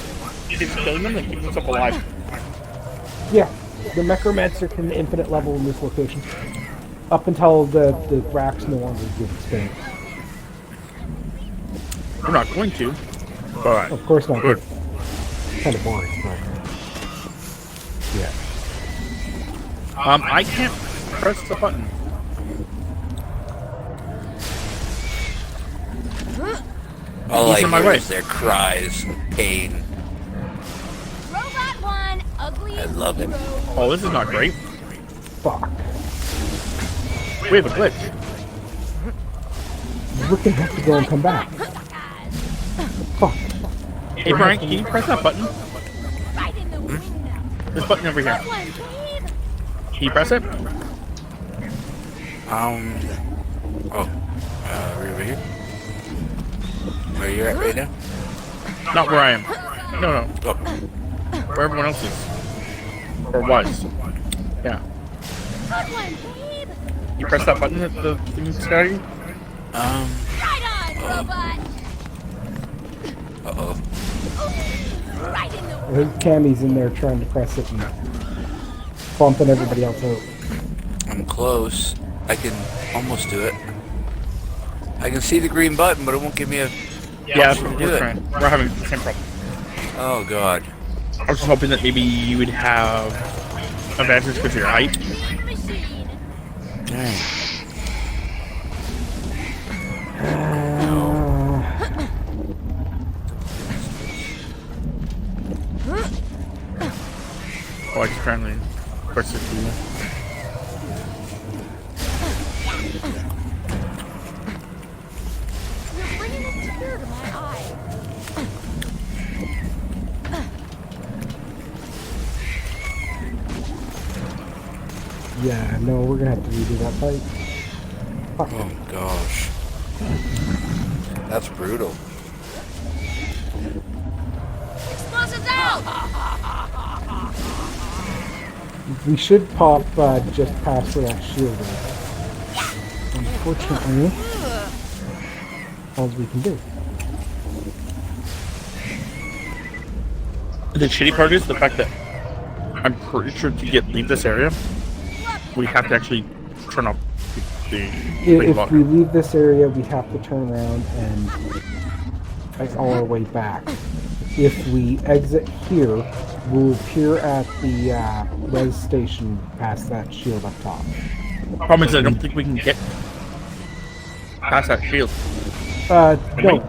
is killing them and keeping us up alive. Yeah, the Mechromancer can infinite level in this location. Up until the racks no longer give spin. We're not going to, but Of course not. good. kind of boring, but yeah. I can't press the button. All I He's in my hear way. is their cries, pain. Robot one, ugly. I love it. Oh, this is not great. Fuck. We have a glitch. We're gonna have to go and come back. Fuck. Hey, Brian, can you press that button? Right in the window. This button over here. Good one, babe. Can you press it? Oh. Over here? Where you at right now? Not where I am. No. Oh. Where everyone else is. Or was. Yeah. Good one, babe. You press that button at the thing starting? Right on, robot. Uh-oh. Right in the I think Cammy's in there trying to press it and bumping everybody else out. I'm close. I can almost do it. I can see the green button, but it won't give me a... Yeah, that's option what to do we're it. trying. We're having the same problem. Oh, God. I was just hoping that maybe you would have advantage because of your height. machine. Dang. Oh, I just apparently pressed it too. You're bringing a tear to my eye. Yeah, no, we're gonna have to redo that fight. Fuck. Oh, gosh. That's brutal. Explosives out. We should pop just past where that shield is. Unfortunately, all we can do. The shitty part is the fact that I'm pretty sure to leave this area, we have to actually turn off the If we leave this area, we have to turn around and fight all our way back. If we exit here, we'll appear at the res station past that shield up top. Problem is, I don't think we can get past that shield. No.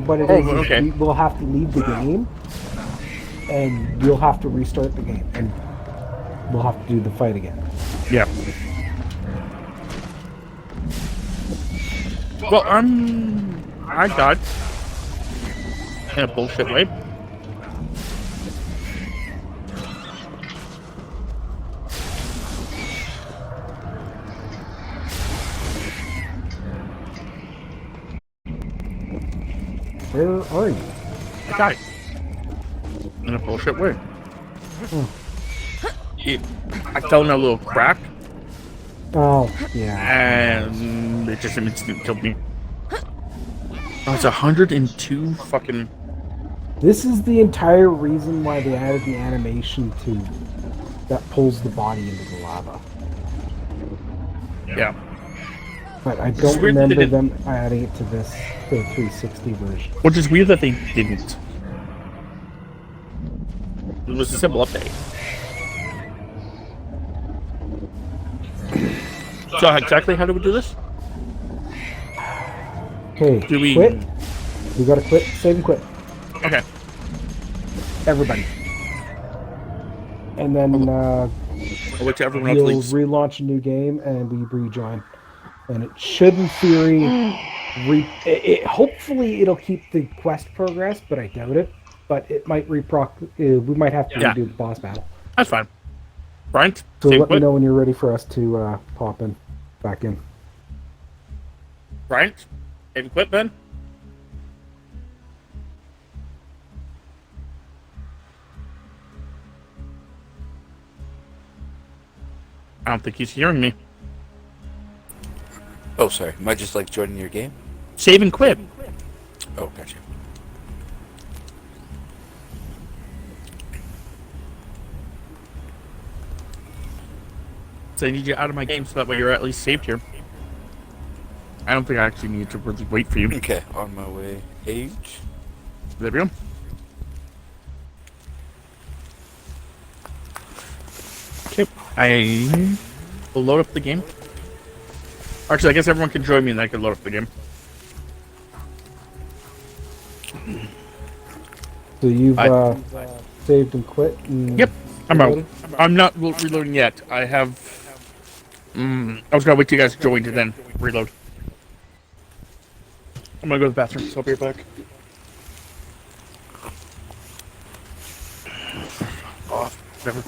What it is, okay. we'll have to leave the game, and you'll have to restart the game, and we'll have to do the fight again. Yeah. Well, I died in a bullshit way. Where are you? I died in a bullshit way. I fell in a little crack. Oh, yeah. And it just instantly killed me. Oh, it's 102 fucking... This is the entire reason why they added the animation that pulls the body into the lava. Yeah. But I don't remember them adding it to the 360 version. Which is weird that they didn't. It was a simple update. So exactly how do we do this? Okay, do we quit? We gotta quit, save and quit. Okay. Everybody. And then which everyone else we'll leaves. relaunch a new game and we rejoin. And it should, in theory, hopefully it'll keep the quest progress, but I doubt it. But it might we might have to redo the boss battle. That's fine. Brian, so let me know when you're ready for us to pop in, back in. Brian, have you quit, Ben? I don't think he's hearing me. Oh, sorry. Am I just like joining your game? Save and quit. Oh, gotcha. So I need you out of my game so that way you're at least saved here. I don't think I actually need to really wait for you. Okay, on my way. Age. There we go. I will load up the game. Actually, I guess everyone can join me and I can load up the game. So you've saved and quit? And Yep, I'm out. reloaded? I'm not reloading yet. I have... I was gonna wait till you guys joined and then reload. I'm gonna go to the bathroom, so I'll be right back. Oh, whatever.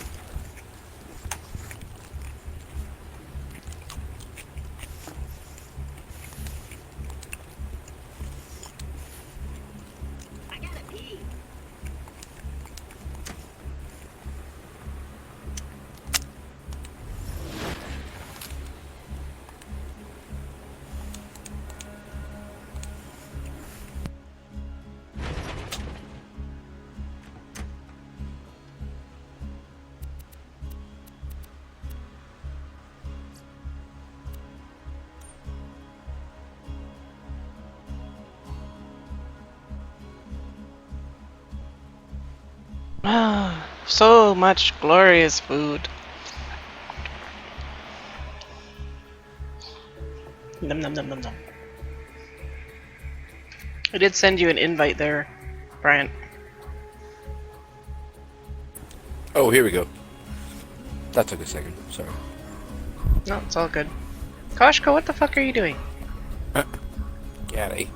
So much glorious food. Num num num num num. I did send you an invite there, Brian. Oh, here we go. That took a second. Sorry. No, it's all good. Koshko, what the fuck are you doing? Gaddy.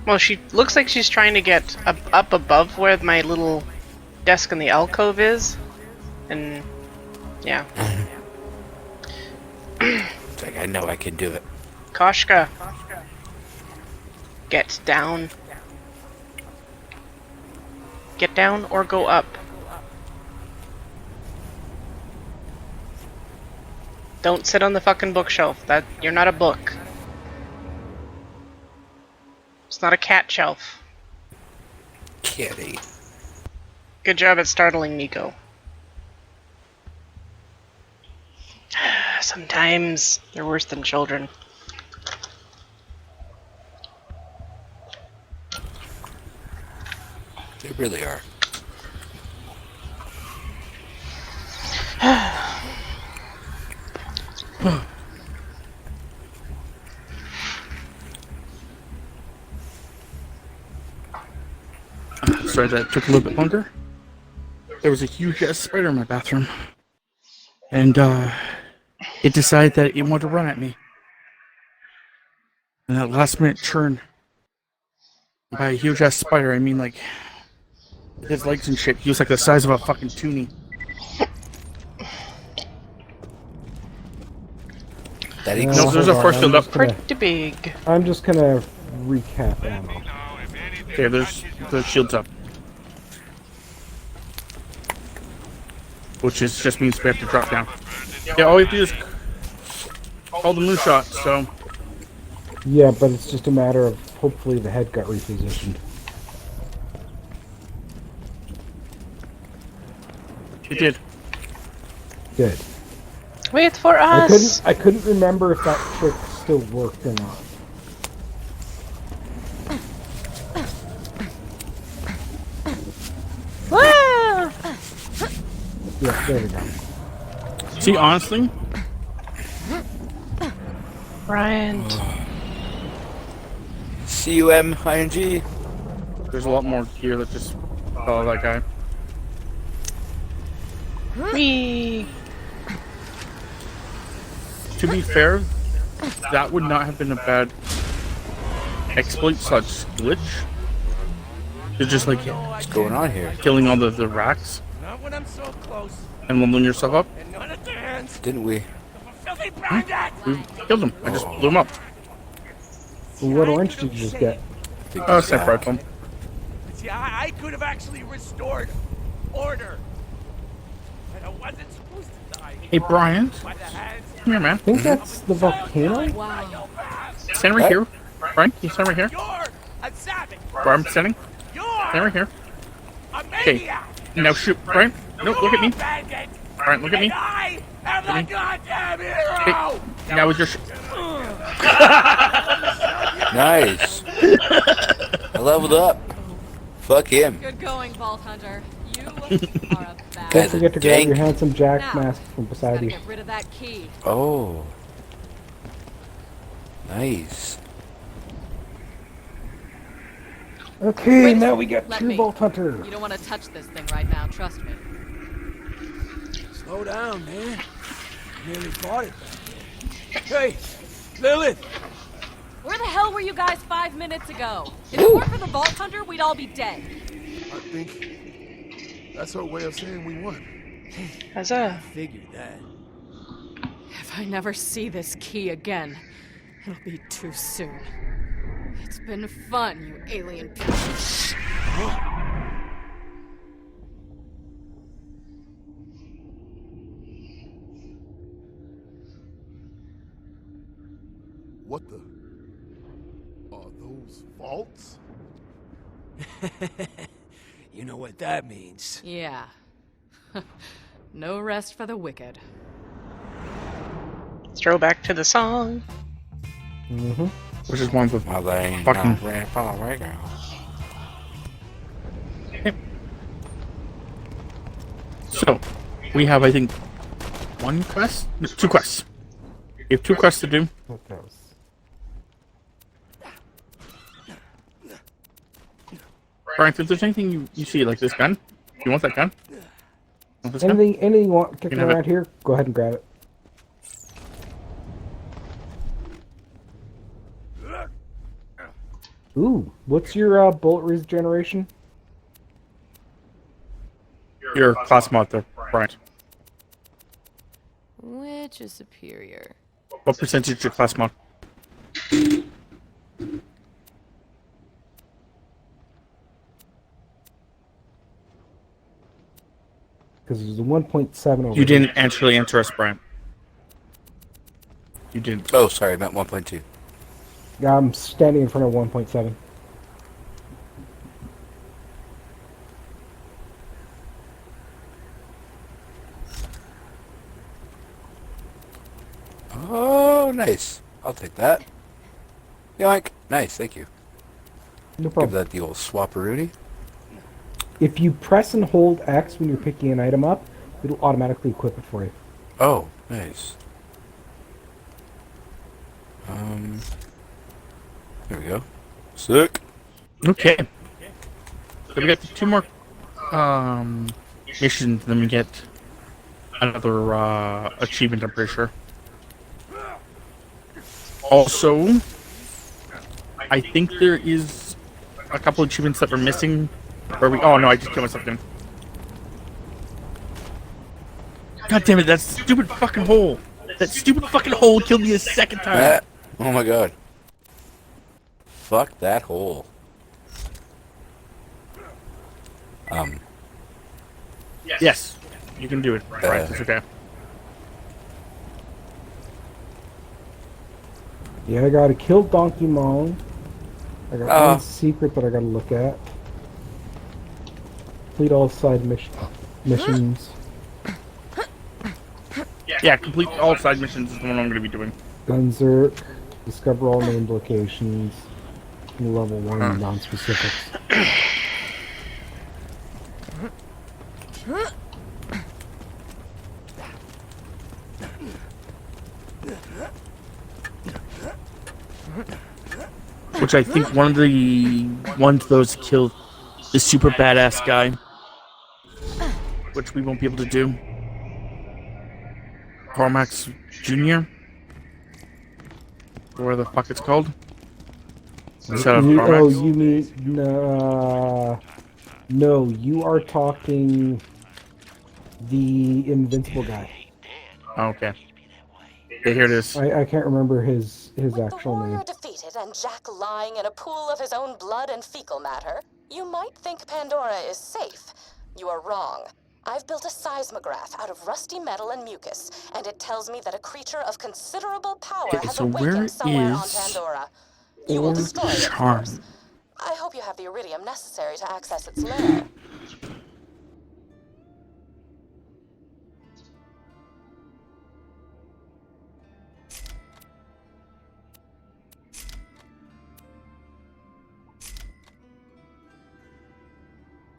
Well, she looks like she's trying to get up above where my little desk in the alcove is, and yeah. It's like, I know I can do it. Koshka, get down. Get down or go up. Don't sit on the fucking bookshelf. You're not a book. It's not a cat shelf. Kitty. Good job at startling Nico. Sometimes they're worse than children. They really are. Sorry that took a little bit longer. There was a huge ass spider in my bathroom. And it decided that it wanted to run at me. And that last minute turn. By a huge ass spider, I mean like his legs and shit. He was like the size of a fucking toonie. That no, there's a force field up. Pretty big. I'm just gonna recap ammo. Okay, there's the shields up. Which is just means we have to drop down. Yeah, all we have to do is call the moonshot, so... Yeah, but it's just a matter of hopefully the head got repositioned. It did. Good. Wait for us! I couldn't remember if that trick still worked or not. Yeah, there we go. See, honestly... Brian. C-U-M-I-N-G. There's a lot more gear that just follow that guy. Whee! To be fair, that would not have been a bad exploit such glitch. It's just like what's going on here? Killing all the racks Not when I'm so close. and leveling yourself up. And none at their hands. Didn't we? Filthy bandit! We killed him. I just blew him up. Well, what orange did you just get? Oh, sniper rifle. See, I could have actually restored order. And I wasn't supposed to die. Hey, Brian. By the hands. Come here, man. I think that's the volcano? Wow. Stand right here. Brian, can you stand right here? You're a savage. Brian, standing. You're Stand right here. a Okay. maniac. Now shoot. Brian. No, look at me. You're a bandit. Brian, look at me. And I am the goddamn hero. Hey, now with your... Nice. I leveled up. Fuck him. Good going, Vault Hunter. You are a bad. Don't forget to grab your Dank. handsome Jack Now, mask from beside gotta you. get rid of that key. Oh. Nice. Okay, Wait, now we got let 2 me. Vault Hunter. You don't want to touch this thing right now, trust me. Slow down, man. Nearly bought it back there. Hey, Lilith! Where the hell were you guys 5 minutes ago? If it weren't for the Vault Hunter, we'd all be dead. I think that's her way of saying we won. As a Figured that. If I never see this key again, it'll be too soon. It's been fun, you alien piece of shit. What the? Are those vaults? You know what that means. Yeah. No rest for the wicked. throwback to the song. Mm-hmm. Which is one of the fucking... So, we have, I think, 1 quest? No, 2 quests. We have 2 quests to do. Okay. Brian, if there's anything you see, like this gun, you want that gun? Want this gun? Anything you want kicking have around it. here, go ahead and grab it. Ooh, what's your bullet regeneration? Your class mod there, Brian. Which is superior? What percentage is your class mod? Because there's a 1.7 over You didn't actually answer us, Brian. You didn't. Oh, sorry, I meant 1.2. I'm standing in front of 1.7. Oh, nice. I'll take that. Yoink. Nice, thank you. No Give problem. that the old swapperoonie. If you press and hold X when you're picking an item up, it'll automatically equip it for you. Oh, nice. There we go. Sick. Okay. So we got 2 more missions, then we get another achievement, I'm pretty sure. Also, I think there is a couple achievements that we're missing. Where we? Oh no, I just killed myself again. God damn it! That stupid fucking hole. That stupid fucking hole killed me a second time. Oh my god. Fuck that hole. Yes, you can do it. Right, that's okay. Yeah, I gotta kill Donkey Mong. I got one secret that I gotta look at. Complete all side missions. Yeah, complete all side missions is the one I'm going to be doing. Gunzerk. Discover all named locations. Level 1 non-specifics. Which I think one of the ones those killed the super badass guy. Which we won't be able to do. Cormax Jr. Where the fuck it's called? Instead of Cormax. Oh, you mean... no, you are talking... the Invincible guy. Oh, okay. Okay, here it is. I can't remember his actual name. Warrior defeated and Jack lying in a pool of his own blood and fecal matter, you might think Pandora is safe. You are wrong. I've built a seismograph out of rusty metal and mucus, and it tells me that a creature of considerable power Okay, has so where awakened somewhere on is Pandora. You will destroy it, of Charm? course. I hope you have the iridium necessary to access its lair.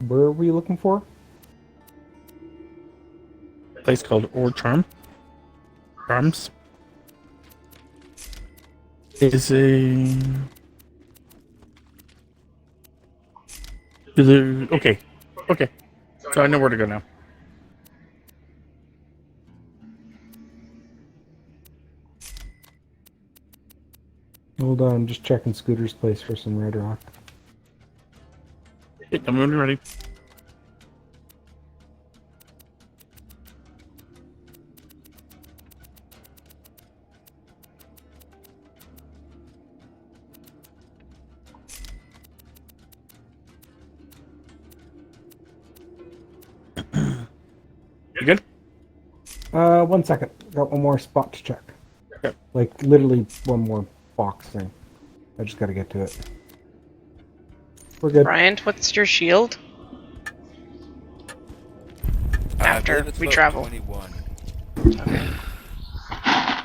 Where are we looking for? place called Charms. Is a... Okay. So I know where to go now. Hold on, I'm just checking Scooter's place for some red rock. Okay, I'm when you're ready. You good? 1 second. Got one more spot to check. Okay. Like, literally one more box thing. I just gotta get to it. We're good. Bryant, what's your shield? After we travel. 21. I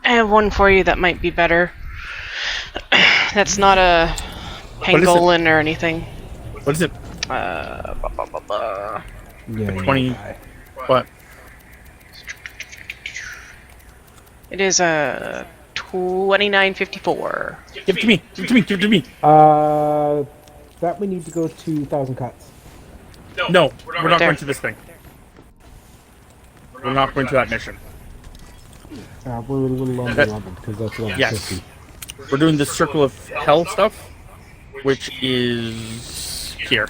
have one for you that might be better. That's not a pangolin or anything. What is it? Yeah, 20. What? It is a 2954. Give it to me. That we need to go to 1,000 Cuts. No, we're not going to this thing. We're not going to that mission. We're a little under because that's level 50. We're doing the Circle of Hell stuff, which is here.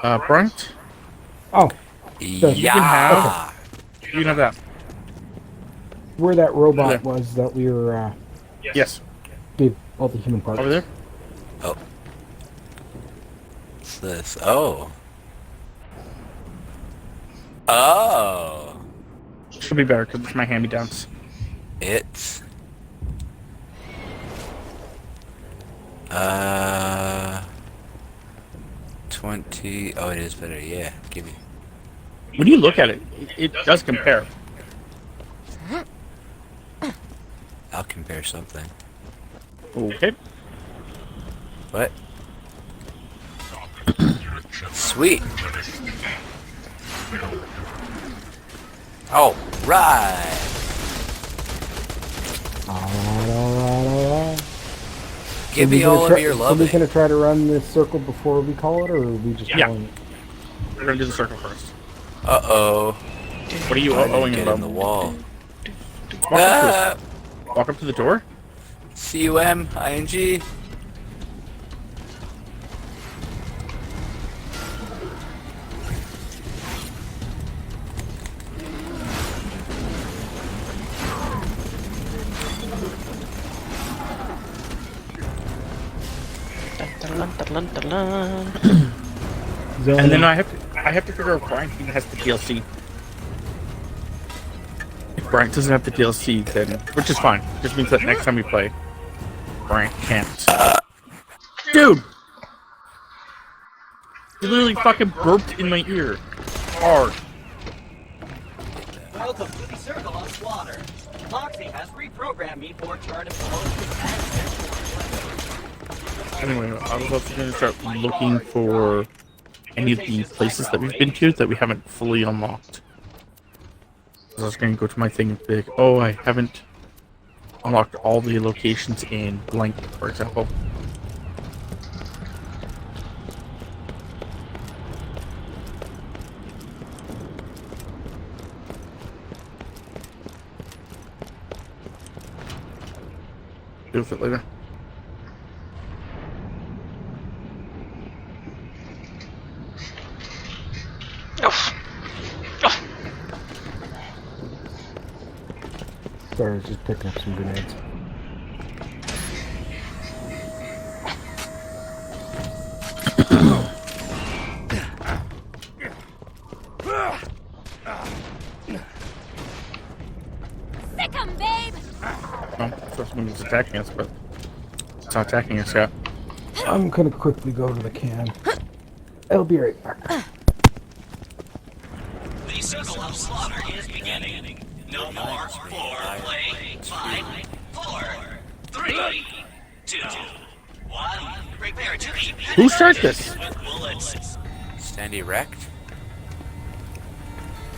Bryant? Oh. You can have that. Where that robot was that we were, yes. Gave all the human parts. Over there? Oh. What's this? Oh. Oh. Should be better because it's my hand-me-downs. It's... 20... Oh, it is better. Yeah, give me. When you look at it, it does compare. I'll compare something. Okay. What? Sweet. Oh, right. Alright. Give me all of your Are we loving. gonna try to run this circle before we call it, or are we just calling it? We're gonna do the circle first. Uh-oh. What are you owing get about? in the wall. Walk up to the door? C-U-M-I-N-G. And then I have to figure out if Brian even has the DLC. If Brian doesn't have the DLC, then which is fine. Just means that next time we play, Brian can't. Dude! You literally fucking burped in my ear. Hard. Welcome to the Circle of Slaughter. Moxie has reprogrammed me for turn Anyway, I was also going to start looking for any of the places that we've been to that we haven't fully unlocked. I was going to go to my thing and be like, oh, I haven't unlocked all the locations in blank, for example. Deal with it later. Sorry, I was just picking up some grenades. Sick 'em, babe! Oh, so someone's attacking us, but it's not attacking us yet. I'm gonna quickly go to the can. I'll be right back. The Circle of Slaughter is beginning. No more foreplay. 5, 4, 3, 2, 1. Who started this? Stand erect?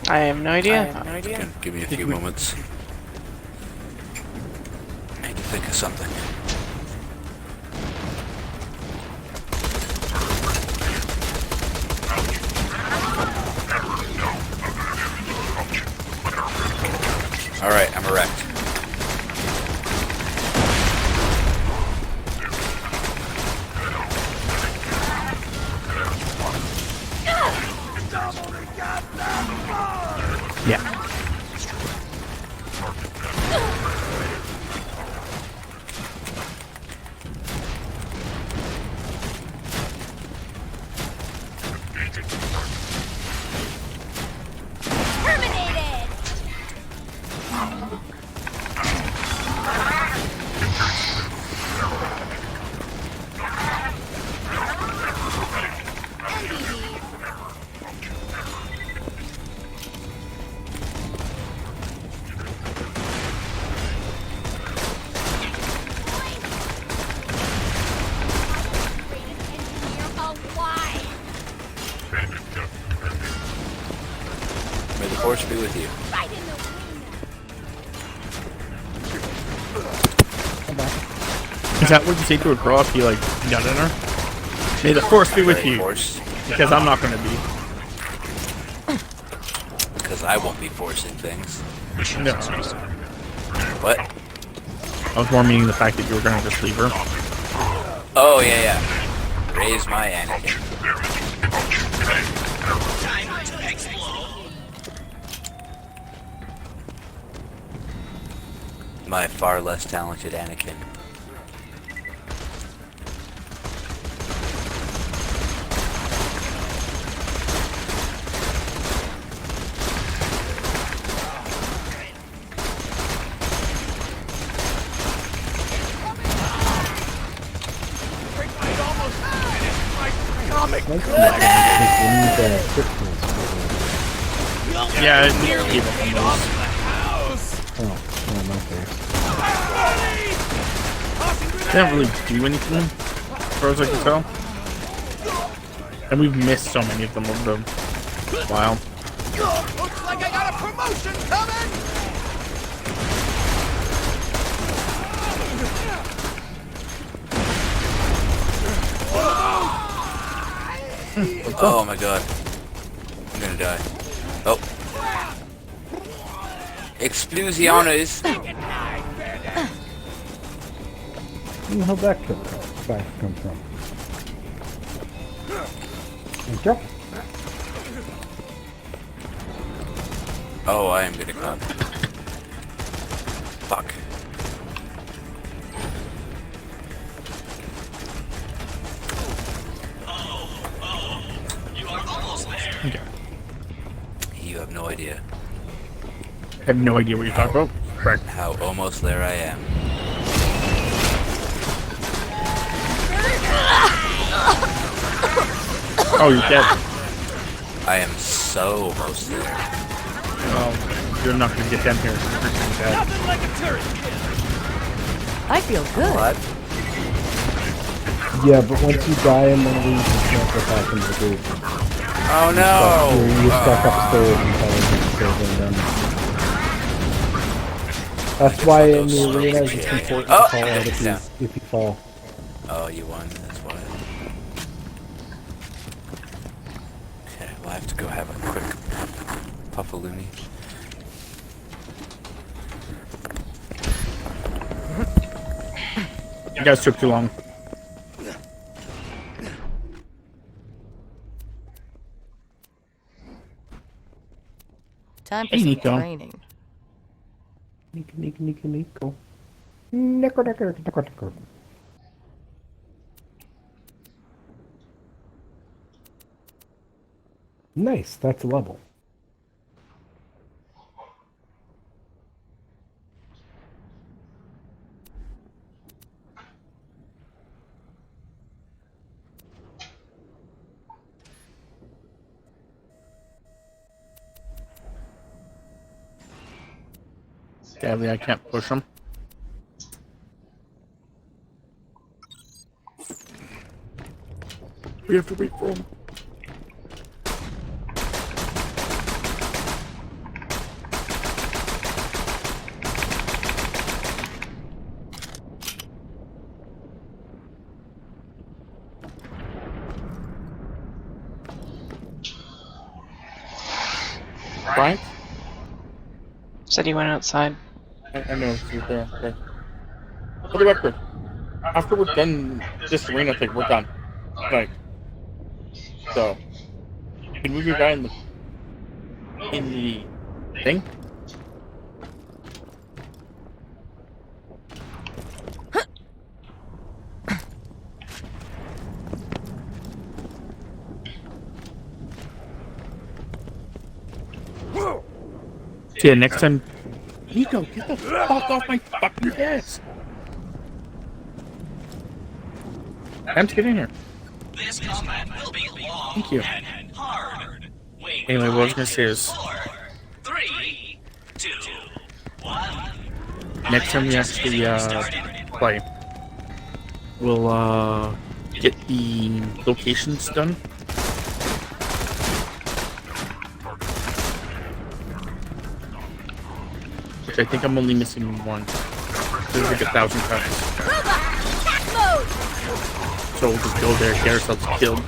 I have no idea. Give me a few moments. I need to think of something. Alright, I'm erect. Yeah. Terminated! May the force be with you. Is that what you say to a girl if you like got in her? May the force be with you. Because I'm not gonna be. Because I won't be forcing things. No. What? I was more meaning the fact that you were gonna just leave her. Oh, yeah. Raise my Anakin. My far less talented Anakin. Yeah, it's keep up on those. Oh, okay. They don't really do anything, as far as I can tell. And we've missed so many of them over the while. Looks like I got a promotion coming! Oh my god. I'm gonna die. Oh. Explosiones. Where the hell that guy come from? Okay. Oh, I am gonna come. Fuck. Okay. You have no idea. I have no idea what you're talking about. Correct. How almost there I am. Oh, you're dead. I am so almost there. Well, you're not gonna get down here. You're dead. Nothing like a turret kill! I feel good. What? Yeah, but once you die and then leave, you can't get back into the group. Oh no! You're stuck upstairs until it's done. That's why in the arena it's important to fall out if you fall. Oh, you won. That's why. Okay, well, I have to go have a quick puffaloony. You guys took too long. Time for Hey, some Nico. training. Nico. Nice, that's a level. Sadly, I can't push them. We have to wait for him. Frank? Said you went outside. I know, so you're there. Okay. For the record, after we're done this arena thing, we're done. Right. So, you can move your guy in the thing. Yeah, next time. Nico, get the fuck off my fucking desk! Time to get in here. This combat will be long Thank you. and hard. Wait, Anyway, what I was gonna say is, 3, 2, 1. next time we actually play, we'll get the locations done. Which I think I'm only missing one. There's like 1,000 cuts. So we'll just go there, get ourselves killed.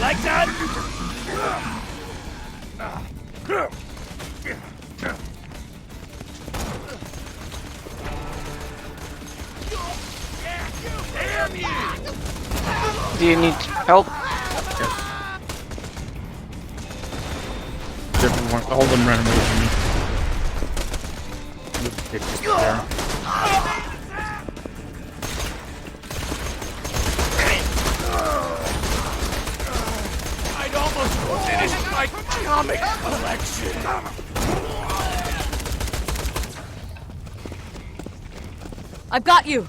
Like that? Damn you! Do you need help? Everyone, all of them ran away from me. Look, it's just there. I'd almost finished my comic collection. I've got you.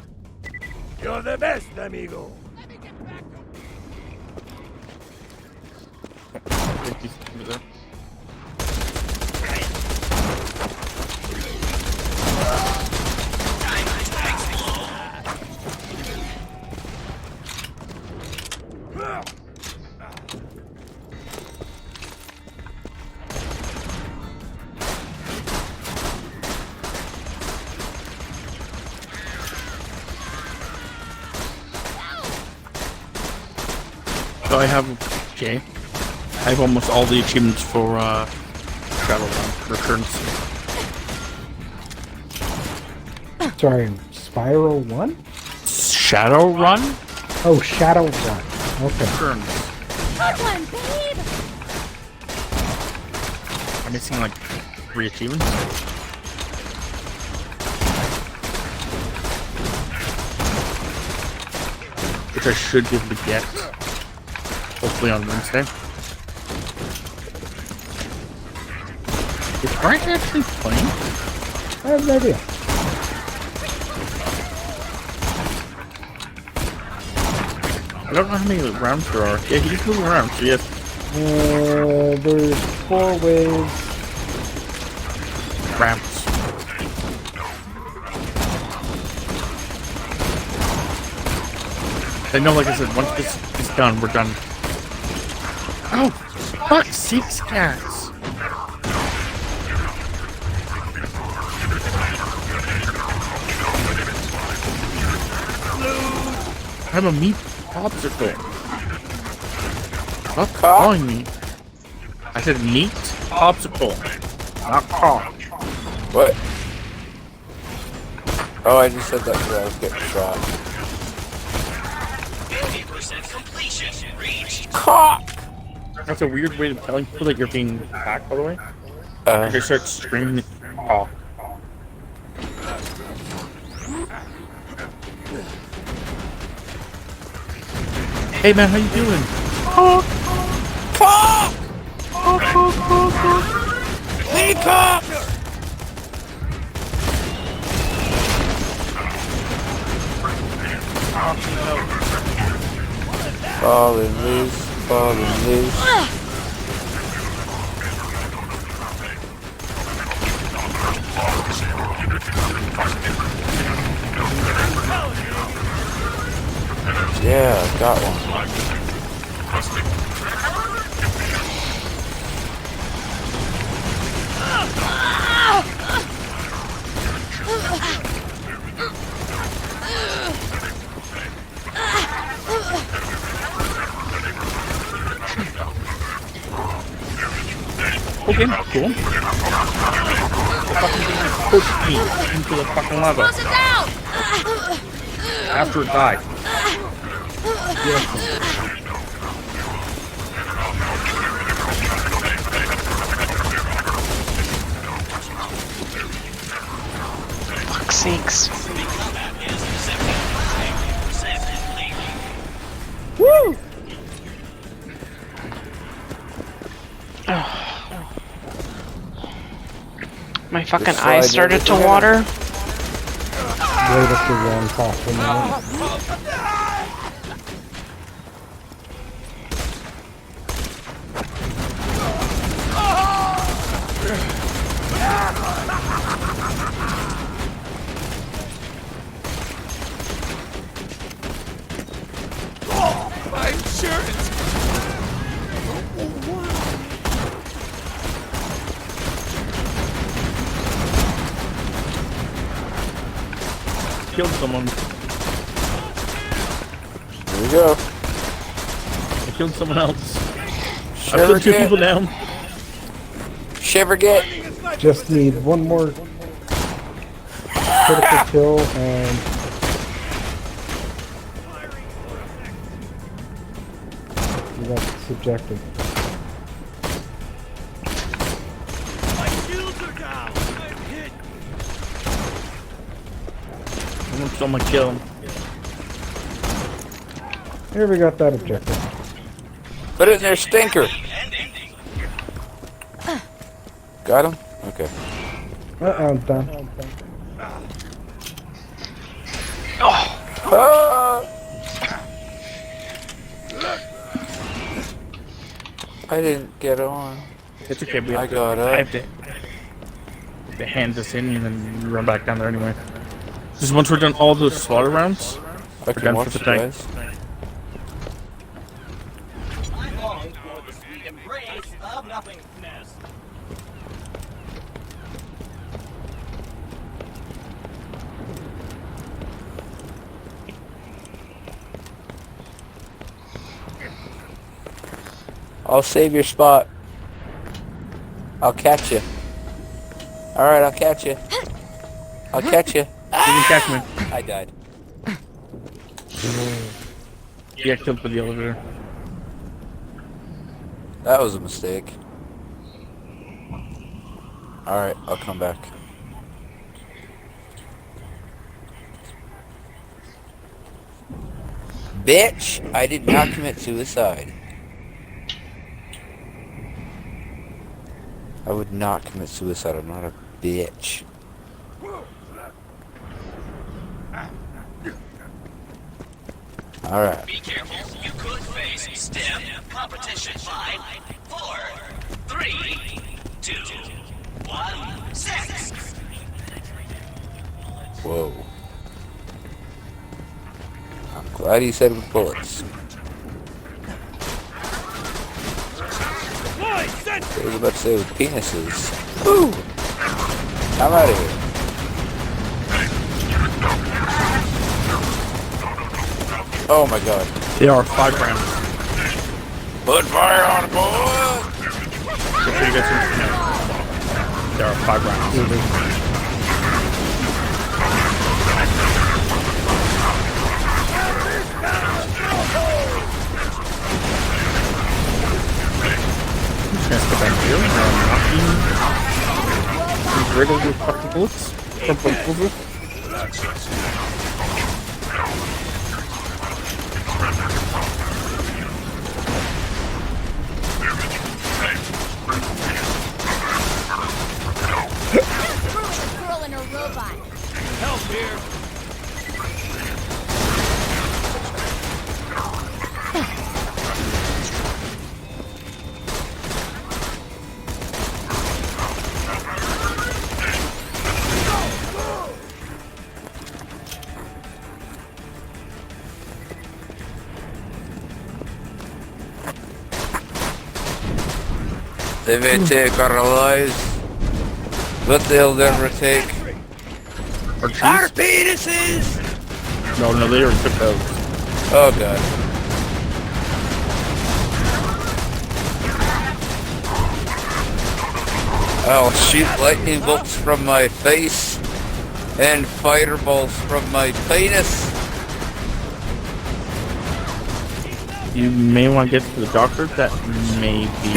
You're the best, amigo. So I have, okay, I have almost all the achievements for Shadowrun Returns. Sorry, Spiral 1? Shadowrun? Oh, Shadow 1. Okay. Returns. Good one, babe! I'm missing like 3 achievements. Which I should be able to get. Hopefully on Wednesday. Is Frank actually playing? I have no idea. I don't know how many rounds there are. Yeah, he's moving around, so yes. There's 4 waves. Ramps. I know, like I said, once this is done, we're done. Oh, fuck, 6 cats. I'm a meat popsicle. Stop calling me. I said meat popsicle, not cock. What? Oh, I just said that because I was getting shot. 50% completion reached. Cock! That's a weird way of telling people that you're being attacked, by the way. They start screaming, cock. Hey man, how you doing? Pop! We need pop! Falling loose, falling loose. Yeah, got one. Okay, cool. The fucking thing just pushed me into the fucking lava. After it died. Fuck's sakes. Woo! My fucking eyes started to water. Right up the wrong coffin. My insurance! Killed someone. Here we go. I killed someone else. I Shiver killed two get. people down. Shiver get. Just need one more critical kill and that's subjective. My shields are down! I'm hit! I want someone to kill him. Here we got that objective. Put it in their stinker. Got him? Okay. I'm done. Ah! I didn't get on. It's okay, we I have got I up. have to hand this in and then run back down there anyway. Just once we're done all those slaughter rounds, I we're can done watch for the you night. guys. I long for the sweet embrace of nothingness. I'll save your spot. I'll catch you. Alright, I'll catch you. I'll catch you. You can catch me. I died. Yeah, killed for the elevator. That was a mistake. Alright, I'll come back. Bitch! I did not commit suicide. I would not commit suicide. I'm not a bitch. Alright. Be careful, you could face stiff competition. 5, 4, 3, 2, 1, 6. Whoa. I'm glad he said with bullets. I was about to say with penises. Woo! I'm out of here. Oh my god. They are 5 rounds. Put fire on it, boy! Just so you guys know. There are 5 rounds. I'm just gonna step back here and I'm knocking riddled with fucking bullets. Or bullets. They may take our lives, but they'll never take our penises! No, they already took those. Oh god. I'll shoot lightning bolts from my face and fireballs from my penis. You may want to get to the doctor. That may be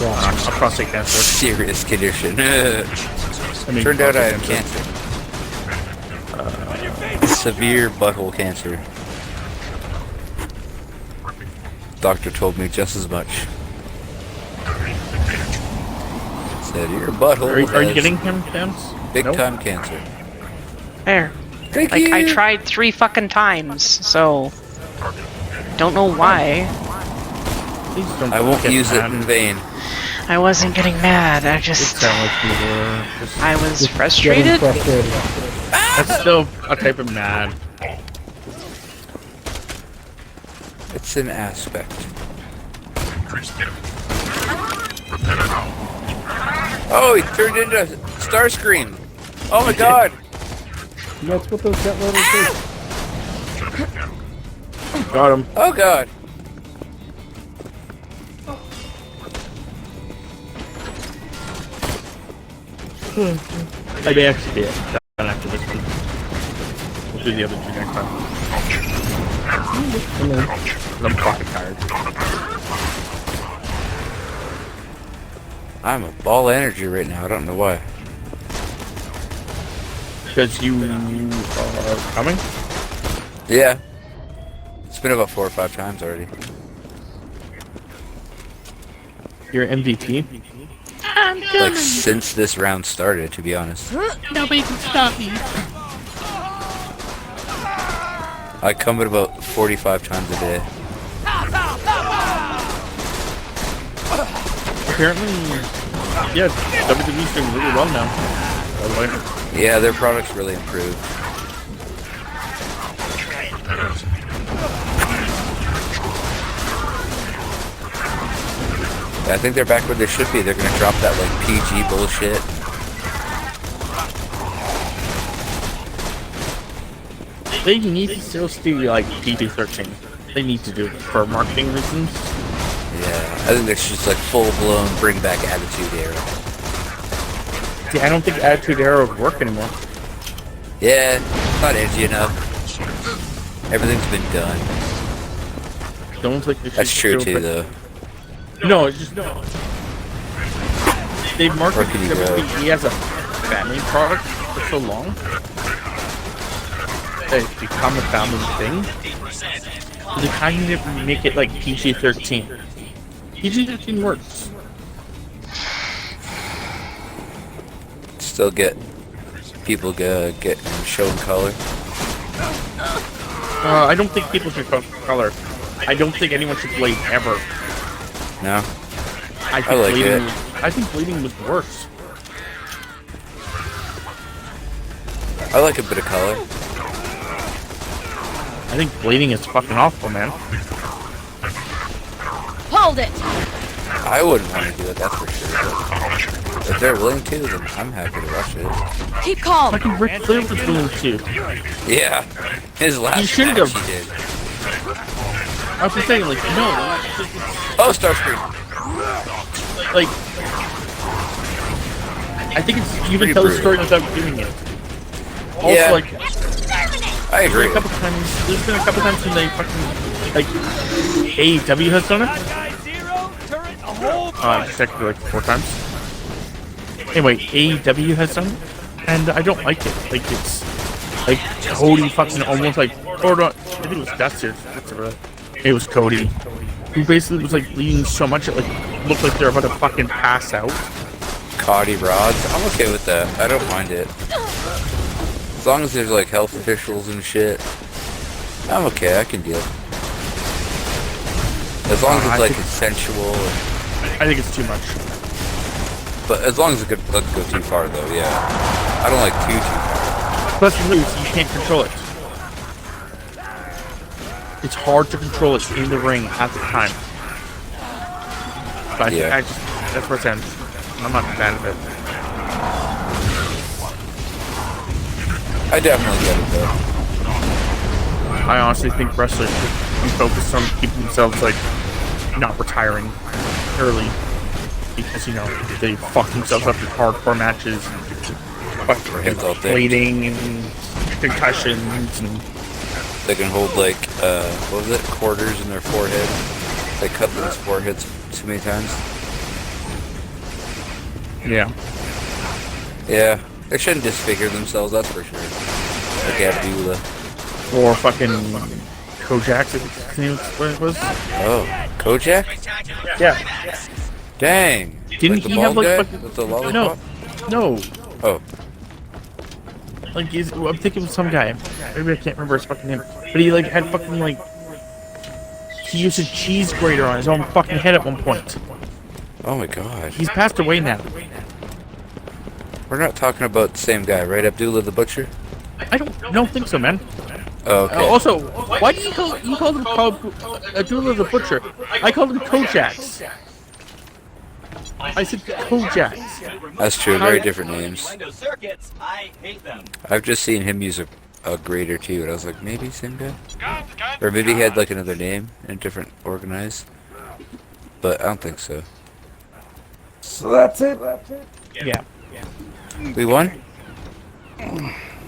a prostate cancer. Serious condition. Turned out I have cancer. Severe butthole cancer. Doctor told me just as much. Said your butthole Are you has getting him, Tams? big time cancer. There. Thank like, you. I tried 3 fucking times, so... Don't know why. Please don't I won't get use mad. it in vain. I wasn't getting mad, I just... I was frustrated. That's still a type of mad. It's an aspect. Oh, he turned into Starscream. Oh my god. That's what those jet loaders do. Got him. Oh god. I may actually be done after this one. We'll do the other 2 next time. I'm fucking tired. I'm a ball of energy right now. I don't know why. Because you are coming? Yeah. It's been about 4 or 5 times already. You're MVP? I'm Like coming. since this round started, to be honest. Nobody can stop me. I come at about 45 times a day. Apparently, yeah, WWE's doing really well now. By the way. Yeah, their product's really improved. Yeah, I think they're back where they should be. They're gonna drop that like PG bullshit. They need to still do like PG-13. They need to do it for marketing reasons. Yeah, I think that's just like full-blown bring back Attitude Era. See, I don't think Attitude Era would work anymore. Yeah, not edgy enough. Everything's been done. Don't think they should That's true do too, it. though. No, it's just they've marketed Where can you go? WWE as a family product for so long. It's become a family thing. So they kind of make it like PG-13. PG-13 works. Still get people get shown color. I don't think people should color. I don't think anyone should blade ever. No, I think like bleeding. it. I think bleeding was worse. I like a bit of color. I think bleeding is fucking awful, man. Hold it! I wouldn't want to do it, that's for sure. But if they're willing to, then I'm happy to rush it. Keep calm. Fucking Ric Flair was willing to. Yeah, his last You shouldn't match have. he did. I was just saying, like, no. Oh, Starscream. Like, I think it's you can tell the story without doing it. Also, Yeah. like, I agree. There's been a couple times when they fucking like AEW has done it. Technically like 4 times. Anyway, AEW has done it, and I don't like it. Like it's like Cody fucking almost like, or not, I think it was Dusty. It was Cody, who basically was like bleeding so much it like looked like they're about to fucking pass out. Cody rods. I'm okay with that. I don't mind it. As long as there's like health officials and shit, I'm okay. I can deal. As long as it's like consensual. I think it's too much. But as long as it doesn't go too far, though, yeah. I don't like too far. Plus, you lose. You can't control it. It's hard to control it in the ring at the time. But Yeah. That's where it ends. I'm not a fan of it. I definitely get it though. I honestly think wrestlers should be focused on keeping themselves, like, not retiring early. Because, you know, they fuck themselves up in hardcore matches. And bleeding and concussions and... They can hold, like, what was it? Quarters in their forehead. They cut those foreheads too many times. Yeah. Yeah. They shouldn't disfigure themselves, that's for sure. Like Abdullah. Or fucking Kojak, what it was? Oh, Kojak? Yeah. Dang. Didn't like he have like fucking... with the lollipop? No. Oh. Like, I'm thinking of some guy. Maybe I can't remember his fucking name. But he, like, had fucking, like... He used a cheese grater on his own fucking head at one point. Oh my god. He's passed away now. We're not talking about the same guy, right? Abdullah the Butcher? I don't think so, man. Oh, okay. Also, why did you call him Abdullah the Butcher? I called him Kojaks. I said Kojaks. That's true, very different names. I've just seen him use a grater too, and I was like, maybe same guy? Or maybe he had like another name and different organized. But I don't think so. So that's it? Yeah. We won?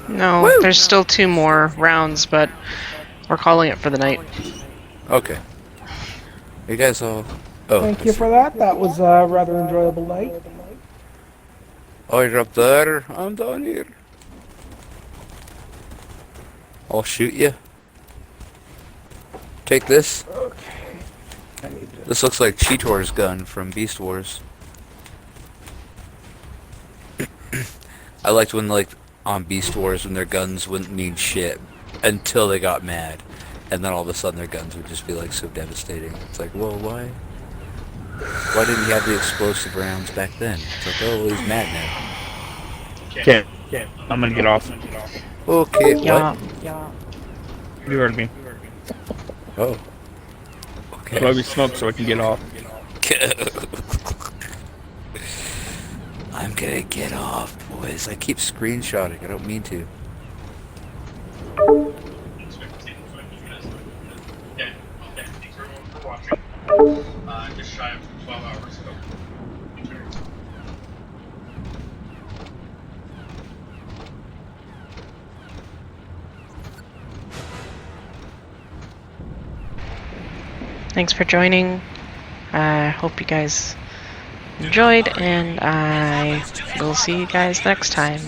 No, there's still 2 more rounds, but we're calling it for the night. Okay. You guys all... Oh, Thank you for that. That was a rather enjoyable night. Oh, you're up there. I'm down here. I'll shoot you. Take this. Okay. This looks like Cheetor's gun from Beast Wars. I liked when, like, on Beast Wars, when their guns wouldn't mean shit until they got mad. And then all of a sudden their guns would just be, like, so devastating. It's like, well, why? Why didn't he have the explosive rounds back then? It's like, oh, well, he's mad now. Okay. I'm gonna get off. Okay, Yeah. what? You heard me. Oh. Okay. Let me smoke so I can get off. I'm gonna get off, boys. I keep screenshotting. I don't mean to. Just shy of 12 hours ago. Thanks for joining. I hope you guys enjoyed, and I will see you guys next time.